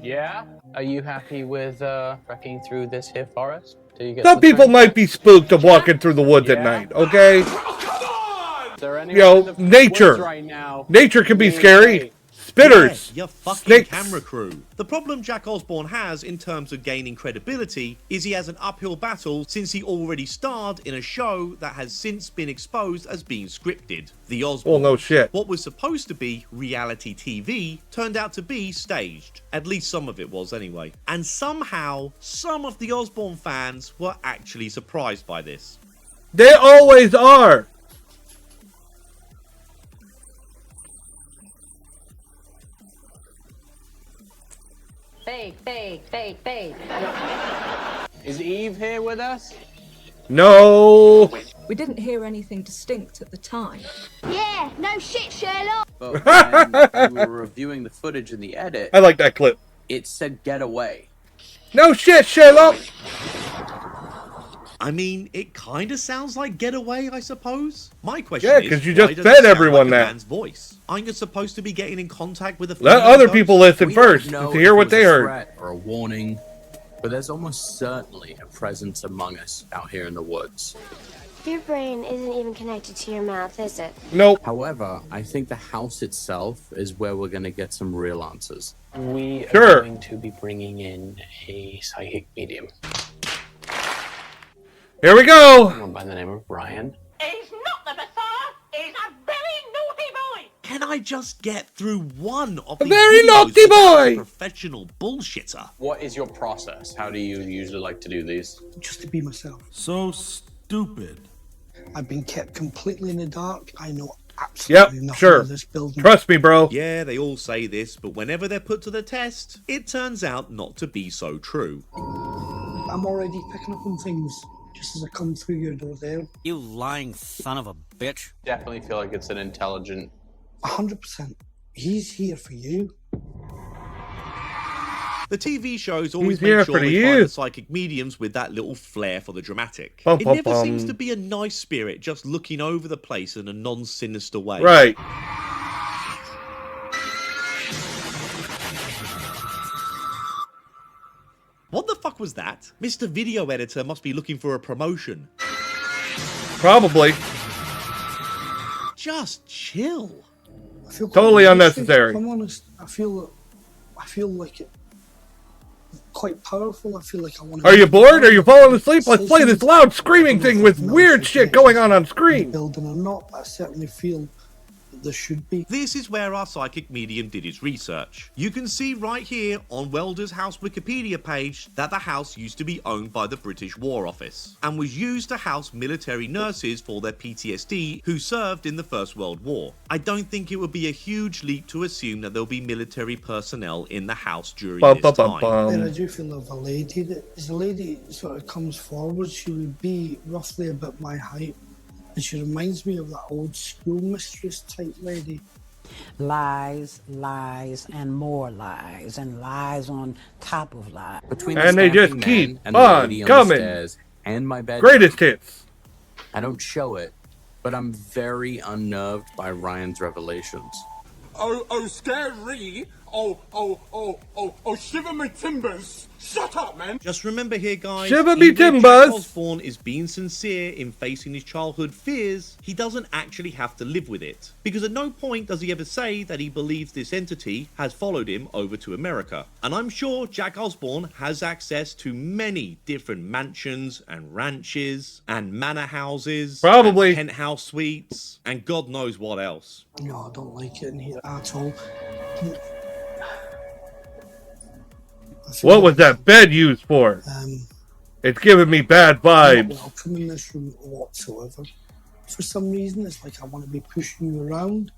Yeah? Are you happy with trekking through this here forest till you get Some to the people train might be spooked of walking through the woods at Yeah. night, okay? Is there anyone You know, in the nature. woods right now? Nature can be Me, scary. Kate. Spitters. Yeah, your fucking Snakes. camera crew. The problem Jack Osborne has in terms of gaining credibility is he has an uphill battle since he already starred in a show that has since been exposed as being scripted. The Osborne. Well, no shit. What was supposed to be reality TV turned out to be staged. At least some of it was anyway. And somehow, some of the Osborne fans were actually surprised by this. They always are. Fake. Is Eve here with us? No. We didn't hear anything distinct at the time. Yeah, no shit, Sherlock. But when we were reviewing the footage in the edit, I like that clip. it said get away. No shit, Sherlock. I mean, it kind of sounds like Getaway, I suppose. My question Yeah, is, 'cause you why just does it fed sound everyone like a that. man's voice? Aren't you supposed to be getting in contact with a Let female other ghost? people listen We don't first know to if hear it what was they a heard. threat or a warning, but there's almost certainly a presence among us out here in the woods. Your brain isn't even connected to your mouth, is it? Nope. However, I think the house itself is where we're going to get some real answers. We Sure. are going to be bringing in a psychic medium. Here we go. Someone by the name of Ryan. He's not the Messiah. He's a very naughty boy. Can I just get through one of A these very videos naughty without boy. a professional bullshitter? What is your process? How do you usually like to do these? Just to be myself. So stupid. I've been kept completely in the dark. I know absolutely Yep, nothing sure. of this building. Trust me, bro. Yeah, they all say this, but whenever they're put to the test, it turns out not to be so true. I'm already picking up on things just as I come through your door there. You lying son of a bitch. Definitely feel like it's an intelligent. 100%. He's here for you. The TV shows always He's here make sure for they you. find the psychic mediums with that little flair for the dramatic. Bum, It bum, never seems bum. to be a nice spirit just looking over the place in a non-sinister way. Right. What the fuck was that? Mr. Video Editor must be looking for a promotion. Probably. Just chill. I feel Totally quite unnecessary. If I'm honest, I feel like it quite powerful. I feel like I want to. Are you bored? Are you falling asleep? Let's play this loud screaming thing with weird shit going on screen. Building or not, but I certainly feel that there should be. This is where our psychic medium did its research. You can see right here on Welder's House Wikipedia page that the house used to be owned by the British War Office and was used to house military nurses for their PTSD who served in the First World War. I don't think it would be a huge leap to assume that there'll be military personnel in the house during this time. And I do feel of a lady that as a lady sort of comes forward, she would be roughly about my height. And she reminds me of that old school mistress type lady. Lies, lies, and more lies, and lies on top of lies. Between And the they just staffing keep man and the on lady on coming. the stairs and my bed. Greatest hits. I don't show it, but I'm very unnerved by Ryan's revelations. Oh, scary. Oh, shiver my timbers. Shut up, man. Just remember here, guys, Shiver me even if Jack timbers. Osborne is being sincere in facing his childhood fears, he doesn't actually have to live with it. Because at no point does he ever say that he believes this entity has followed him over to America. And I'm sure Jack Osborne has access to many different mansions and ranches and manor houses. Probably. And penthouse suites and God knows what else. No, I don't like it in here at all. What was that bed used for? It's giving me bad I'm not vibes. welcome in this room whatsoever. For some reason, it's like I want to be pushing you around.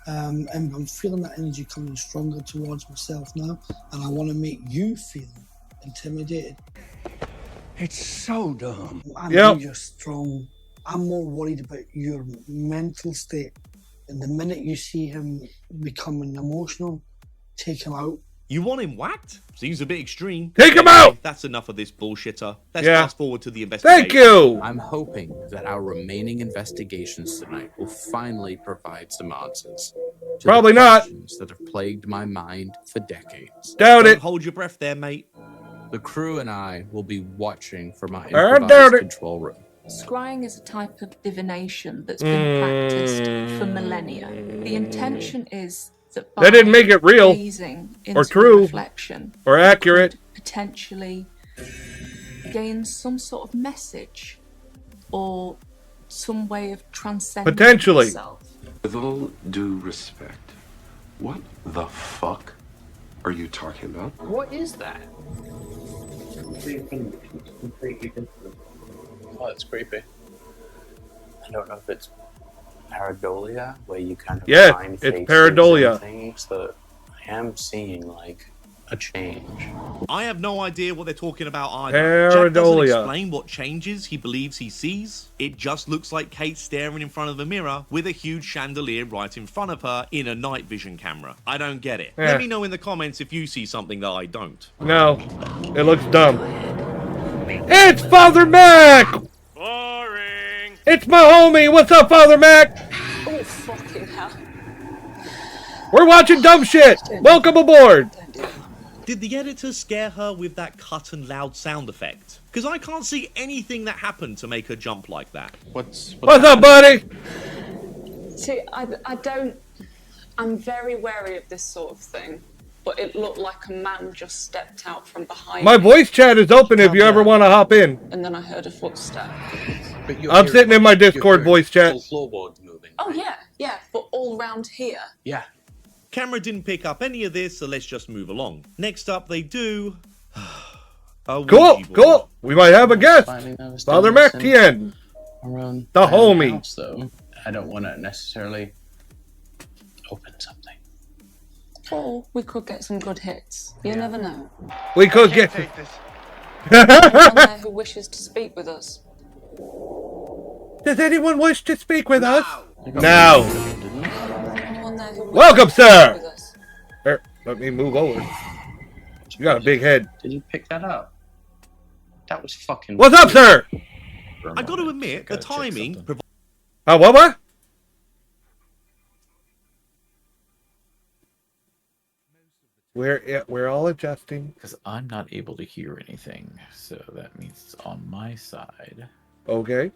And I'm feeling that energy coming stronger towards myself now. And I want to make you feel intimidated. It's so dumb. I know you're strong. I'm more worried about your mental state. And the minute you see him becoming emotional, take him out. You want him whacked? Seems a bit extreme. Take him out! That's enough of this bullshitter. Let's Yeah. fast forward to the investigation. Thank you! I'm hoping that our remaining investigations tonight will finally provide some answers to Probably the not. questions that have plagued my mind for decades. Doubt Don't it. hold your breath there, mate. The crew and I will be watching from our I doubt improvised it. control room. Scrying is a type of divination that's been practiced for millennia. The intention is that That didn't make it real, gazing or into true, a reflection, or accurate. potentially gain some sort of message or some way of transcending Potentially. yourself. With all due respect, what the fuck are you talking about? What is that? Oh, it's creepy. I don't know if it's pareidolia, where you kind of Yeah, find it's faces pareidolia. and things, but I am seeing like a change. I have no idea what they're talking about either. Jack doesn't Pareidolia. explain what changes he believes he sees. It just looks like Kate staring in front of a mirror with a huge chandelier right in front of her in a night vision camera. I don't get it. Yeah. Let me know in the comments if you see something that I don't. No, it looks dumb. It's Father Mac! Boring! It's my homie! What's up, Father Mac? Oh, fucking hell. We're watching dumb shit! Welcome aboard! Did the editor scare her with that cut and loud sound effect? Because I can't see anything that happened to make her jump like that. What's up, buddy? See, I don't. I'm very wary of this sort of thing, but it looked like a man just stepped out from behind My me, voice chat is open if you ever want to hop in. and then I heard a footstep. I'm sitting in my Discord voice chat. Floorboards moving. Oh yeah, but all round here. Yeah. Camera didn't pick up any of this, so let's just move along. Next up, they do... a Cool, Ouija board. cool. We might have a guest. Finding I was Father doing Mac this Tien. around The my own homie. house, though. I don't want to necessarily open something. Or we could get some good hits. You never know. We could get... Anyone there who wishes to speak with us? Does anyone wish to speak with us? Now. Anyone there who wishes Welcome, to speak sir. with us? Here, let me move over. You got a big head. Did you pick that up? That was fucking. What's up, sir? I got to admit, the timing... What? We're all adjusting. Because I'm not able to hear anything, so that means it's on my side. Okay.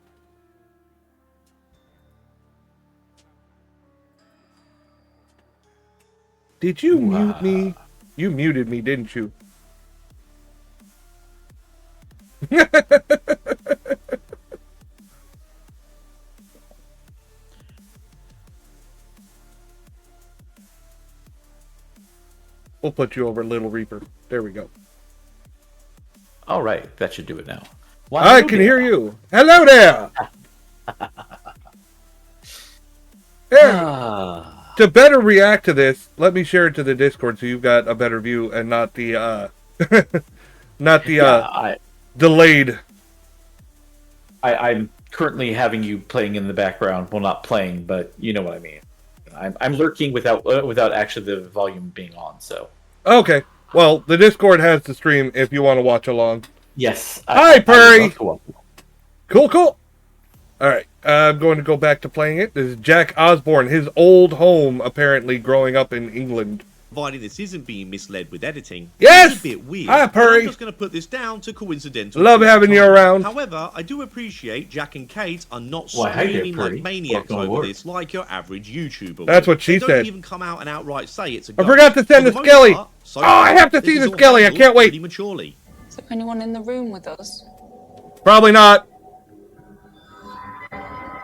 Did you mute me? You muted me, didn't you? We'll put you over Little Reaper. There we go. All right, that should do it now. I can hear you. Hello there. To better react to this, let me share it to the Discord so you've got a better view and not the delayed. I'm currently having you playing in the background. Well, not playing, but you know what I mean. I'm lurking without actually the volume being on. So okay. Well, the Discord has the stream if you want to watch along. Yes. Hi, Perry. Cool. All right. I'm going to go back to playing it. This is Jack Osborne, his old home, apparently, growing up in England. Provided this isn't being misled with editing. Yes! It's a bit weird. Hi, Perry. I'm just going to put this down to coincidental. Love having you around. However, I do appreciate Jack and Kate are not Why, hi there, screaming like Perry. maniacs Welcome over aboard. this like your average YouTuber. That's would. what she They said. don't even come out and outright say it's a I ghost. forgot to send For the most Skelly. part, so I have to this see is the all Skelly. I handled can't wait. pretty maturely. Is there anyone in the room with us? Probably not.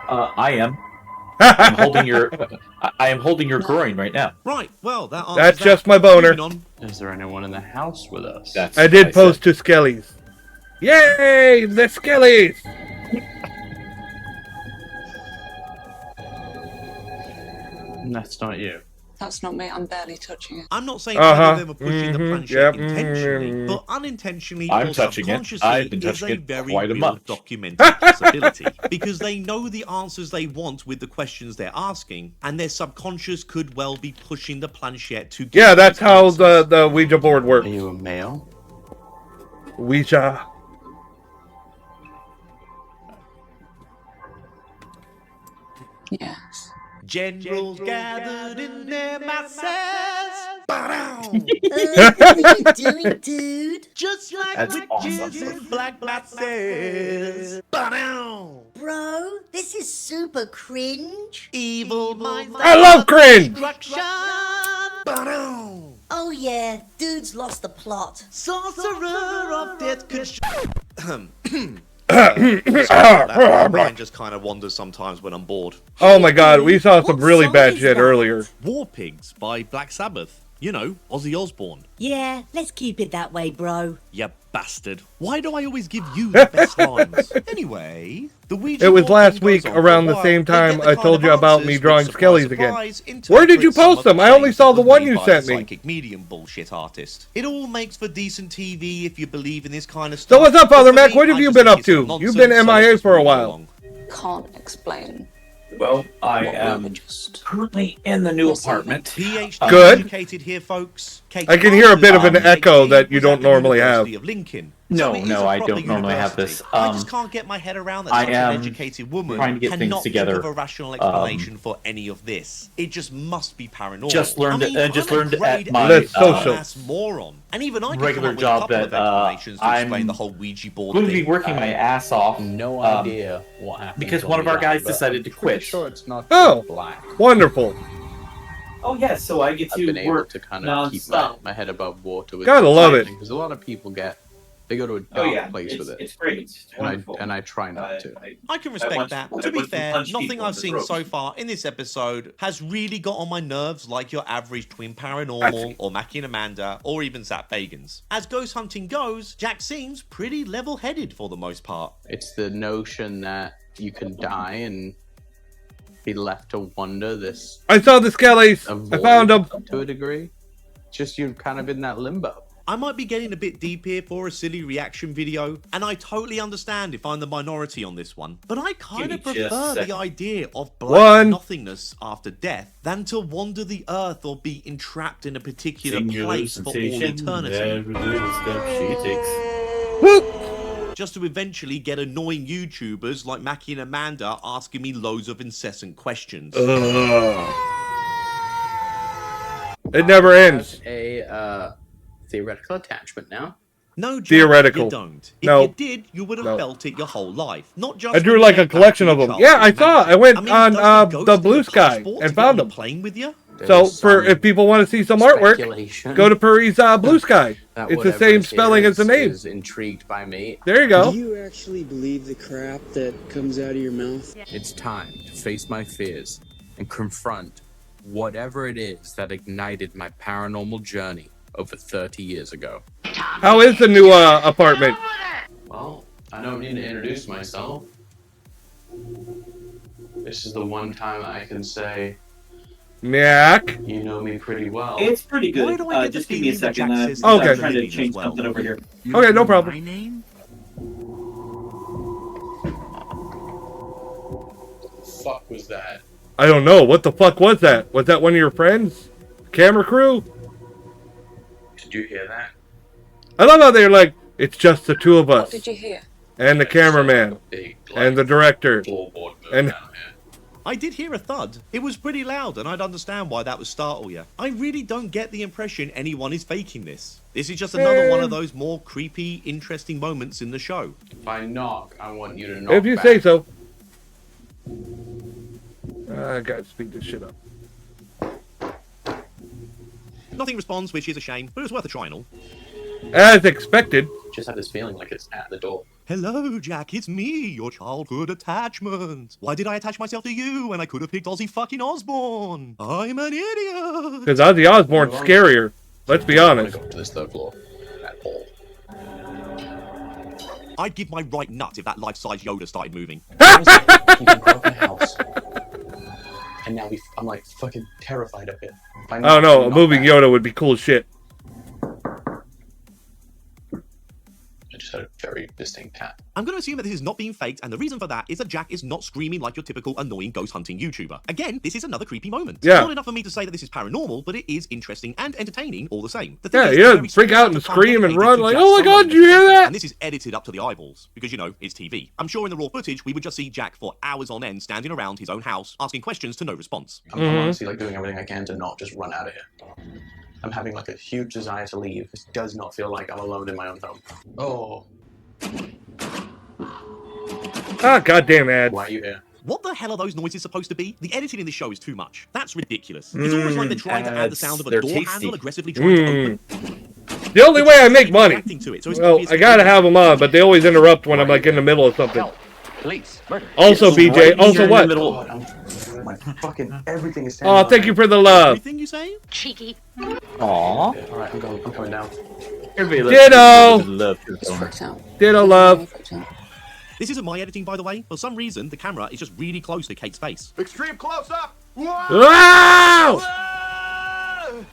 I am. I'm holding your. I am holding your groin right now. Right. Well, that answers That's that. just my boner. Moving on. Is there anyone in the house with us? That's I did post to Skellies. Yay, the Skellies! That's not you. That's not me. I'm barely touching it. I'm not saying any of them are pushing the planchette intentionally, but unintentionally I'm or touching it. subconsciously I've been is touching a it very quite a real much. documented possibility. Because they know the answers they want with the questions they're asking, and their subconscious could well be pushing the planchette to get Yeah, that's those how answers. the Ouija board works. Are you a male? Ouija. Yes. Generals gathered in their masses. What are you doing, dude? Just like That's witches awesome. in black masses. Ba-down. Bro, this is super cringe. Evil minds. I love cringe! Destruction. Ba-down. Oh yeah, dude's lost the plot. Sorcerer of death my mind just kind of wanders sometimes when I'm bored. Oh my god, we saw some really bad shit earlier. War Pigs by Black Sabbath. You know, Ozzy Osbourne. Yeah, let's keep it that way, bro. You bastard. Why do I always give you the best lines? Anyway, the Ouija It was board last thing week goes on for around a the while. same They time get the I kind told of you about answers me which, drawing surprise, Skellies again. surprise, Where did you interpret some post of them? I the only things saw that the were one made you by a sent me. Psychic medium bullshit artist. It all makes for decent TV if you believe in this kind of So stuff. what's up, Father But for Mac? me, What have I you just been think up it's to? nonsense, You've been so let's MIA just for a move while. along. Can't explain. Well, I What we am were just currently in the new listening. apartment. PhD Good. educated here, folks. Kate I can hear a bit of an Masters' echo PhD that you was don't at the normally University have. of Lincoln. No, So it is no, a I proper don't normally have university. this. I just can't get my head around that I such an am educated woman trying to get things cannot together. think of a rational explanation for any of this. It just must be paranormal. Just learned I mean, it- just I'm a learned at grade my, A Let's social. dumbass moron, and even I can regular come up with job a couple that, of explanations to explain I'm the whole Ouija board going to be thing. working my ass off. No idea what happened. because one of our guys decided to quit. Sure, it's not Oh, black. wonderful. Oh yes, so I get I've to been able work to kind of keep my head above water with Gotta love it. because a lot of people they go to a dark Oh yeah, place it's, with it. it's great. It's wonderful. And I try not to. I can I respect once- that. I To be once fair, punched nothing people I've in the seen throat. so far in this episode has really got on my nerves like your average Twin Paranormal, or Mackie and Amanda, or even Zap Bagans. As ghost hunting goes, Jack seems pretty level-headed for the most part. It's the notion that you can die and be left to wonder this. I saw the Skellies. I found them. To a degree. Just you're kind of in that limbo. I might be getting a bit deep here for a silly reaction video, and I totally understand if I'm the minority on this one, but I kind of Give me just a prefer the second. idea of black One. nothingness after death than to wander the earth or be entrapped in a particular Singular place for all sensation, eternity. every little step she takes. Whoop. Just to eventually get annoying YouTubers like Mackie and Amanda asking me loads of incessant questions. Ugh. It never ends. A theoretical attachment now. No, Jack, Theoretical. you don't. If No. you did, you would have No. felt it your whole life. Not just I drew when like you a get collection back of to them. your Yeah, I childhood saw. I mansion. went mean, on does ghost the need Blue a Sky passport to and get found on a them. plane with you? So for if people want to see some artwork, Speculation. go to Puri's Blue Sky. That It's the whatever same is spelling here as the name. is intrigued by me. There you go. Do you actually believe the crap that comes out of your mouth? It's time to face my fears and confront whatever it is that ignited my paranormal journey. over 30 years ago. How is the new apartment? Well, I don't need to introduce myself. This is the one time I can say, Mac. you know me pretty well. It's pretty Why good. do I get Just the give me a feeling that second. Jack says Okay. I'm trying to Lily change as well? something over here. Okay, no problem. My name? Fuck was that? I don't know. What the fuck was that? Was that one of your friends? Camera crew? Did you hear that? I love how they're like, it's just the two of us. What did you hear? And the cameraman. And the director. And I did hear a thud. It was pretty loud, and I'd understand why that would startle you. I really don't get the impression anyone is faking this. This is just another one of those more creepy, interesting moments in the show. If I knock, I want you to knock if you back. say so. I gotta speed this shit up. Nothing responds, which is a shame, but it was worth a try and all. As expected. Just had this feeling like it's at the door. Hello, Jack, it's me, your childhood attachment. Why did I attach myself to you when I could have picked Ozzy fucking Osbourne? I'm an idiot. Because Ozzy Osbourne's scarier. Let's be honest. Go up to this third floor. That hall. I'd give my right nut if that life-size Yoda started moving. House. And now I'm like fucking terrified of it. I don't know, a moving Yoda would be cool as shit. I just had a very distinct tap. I'm going to assume that this is not being faked, and the reason for that is that Jack is not screaming like your typical annoying ghost hunting YouTuber. Again, this is another creepy moment. Yeah. Not enough for me to say that this is paranormal, but it is interesting and entertaining all the same. The thing Yeah, is, he it's doesn't very freak small out amount and of time scream and dedicated run to like, Jack's oh my god, did you hear that? And this is edited up to the eyeballs, because, you know, it's TV. I'm sure in the raw footage, we would just see Jack for hours on end standing around his own house, asking questions to no response. I'm honestly like doing everything I can to not just run out of here. I'm having like a huge desire to leave. This does not feel like I'm alone in my own home. Oh. Ah, goddamn ads. Why are you here? What the hell are those noises supposed to be? The editing in this show is too much. That's ridiculous. It's almost like they're trying to add the sound of a they're door tasty. handle aggressively trying to open. The only way I make money. To it, so it's Well, obvious I gotta have them on, but they always interrupt when I'm like in the middle of something. Police, murder. Also, BJ, also what? God, my fucking everything is. Oh, thank you for the love. Everything you say? Cheeky. Aww. All right, I'm coming down. Ditto. Ditto love. This isn't my editing, by the way. For some reason, the camera is just really close to Kate's face. Extreme close up. Wow!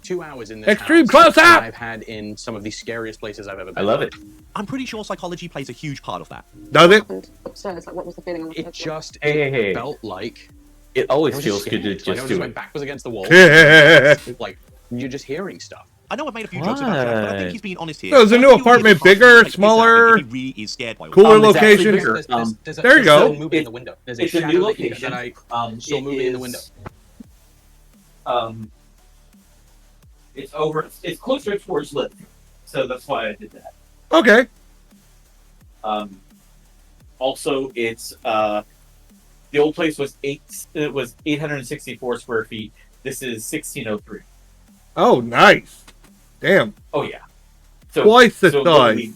2 hours in this Extreme house close up! I've had in some of the scariest places I've ever been. I love it. I'm pretty sure psychology plays a huge part of that. Does it? Upstairs, like what was the feeling on the It third floor? just Hey. felt like It always I was feels good to like I just was do my it. back was against the wall. Like you're just hearing stuff. I know I've made a few jokes about Jack, but I think he's being honest here. So is the new apartment bigger, smaller, He really is scared by all cooler this. location? There you go. Movie in the window. There's a It's a shadow new that location. I saw moving in the window. It's over. It's closer towards Liv, so that's why I did that. Okay. Also, it's the old place was 864 square feet. This is 1603. Oh, nice. Damn. Oh yeah. So twice the size. literally,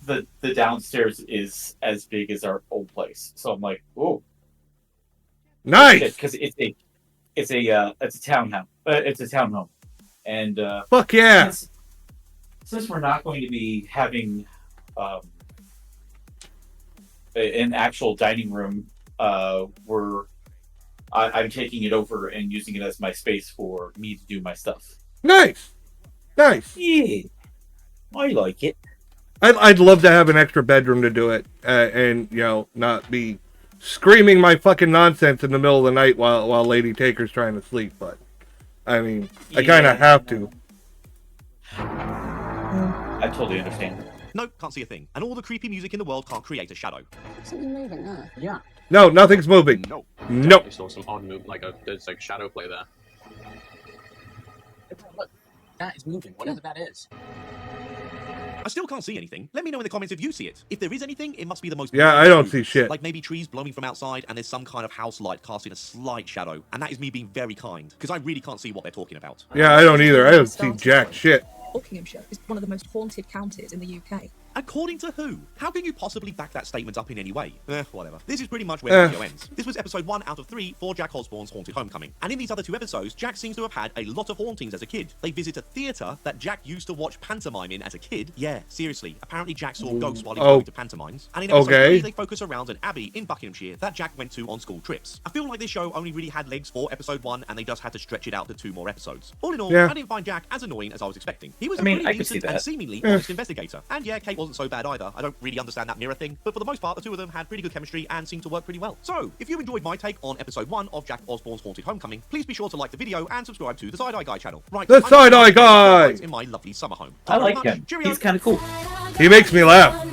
the downstairs is as big as our old place. So I'm like, oh, nice. Because it's a townhouse. It's a townhome, and fuck yeah. Since we're not going to be having an actual dining room, I'm taking it over and using it as my space for me to do my stuff. Nice. Nice. Yeah. I like it. I'd love to have an extra bedroom to do it, and you know, not be screaming my fucking nonsense in the middle of the night while Lady Taker's trying to sleep. But I mean, I kind of have to. I totally understand. Nope, can't see a thing. And all the creepy music in the world can't create a shadow. Something moving there. Yeah. No, nothing's moving. Nope. Nope. I saw some odd move, there's like shadow play there. Look, that is moving, whatever that is. I still can't see anything. Let me know in the comments if you see it. If there is anything, it must be the most... Yeah, I don't see shit. Like maybe trees blowing from outside and there's some kind of house light casting a slight shadow. And that is me being very kind, because I really can't see what they're talking about. Yeah, I don't either. I don't see jack shit. Buckinghamshire is one of the most haunted counties in the UK. According to who? How can you possibly back that statement up in any way? Whatever. This is pretty much where the video ends. This was episode 1 out of 3 for Jack Osborne's Haunted Homecoming. And in these other 2 episodes, Jack seems to have had a lot of hauntings as a kid. They visit a theatre that Jack used to watch pantomime in as a kid. Yeah, seriously. Apparently Jack saw ghosts while he was going to pantomimes. And in episode 3, they focus around an abbey in Buckinghamshire that Jack went to on school trips. I feel like this show only really had legs for episode 1, and they just had to stretch it out to 2 more episodes. All in all, I didn't find Jack as annoying as I was expecting. He was a pretty decent and seemingly honest investigator. And yeah, Kate wasn't so bad either. I don't really understand that mirror thing, but for the most part, the 2 of them had pretty good chemistry and seemed to work pretty well. So, if you enjoyed my take on episode 1 of Jack Osborne's Haunted Homecoming, please be sure to like the video and subscribe to the Side Eye Guy channel. Right, the Side Eye Guy! In my lovely summer home. I like him. He's kind of cool. He makes me laugh.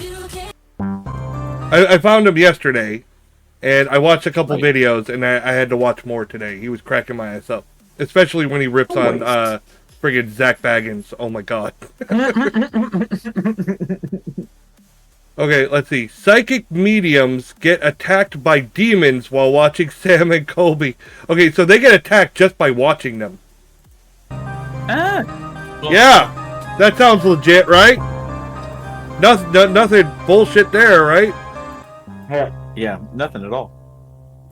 I found him yesterday, and I watched a couple videos, and I had to watch more today. He was cracking my ass up. Especially when he rips on friggin' Zach Baggins. Oh my god. Okay, let's see. Psychic mediums get attacked by demons while watching Sam and Colby. Okay, so they get attacked just by watching them. Yeah, that sounds legit, right? Nothing bullshit there, right? Yeah, nothing at all.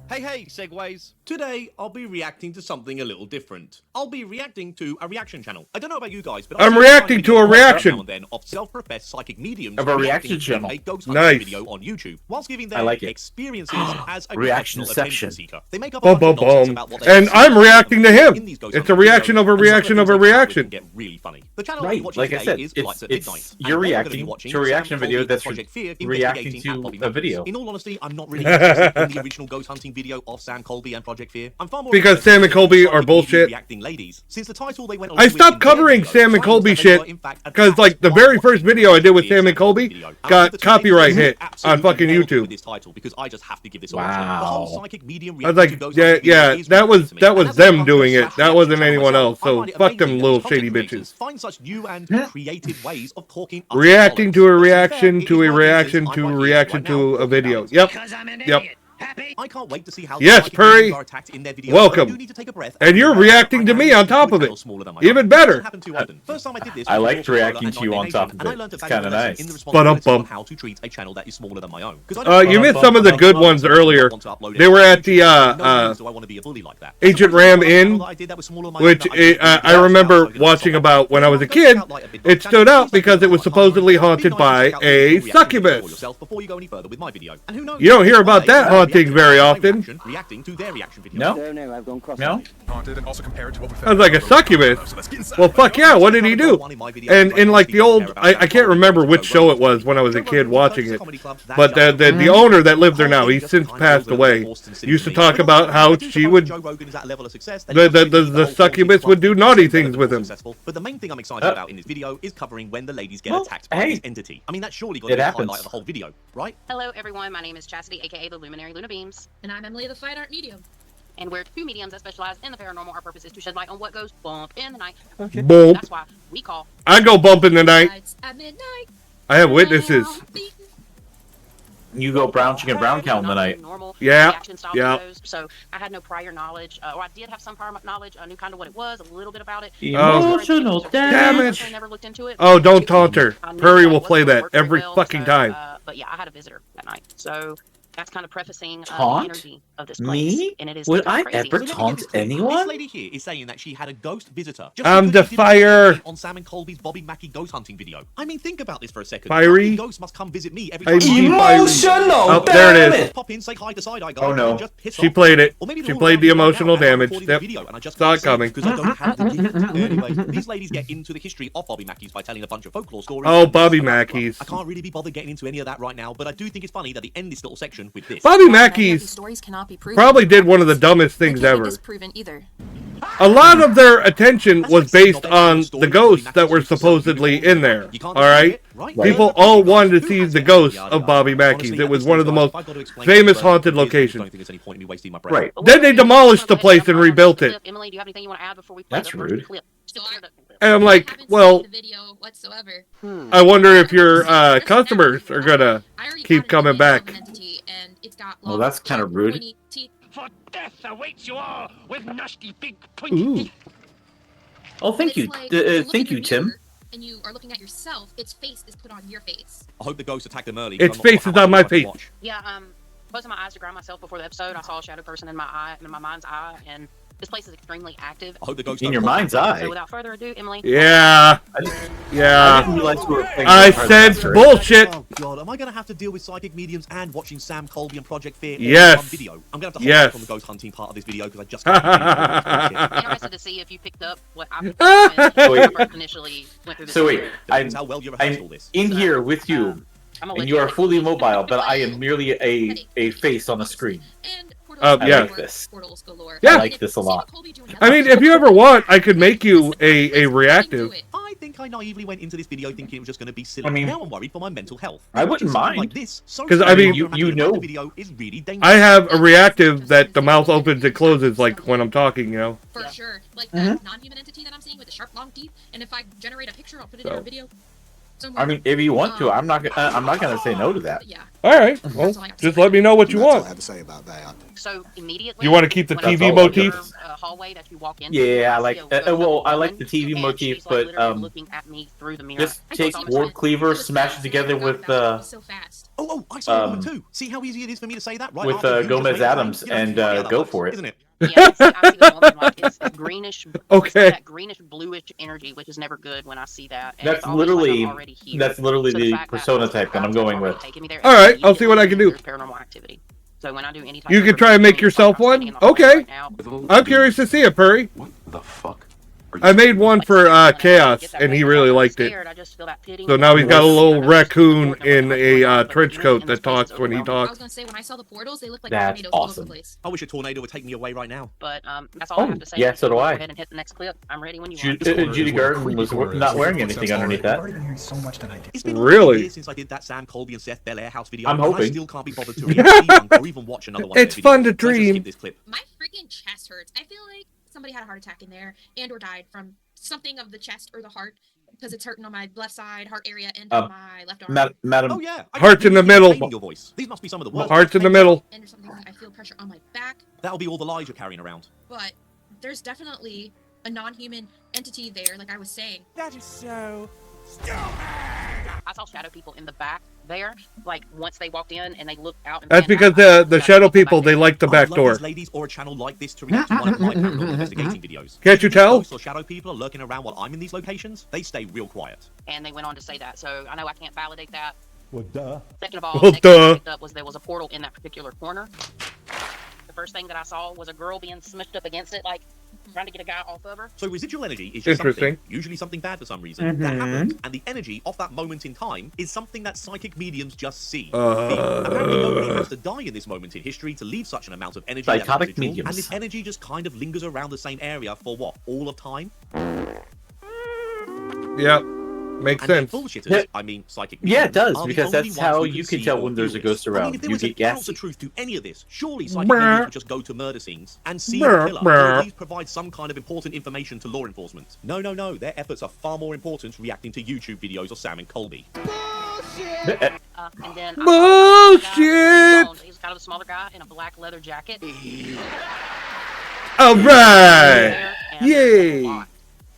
Hey, Segways. Today, I'll be reacting to something a little different. I'll be reacting to a reaction channel. I don't know about you guys, but I'm reacting to a reaction. Now and then of self-professed psychic mediums of a reaction channel. A ghost hunting video on YouTube, whilst giving their experiences as a reaction attention seeker. They make up and I'm reacting to him. It's a reaction of a reaction of a reaction. Get really funny. The channel like I said, it's you're reacting to a reaction video that's reacting to a video. In all honesty, I'm not really interested in the original ghost hunting video of Sam Colby and Project Fear. I'm far more because Sam and Colby are bullshit. Since the title they went I stopped covering Sam and Colby shit because, like, the very first video I did with Sam and Colby got copyright hit on fucking YouTube. Because I just have to give this wow. I was like, yeah, that was them doing it. That wasn't anyone else. So fuck them little shady bitches. Find such new and creative ways of talking. Reacting to a reaction to a reaction to a reaction to a video. Yep. I can't wait to see how yes, Purry. Welcome. And you're reacting to me on top of it. Even better. I liked reacting to you on top of it. It's kind of nice. How to treat a channel that is smaller than my own. You missed some of the good ones earlier. They were at the Agent Ram Inn, which I remember watching about when I was a kid. It stood out because it was supposedly haunted by a succubus. You don't hear about that haunting very often. Reacting to their reaction video. No? I've gone No? I was like, a succubus? Well, fuck yeah, what did he do? And in like the old, I can't remember which show it was when I was a kid watching it, but the owner that lived there now, he's since passed away, used to talk about how she would, the succubus would do naughty things with him. But the main thing I'm excited about in this video is covering when the ladies get attacked by this entity. I mean, that's surely got to be the highlight of the whole video, right? Hello everyone, my name is Chastity, aka the Luminary Luna Beams. And I'm Emily, the Fine Art Medium. And we're 2 mediums that specialize in the paranormal. Our purpose is to shed light on what goes bump in the night. Okay. Bump. That's why we call. I go bump in the night. At midnight. I have witnesses. You go brown chicken brown cow in the night. Yeah. So I had no prior knowledge, or I did have some prior knowledge. I knew kind of what it was, a little bit about it. Emotional damage. Never looked into it. Oh, don't taunt her. Purry will play that every fucking time. But yeah, I had a visitor that night, so that's kind of prefacing the taunt energy of this place. me? And it is Would I crazy. ever taunt anyone? This lady here is saying that she had a ghost visitor. I'm the fire. On Sam and Colby's Bobby Mackey ghost hunting video. I mean, think about this for a second. Fiery. Ghosts must come visit me every time. Emotional. Oh, there it is. Pop in, say hi to Side Eye Guy. Oh no. She played it. She played the emotional damage. Yep. Saw it coming. Because I don't have the gift. Anyway, these ladies get into the history of Bobby Mackey's by telling a bunch of folklore stories. Oh, Bobby Mackey's. I can't really be bothered getting into any of that right now, but I do think it's funny that they end this little section with this. Bobby Mackey's probably did one of the dumbest things ever. A lot of their attention was based on the ghosts that were supposedly in there. Alright? People all wanted to see the ghosts of Bobby Mackey's. It was one of the most famous haunted locations. Right. Then they demolished the place and rebuilt it. Emily, do you have anything you want to add before we play That's rude. And I'm like, well, I wonder if your customers are gonna keep coming back. Well, that's kind of rude. For death awaits you all with nasty big pointy teeth. Oh, thank you. Thank you, Tim. and you are looking at yourself, its face is put on your face. I hope the ghosts attack them early. Its face is on my face. Yeah, closing my eyes to ground myself before the episode, I saw a shadow person in my eye, in my mind's eye, and this place is extremely active. I hope the ghosts in your mind's eye. So without further ado, Emily. Yeah. I didn't realize we were playing I that sense part. bullshit. Oh god, am I gonna have to deal with psychic mediums and watching Sam Colby and Project Fear all Yes. in one video? I'm gonna have to hold back on the ghost hunting part of this video because I just can't. I'm interested to see if you picked up what I picked up when I first initially went through this. So wait, I'm all this. in here with you, and you are fully mobile, but I am merely a face on a screen. I yeah. like this. Yeah. I like this a lot. I mean, if you ever want, I could make you a reactive. I think I naively went into this video thinking it was just going to be silly. I mean, now I'm worried for my mental health. I wouldn't mind. Like this, so 'Cause, I mean, you know, the video is really dangerous. I have a reactive that the mouth opens and closes like when I'm talking, you know. For sure. Like that non-human entity that I'm seeing with the sharp, long teeth, and if I generate a picture, I'll put it in a video. I mean, if you want to, I'm not gonna say no to that. Yeah. All right. Well, just let me know what you want. I have to say about that. So immediately. You want to keep the when TV I motif? enter, hallway that you walk into, Yeah, I like. see a woman, Well, I like the TV and motif, she's, like, but literally looking at me through the mirror. just take Ward Cleaver, smash it together with Oh, I saw that woman too. See how easy it is for me to say that, right? with after you just Gomez made the Adams claim? You and know, yeah, that go works, for it. Isn't it? Yeah, I see the woman, like, it's greenish. Okay. That greenish bluish energy, which is never good when I see that. And That's it's always like literally I'm already here. that's literally So the fact that persona the type that I'm crowd's going already with. taking me there, All right, I'll see what I can do. there's paranormal activity. So when I do any type You of could try and make revealing, yourself like, I'm standing one. in the hallway Okay. right now. I'm curious to see it, Purry. What the fuck? I made one for Chaos, and he really liked it. So now he's got a little raccoon in a trench coat that talks when he I was talks. gonna say when I saw the portals, they looked like That's tornadoes all over awesome. the place. I wish a tornado would take me away right now. But that's all I have to say. yeah, so do I. Go ahead and hit the next clip. I'm ready when you Judy Garden was not wearing anything underneath that. It's been Really? almost a year since I did that Sam Colby and Seth Belair house video. I'm and I hoping. still can't be bothered to react or even watch another one. It's of their fun to videos. Let's just dream. skip this clip. My freaking chest hurts. I feel like somebody had a heart attack in there and or died from something of the chest or the heart because it's hurting on my left side heart area and on my left arm. Madam. Oh yeah. I Hearts in the middle. your voice. These must be some of the worst. Hearts in the middle. And there's something that I feel pressure on my back, That'll be all the lies you're carrying around. but there's definitely a non-human entity there, like I was saying. That is so. I saw shadow people in the back there. Like once they walked in and they looked out. And That's because the shadow people, they like the back I'd love door. these ladies or a channel like this to react to one of my paranormal investigating videos. Can't you If these tell? ghosts or shadow people are lurking around while I'm in these locations, they stay real quiet. And they went on to say that. So I know I can't validate that. Well, duh. Second of all, Well, next thing I duh. picked up was there was a portal in that particular corner. The first thing that I saw was a girl being smushed up against it, like trying to get a guy off of her. So residual energy is just Interesting. something, usually something bad for some reason, that happened, and the energy of that moment in time is something that psychic mediums just see. Apparently nobody has to die in this moment in history to leave such an amount of energy that's Psychotic residual, mediums. and this energy just kind of lingers around the same area for what, all of time? Yep. Makes And sense. bullshitters, I mean psychic Yeah, mediums, it does, are the because only that's ones how who you can can see tell or when there's a feel ghost this. I mean, around. if there You was an get ounce gassy. of truth to any of this, surely psychic Brr. mediums would just go to murder scenes and see Brr, a killer, brr. or at least provide some kind of important information to law enforcement. No, their efforts are far more important reacting to YouTube videos of Sam and Colby. And then Bullshit! He's kind of a smaller guy in a black leather jacket. All right. And Yay. a lot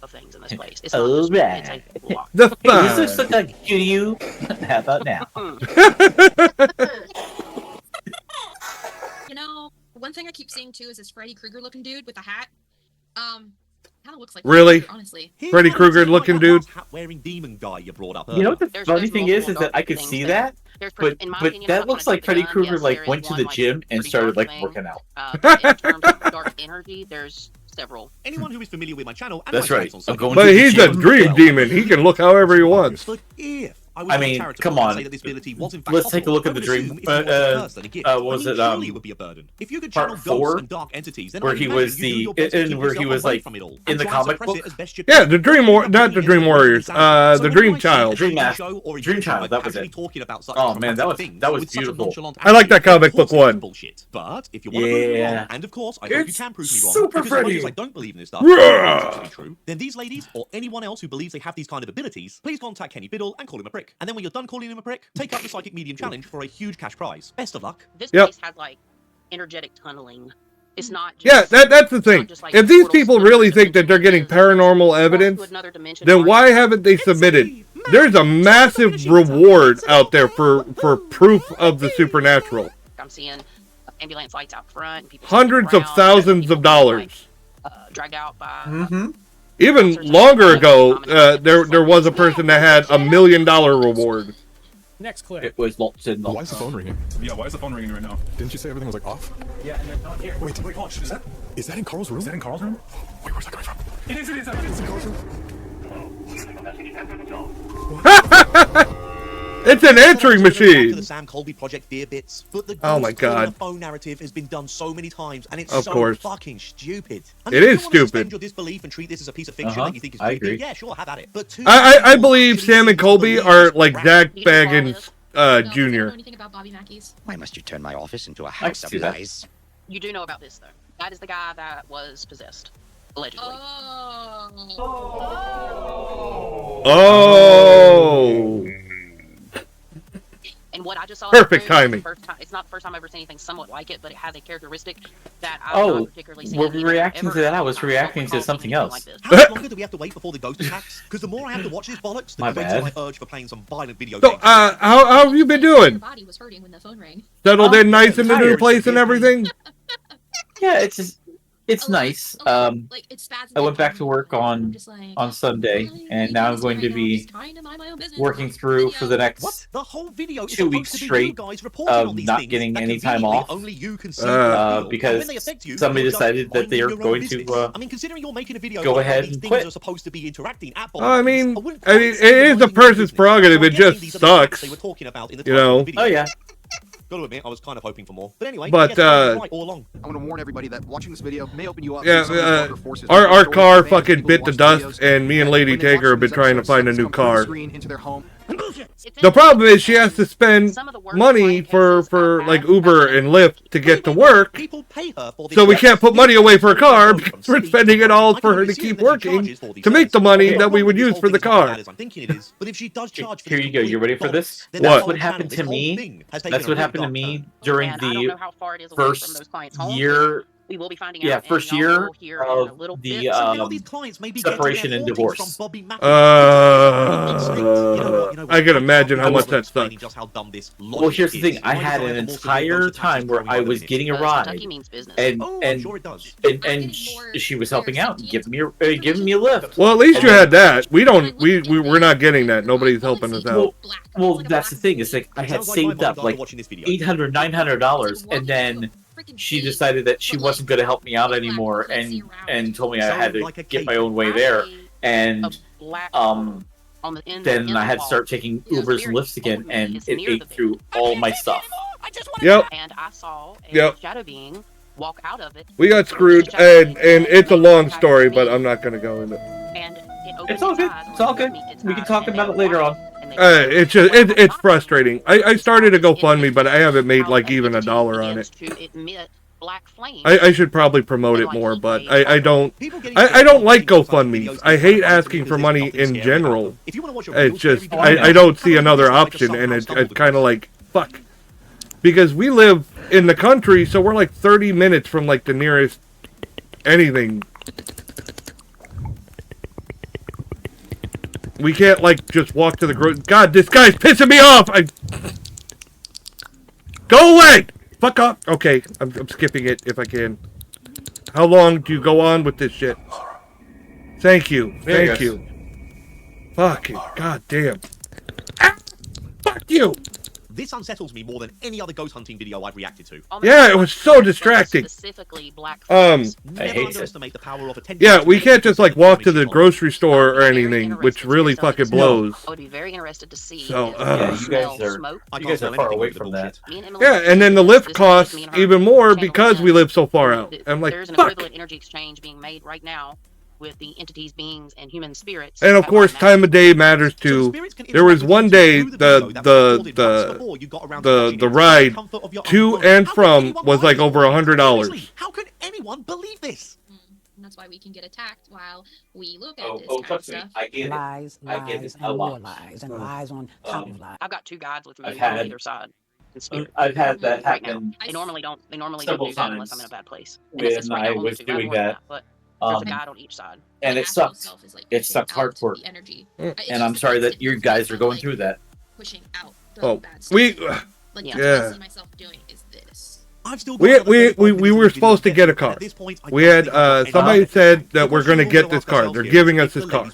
of things in this place. It's not just Alright. it's a lot. The Hey, this looks fun. like a you. How about now? You know, one thing I keep seeing too is this Freddy Krueger looking dude with a hat. Kind of looks like Really? Krueger, honestly. Freddy Krueger looking dude. Hat-wearing demon guy you brought up You know what the There's funny thing is multiple that I dark could things see there. that, There's in my but opinion, I'm that not looks gonna like jump the Freddy gun. Krueger Yes, like there went is to one, the like, gym and pretty started dark like thing. working out. But in terms of dark energy, there's several. Anyone who is familiar with my channel and That's my right. sites on I'm going But to the he's a gym. dream demon. He can look however he wants. But if I was I being mean, charitable come and on. say that this ability was in fact Let's take a possible, look I at the would dream. assume it's more of a curse than a gift. What was I mean, it? surely it would be a burden. If you could channel Part ghosts 4, and dark entities, then where I he imagine was you do the your best to and keep where he yourself was away like from it all in and the try and comic suppress it book. as best you Yeah, can. the Dream not the Dream Warriors. The Dream Child. Dream Dream Child, that was it. Talking about such Oh man, that was things beautiful. with such a nonchalant I like that attitude, comic of course book one. it's bullshit. But if you want to prove me Yeah. wrong, and of course I hope you It's can prove me wrong, Super because as much Freddy. as I don't believe in this stuff, Rawr. it's to be true, then these ladies or anyone else who believes they have these kind of abilities, please contact Kenny Biddle and call him a prick. And then when you're done calling him a prick, take up the Psychic Medium Challenge for a huge cash prize. Best of luck. This Yep. place has like energetic tunneling It's not just, Yeah, that's the thing. just like If these portals people to really another think that they're getting paranormal evidence, another dimension, then right? why haven't they submitted? There's a massive reward out there for proof of the supernatural. I'm seeing ambulance lights out front, and people Hundreds of around, thousands of dollars. dragged out by. Mm-hmm. Even longer ago, there was a person that had $1 million reward. Next clip. It was lots and lots. Why is the phone ringing? Yeah, why is the phone ringing right now? Didn't you say everything was like off? Yeah, and they're not here. Wait, watch. Is that in Carl's room? Is that in Carl's room? Wait, where's that coming from? It is. It's in Carl's room. It's an answering machine. To the Sam Colby Project fear bits, but the Oh my ghost calling God. the phone narrative has been done so many times, and it's Of so course. fucking stupid. It is stupid. Suspend your disbelief and treat this as a piece of fiction that you think is I creepy. agree. Yeah, sure, have at it. But I believe Sam and Colby are like Zach Baggins Jr. Anything about Bobby Mackey's? Why must you turn my office into a I house can of see that. lies? You do know about this though. That is the guy that was possessed, allegedly. Oh. And what I just saw. Perfect timing. It's not the first time I've ever seen anything somewhat like it, but it has a characteristic that I've not particularly seen. Were we reacting to that? I was reacting to something else. How much longer do we have to wait before the ghost attacks? Because the more I have to watch this bollocks, the My greater bad. my urge for playing some violent video So, games. how have you been doing? Body was hurting when the phone rang. Settled in nice in the new place and everything? Yeah, it's nice. I went back to work on Sunday, and now I'm going to be working through for the next The whole video is 2 supposed weeks to be straight you guys reporting on of these not things getting that any time conveniently off only you can see and when because they affect you, somebody you're just decided that they are minding your own going business. to I mean, considering you're making a video go about how ahead these and things quit. are supposed to be interacting at I mean, wouldn't it is a person's prerogative. It just sucks. they were talking about in the You know. video. Oh yeah. Got to admit, I was kind of hoping for more. But anyway, But, I guess I was right all along. I want to warn everybody that watching this video may open you up. Yeah, to some of the darker forces our behind stories car of fans, fucking people bit who the watch dust, videos, and me and that Lady when they watch Taker have been these trying to episodes, find a sends new come through the car. screen into their home. The problem is she has to spend money for like Uber and Lyft to get to work, so we can't put money away for a car because we're spending it all for her to keep working to make the money that we would use for the car. But if she does charge for Here you go. You ready for this? What? That's what happened to me. That's what happened to me during And I don't the know how far it is away from those first clients' homes. year. We will be finding Yeah, out. first and y'all year will hear in a little of bit. the separation and divorce. I can imagine how much that sucks. Well, here's the thing. I had an entire time where I was getting a ride, and she was helping out, and giving me a lift. Well, at least you had that. We're not getting that. Nobody's helping us out. Well, that's the thing. It's like I had saved up like $800, $900, and then she decided that she wasn't going to help me out anymore, and told me I had to get my own way there, and then I had to start taking Ubers and Lyfts again, and it ate through all my stuff. Yep. And I saw a Yep. shadow being walk out of it. We got screwed, and it's a long story, but I'm not gonna go into it. And it It's all good. It's all good. We can talk about it later on. It's just it's frustrating. I started a GoFundMe, but I haven't made like even $1 on it. to admit black flame. I should probably promote it more, but I don't like GoFundMes. I hate asking for money in general. It's just I don't see another option, and it's kind of like fuck, because we live in the country, so we're like 30 minutes from like the nearest anything. We can't like just walk to the God, this guy's pissing me off. Go away. Fuck off. Okay, I'm skipping it if I can. How long do you go on with this shit? Thank you. Thank you. Fucking goddamn. Ah, fuck you. This unsettles me more than any other ghost hunting video I've reacted to. Yeah, it was so distracting. Specifically black I hate it. Underestimate the power of attention. Yeah, we can't just like walk to the grocery store or anything, which really fucking blows. I would be very interested to see. So, Yeah, you guys are far away from that. Yeah, and then the lift costs even more because we live so far out. I'm like, There's an fuck. equivalent energy exchange being made right now with the entities, beings, and human spirits. And of course, time of day matters too. There was one day the ride to and from was like over $100. How could anyone believe this? And that's why we can get attacked while we look at this Oh, kind of trust me, stuff. I get it. Lies, I get lies, it a and more lot. lies, and lies on top of lies. I've got two guides with me I've on had either side. I've had that right now. happen. They normally don't several do that unless I'm in a times bad place. And it's when right now I only was 2. I have doing more than that. but there's a guide on each side. And it sucked. It sucked hardcore. And I'm sorry that you guys are going through that. Oh, we. Like, Yeah. I see myself doing is this. I've still We were supposed to get a car. We had somebody said that we're going to get this car. They're giving us this car.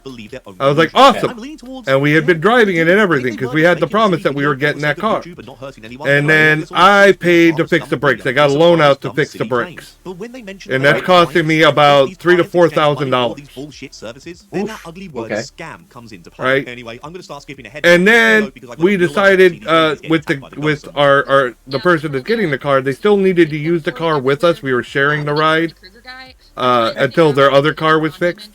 I was like, awesome. And we had been driving it and everything because we had the promise that we were getting that car. And then I paid to fix the brakes. I got a loan out to fix the brakes, and that's costing me about $3,000 to $4,000. Bullshit services. Then that ugly word scam comes into play. Right. Anyway, I'm going to start skipping ahead. And then we decided with the person that's getting the car, they still needed to use the car with us. We were sharing the ride until their other car was fixed.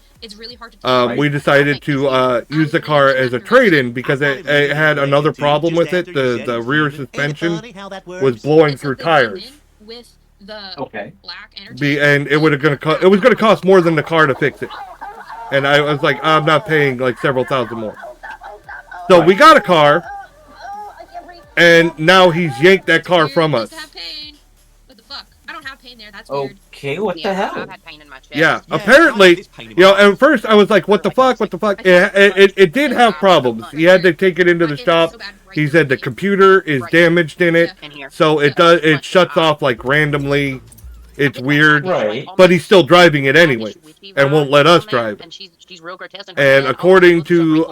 We decided to use the car as a trade-in because it had another problem with it. The rear suspension was blowing through tires. Okay. And it was going to cost more than the car to fix it. And I was like, I'm not paying like several thousand more. So we got a car, and now he's yanked that car from us. Okay, what the hell? I've had pain in my chest. Yeah, apparently, at first I was like, what the fuck? It did have problems. He had to take it into the shop. He said the computer is damaged in it, so it shuts off like randomly. It's weird, but he's still driving it anyway, and won't let us drive it. And according to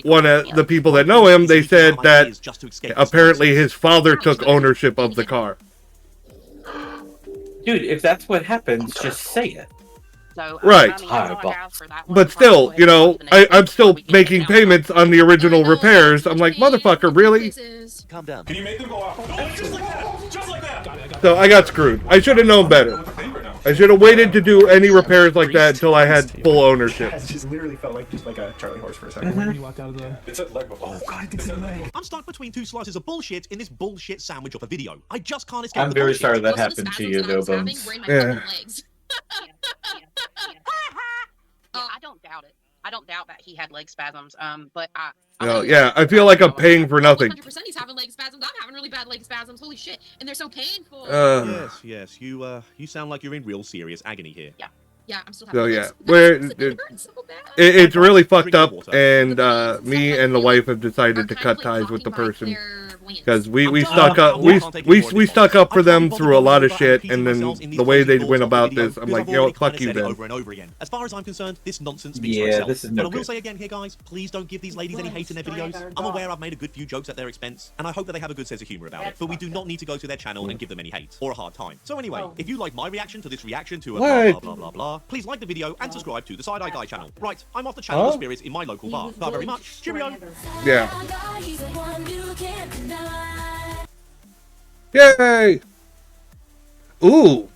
one of the people that know him, they said that apparently his father took ownership of the car. Dude, if that's what happens, just say it. So, right. But still, I'm still making payments on the original repairs. I'm like, motherfucker, really? Calm down. Can you make them go out? Oh, just like that! Just like that! So I got screwed. I should have known better. I should have waited to do any repairs like that until I had full ownership. It just literally felt like a Charlie horse for a second. When you walked out of the... It's a leg. Oh god, it's a leg. I'm stuck between 2 slices of bullshit in this bullshit sandwich of a video. I just can't escape. I'm very sorry that happened to you, though, Bones. Yeah. I don't doubt it. I don't doubt that he had leg spasms. But I feel like I'm paying for nothing. 100% he's having leg spasms. I'm having really bad leg spasms. Holy shit! And they're so painful. Yes. You sound like you're in real serious agony here. Yeah, I'm still So having it's really fucked up, and me and the wife have decided to cut ties with the person because we stuck up we stuck up for them through a lot of shit, and then the way they went about this, I'm like, fuck you then. Over and over again. As far as I'm concerned, this nonsense speaks for itself. But I will say again here, guys, please don't give these ladies any hate in their videos. I'm aware I've made a good few jokes at their expense, and I hope that they have a good sense of humor about it. But we do not need to go to their channel and give them any hate or a hard time. So anyway, if you like my reaction to this reaction to a blah blah blah blah blah, please like the video and subscribe to the Side Eye Guy channel. Right, I'm off the channel of spirits in my local bar. Thank you very much. Cheerio. Yeah. Yay! Ooh.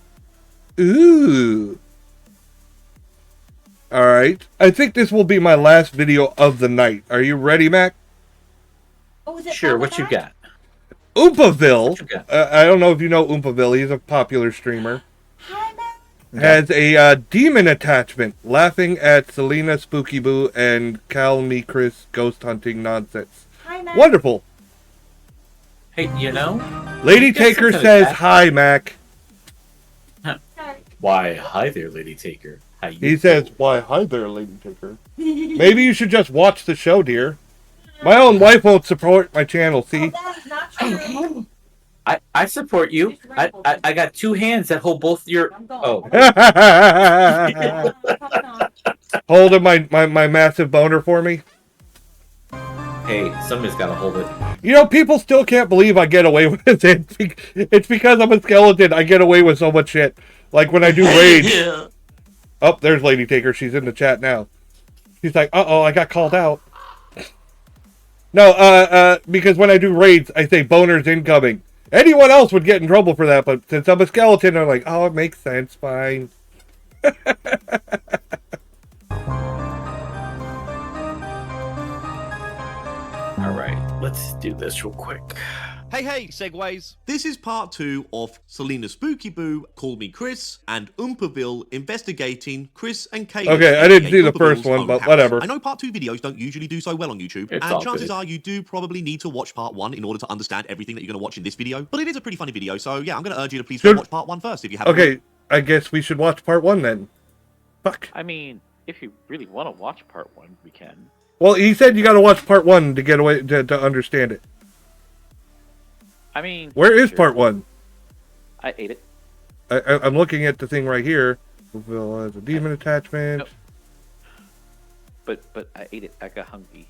Alright. I think this will be my last video of the night. Are you ready, Mac? Sure, what you got? Oompaville. I don't know if you know Oompaville. He's a popular streamer. Has a demon attachment, laughing at Selena Spooky Boo and Cal Me Chris ghost hunting nonsense. Wonderful. Hey, Lady Taker says hi, Mac. Why, hi there, Lady Taker. How you He says, why, hi there, Lady Taker. Maybe you should just watch the show, dear. My own wife won't support my channel, see? I support you. I got 2 hands that hold both your... Oh. Holding my massive boner for me. Hey, somebody's got to hold it. People still can't believe I get away with it. It's because I'm a skeleton. I get away with so much shit. Like when I do raids. Yeah. Oh, there's Lady Taker. She's in the chat now. She's like, uh-oh, I got called out. No, because when I do raids, I say boners incoming. Anyone else would get in trouble for that, but since I'm a skeleton, I'm like, oh, it makes sense, fine. Alright, let's do this real quick. Hey, segues! This is part 2 of Selena Spooky Boo, Call Me Chris, and Oompaville investigating Chris and Caleb. Okay, I didn't see the first one, but whatever. I know part 2 videos don't usually do so well on YouTube, and chances are you do probably need to watch part 1 in order to understand everything that you're going to watch in this video, but it is a pretty funny video, so yeah, I'm going to urge you to please go watch part 1 first if you haven't. Okay, I guess we should watch part 1 then. Fuck. I mean, if you really want to watch part 1, we can. Well, he said you got to watch part 1 to get away to understand it. I mean, where is part 1? I ate it. I'm looking at the thing right here. Fulfill as a demon attachment. No. But I ate it. I got hungry.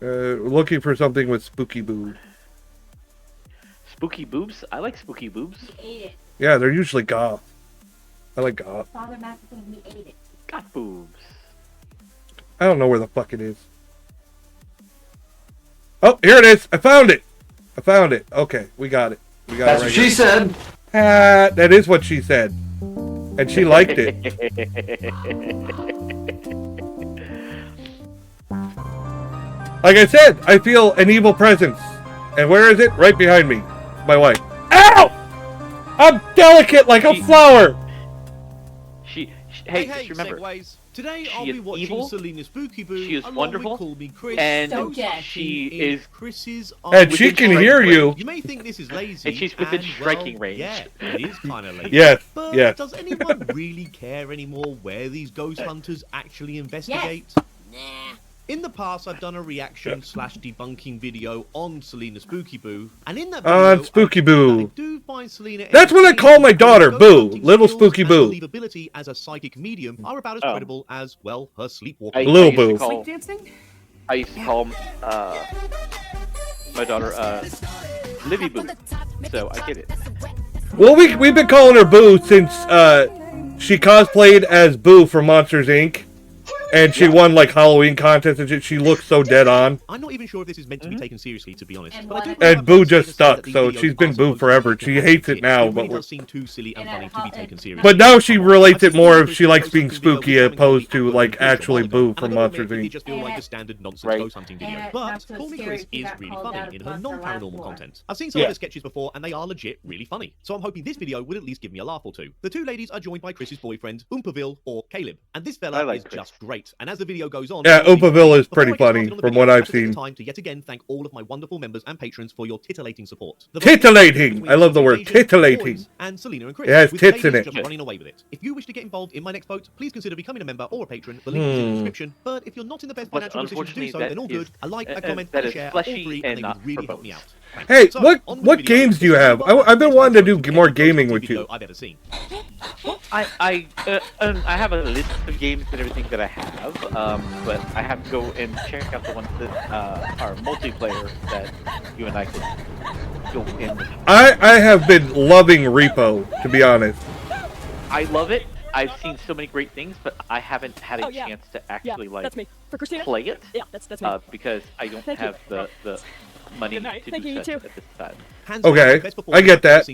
Looking for something with spooky boo. Spooky boobs? I like spooky boobs. He ate it. Yeah, they're usually goth. I like goth. Father Matheson, he ate it. Got boobs. I don't know where the fuck it is. Oh, here it is. I found it. Okay, we got it. We got That's it right what she here. said. That is what she said. And she liked it. Like I said, I feel an evil presence. And where is it? Right behind me. My wife. Ow! I'm delicate like a flower. Hey, just remember. Segues. Today she I'll be watching evil, Selena Spooky Boo. She is along wonderful, with Call Me Chris, and so she is Chris's. And she can hear you. You may think this is lazy, and she's within striking range. Yeah, it is kind of lazy. Yes, but yes. does anyone really care anymore where these ghost hunters actually investigate? Nah. In the past, I've done a reaction / debunking video on Selena Spooky Boo, and in that video, Spooky Boo. I do find Selena. That's what I call my daughter, Boo. Little Spooky Boo. Believability as a psychic medium are about as credible as, well, her sleepwalking. Little Boo. I used to call my daughter Livy Boo, so I get it. Well, we've been calling her Boo since she cosplayed as Boo from Monsters, Inc. And she won like Halloween contests and shit. She looks so dead on. I'm not even sure if this is meant to be taken seriously, to be honest. But I do And Boo just stuck, so she's been Boo forever. She hates it now, It really but does seem too silly and funny to be taken seriously. but now she relates it more if she likes being spooky opposed to like actually Boo from Monsters It Inc. just feel like a standard nonsense ghost hunting video. But Call Me Chris is really funny in her non-paranormal content. I've seen some of the sketches before, and they are legit really funny. So I'm hoping this video will at least give me a laugh or two. The two ladies are joined by Chris's boyfriend, Oompaville, or Caleb. And this fella is just great. And as the video goes on, Yeah, Oompaville is pretty funny from what I've seen. Time to yet again thank all of my wonderful members and patrons for your titillating support. Titillating! I love the word titillating. And Selena and Chris. It has with tits in ladies it. just running away with it. If you wish to get involved in my next vote, please consider becoming a member or a patron. The link is in the description. But if you're not in the best financial position to do so, then all good. A like, a comment, and a share, all three, and they would really help me out. Hey, what games do you have? I've been wanting to do more gaming with you. I've ever seen. I have a list of games and everything that I have, but I have to go and check out the ones that are multiplayer that you and I can go in. I have been loving Repo, to be honest. I love it. I've seen so many great things, but I haven't had a chance to actually play it. Yeah, that's me. Because I don't have the money to do such at this time. Okay, I get that.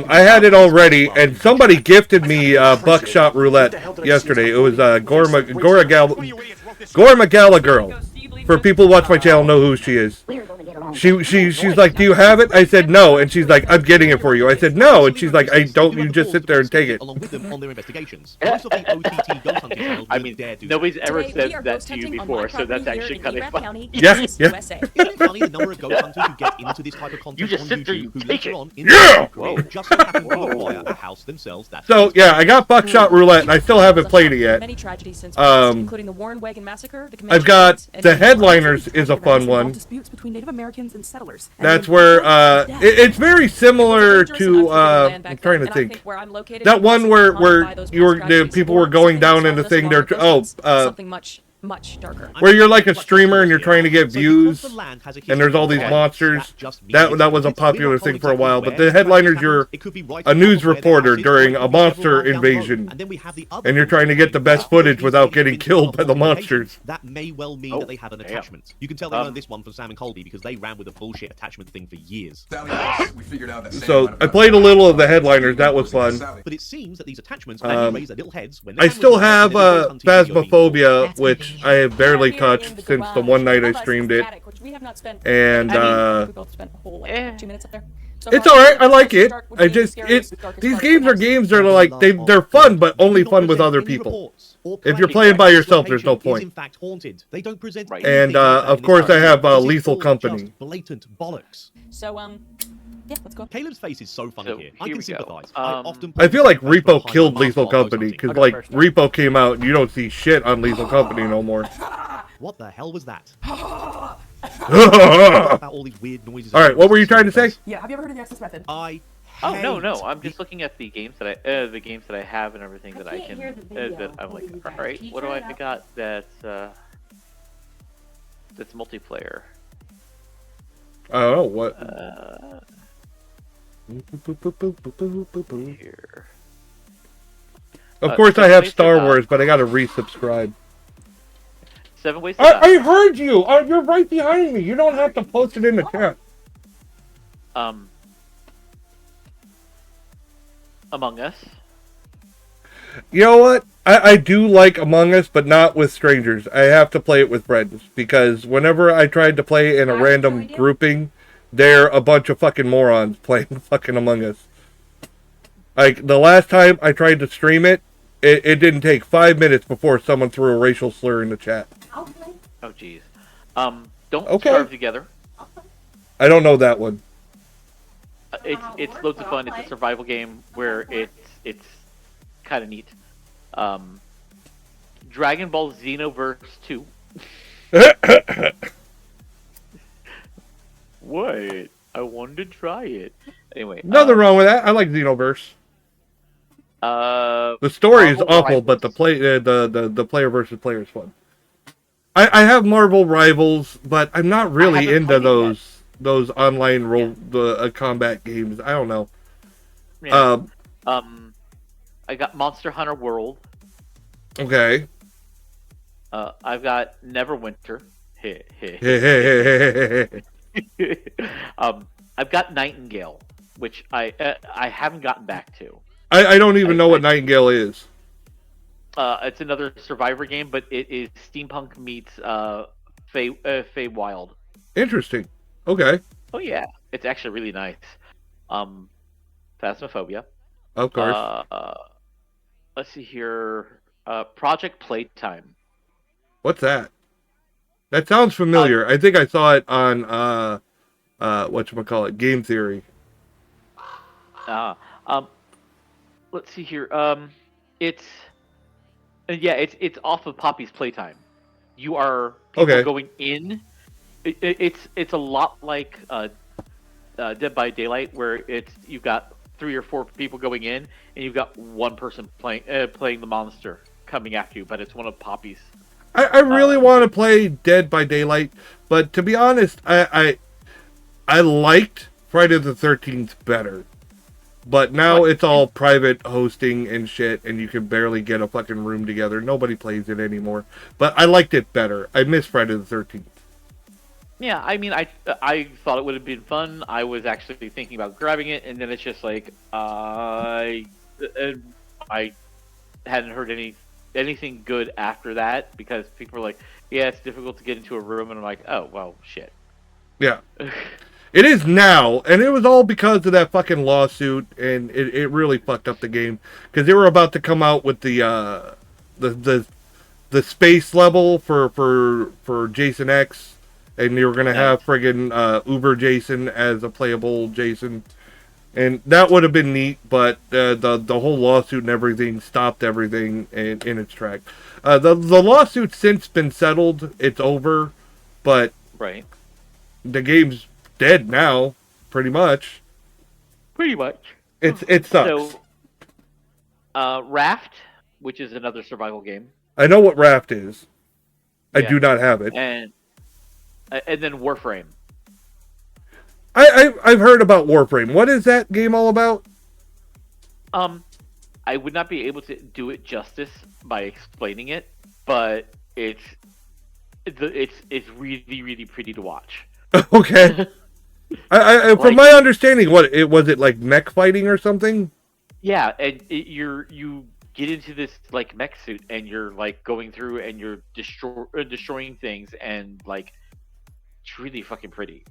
I had it already, and somebody gifted me Buckshot Roulette yesterday. It was Gormagala Girl. For people who watch my channel, know who she is. She's like, do you have it? I said no, and she's like, I'm getting it for you. I said no, and she's like, I don't. You just sit there and take it. Along with them on their investigations. Most of the OTT ghost hunting channels I mean, nobody's ever said that to you before, so that's actually kind of funny. Yeah. Isn't it funny the number of ghost hunters who get into this type of content You just on sit there, YouTube you who take later it. on in Yeah! their career just so happen to acquire a house themselves? That's So yeah, I got Buckshot Roulette, and I still haven't played it yet. Many tragedies since including the Warren Wagon massacre, the I've got the Headliners is a fun one. disputes between Native Americans and settlers. That's where it's very similar to I'm trying to think. That one where the people were going down in the thing. They're something much darker. Where you're like a streamer and you're trying to get views, and there's all these monsters. That was a popular thing for a while. But the Headliners, you're a news reporter during a monster invasion, and you're trying to get the best footage without getting killed by the monsters. That may well mean that they have an attachment. You can tell they learned this one from Sam and Colby because they ran with a bullshit attachment thing for years. So I played a little of the Headliners. That was fun. But it seems that these attachments only raise their little heads when I still have Phasmophobia, which which I have barely touched since the one night I streamed it. And it's all right. I like it. These games are games that are like they're fun, but only fun with other people. If you're playing by yourself, there's no point. And of course, I have Lethal Company. Blatant bollocks. So yeah, let's go. Caleb's face is so funny here. I can sympathize. I feel like Repo killed Lethal Company because like Repo came out and you don't see shit on Lethal Company no more. What the hell was that? All right, what were you trying to say? Yeah, have you ever heard of the access method? Oh no, I'm just looking at the games that I have and everything that I can. That I'm like, all right, what do I got that's multiplayer? I don't know what. Here. Of course, I have Star Wars, but I gotta resubscribe. 7 ways. I heard you. You're right behind me. You don't have to post it in the chat. Among Us. You know what? I do like Among Us, but not with strangers. I have to play it with friends because whenever I tried to play in a random grouping, they're a bunch of fucking morons playing fucking Among Us. Like the last time I tried to stream it, it didn't take 5 minutes before someone threw a racial slur in the chat. Oh jeez. Don't starve together. I don't know that one. It's loads of fun. It's a survival game where it's kind of neat. Dragon Ball Xenoverse 2. What? I wanted to try it. Anyway. Nothing wrong with that. I like Xenoverse. The story is awful, but the player versus player is fun. I have Marvel Rivals, but I'm not really into those online combat games. I don't know. Yeah. I got Monster Hunter World. Okay. I've got Neverwinter. I've got Nightingale, which I haven't gotten back to. I don't even know what Nightingale is. It's another Survivor game, but it is steampunk meets Feywild. Interesting. Okay. Oh yeah, it's actually really nice. Phasmophobia. Of course. Let's see here. Project Playtime. What's that? That sounds familiar. I think I saw it on whatchamacallit, Game Theory. Let's see here. It's off of Poppy's Playtime. You are people going in. It's a lot like Dead by Daylight, where you've got 3 or 4 people going in, and you've got one person playing the monster coming after you, but it's one of Poppy's. I really want to play Dead by Daylight, but to be honest, I liked Friday the 13th better. But now it's all private hosting and shit, and you can barely get a fucking room together. Nobody plays it anymore. But I liked it better. I miss Friday the 13th. Yeah, I mean, I thought it would have been fun. I was actually thinking about grabbing it, and then it's just like I hadn't heard anything good after that, because people were like, "Yeah, it's difficult to get into a room," and I'm like, "Oh well, shit." Yeah, it is now, and it was all because of that fucking lawsuit, and it really fucked up the game because they were about to come out with the space level for Jason X, and they were gonna have friggin' Uber Jason as a playable Jason. And that would have been neat, but the whole lawsuit and everything stopped everything in its track. The lawsuit's since been settled. It's over, but the game's dead now, pretty much. It sucks. So, Raft, which is another survival game. I know what Raft is. I do not have it. And then Warframe. I've heard about Warframe. What is that game all about? I would not be able to do it justice by explaining it, but it's really, really pretty to watch. Okay. From my understanding, was it like mech fighting or something? Yeah, and you get into this like mech suit and you're like going through and you're destroying things and like it's really fucking pretty.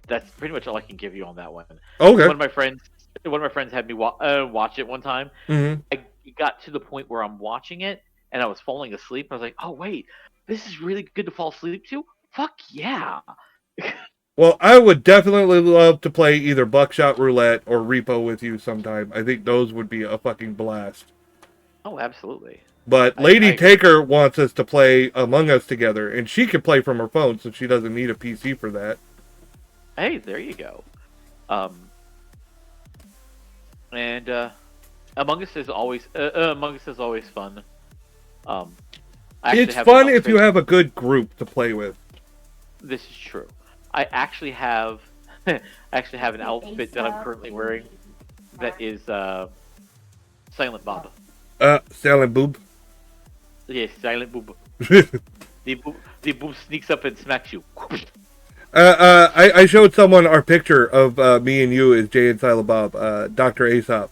That's pretty much all I can give you on that one. Okay. One of my friends had me watch it one time. Mm-hmm. I got to the point where I'm watching it and I was falling asleep. I was like, oh wait, this is really good to fall asleep to. Fuck yeah. Well, I would definitely love to play either Buckshot Roulette or Repo with you sometime. I think those would be a fucking blast. Oh, absolutely. But Lady Taker wants us to play Among Us together, and she can play from her phone, so she doesn't need a PC for that. Hey, there you go. And Among Us is always fun. It's fun if you have a good group to play with. This is true. I actually have an outfit that I'm currently wearing that is Silent Bob. Silent Boob. Yes, Silent Boob. the boob sneaks up and smacks you. I showed someone our picture of me and you as Jay and Silent Bob, Dr. Aesop.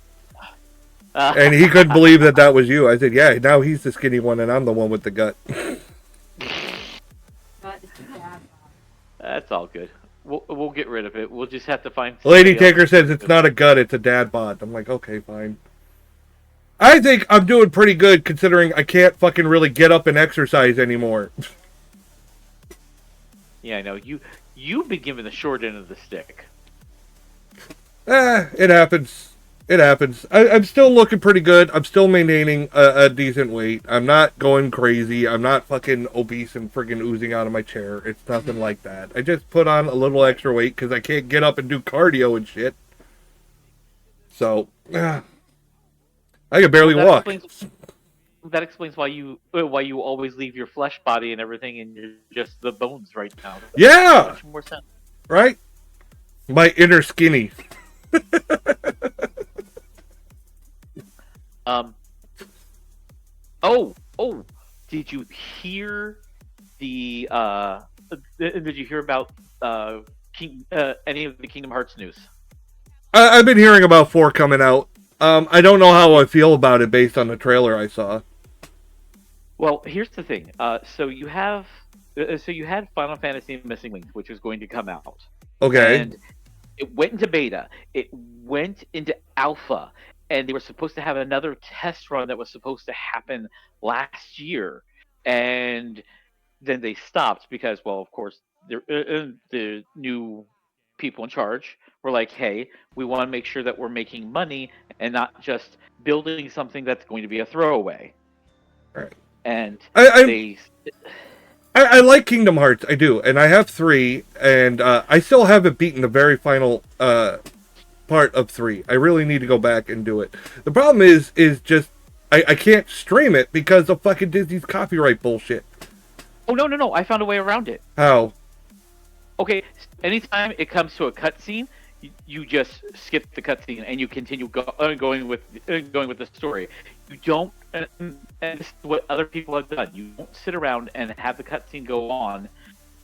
And he couldn't believe that was you. I said, yeah, now he's the skinny one and I'm the one with the gut. That's all good. We'll get rid of it. We'll just have to find... Lady Taker says it's not a gut, it's a dad bod. I'm like, okay, fine. I think I'm doing pretty good considering I can't fucking really get up and exercise anymore. Yeah, I know. You've been given the short end of the stick. It happens. It happens. I'm still looking pretty good. I'm still maintaining a decent weight. I'm not going crazy. I'm not fucking obese and friggin' oozing out of my chair. It's nothing like that. I just put on a little extra weight because I can't get up and do cardio and shit. So, I can barely walk. That explains why you always leave your flesh body and everything, and you're just the bones right now. Yeah. Much more sense. Right? My inner skinny. Oh! Did you hear the? Did you hear about any of the Kingdom Hearts news? I've been hearing about 4 coming out. I don't know how I feel about it based on the trailer I saw. Well, here's the thing. So you had Final Fantasy Missing Link, which was going to come out. Okay. And it went into beta. It went into alpha. And they were supposed to have another test run that was supposed to happen last year. And then they stopped because, well, of course, the new people in charge were like, hey, we want to make sure that we're making money and not just building something that's going to be a throwaway. Right. And I like Kingdom Hearts, I do, and I have 3, and I still haven't beaten the very final part of 3. I really need to go back and do it. The problem is just I can't stream it because of fucking Disney's copyright bullshit. Oh no! I found a way around it. How? Okay, anytime it comes to a cutscene, you just skip the cutscene and you continue going with the story. You don't, and this is what other people have done. You don't sit around and have the cutscene go on,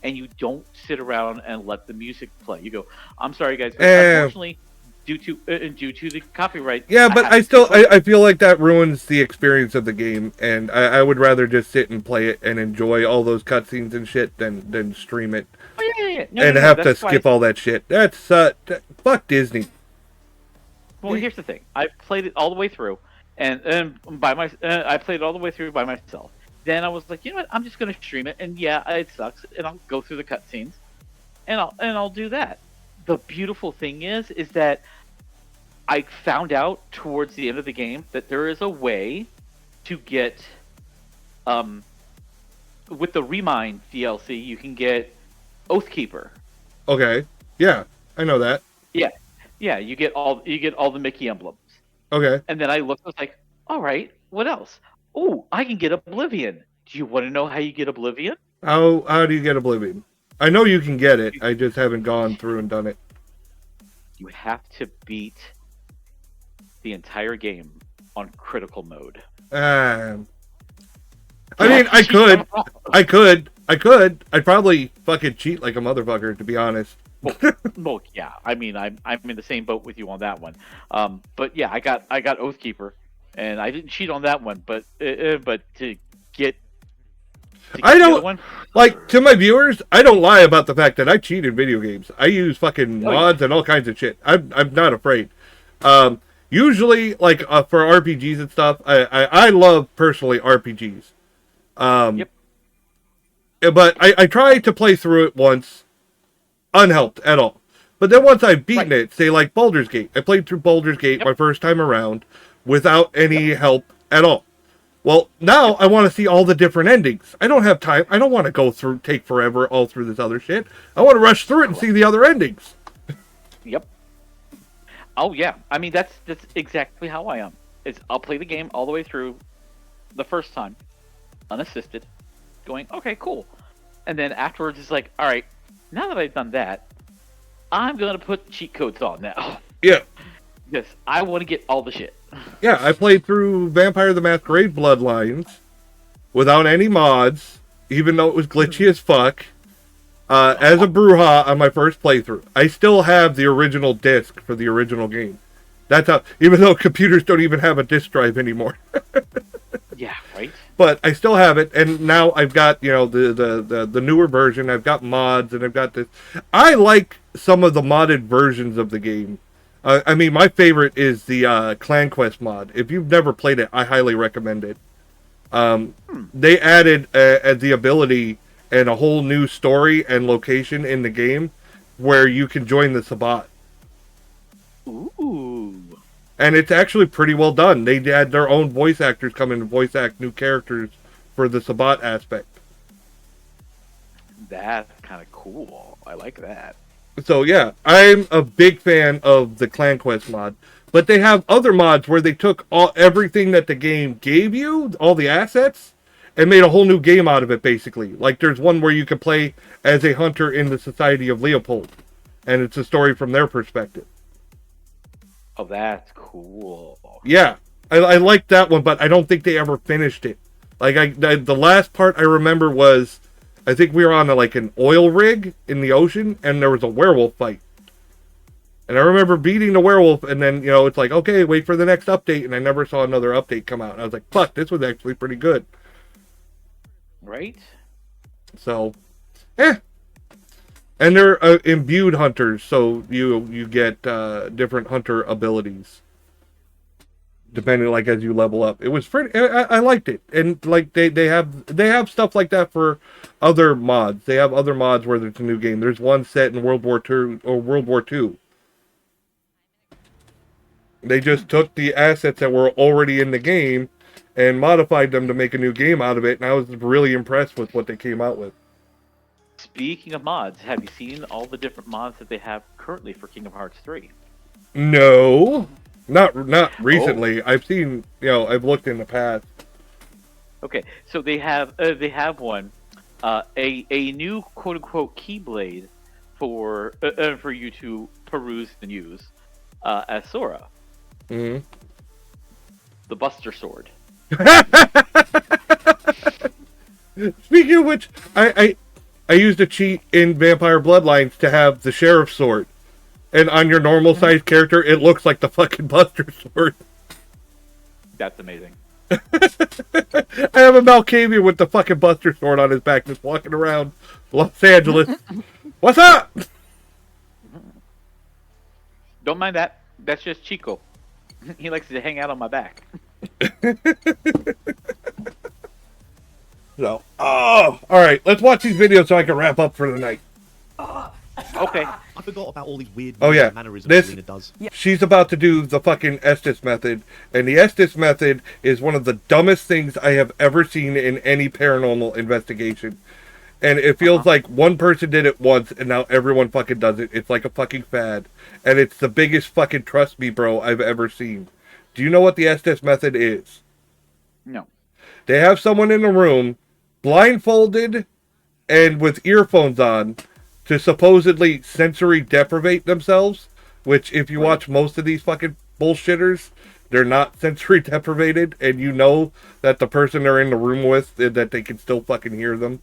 and you don't sit around and let the music play. You go, I'm sorry, guys, unfortunately, due to the copyright. Yeah, but I feel like that ruins the experience of the game, and I would rather just sit and play it and enjoy all those cutscenes and shit than stream it. Oh, yeah. And have to skip all that shit. That's fuck Disney. Well, here's the thing. I played it all the way through, and I played it all the way through by myself. Then I was like, you know what? I'm just gonna stream it, and yeah, it sucks, and I'll go through the cutscenes, and I'll do that. The beautiful thing is that I found out towards the end of the game that there is a way to get, with the Remind DLC, you can get Oathkeeper. Okay. Yeah, I know that. Yeah, you get all the Mickey emblems. Okay. And then I looked, I was like, all right, what else? Oh, I can get Oblivion. Do you want to know how you get Oblivion? How do you get Oblivion? I know you can get it. I just haven't gone through and done it. You have to beat the entire game on critical mode. I mean, I could. I'd probably fucking cheat like a motherfucker, to be honest. Well, yeah. I mean, I'm in the same boat with you on that one. But yeah, I got Oathkeeper, and I didn't cheat on that one, but to get I the don't other one, like, to my viewers, I don't lie about the fact that I cheat in video games. I use fucking Oh, yeah. mods and all kinds of shit. I'm not afraid. Usually, like, for RPGs and stuff, I love personally RPGs. Yep. But I tried to play through it once, unhelped at all. But then once I've beaten it, say like Baldur's Gate, I played through Baldur's Gate my first time around without any help at all. Well, now I want to see all the different endings. I don't have time. I don't want to take forever all through this other shit. I want to rush through it and see the other endings. Yep. Oh yeah, I mean that's exactly how I am. I'll play the game all the way through the first time, unassisted, going okay, cool, and then afterwards it's like, all right, now that I've done that, I'm gonna put cheat codes on now. Yeah. Yes, I want to get all the shit. Yeah, I played through Vampire the Masquerade Bloodlines without any mods, even though it was glitchy as fuck, as a Bruja on my first playthrough. I still have the original disc for the original game. That's how, even though computers don't even have a disc drive anymore. Yeah, right. But I still have it, and now I've got, you know, the newer version. I've got mods, and I've got this. I like some of the modded versions of the game. I mean, my favorite is the Clan Quest mod. If you've never played it, I highly recommend it. They added the ability and a whole new story and location in the game where you can join the Sabbat. Ooh. And it's actually pretty well done. They had their own voice actors come in and voice act new characters for the Sabbat aspect. That's kind of cool. I like that. So yeah, I'm a big fan of the Clan Quest mod. But they have other mods where they took everything that the game gave you, all the assets, and made a whole new game out of it, basically. Like, there's one where you can play as a hunter in the Society of Leopold. And it's a story from their perspective. Oh, that's cool. Yeah, I liked that one, but I don't think they ever finished it. Like, the last part I remember was, I think we were on an oil rig in the ocean, and there was a werewolf fight. And I remember beating the werewolf, and then, you know, it's like, okay, wait for the next update, and I never saw another update come out. And I was like, fuck, this was actually pretty good. Right? So, And they're imbued hunters, so you get different hunter abilities. Depending, like, as you level up. It was pretty, I liked it. And, like, they have stuff like that for other mods. They have other mods where there's a new game. There's one set in World War II, or World War II. They just took the assets that were already in the game and modified them to make a new game out of it, and I was really impressed with what they came out with. Speaking of mods, have you seen all the different mods that they have currently for Kingdom Hearts 3? No. Not recently. I've seen, you know, I've looked in the past. Okay, so they have one, a new quote unquote Keyblade for you to peruse and use as Sora. Mm-hmm. The Buster Sword. Speaking of which, I used a cheat in Vampire Bloodlines to have the Sheriff's Sword. And on your normal sized character, it looks like the fucking Buster Sword. That's amazing. I have a Malkavian with the fucking Buster Sword on his back, just walking around Los Angeles. What's up? Don't mind that. That's just Chico. He likes to hang out on my back. So, all right, let's watch these videos so I can wrap up for the night. Okay. I forgot about all these weird mannerisms this, Lena does. She's about to do the fucking Estes method, and the Estes method is one of the dumbest things I have ever seen in any paranormal investigation. And it feels like one person did it once, and now everyone fucking does it. It's like a fucking fad. And it's the biggest fucking trust me, bro, I've ever seen. Do you know what the Estes method is? No. They have someone in a room, blindfolded, and with earphones on, to supposedly sensory deprivate themselves, which if you watch most of these fucking bullshitters, they're not sensory deprivated, and you know that the person they're in the room with, that they can still fucking hear them.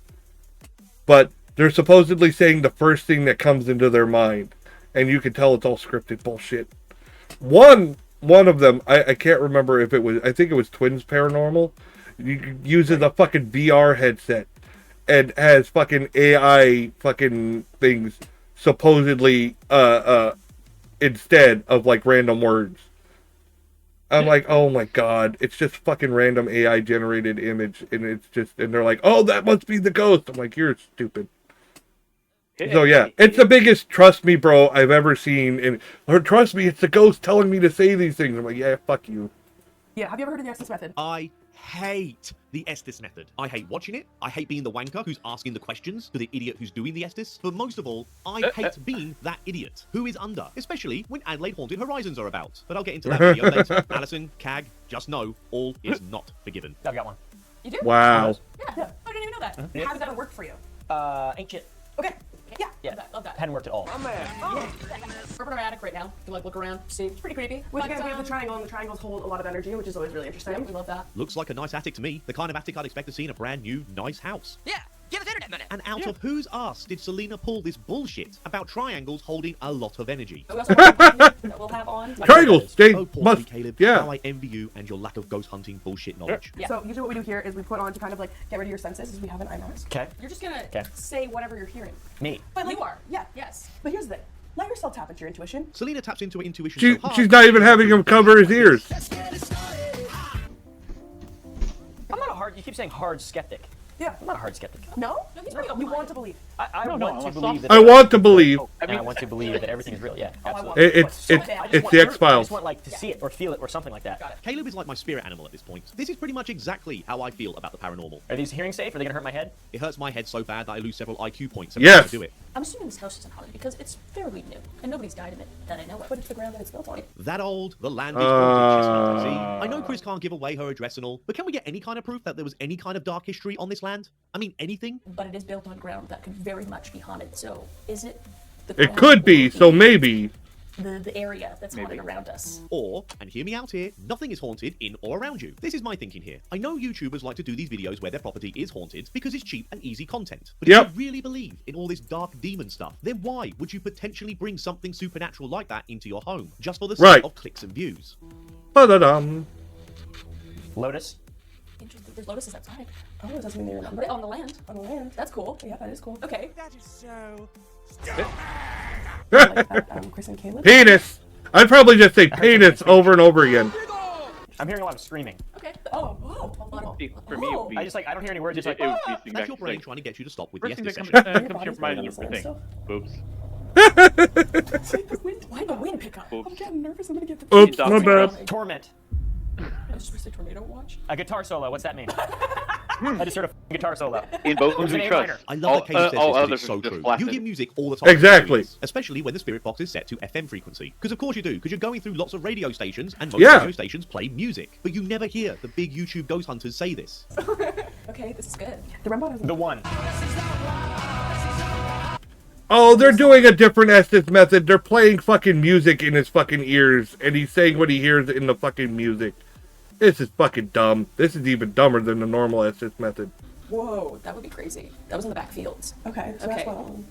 But they're supposedly saying the first thing that comes into their mind, and you can tell it's all scripted bullshit. One one of them, I can't remember if it was, I think it was Twins Paranormal, uses a fucking VR headset and has fucking AI fucking things supposedly instead of like random words. I'm like, oh my god, it's just fucking random AI generated image, and it's just, and they're like, oh, that must be the ghost. I'm like, you're stupid. So yeah, it's the biggest trust me, bro, I've ever seen. Or trust me, it's the ghost telling me to say these things. I'm like, yeah, fuck you. Yeah, have you ever heard of the Estes method? I hate the Estes method. I hate watching it. I hate being the wanker who's asking the questions to the idiot who's doing the Estes. But most of all, I hate being that idiot who is under, especially when Adelaide Haunted Horizons are about. But I'll get into that video later. Alison, Cag, just know, all is not forgiven. I've got one. You do? Wow. Yeah. I didn't even know that. How did that work for you? Ain't shit. Okay. Yeah. Love that. Hadn't worked at all. We're in our attic right now. You like look around, see. It's pretty creepy. Which again, we have the triangle, and the triangles hold a lot of energy, which is always really interesting. We love that. Looks like a nice attic to me. The kind of attic I'd expect to see in a brand new, nice house. Yeah. Give us internet minute. And out of whose ass did Selena pull this bullshit about triangles holding a lot of energy? That we'll have on. Triangles, they Oh, poor must, Caleb. yeah. How I envy you and your lack of ghost hunting bullshit knowledge. Yeah. So usually what we do here is we put on to kind of like get rid of your senses. Is we have an eye mask. Okay. You're just gonna say whatever you're hearing. Me. But you are. Yeah. Yes. But here's the thing. Let yourself tap into your intuition. Selena taps into her intuition so hard. She's not even having him cover his ears. I'm not a hard. You keep saying hard skeptic. Yeah. I'm not a hard skeptic. No? No, he's pretty open. You want to believe. I want to believe that. I want to believe. I want to believe that everything is real. Yeah. It's the X-Files. I just want like to see it or feel it or something like that. Caleb is like my spirit animal at this point. This is pretty much exactly how I feel about the paranormal. Are these hearing safe? Are they gonna hurt my head? It hurts my head so bad that I lose several IQ points every time I do it. I'm assuming this house isn't haunted because it's fairly new and nobody's died in it that I know of. But it's the ground that it's built on. That old, the land is haunted, Chestnut. See, I know Chris can't give away her address and all, but can we get any kind of proof that there was any kind of dark history on this land? I mean, anything? But it is built on ground that could very much be haunted. So, is it? It could be. So maybe. The area that's haunted around us. Or, and hear me out here, nothing is haunted in or around you. This is my thinking here. I know YouTubers like to do these videos where their property is haunted because it's cheap and easy content. But if you really believe in all this dark demon stuff, then why would you potentially bring something supernatural like that into your home? Just for the sake of clicks and views. Ba-da-dum. Lotus. There's lotuses outside. Oh, it doesn't mean they remember. On the land. On the land. That's cool. Yeah, that is cool. Okay. That is so like that, Chris and Caleb. Penis. I'd probably just say penis over and over again. I'm hearing a lot of screaming. Okay. Oh. For me, it would be. I don't hear any words. Just like, it would be That's your brain trying to get you to stop with the First Estes thing session. that comes to your mind is everything. Boobs. Why the wind pick up? I'm getting nervous. I'm gonna get the. Oops, my bad. Torment. I just wish the tornado watch. A guitar solo. What's that mean? I just heard a guitar solo. In both we trust. I love that Caleb says this because it's so true. You hear music all the time. Exactly. Especially when the spirit box is set to FM frequency. Because of course you do, because you're going through lots of radio stations, and most radio stations play music. But you never hear the big YouTube ghost hunters say this. Okay, this is good. The robot has the one. Oh, they're doing a different Estes method. They're playing fucking music in his fucking ears, and he's saying what he hears in the fucking music. This is fucking dumb. This is even dumber than the normal Estes method. Whoa, that would be crazy. That was in the back fields. Okay, so that's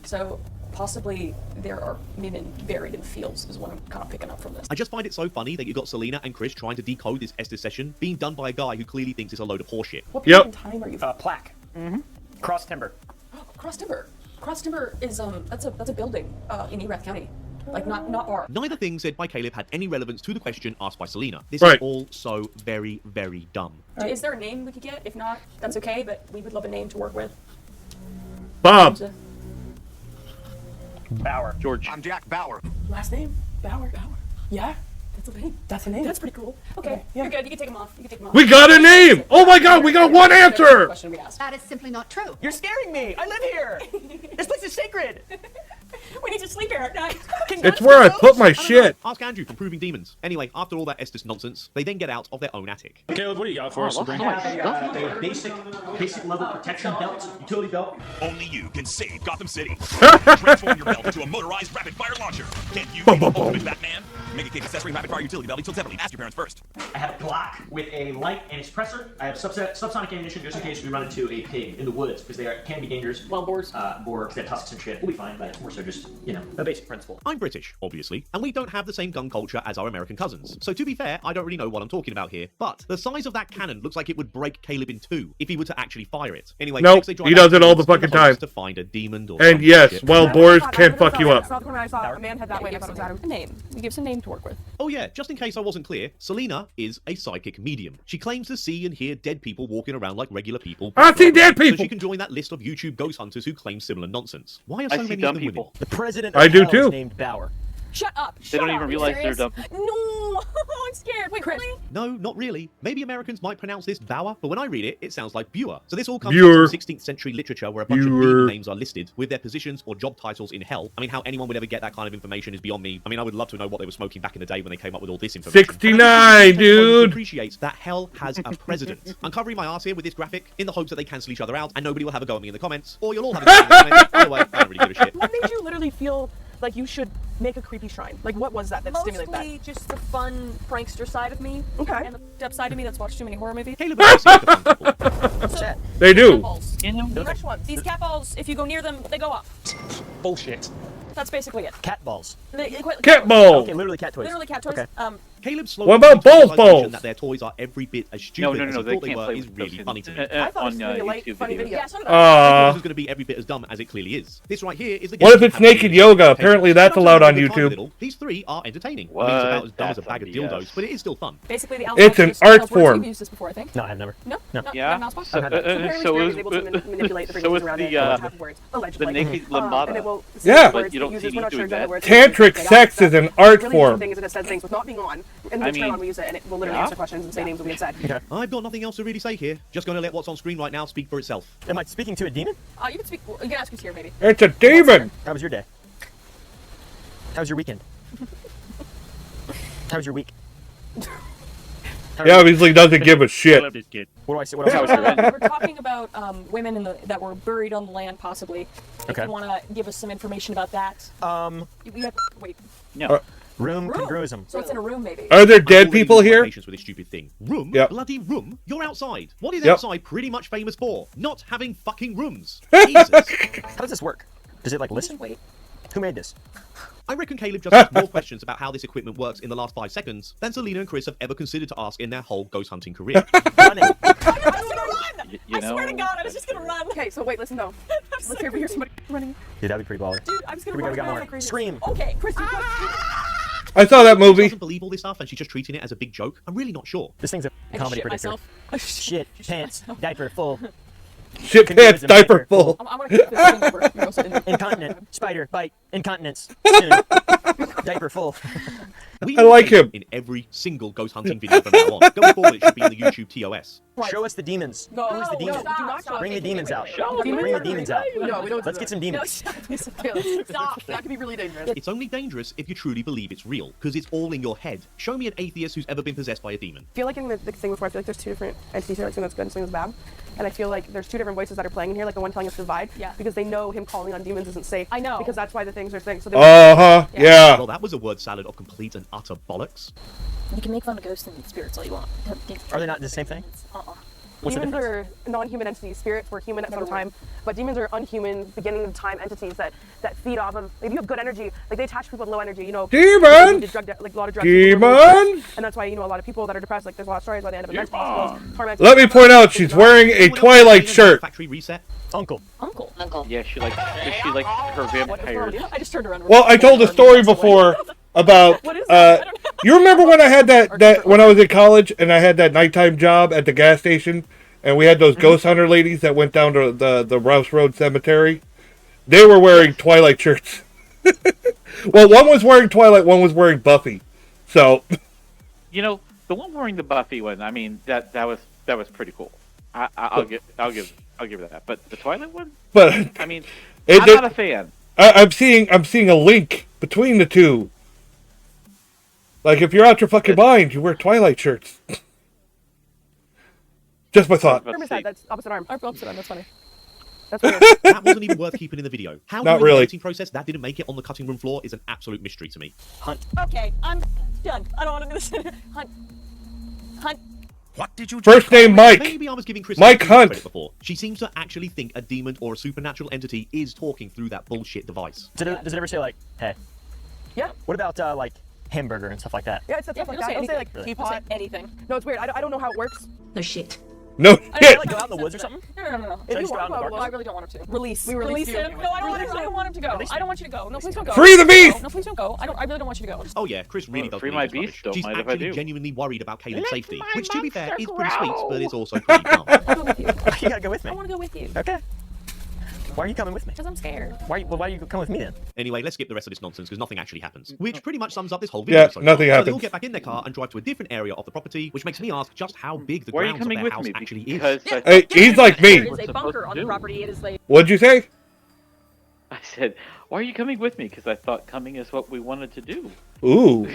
so possibly there are women buried in fields is what I'm kind of picking up from this. I just find it so funny that you got Selena and Chris trying to decode this Estes session being done by a guy who clearly thinks it's a load of horseshit. What period in time are you? Plaque. Cross timber. Cross timber. Cross timber is that's a building in Erath County. Like not bar. Neither thing said by Caleb had any relevance to the question asked by Selena. This is all so very, very dumb. Is there a name we could get? If not, that's okay, but we would love a name to work with. Bob. Bauer. George. I'm Jack Bauer. Last name? Bauer. Yeah. That's a name. That's a name. That's pretty cool. Okay, you're good. You can take them off. We got a name! Oh my god, we got one answer! That is simply not true. You're scaring me. I live here. This place is sacred. We need to sleep here at night. It's where I put my shit. Ask Andrew from Proving Demons. Anyway, after all that Estes nonsense, they then get out of their own attic. Caleb, what do you got for us? I have a basic level protection belt, utility belt. Only you can save Gotham City. Transform your belt into a motorized rapid-fire launcher. Can you be the ultimate Batman? Mega Kid accessory rapid fire utility belt. He took separately. Ask your parents first. I have a Glock with a light and a suppressor. I have subsonic ammunition just in case we run into a pig in the woods because can be dangerous. Wild boars. Boars that tusks and shit. We'll be fine, but it's more so just, a basic principle. I'm British, obviously, and we don't have the same gun culture as our American cousins. So to be fair, I don't really know what I'm talking about here. But the size of that cannon looks like it would break Caleb in two if he were to actually fire it. Anyway, nope, he does it all the fucking time. To find a demon or and yes, wild boars can fuck you up. A man had that way. A name. We give some name to work with. Oh yeah, just in case I wasn't clear, Selena is a psychic medium. She claims to see and hear dead people walking around like regular people. I see dead people! So she can join that list of YouTube ghost hunters who claim similar nonsense. Why are so many of them women? The president I do of too. Hell is named Bauer. Shut up. They don't even realize they're dumb. No, I'm scared. Wait, really? No, not really. Maybe Americans might pronounce this Bauer, but when I read it, it sounds like Buer. So this all comes from 16th century literature where a bunch of demon names are listed with their positions or job titles in hell. I mean, how anyone would ever get that kind of information is beyond me. I mean, I would love to know what they were smoking back in the day when they came up with all this information. 69, dude! Appreciates that hell has a president. I'm covering my ass here with this graphic in the hopes that they cancel each other out and nobody will have a go at me in the comments, or you'll all have a go at me in the comments. Either way, I don't really give a shit. What made you literally feel like you should make a creepy shrine? Like, what was that stimulated that? Mostly just the fun prankster side of me. Okay. And the depth side of me that's watched too many horror movies. They do. Cat balls. Fresh ones. These cat balls, if you go near them, they go up. Bullshit. That's basically it. Cat balls. Cat balls. Okay, literally cat toys. Literally cat toys. Okay. Caleb slowly what about balls? balls? That their toys are every bit as stupid as he thought they were is really funny to me. I thought it was going to be a light, funny video. Yeah, I thought it was going to be every bit as dumb as it clearly is. This right here is the game. What if it's naked yoga? Apparently that's allowed on YouTube. These three are entertaining. I mean, it's about as dumb as a bag of dildos, but it is still fun. Basically, the it's an art form. You've used this before, I think. No, I have never. No? Yeah. So is the naked lambada. Yeah. But you don't see me doing that. Tantric sex is an art form. Things that it says things with not being on, and then turn on we use it, and it will literally answer questions and say names will be said. Okay. I've got nothing else to really say here. Just going to let what's on screen right now speak for itself. Am I speaking to a demon? You can speak. You can ask who's here, maybe. It's a demon. How was your day? How was your weekend? How was your week? He obviously doesn't give a shit. What do I say? What else? We're talking about women that were buried on the land, possibly. If Okay. you want to give us some information about that. You have, wait. No. Room congruism. So it's in a room, maybe. Are there dead people here? Patience with this stupid thing. Room? Yep. Bloody room? You're outside. What is Yep. outside pretty much famous for? Not having fucking rooms. Jesus. How does this work? Does it like list? Wait. Who made this? I reckon Caleb just asked more questions about how this equipment works in the last 5 seconds than Selena and Chris have ever considered to ask in their whole ghost hunting career. You know, I swear to God, I was just gonna run. Okay, so wait, listen though. Let's hear somebody running. Dude, that'd be pretty baller. Dude, I'm just gonna Here run we go, we got around more. like crazy. Scream. Okay, Chris, you go. I saw that She movie. doesn't believe all this stuff and she's just treating it as a big joke. I'm really not sure. This thing's a I comedy shit predictor. myself. Shit, pants, diaper full. Shit pants, diaper full. I'm gonna keep this thing over. You're also in Incontinent, spider, bite, incontinence. Soon. Diaper full. I like him. In every single ghost hunting video from now on. Going forward, it should be in the YouTube TOS. Show us the demons. Go. Who's the demon? Stop. Bring the demons out. Demons? Bring the demons out. No, we don't. Let's get some demons. Stop. That could be really dangerous. It's only dangerous if you truly believe it's real, because it's all in your head. Show me an atheist who's ever been possessed by a demon. I feel like in the thing before, I feel like there's two different entities here, like something that's good and something that's bad. And I feel like there's two different voices that are playing in here, like the one telling us to divide. Yeah. Because they know him calling on demons isn't safe. I know. Because that's why the things are things. So yeah. Well, that was a word salad of complete and utter bollocks. You can make fun of ghosts and spirits all you want. Are they not the same thing? What's the Demons difference? are non-human entities. Spirits were human at some time, but demons are unhuman, beginning of time entities that feed off of. If you have good energy, like they attach people with low energy, you know. Demons! Like a lot of drugs. Demons! And that's why, you know, a lot of people that are depressed, like there's a lot of stories why they end up in mental hospitals, tormented. Let me point out, she's wearing a Twilight shirt. Factory reset. Uncle. Yeah, she likes her vampires. I just turned around. Well, I told a story before about, you remember when I had that when I was in college and I had that nighttime job at the gas station and we had those ghost hunter ladies that went down to the Rouse Road Cemetery? They were wearing Twilight shirts. Well, one was wearing Twilight, one was wearing Buffy. So, You know, the one wearing the Buffy one, I mean, that was pretty cool. I'll give her that. But the Twilight one? but I mean, I'm not a fan. I'm seeing a link between the two. Like, if you're out your fucking mind, you wear Twilight shirts. Just my thought. That's opposite arm. Opposite arm, that's funny. That's weird. That wasn't even worth keeping in the video. How Not during really. the editing process that didn't make it on the cutting room floor is an absolute mystery to me. Hunt. Okay, I'm done. I don't want to do this. Hunt. Hunt. What did you First name Mike. Maybe I was giving Chris Mike Hunt. credit before. She seems to actually think a demon or a supernatural entity is talking through that bullshit device. Does it ever say like, hey? Yeah. What about like hamburger and stuff like that? Yeah, it's stuff like that. It'll say like teapot. Anything. No, it's weird. I don't know how it works. No shit. No I shit. like go out in the woods or something. No. If you want to go, I really don't want him to. Release him. No, I don't want him to go. I don't want you to go. No, please don't go. Free the beast. No, please don't go. I really don't want you to go. Oh yeah, Chris really does. Free believe my this beast, rubbish. don't She's mind if I actually do. genuinely worried about Caleb's safety, my which to be fair is monster pretty sweet, growl. but it's also pretty calm. I'll go with you. You gotta go with me. I want to go with you. Okay. Why are you coming with me? Because I'm scared. Why do you come with me then? Anyway, let's skip the rest of this nonsense because nothing actually happens. Which pretty much sums up this whole video. Yeah, so nothing far. So happens. they all get back in their car and drive to a different area of the property, which makes me ask just how big the Why are you grounds of coming their with house me? actually Because is. I Hey, he's like me. There is a bunker on the property. It is like. What'd you say? I said, why are you coming with me? Because I thought coming is what we wanted to do. Ooh.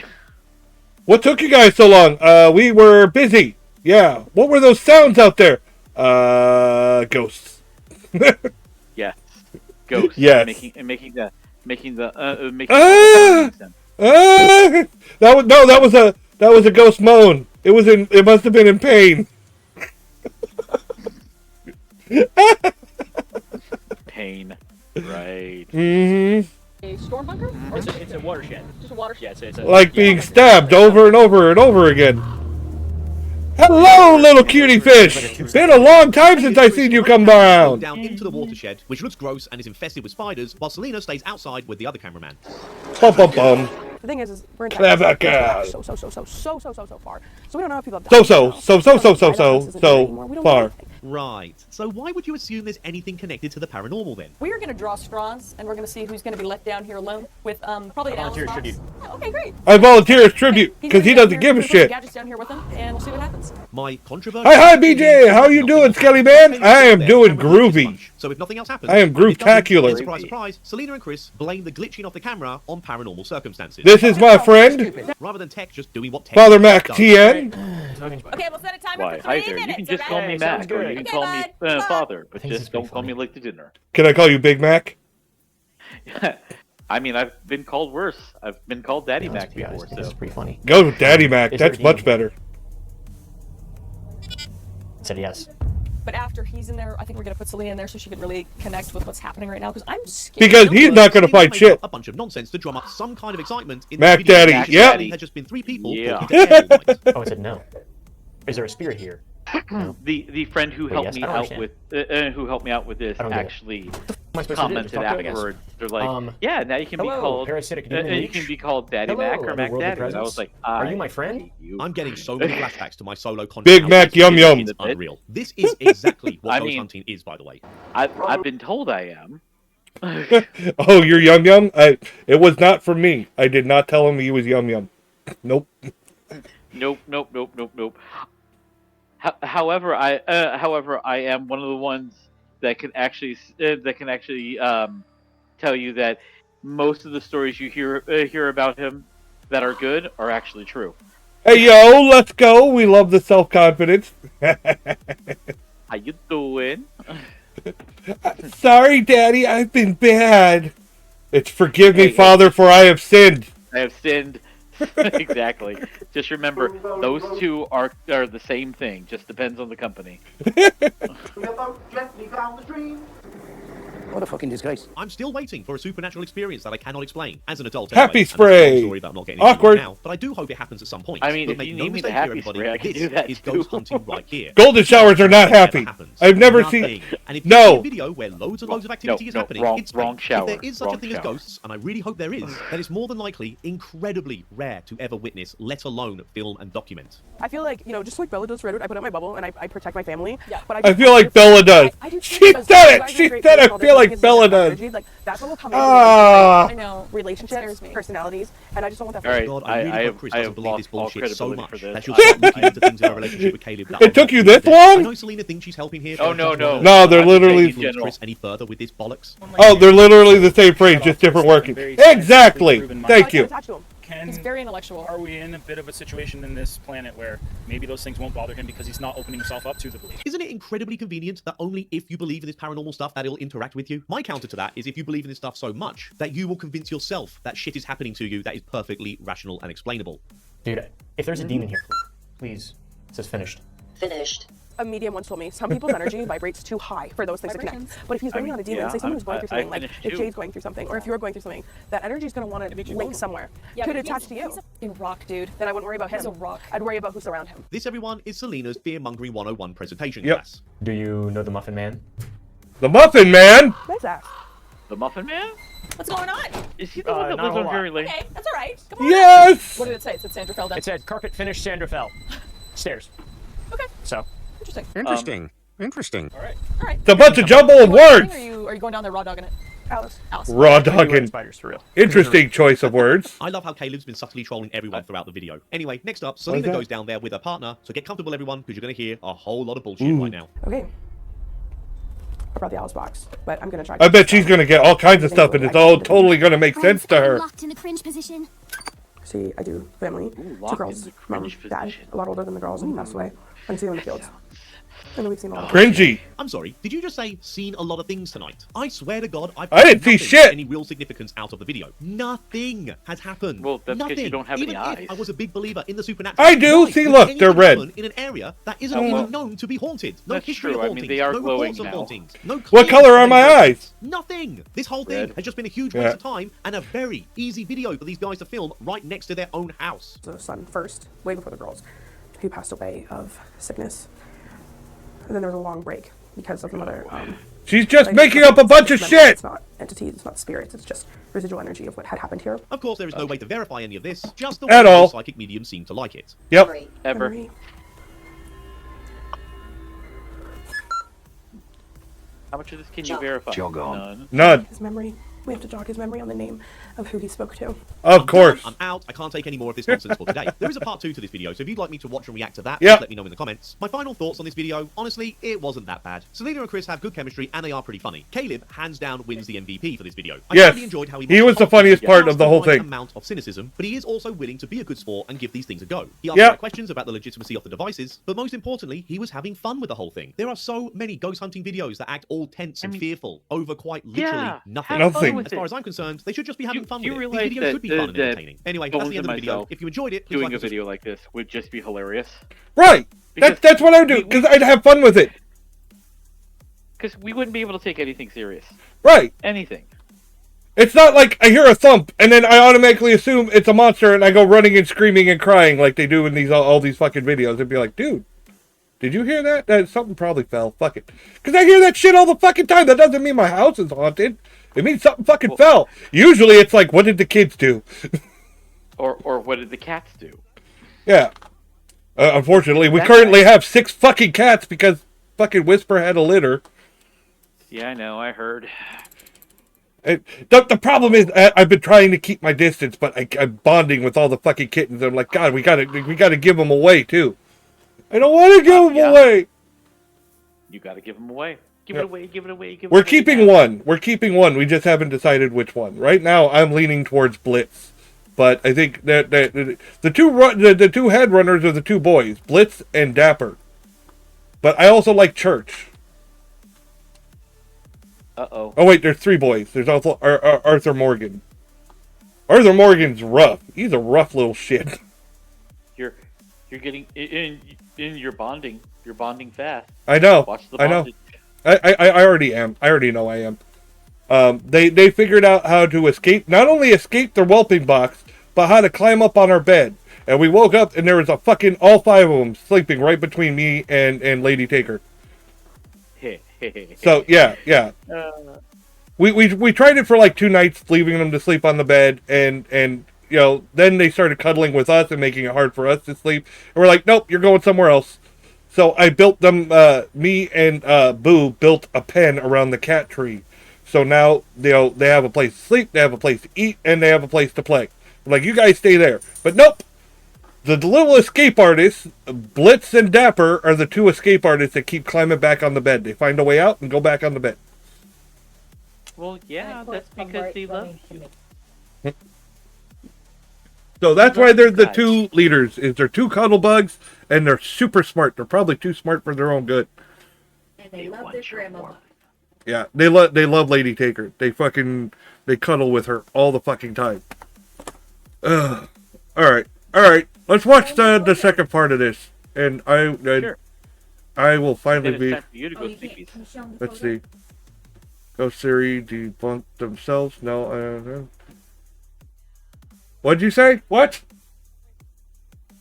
What took you guys so long? We were busy. Yeah. What were those sounds out there? Ghosts. Yes. Ghosts. Yes. Making the that was a ghost moan. It must have been in pain. pain. Right. Mm-hmm. A storm bunker? Or It's a watershed. just a watershed? Yeah, it's a Like being stabbed over and over and over again. Hello, little cutie fish. Been a long time since I've seen you come around. Down into the watershed, which looks gross and is infested with spiders, while Selena stays outside with the other cameraman. Bum bum bum. The thing is we're in Clever Texas. girl. So far. So we don't know if people have So We don't know far. anything. Right. So why would you assume there's anything connected to the paranormal then? We are going to draw straws, and we're going to see who's going to be left down here alone with probably an volunteer as Alan tribute. Fox. Okay, great. I volunteer as tribute He's because he gonna be doesn't down give a here. We'll put shit. Gadgets down here with him, and we'll see what happens. My controversial... Hi, BJ. How you doing, Skelly Man? I am doing groovy. So if nothing else happens... I am groove-tacular. Surprise, surprise, Selena and Chris blame the glitching of the camera on paranormal circumstances. This is my friend, Rather than Tech just doing what Tech Father Mac does. TN. Okay, we'll set a timer Why? for Hi 3 there. You minutes. can just call me Mac, or you can call me Father, but just don't call me late to dinner. Can I call you Big Mac? I mean, I've been called worse. I've been called Daddy Mac before, so. It's pretty funny. Go with Daddy Mac. That's much better. Said yes. But after he's in there, I think we're going to put Selena in there so she can really connect with what's happening right now, because I'm scared. Because he's not going to fight shit. A bunch of nonsense to drum up some kind of excitement in Mac the video. Daddy, Mac yep. Daddy had just been 3 people talking to Yeah. everyone. Oh, it said no. Is there a spirit here? No. The friend who Wait, helped yes, me I don't out with this I don't get it. actually I supposed to do? commented Just talk to us? afterward. They're like, yeah, now you can be hello, called parasitic you demon can leech. be called Daddy Hello, Mac or Mac otherworldly Daddy. And I was presence. like, Are you my friend? I'm getting so many flashbacks to my solo content. Big Mac Yum Yum. It's unreal. This is exactly what I ghost mean- hunting is, by the way. I've been told I am. Oh, you're Yum Yum? It was not for me. I did not tell him he was Yum Yum. Nope. Nope. However, I am one of the ones that can actually tell you that most of the stories you hear about him that are good are actually true. Hey, yo, let's go. We love the self-confidence. How you doing? Sorry, Daddy, I've been bad. It's forgive me, Hey, Father, for I have sinned. I have sinned. Exactly. Just remember, those two are the same thing. Just depends on the company. What a fucking disgrace. I'm still waiting for a supernatural experience that I cannot explain. As an adult, Happy anyway, and that's a spray. long story that I'm not getting into Awkward. right now, but I do hope it happens at some point. I mean, But if make you no need me to mistake here, happy everybody, spray, I can this do that is too. ghost hunting right here. Golden showers are not happy. Happens. I've never Nothing. seen... And if you see No. a video where loads and loads of activity is happening, wrong- it's wrong fake. shower, If there is such a wrong thing as shower. ghosts, and I really hope there is, then it's more than likely incredibly rare to ever witness, let alone film and document. I feel like, just like Bella does Redwood, I put out my bubble and I protect my family. Yeah. But I feel like Bella does. I do too, She because said you it. guys are She great said people, I all feel this like is Bella different does. energy, like, that's what will come Ah. I know, relationships, personalities, and I just don't want that. All right, God, I really hope Chris doesn't have believe this lost all bullshit so credibility much for this. that she'll start looking into things in her relationship with Caleb. It took you this long? I know Selena thinks she's helping here. Oh, no. No, they're I'm literally... saying in general. Chris any further with this bollocks? Oh, they're literally the same phrase, just different workings. Exactly. Thank you. He's very intellectual. Are we in a bit of a situation in this planet where maybe those things won't bother him because he's not opening himself up to the belief? Isn't it incredibly convenient that only if you believe in this paranormal stuff that it'll interact with you? My counter to that is if you believe in this stuff so much that you will convince yourself that shit is happening to you that is perfectly rational and explainable. Dude, if there's a demon here, please. It says finished. Finished. A medium once told me some people's energy vibrates too high for those things to connect. But if he's bringing on a demon, say someone who's going through something, like if Jay's going through something, or if you're going through something, that energy is going to want to link somewhere. Could attach to you. He's a rock, dude. Then I wouldn't worry about him. He's a rock. I'd worry about who's around him. This, everyone, is Selena's Fear-Mongering 101 presentation Yep. class. Do you know the Muffin Man? The Muffin Man? Nice ass. The Muffin Man? What's going on? Is he the one that not lives a on lot. Drury Lane? Okay, that's all right. Come on. Yes! What did it say? It said Sandra fell down. It said carpet finished, Sandra fell. Stairs. Okay. So. Interesting. Interesting. All right. It's a bunch of jumble of words. Are you going down there raw dogging it? Alice. Raw dogging. Spiders for real. Interesting choice of words. I love how Caleb's been subtly trolling everyone throughout the video. Anyway, next up, Selena that? goes down there with her partner, so get comfortable, everyone, because you're going to hear a whole lot of bullshit right now. Okay. I brought the Alice box, but I'm gonna try. I bet she's gonna get all kinds of stuff, and it's all totally gonna make sense to her. Locked in the cringe position. See, I do family. Two girls, mom, dad, a lot older than the girls, and he passed away. And see them in the fields. And then we've seen a lot of Cringy. I'm sorry, did you just say seen a lot of things tonight? I swear to God, I didn't see shit. Any real significance out of the video? Nothing has happened. Well, that's because Nothing. you don't have Even any if eyes. I was a big believer in the supernatural. I do. why See, would look, anything they're red. happen in an area that isn't Mm. even known to be haunted. No That's history true. of I mean, hauntings. they are no glowing reports of now. hauntings. No What clear color are my evidence. eyes? Nothing. This whole thing Red. has just been a huge Yeah. waste of time and a very easy video for these guys to film right next to their own house. the son first, way before the girls. He passed away of sickness. And then there was a long break because of the mother. She's just making up a bunch of shit. It's not entities, it's not spirits, it's just residual energy of what had happened here. Of course, there is no way to verify any of this, just the At way all. the psychic mediums seem to like it. Yep. Ever. How much of this can you verify? None. His memory. We have to jog his memory on the name of who he spoke to. Of course. I'm out. I can't take any more of this nonsense for today. There is a part 2 to this video, so if you'd like me to watch and react to that, Yep. please let me know in the comments. My final thoughts on this video, honestly, it wasn't that bad. Selena and Chris have good chemistry, and they are pretty funny. Caleb, hands down, wins the MVP for this video. I Yes. really enjoyed how He was the funniest part of the whole thing. Amount of cynicism, but he is also willing to be a good sport and give these things a go. He asked Yep. the right questions about the legitimacy of the devices, but most importantly, he was having fun with the whole thing. There are so many ghost hunting videos that act all tense and fearful over quite literally Yeah, nothing. have fun with As far it. as I'm concerned, they should just be having fun You with it. These realize videos that should be fun and that entertaining. Anyway, that's Bones the end and of the video. myself If you enjoyed it, please doing like a and video like this would just be hilarious. Right. Because That's what I would do, because I'd have fun with it. Because we wouldn't be able to take anything serious. Right. Anything. It's not like I hear a thump and then I automatically assume it's a monster and I go running and screaming and crying like they do in these all these fucking videos and be like, dude, did you hear that? That something probably fell. Fuck it. Because I hear that shit all the fucking time. That doesn't mean my house is haunted. It means something fucking fell. Usually it's like, what did the kids do? Or what did the cats do? Yeah. Unfortunately, we That currently guy- have 6 fucking cats because fucking Whisper had a litter. Yeah, I know. I heard. The problem is I've been trying to keep my distance, but I'm bonding with all the fucking kittens. I'm like, God, we gotta give them away too. I don't want to give them away. You got to give them away. Give Yeah. it away. Give it away. Give it We're away keeping now. one. We're keeping one. We just haven't decided which one. Right now, I'm leaning towards Blitz, but I think that the two head runners are the two boys, Blitz and Dapper. But I also like Church. Uh-oh. Oh wait, there's 3 boys. There's also Arthur Morgan. Arthur Morgan's rough. He's a rough little shit. You're getting in your bonding. You're bonding fast. I know. Watch the I know. bondage. I already am. I already know I am. They figured out how to escape, not only escape their whelping box, but how to climb up on our bed. And we woke up and there was a fucking, all 5 of them sleeping right between me and Lady Taker. So, yeah. We tried it for like 2 nights, leaving them to sleep on the bed, and you know, then they started cuddling with us and making it hard for us to sleep. And we're like, nope, you're going somewhere else. So I built them, me and Boo built a pen around the cat tree. So now they have a place to sleep, they have a place to eat, and they have a place to play. I'm like, you guys stay there. But nope! The little escape artists, Blitz and Dapper, are the 2 escape artists that keep climbing back on the bed. They find a way out and go back on the bed. Well, yeah, that's because they love you. So that's why they're the two leaders. Is they're two cuddle bugs, and they're super smart. They're probably too smart for their own good. And they love their grandma. Yeah, they love Lady Taker. They cuddle with her all the fucking time. Ugh. All right. Let's watch the second part of this, and I will finally be. Let's see. Ghost Theory debunked themselves. No. What'd you say? What?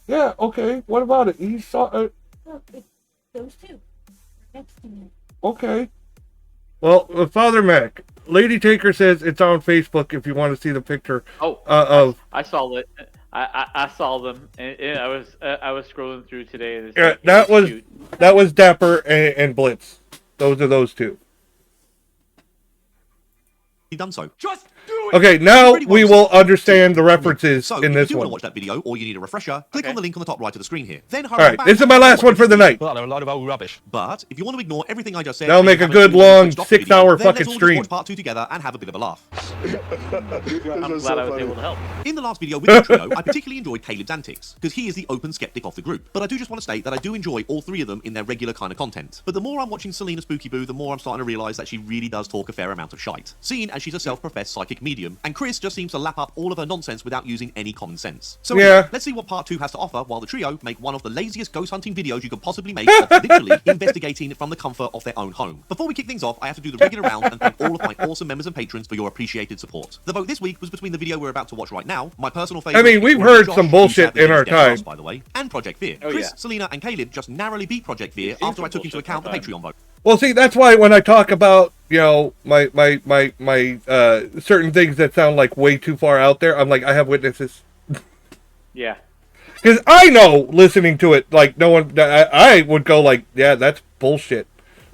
Yeah. Okay. What about it? He saw. Look, it's those two next to me. Okay. Well, Father Mac, Lady Taker says it's on Facebook if you want to see the picture. Of. I saw it. I saw them, and I was scrolling through today. And Yeah, that was Dapper and Blitz. Those are those two. He done so. Just do it. Okay, now we will understand the references in this if you want one. to watch that video or you need a refresher, click on the link on the top right of the screen here. Then hurry Alright, back this is my last one for the night. Well, they're a lot of old rubbish. But if you want to ignore everything I just said, That'll make a good long 6-hour fucking let's all stream. just watch part 2 together and have a bit of a laugh. I'm glad I was able to help. In the last video with the trio, I particularly enjoyed Caleb's antics, because he is the open skeptic of the group. But I do just want to state that I do enjoy all three of them in their regular kind of content. But the more I'm watching Selena Spooky Boo, the more I'm starting to realise that she really does talk a fair amount of shite. Seeing as she's a self-professed psychic medium, and Chris just seems to lap up all of her nonsense without using any common sense. So anyway, let's see what part 2 has to offer while the trio make one of the laziest ghost hunting videos you could possibly make of literally investigating from the comfort of their own home. Before we kick things off, I have to do the regular round and thank all of my awesome members and patrons for your appreciated support. The vote this week was between the video we're about to watch right now, my personal favourite. I mean, we've heard some bullshit in our time. By the way, and Project Veer. Chris, Selena, and Caleb just narrowly beat Project Veer after I took into account the Patreon vote. Well, see, that's why when I talk about, you know, my certain things that sound like way too far out there, I'm like, I have witnesses. Yeah. Because I know, listening to it, like, no one, I would go like, yeah, that's bullshit.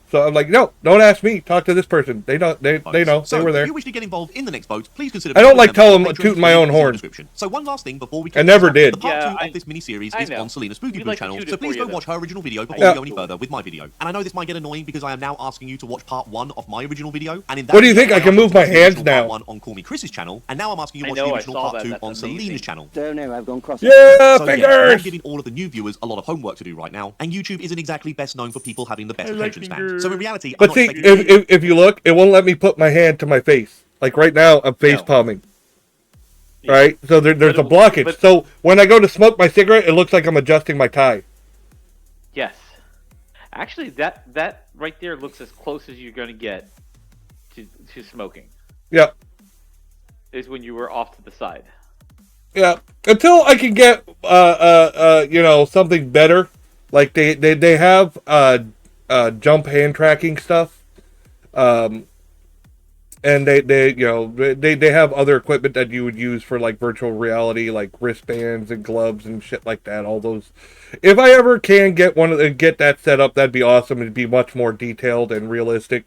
So I'm like, no, don't ask me. Talk to this person. They know. They know. So, they were there. If you wish to get involved in the next vote, please consider. I don't like tooting my own horn. So one last thing before we. I never did. The part 2 of this mini-series is on Selena Spooky Boo channel, so please go watch her original video before we go any further with my video. And I know this might get annoying because I am now asking you to watch part 1 of my original video. And in that what do you think? I can move my hands now. Part 1 on Call Me Chris's channel, and now I'm asking you to watch the original part 2 on Selena's channel. Don't know. I've gone cross. Yeah, so fingers. I'm giving all of the new viewers a lot of homework to do right now, and YouTube isn't exactly best known for people having the best attention span. So in reality, but see, if you look, it won't let me put my hand to my face. Like right now, I'm face palming. Yeah. Right? So there's a blockage. So when I go to smoke my cigarette, it looks like I'm adjusting my tie. Yes. Actually, that right there looks as close as you're going to get to smoking. Yep. Is when you were off to the side. Yeah. Until I can get you know, something better. Like they have jump hand tracking stuff. And they you know they have other equipment that you would use for like virtual reality, like wristbands and gloves and shit like that. All those. If I ever can get get that set up, that'd be awesome. It'd be much more detailed and realistic.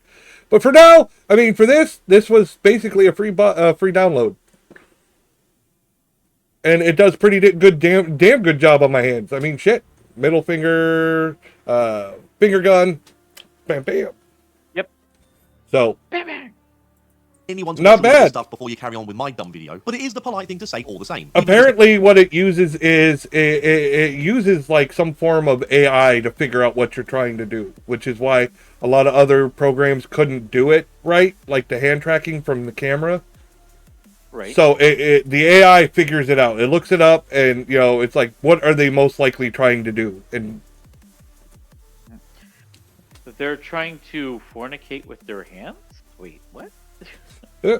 But for now, I mean, for this was basically a free download, and it does pretty good, damn good job on my hands. I mean, shit, middle finger, finger gun, bam, bam. Yep. So. Bam, bam. Anyone's not bad stuff before you carry on with my dumb video, but it is the polite thing to say all the same. Apparently, what it uses is it uses like some form of AI to figure out what you're trying to do, which is why a lot of other programs couldn't do it right, like the hand tracking from the camera. Right. So the AI figures it out. It looks it up, and you know, it's like, what are they most likely trying to do? And they're trying to fornicate with their hands. Wait, what? Yeah.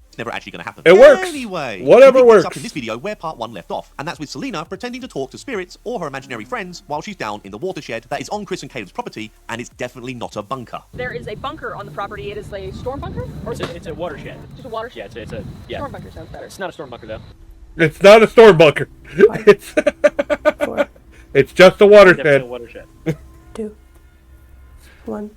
It's never actually going to happen. It works. Anyway, whatever works. Up in this video where part 1 left off, and that's with Selena pretending to talk to spirits or her imaginary friends while she's down in the watershed that is on Chris and Caleb's property, and it's definitely not a bunker. There is a bunker on the property. It is a storm bunker, or it's a watershed. Just a watershed. Yeah, it's a storm bunker sounds better. It's not a storm bunker though. It's not a storm bunker. It's just a watershed. Definitely a watershed. 2, 1.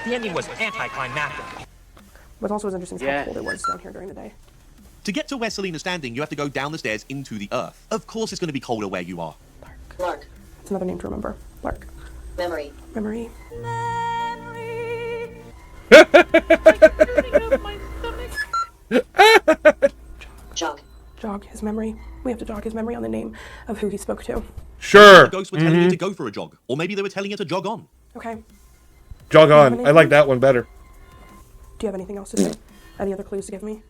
The ending was anticlimactic. What's also interesting is how cold it was down here during the day. To get to where Selena's standing, you have to go down the stairs into the earth. Of course it's going to be colder where you are. Lark. It's another name to remember. Lark. Memory. Memory. Jog his memory. We have to jog his memory on the name of who he spoke to. Sure. The ghosts were telling you to go for a jog, or maybe they were telling you to jog on. Okay. Jog on. I like that one better. Do you have anything else to say? Any other clues to give me?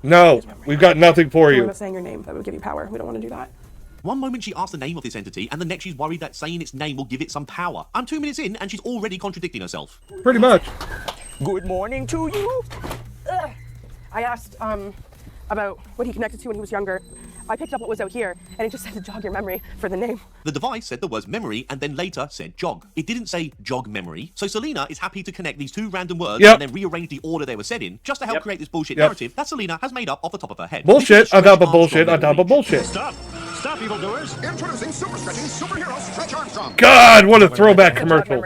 No, we've got nothing for We're you. not saying your name. That would give you power. We don't want to do that. One moment she asked the name of this entity, and the next she's worried that saying its name will give it some power. I'm 2 minutes in, and she's already contradicting herself. Pretty much. Good morning to you. I asked about what he connected to when he was younger. I picked up what was out here, and it just said to jog your memory for the name. The device said the words memory, and then later said jog. It didn't say jog memory, so Selena is happy to connect these two random words and then rearrange the order they were said in, just to help create this bullshit narrative that Selena has made up off the top of her head. Bullshit on top of bullshit on top of bullshit. Stop, evildoers! Introducing super stretching superhero Stretch Armstrong. God, what a throwback commercial.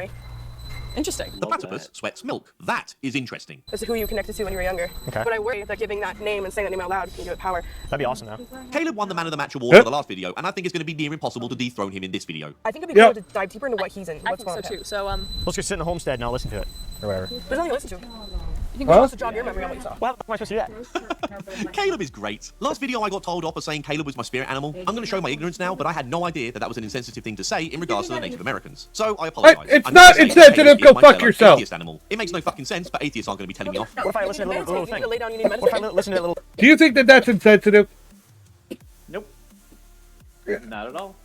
Interesting. The platypus sweats milk. That is interesting. This is who you connected to when you were younger. Okay. But I worry that giving that name and saying that name out loud can give it power. That'd be awesome, though. Caleb won the Man of the Match award for the last video, and I think it's going to be near impossible to dethrone him in this video. I think it'd be cool to dive deeper into what he's in. What's going on too. So Let's just sit in the homestead and I'll listen to it, or whatever. there's nothing to listen to. You can go to jog your memory on what you saw. Well, how am I supposed to do that? Caleb is great. Last video I got told off for saying Caleb was my spirit animal. I'm going to show my ignorance now, but I had no idea that that was an insensitive thing to say in regards to the Native Americans. So I apologize. It's not insensitive, go fuck yourself. Atheist animal. It makes no fucking sense, but atheists aren't going to be telling me off. What if I listen to a little thing? Lay down, you need What if I listen to a little... Do you think that that's insensitive? Nope. Not at all.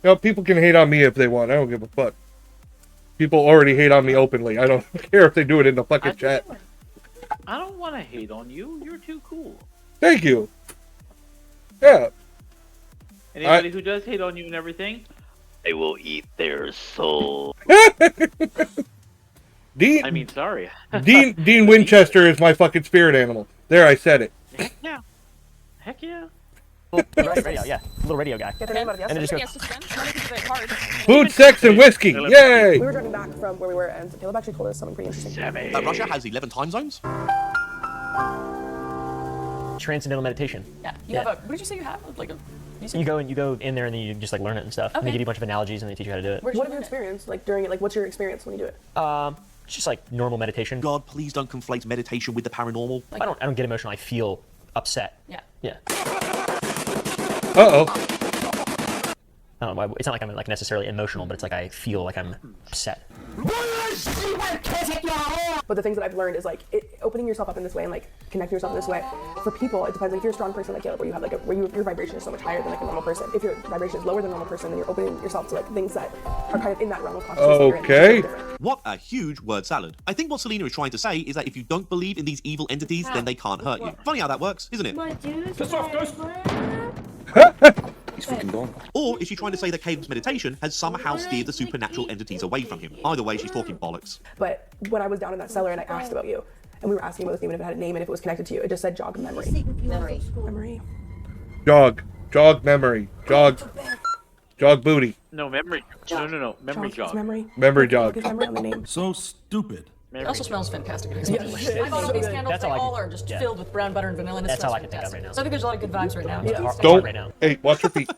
No, people can hate on me if they want. I don't give a fuck. People already hate on me openly. I don't care if they do it in the fucking chat. I don't want to hate on you. You're too cool. Thank you. Yeah. Anybody who does hate on you and everything, I will eat their soul. Dean, I mean, sorry. Dean Winchester is my fucking spirit animal. There, I said it. Yeah. Heck yeah. Radio, yeah. Little radio guy. Get the name out of the And then just go... Food, sex, and whiskey. Yay! We were driving back from where we were, and Caleb actually told us something pretty interesting. Russia has 11 time zones. Transcendental meditation. Yeah. You have a. What did you say you have? Like a. You go in there and then you just like learn it and stuff. And they give you a bunch of analogies and they teach you how to do it. What have you experienced like during it? Like, what's your experience when you do it? It's just like normal meditation. God, please don't conflate meditation with the paranormal. I don't get emotional. I feel upset. Yeah. Yeah. Uh-oh. I don't know. It's not like I'm like necessarily emotional, but it's like I feel like I'm upset. But the things that I've learned is like opening yourself up in this way and like connecting yourself in this way. For people, it depends. Like if you're a strong person like Caleb, where you have like your vibration is so much higher than like a normal person. If your vibration is lower than a normal person, then you're opening yourself to like things that are kind of in that realm of consciousness. Okay. What a huge word salad. I think what Selena is trying to say is that if you don't believe in these evil entities, then they can't hurt you. Funny how that works, isn't it? Piss off, ghost! He's fucking gone. Or is she trying to say that Caleb's meditation has somehow steered the supernatural entities away from him? Either way, she's talking bollocks. But when I was down in that cellar and I asked about you, and we were asking about this name and if it had a name and if it was connected to you, it just said jog memory. Memory. Jog memory. Jog booty. No, memory. No. Memory jog. Memory. Memory jog. Memory on the name. So stupid. It also smells fantastic. Yeah. I thought these candles That's they all I all can- are just yeah. filled with brown butter and vanilla. And it That's all smells I can think of fantastic. right now. So I think there's a lot of good vibes right now. Don't. Hey, watch your feet.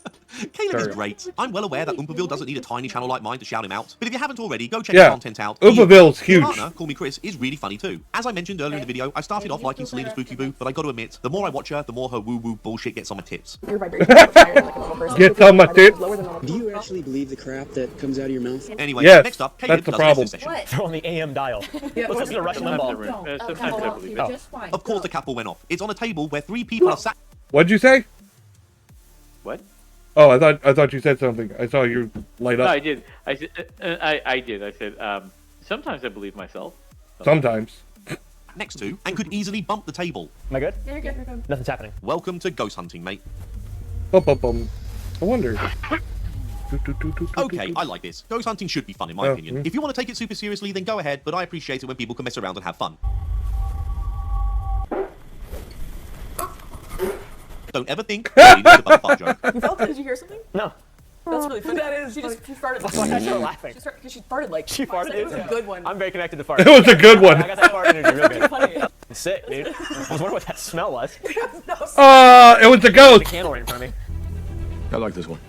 Caleb is great. I'm well aware that Oompaville doesn't need a tiny channel like mine to shout him out. But if you haven't already, go check Yeah. the content out. Oompaville's His huge. partner, Call Me Chris, is really funny too. As I mentioned earlier in the video, I started off liking Selena Spooky Boo, but I got to admit, the more I watch her, the more her woo-woo bullshit gets on my tits. Your vibration is higher than like a normal person. Gets on my tits. Do you actually believe the crap that comes out of your mouth? Anyway, Yes, next up, Caleb that's the does problem. this session. Throw on the AM dial. Yeah, Let's listen to Rush Limbaugh. Sometimes I believe it. Of course the cap went off. It's on a table where 3 people are sat. What'd you say? What? Oh, I thought you said something. I saw you light No, up. I did. I said. I did. I said. Sometimes I believe myself. Sometimes. Next to and could easily bump the table. Am I good? Yeah, you're good. You're good. Nothing's happening. Welcome to ghost hunting, mate. Bum. I wonder. Okay, I like this. Ghost hunting should be fun, in my opinion. If you want to take it super seriously, then go ahead, but I appreciate it when people can mess around and have fun. Don't ever think that it's a butterfly joke. You felt it? Did you hear something? No. That's really funny. That is. She farted. That's why I started laughing. She farted like. She farted. It was a good one. I'm very connected to fart. It was a good one. I got that fart energy real good. Funny. Sick, dude. I was wondering what that smell was. It was a ghost. The candle right in front of me. I like this one.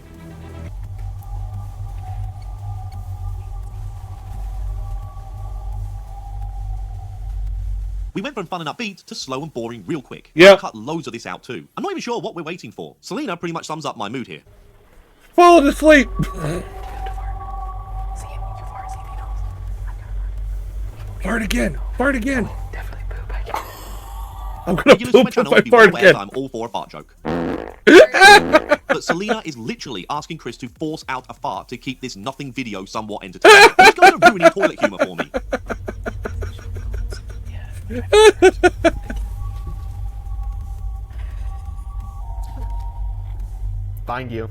We went from fun and upbeat to slow and boring real quick. Yeah. I cut loads of this out too. I'm not even sure what we're waiting for. Selena pretty much sums up my mood here. Falling asleep. Fart again. Fart again. I'm gonna poop if I fart again. I'm all for a fart joke. But Selena is literally asking Chris to force out a fart to keep this nothing video somewhat entertaining. He's going to ruin toilet humor for me. Find you.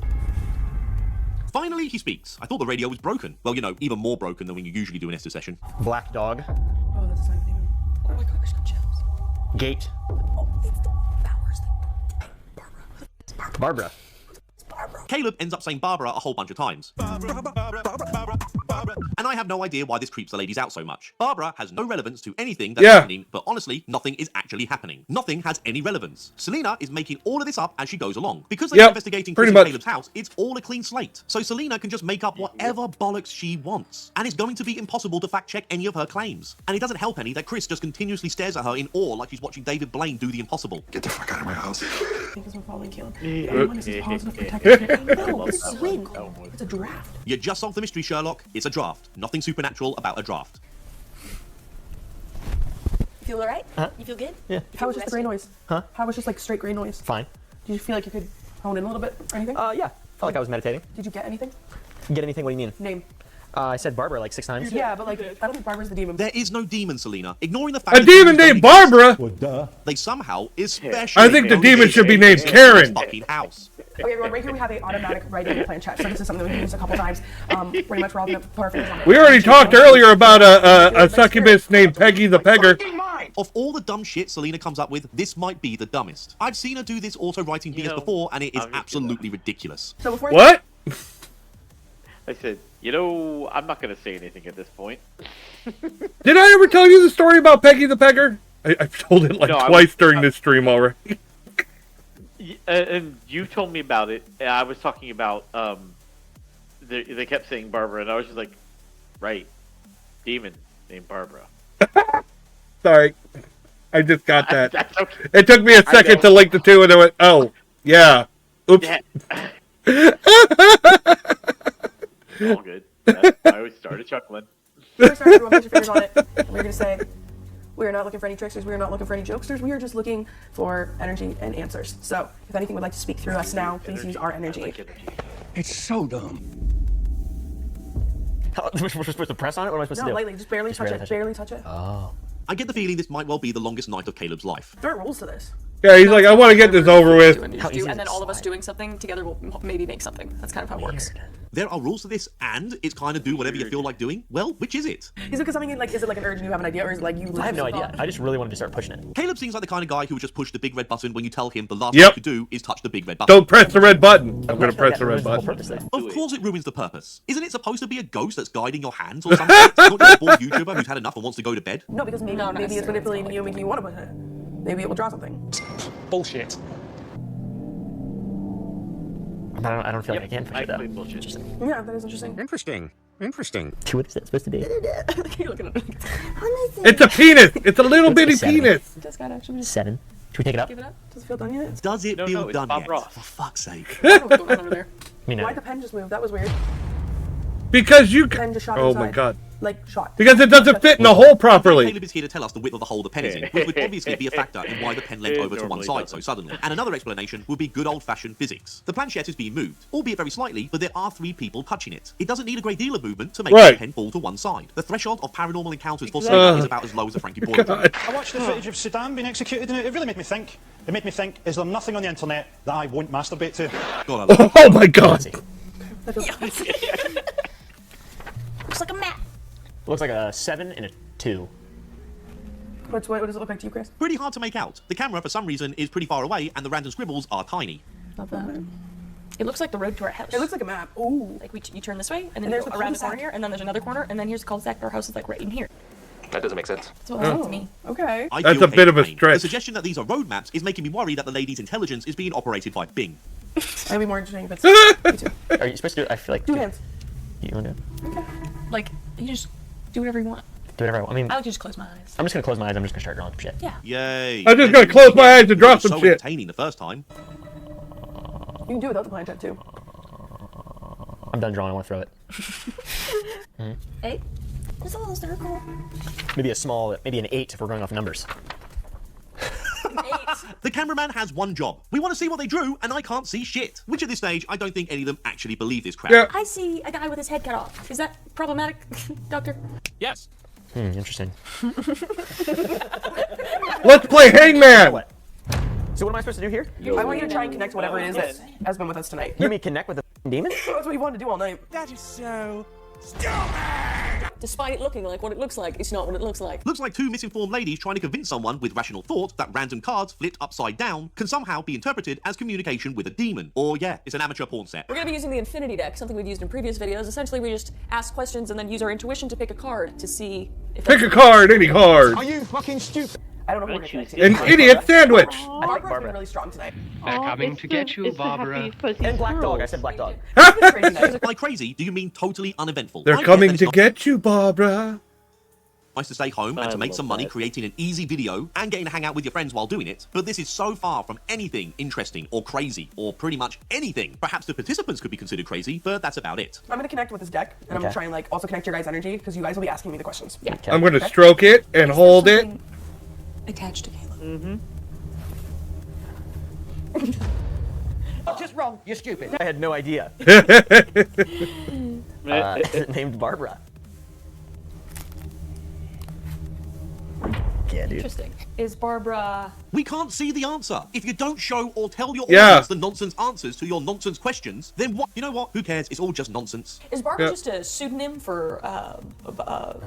Finally, he speaks. I thought the radio was broken. Well, you know, even more broken than when you usually do an Esther session. Black dog. Oh, that's a sign of demon. Oh my god, there's no chills. Gate. Oh, it's the Bowers thing. Barbara. Caleb ends up saying Barbara a whole bunch of times. And I have no idea why this creeps the ladies out so much. Barbara has no relevance to anything that's happening, but honestly, nothing is actually happening. Nothing has any relevance. Selena is making all of this up as she goes along. Because they're investigating Chris and Caleb's house, it's all a clean slate. So Selena can just make up whatever bollocks she wants. And it's going to be impossible to fact check any of her claims. And it doesn't help any that Chris just continuously stares at her in awe like she's watching David Blaine do the impossible. Get the fuck out of my house. Because we're following Caleb. Everyone is positive protected. No, it's a swing. It's a draft. You just solved the mystery, Sherlock. It's a draft. Nothing supernatural about a draft. You feel alright? You feel good? Yeah. How was just the gray noise? Huh? How was just like straight gray noise? Fine. Did you feel like you could hone in a little bit or anything? Yeah. Felt like I was meditating. Did you get anything? Get anything? What do you mean? Name. I said Barbara like 6 times. Yeah, but like, I don't think Barbara's the demon. There is no demon, Selena. Ignoring the fact A demon named Barbara? Well, duh. They somehow, especially... I think the demon should be named Karen. ...fucking house. Okay, everyone, right here we have a automatic writing plan chat. So this is something we can use a couple times. Pretty much we're all gonna perfect. We already talked earlier about a succubus named Peggy the Pegger. Of all the dumb shit Selena comes up with, this might be the dumbest. I've seen her do this auto-writing BS before, and it is absolutely ridiculous. So before What? I said, you know, I'm not going to say anything at this point. Did I ever tell you the story about Peggy the Pegger? I've told it like twice during this stream already. And you told me about it, and I was talking about, they kept saying Barbara, and I was just like, right, demon named Barbara. Sorry. I just got that. That's okay. It took me a second to link the two, and I went, oh, yeah. Oops. Yeah. All good. I always started chuckling. Before we start, everyone put your fingers on it. And we're going to say, we are not looking for any tricksters. We are not looking for any jokesters. We are just looking for energy and answers. So if anything would like to speak through us now, please use our energy. It's so dumb. We're supposed to press on it? What am I supposed to do? No, lightly. Just barely touch it. Barely touch it. Oh. I get the feeling this might well be the longest night of Caleb's life. There are rules to this. Yeah, he's like, I want to get this over with. And then all of us doing something together will maybe make something. That's kind of how it works. There are rules to this, and it's kind of do whatever you feel like doing. Well, which is it? Is it because something like, is it like an urge and you have an idea, or is it like you? I have no idea. I just really wanted to start pushing it. Caleb seems like the kind of guy who would just push the big red button when you tell him the last thing to do is touch the big red button. Don't press the red button. I'm going to press the red button. Of course it ruins the purpose. Isn't it supposed to be a ghost that's guiding your hands or something? It's not just a bored YouTuber who's had enough and wants to go to bed? No, because maybe it's manipulating you and making you want to push it. Maybe it will draw something. Bullshit. I don't feel like I can push it though. Interesting. Yeah, that is interesting. Interesting. What is that supposed to be? It's a penis. It's a little bitty penis. Just got actually 7. Should we take it up? Give it up. Does it feel done yet? Does it feel it's done Bob yet? Ross. For fuck's sake. I don't know what's going on over there. Me neither. Why'd the pen just move? That was weird. Because you Pen just shot Oh inside. my god. Like shot. Because it doesn't fit in the hole properly. Caleb is here to tell us the width of the hole the pen is in, which would obviously be a factor in why the pen leant over to one side so suddenly. And another explanation would be good old-fashioned physics. The planchette is being moved, albeit very slightly, but there are 3 people touching it. It doesn't need a great deal of movement to make the pen fall to one side. The threshold of paranormal encounters for Selena is about as low as a Frankie Boyle. I watched the footage of Saddam being executed, and it really made me think. It made me think, is there nothing on the internet that I won't masturbate to? Oh my god. Looks like a map. It looks like a 7 and a 2. What does it look like to you, Chris? Pretty hard to make out. The camera, for some reason, is pretty far away, and the random scribbles are tiny. Not bad. It looks like the road to our house. It looks like a map. Ooh. Like you turn this way, and then there's you the go around the cul-de-sac. corner here, and then there's another corner, and then here's the cul-de-sac. Our house is like right in here. That doesn't make sense. That's what it looks like to me. Okay. I That's feel a bit of a pain. stretch. The suggestion that these are road maps is making me worry that the lady's intelligence is being operated by Bing. That'd be more interesting if it's me too. Are you supposed to do it? I feel like... Two hands. You want to do it? Okay. Like you just do whatever you want. Do whatever I want. I mean, I would just close my eyes. I'm just gonna close my eyes. I'm just gonna start drawing some shit. Yeah. Yay. I'm just gonna close my eyes and draw some so shit. entertaining the first time. You can do it without the planchette too. I'm done drawing. I want to throw it. Eight. Just a little circle. Maybe a small, maybe an 8 if we're going off numbers. The cameraman has one job. We want to see what they drew, and I can't see shit. Which at this stage, I don't think any of them actually believe this crap. Yeah. I see a guy with his head cut off. Is that problematic, Doctor? Yes. Interesting. Let's play Hangman. So what am I supposed to do here? I want you to try and connect whatever it is that has been with us tonight. You mean connect with the demon? That's what you wanted to do all night. That is so Despite it looking like what it looks like, it's not what it looks like. Looks like two misinformed ladies trying to convince someone with rational thought that random cards flipped upside down can somehow be interpreted as communication with a demon. Or yeah, it's an amateur porn set. We're going to be using the Infinity Deck, something we've used in previous videos. Essentially, we just ask questions and then use our intuition to pick a card to see if... Pick a card, any card. Are you fucking stupid? I don't know who we're going to An idiot sandwich. Barbara's been really strong tonight. They're coming to get you, Barbara. And Black Dog. I said Black Dog. By crazy, do you mean totally uneventful? They're coming to get you, Barbara. Nice to stay home and to make some money creating an easy video and getting to hang out with your friends while doing it, but this is so far from anything interesting or crazy or pretty much anything. Perhaps the participants could be considered crazy, but that's about it. I'm gonna connect with this deck, and I'm gonna try and like also connect your guys' energy because you guys will be asking me the questions. Yeah. I'm gonna stroke it and hold it. Attached to Caleb. Just wrong. You're stupid. I had no idea. Named Barbara. Yeah, dude. Interesting. Is Barbara... We can't see the answer. If you don't show or tell your Yeah. audience the nonsense answers to your nonsense questions, then what? You know what? Who cares? It's all just nonsense. Is Barbara Yeah. just a pseudonym for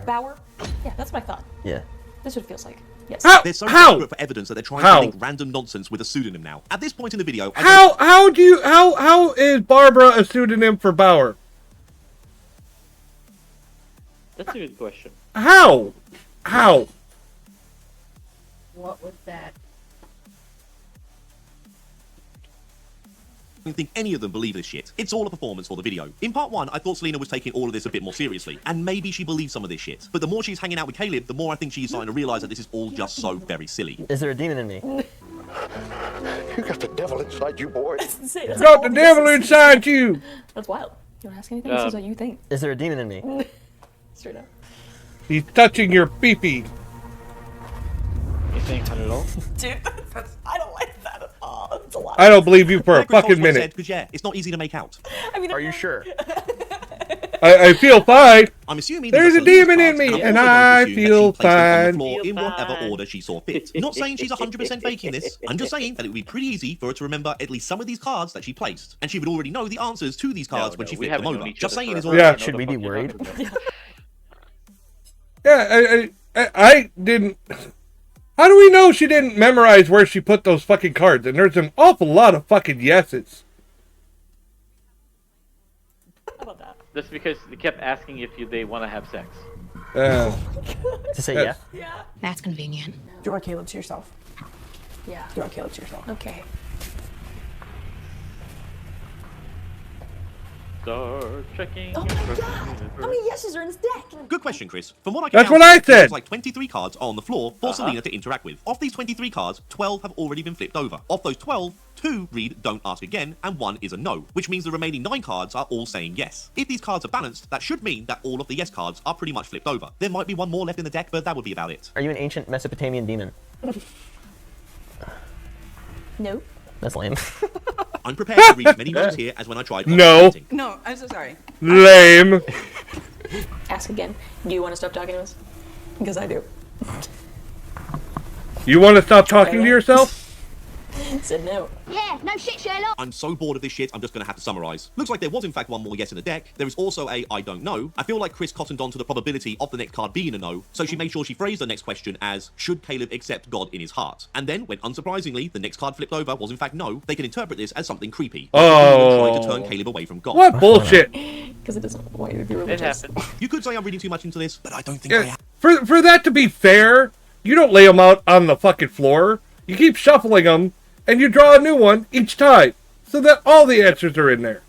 Bauer? Yeah, that's my thought. Yeah. That's what it feels like. Yes. They're so desperate for evidence that they're trying to link random nonsense with a pseudonym now. At this point in the video, How is Barbara a pseudonym for Bauer? That's a good question. How? What was that? I don't think any of them believe this shit. It's all a performance for the video. In part 1, I thought Selena was taking all of this a bit more seriously, and maybe she believes some of this shit. But the more she's hanging out with Caleb, the more I think she's starting to realize that this is all just so very silly. Is there a demon in me? You got the devil inside you, boy. Got the devil inside you. That's wild. You don't ask anything, this is what you think. Is there a demon in me? Straight up. He's touching your pee-pee. You think not at all? Dude, I don't like that at all. That's a lot. I don't believe you for a fucking minute. Because yeah, it's not easy to make out. I mean, are you sure? I feel fine. I'm assuming there's a demon in me, and I feel fine. In whatever order she saw fit. Not saying she's 100% faking this. I'm just saying that it would be pretty easy for her to remember at least some of these cards that she placed, and she would already know the answers to these cards when she flipped them over. Just saying is all. Yeah. Should we be worried? Yeah, I didn't. How do we know she didn't memorize where she put those fucking cards? And there's an awful lot of fucking yeses. How about that? That's because they kept asking if they want to have sex. To say yeah? Yeah. That's convenient. Do you want Caleb to yourself? Yeah. Do you want Caleb to yourself? Okay. Start checking. Oh my god! How many yeses are in this deck? Good question, Chris. From what I can That's tell, what I said. there's like 23 cards on the floor for Selena to interact with. Of these 23 cards, 12 have already been flipped over. Of those 12, 2 read don't ask again, and 1 is a no, which means the remaining 9 cards are all saying yes. If these cards are balanced, that should mean that all of the yes cards are pretty much flipped over. There might be one more left in the deck, but that would be about it. Are you an ancient Mesopotamian demon? No. That's lame. I'm prepared to read as many notes here as when I tried. No. No, I'm so sorry. Lame. Ask again. Do you want to stop talking to us? Because I do. You want to stop talking to yourself? Said no. Yeah, no shit, Sherlock. I'm so bored of this shit, I'm just going to have to summarize. Looks like there was in fact one more yes in the deck. There is also a I don't know. I feel like Chris cottoned on to the probability of the next card being a no, so she made sure she phrased the next question as, should Caleb accept God in his heart? And then, when unsurprisingly, the next card flipped over was in fact no, they can interpret this as something creepy. Oh. Trying to turn Caleb away from God. What bullshit. Because it doesn't want you to be religious. It happened. You could say I'm reading too much into this, but I don't think I Yeah. am. For that to be fair, you don't lay them out on the fucking floor. You keep shuffling them, and you draw a new one each time, so that all the answers are in there.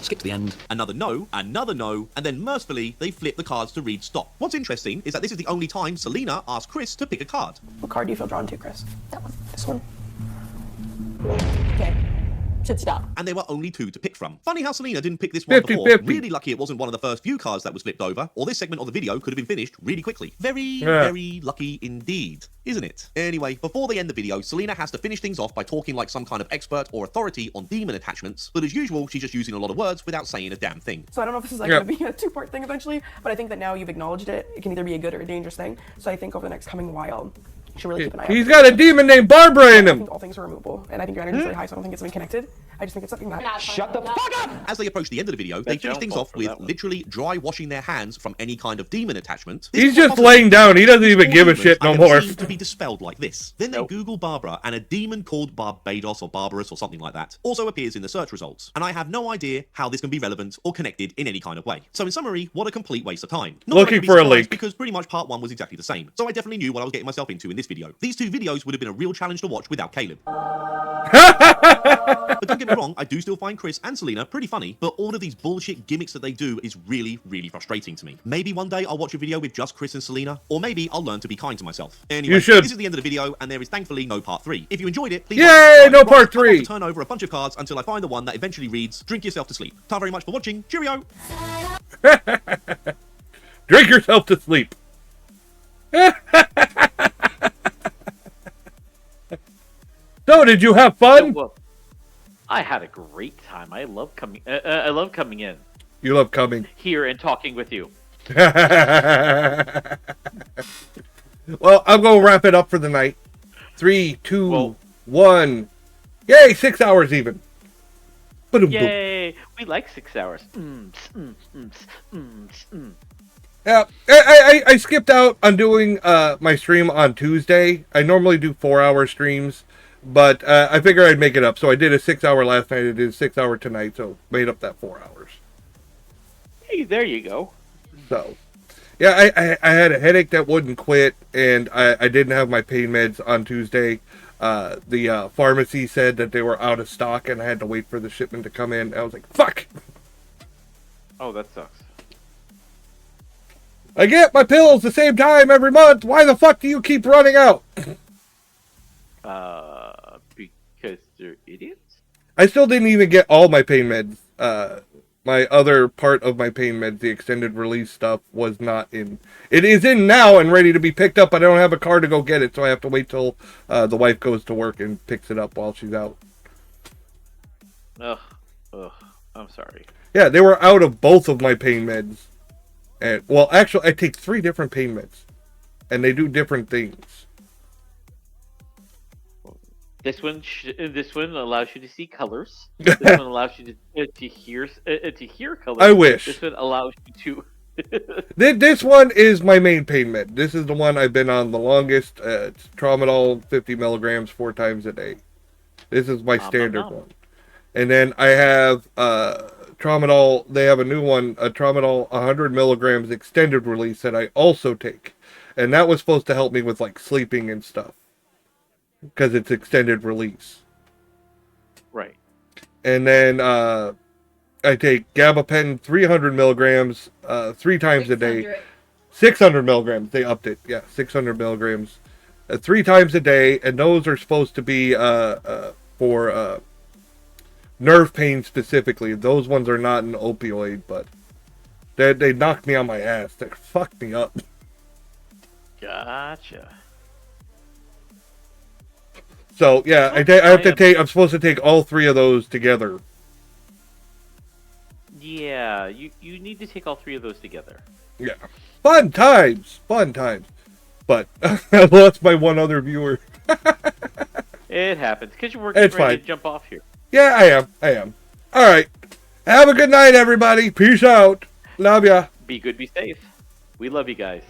Skip to the end. Another no, and then mercifully, they flip the cards to read stop. What's interesting is that this is the only time Selena asked Chris to pick a card. What card do you feel drawn to, Chris? That one. This one. Okay. Should stop. And there were only 2 to pick from. Funny how Selena didn't pick this one before. 50-50. Really lucky it wasn't one of the first few cards that was flipped over, or this segment of the video could have been finished really quickly. Very lucky indeed, isn't it? Anyway, before they end the video, Selena has to finish things off by talking like some kind of expert or authority on demon attachments, but as usual, she's just using a lot of words without saying a damn thing. So I don't know if this is like going to be a 2-part thing eventually, but I think that now you've acknowledged it. It can either be a good or a dangerous thing. So I think over the next coming while, you should really keep an eye out. He's got a demon named Barbara in him. I think all things are removable, and I think your energy is really high, so I don't think it's something connected. I just think it's something that... Shut the fuck up! As they approach the end of the video, they finish things off with literally dry washing their hands from any kind of demon attachment. He's just laying down. He doesn't even give a shit no more. To be dispelled like this. Then they Google Barbara, and a demon called Barbados or Barbarous or something like that also appears in the search results. And I have no idea how this can be relevant or connected in any kind of way. So in summary, what a complete waste of time. Not looking for a link. Because pretty much part 1 was exactly the same. So I definitely knew what I was getting myself into in this video. These 2 videos would have been a real challenge to watch without Caleb. But don't get me wrong, I do still find Chris and Selena pretty funny, but all of these bullshit gimmicks that they do is really, really frustrating to me. Maybe one day I'll watch a video with just Chris and Selena, or maybe I'll learn to be kind to myself. Anyway, you should. This is the end of the video, and there is thankfully no part 3. If you enjoyed it, please yay, no part 3! To turn over a bunch of cards until I find the one that eventually reads, drink yourself to sleep. Thank you very much for watching. Cheerio! Drink yourself to sleep. So, did you have fun? Well, I had a great time. I love coming. I love coming in. You love coming here and talking with you. Well, I'm gonna wrap it up for the night. 3, 2, 1. Yay! 6 hours even. Yay! We like 6 hours. Yeah, I skipped out on doing my stream on Tuesday. I normally do 4-hour streams, but I figured I'd make it up. So I did a 6-hour last night. I did a 6-hour tonight, so made up that 4 hours. Hey, there you go. So, yeah, I had a headache that wouldn't quit, and I didn't have my pain meds on Tuesday. The pharmacy said that they were out of stock, and I had to wait for the shipment to come in. I was like, fuck! Oh, that sucks. I get my pills the same time every month. Why the fuck do you keep running out? Because they're idiots? I still didn't even get all my pain meds. My other part of my pain meds, the extended release stuff, was not in. It is in now and ready to be picked up. I don't have a car to go get it, so I have to wait till the wife goes to work and picks it up while she's out. Ugh. I'm sorry. Yeah, they were out of both of my pain meds. And, well, actually, I take 3 different pain meds, and they do different things. This one allows you to see colors. This one allows you to hear colors. I wish. This one allows you to. This one is my main pain med. This is the one I've been on the longest. It's Tramadol, 50 milligrams, 4 times a day. This is my standard one. And then I have Tramadol. They have a new one, a Tramadol 100 milligrams extended release that I also take. And that was supposed to help me with like sleeping and stuff. Because it's extended release. Right. And then I take Gabapentin 300 milligrams 3 times a day. 600 milligrams. They upped it. Yeah, 600 milligrams 3 times a day. And those are supposed to be for nerve pain specifically. Those ones are not an opioid, but they knocked me on my ass. They fucked me up. Gotcha. So yeah, I'm supposed to take all 3 of those together. Yeah, you need to take all 3 of those together. Yeah, fun times. But I lost my one other viewer. It happens because you're It's ready fine. to jump off here. Yeah, I am. All right, have a good night, everybody. Peace out. Love ya. Be good, be safe. We love you guys.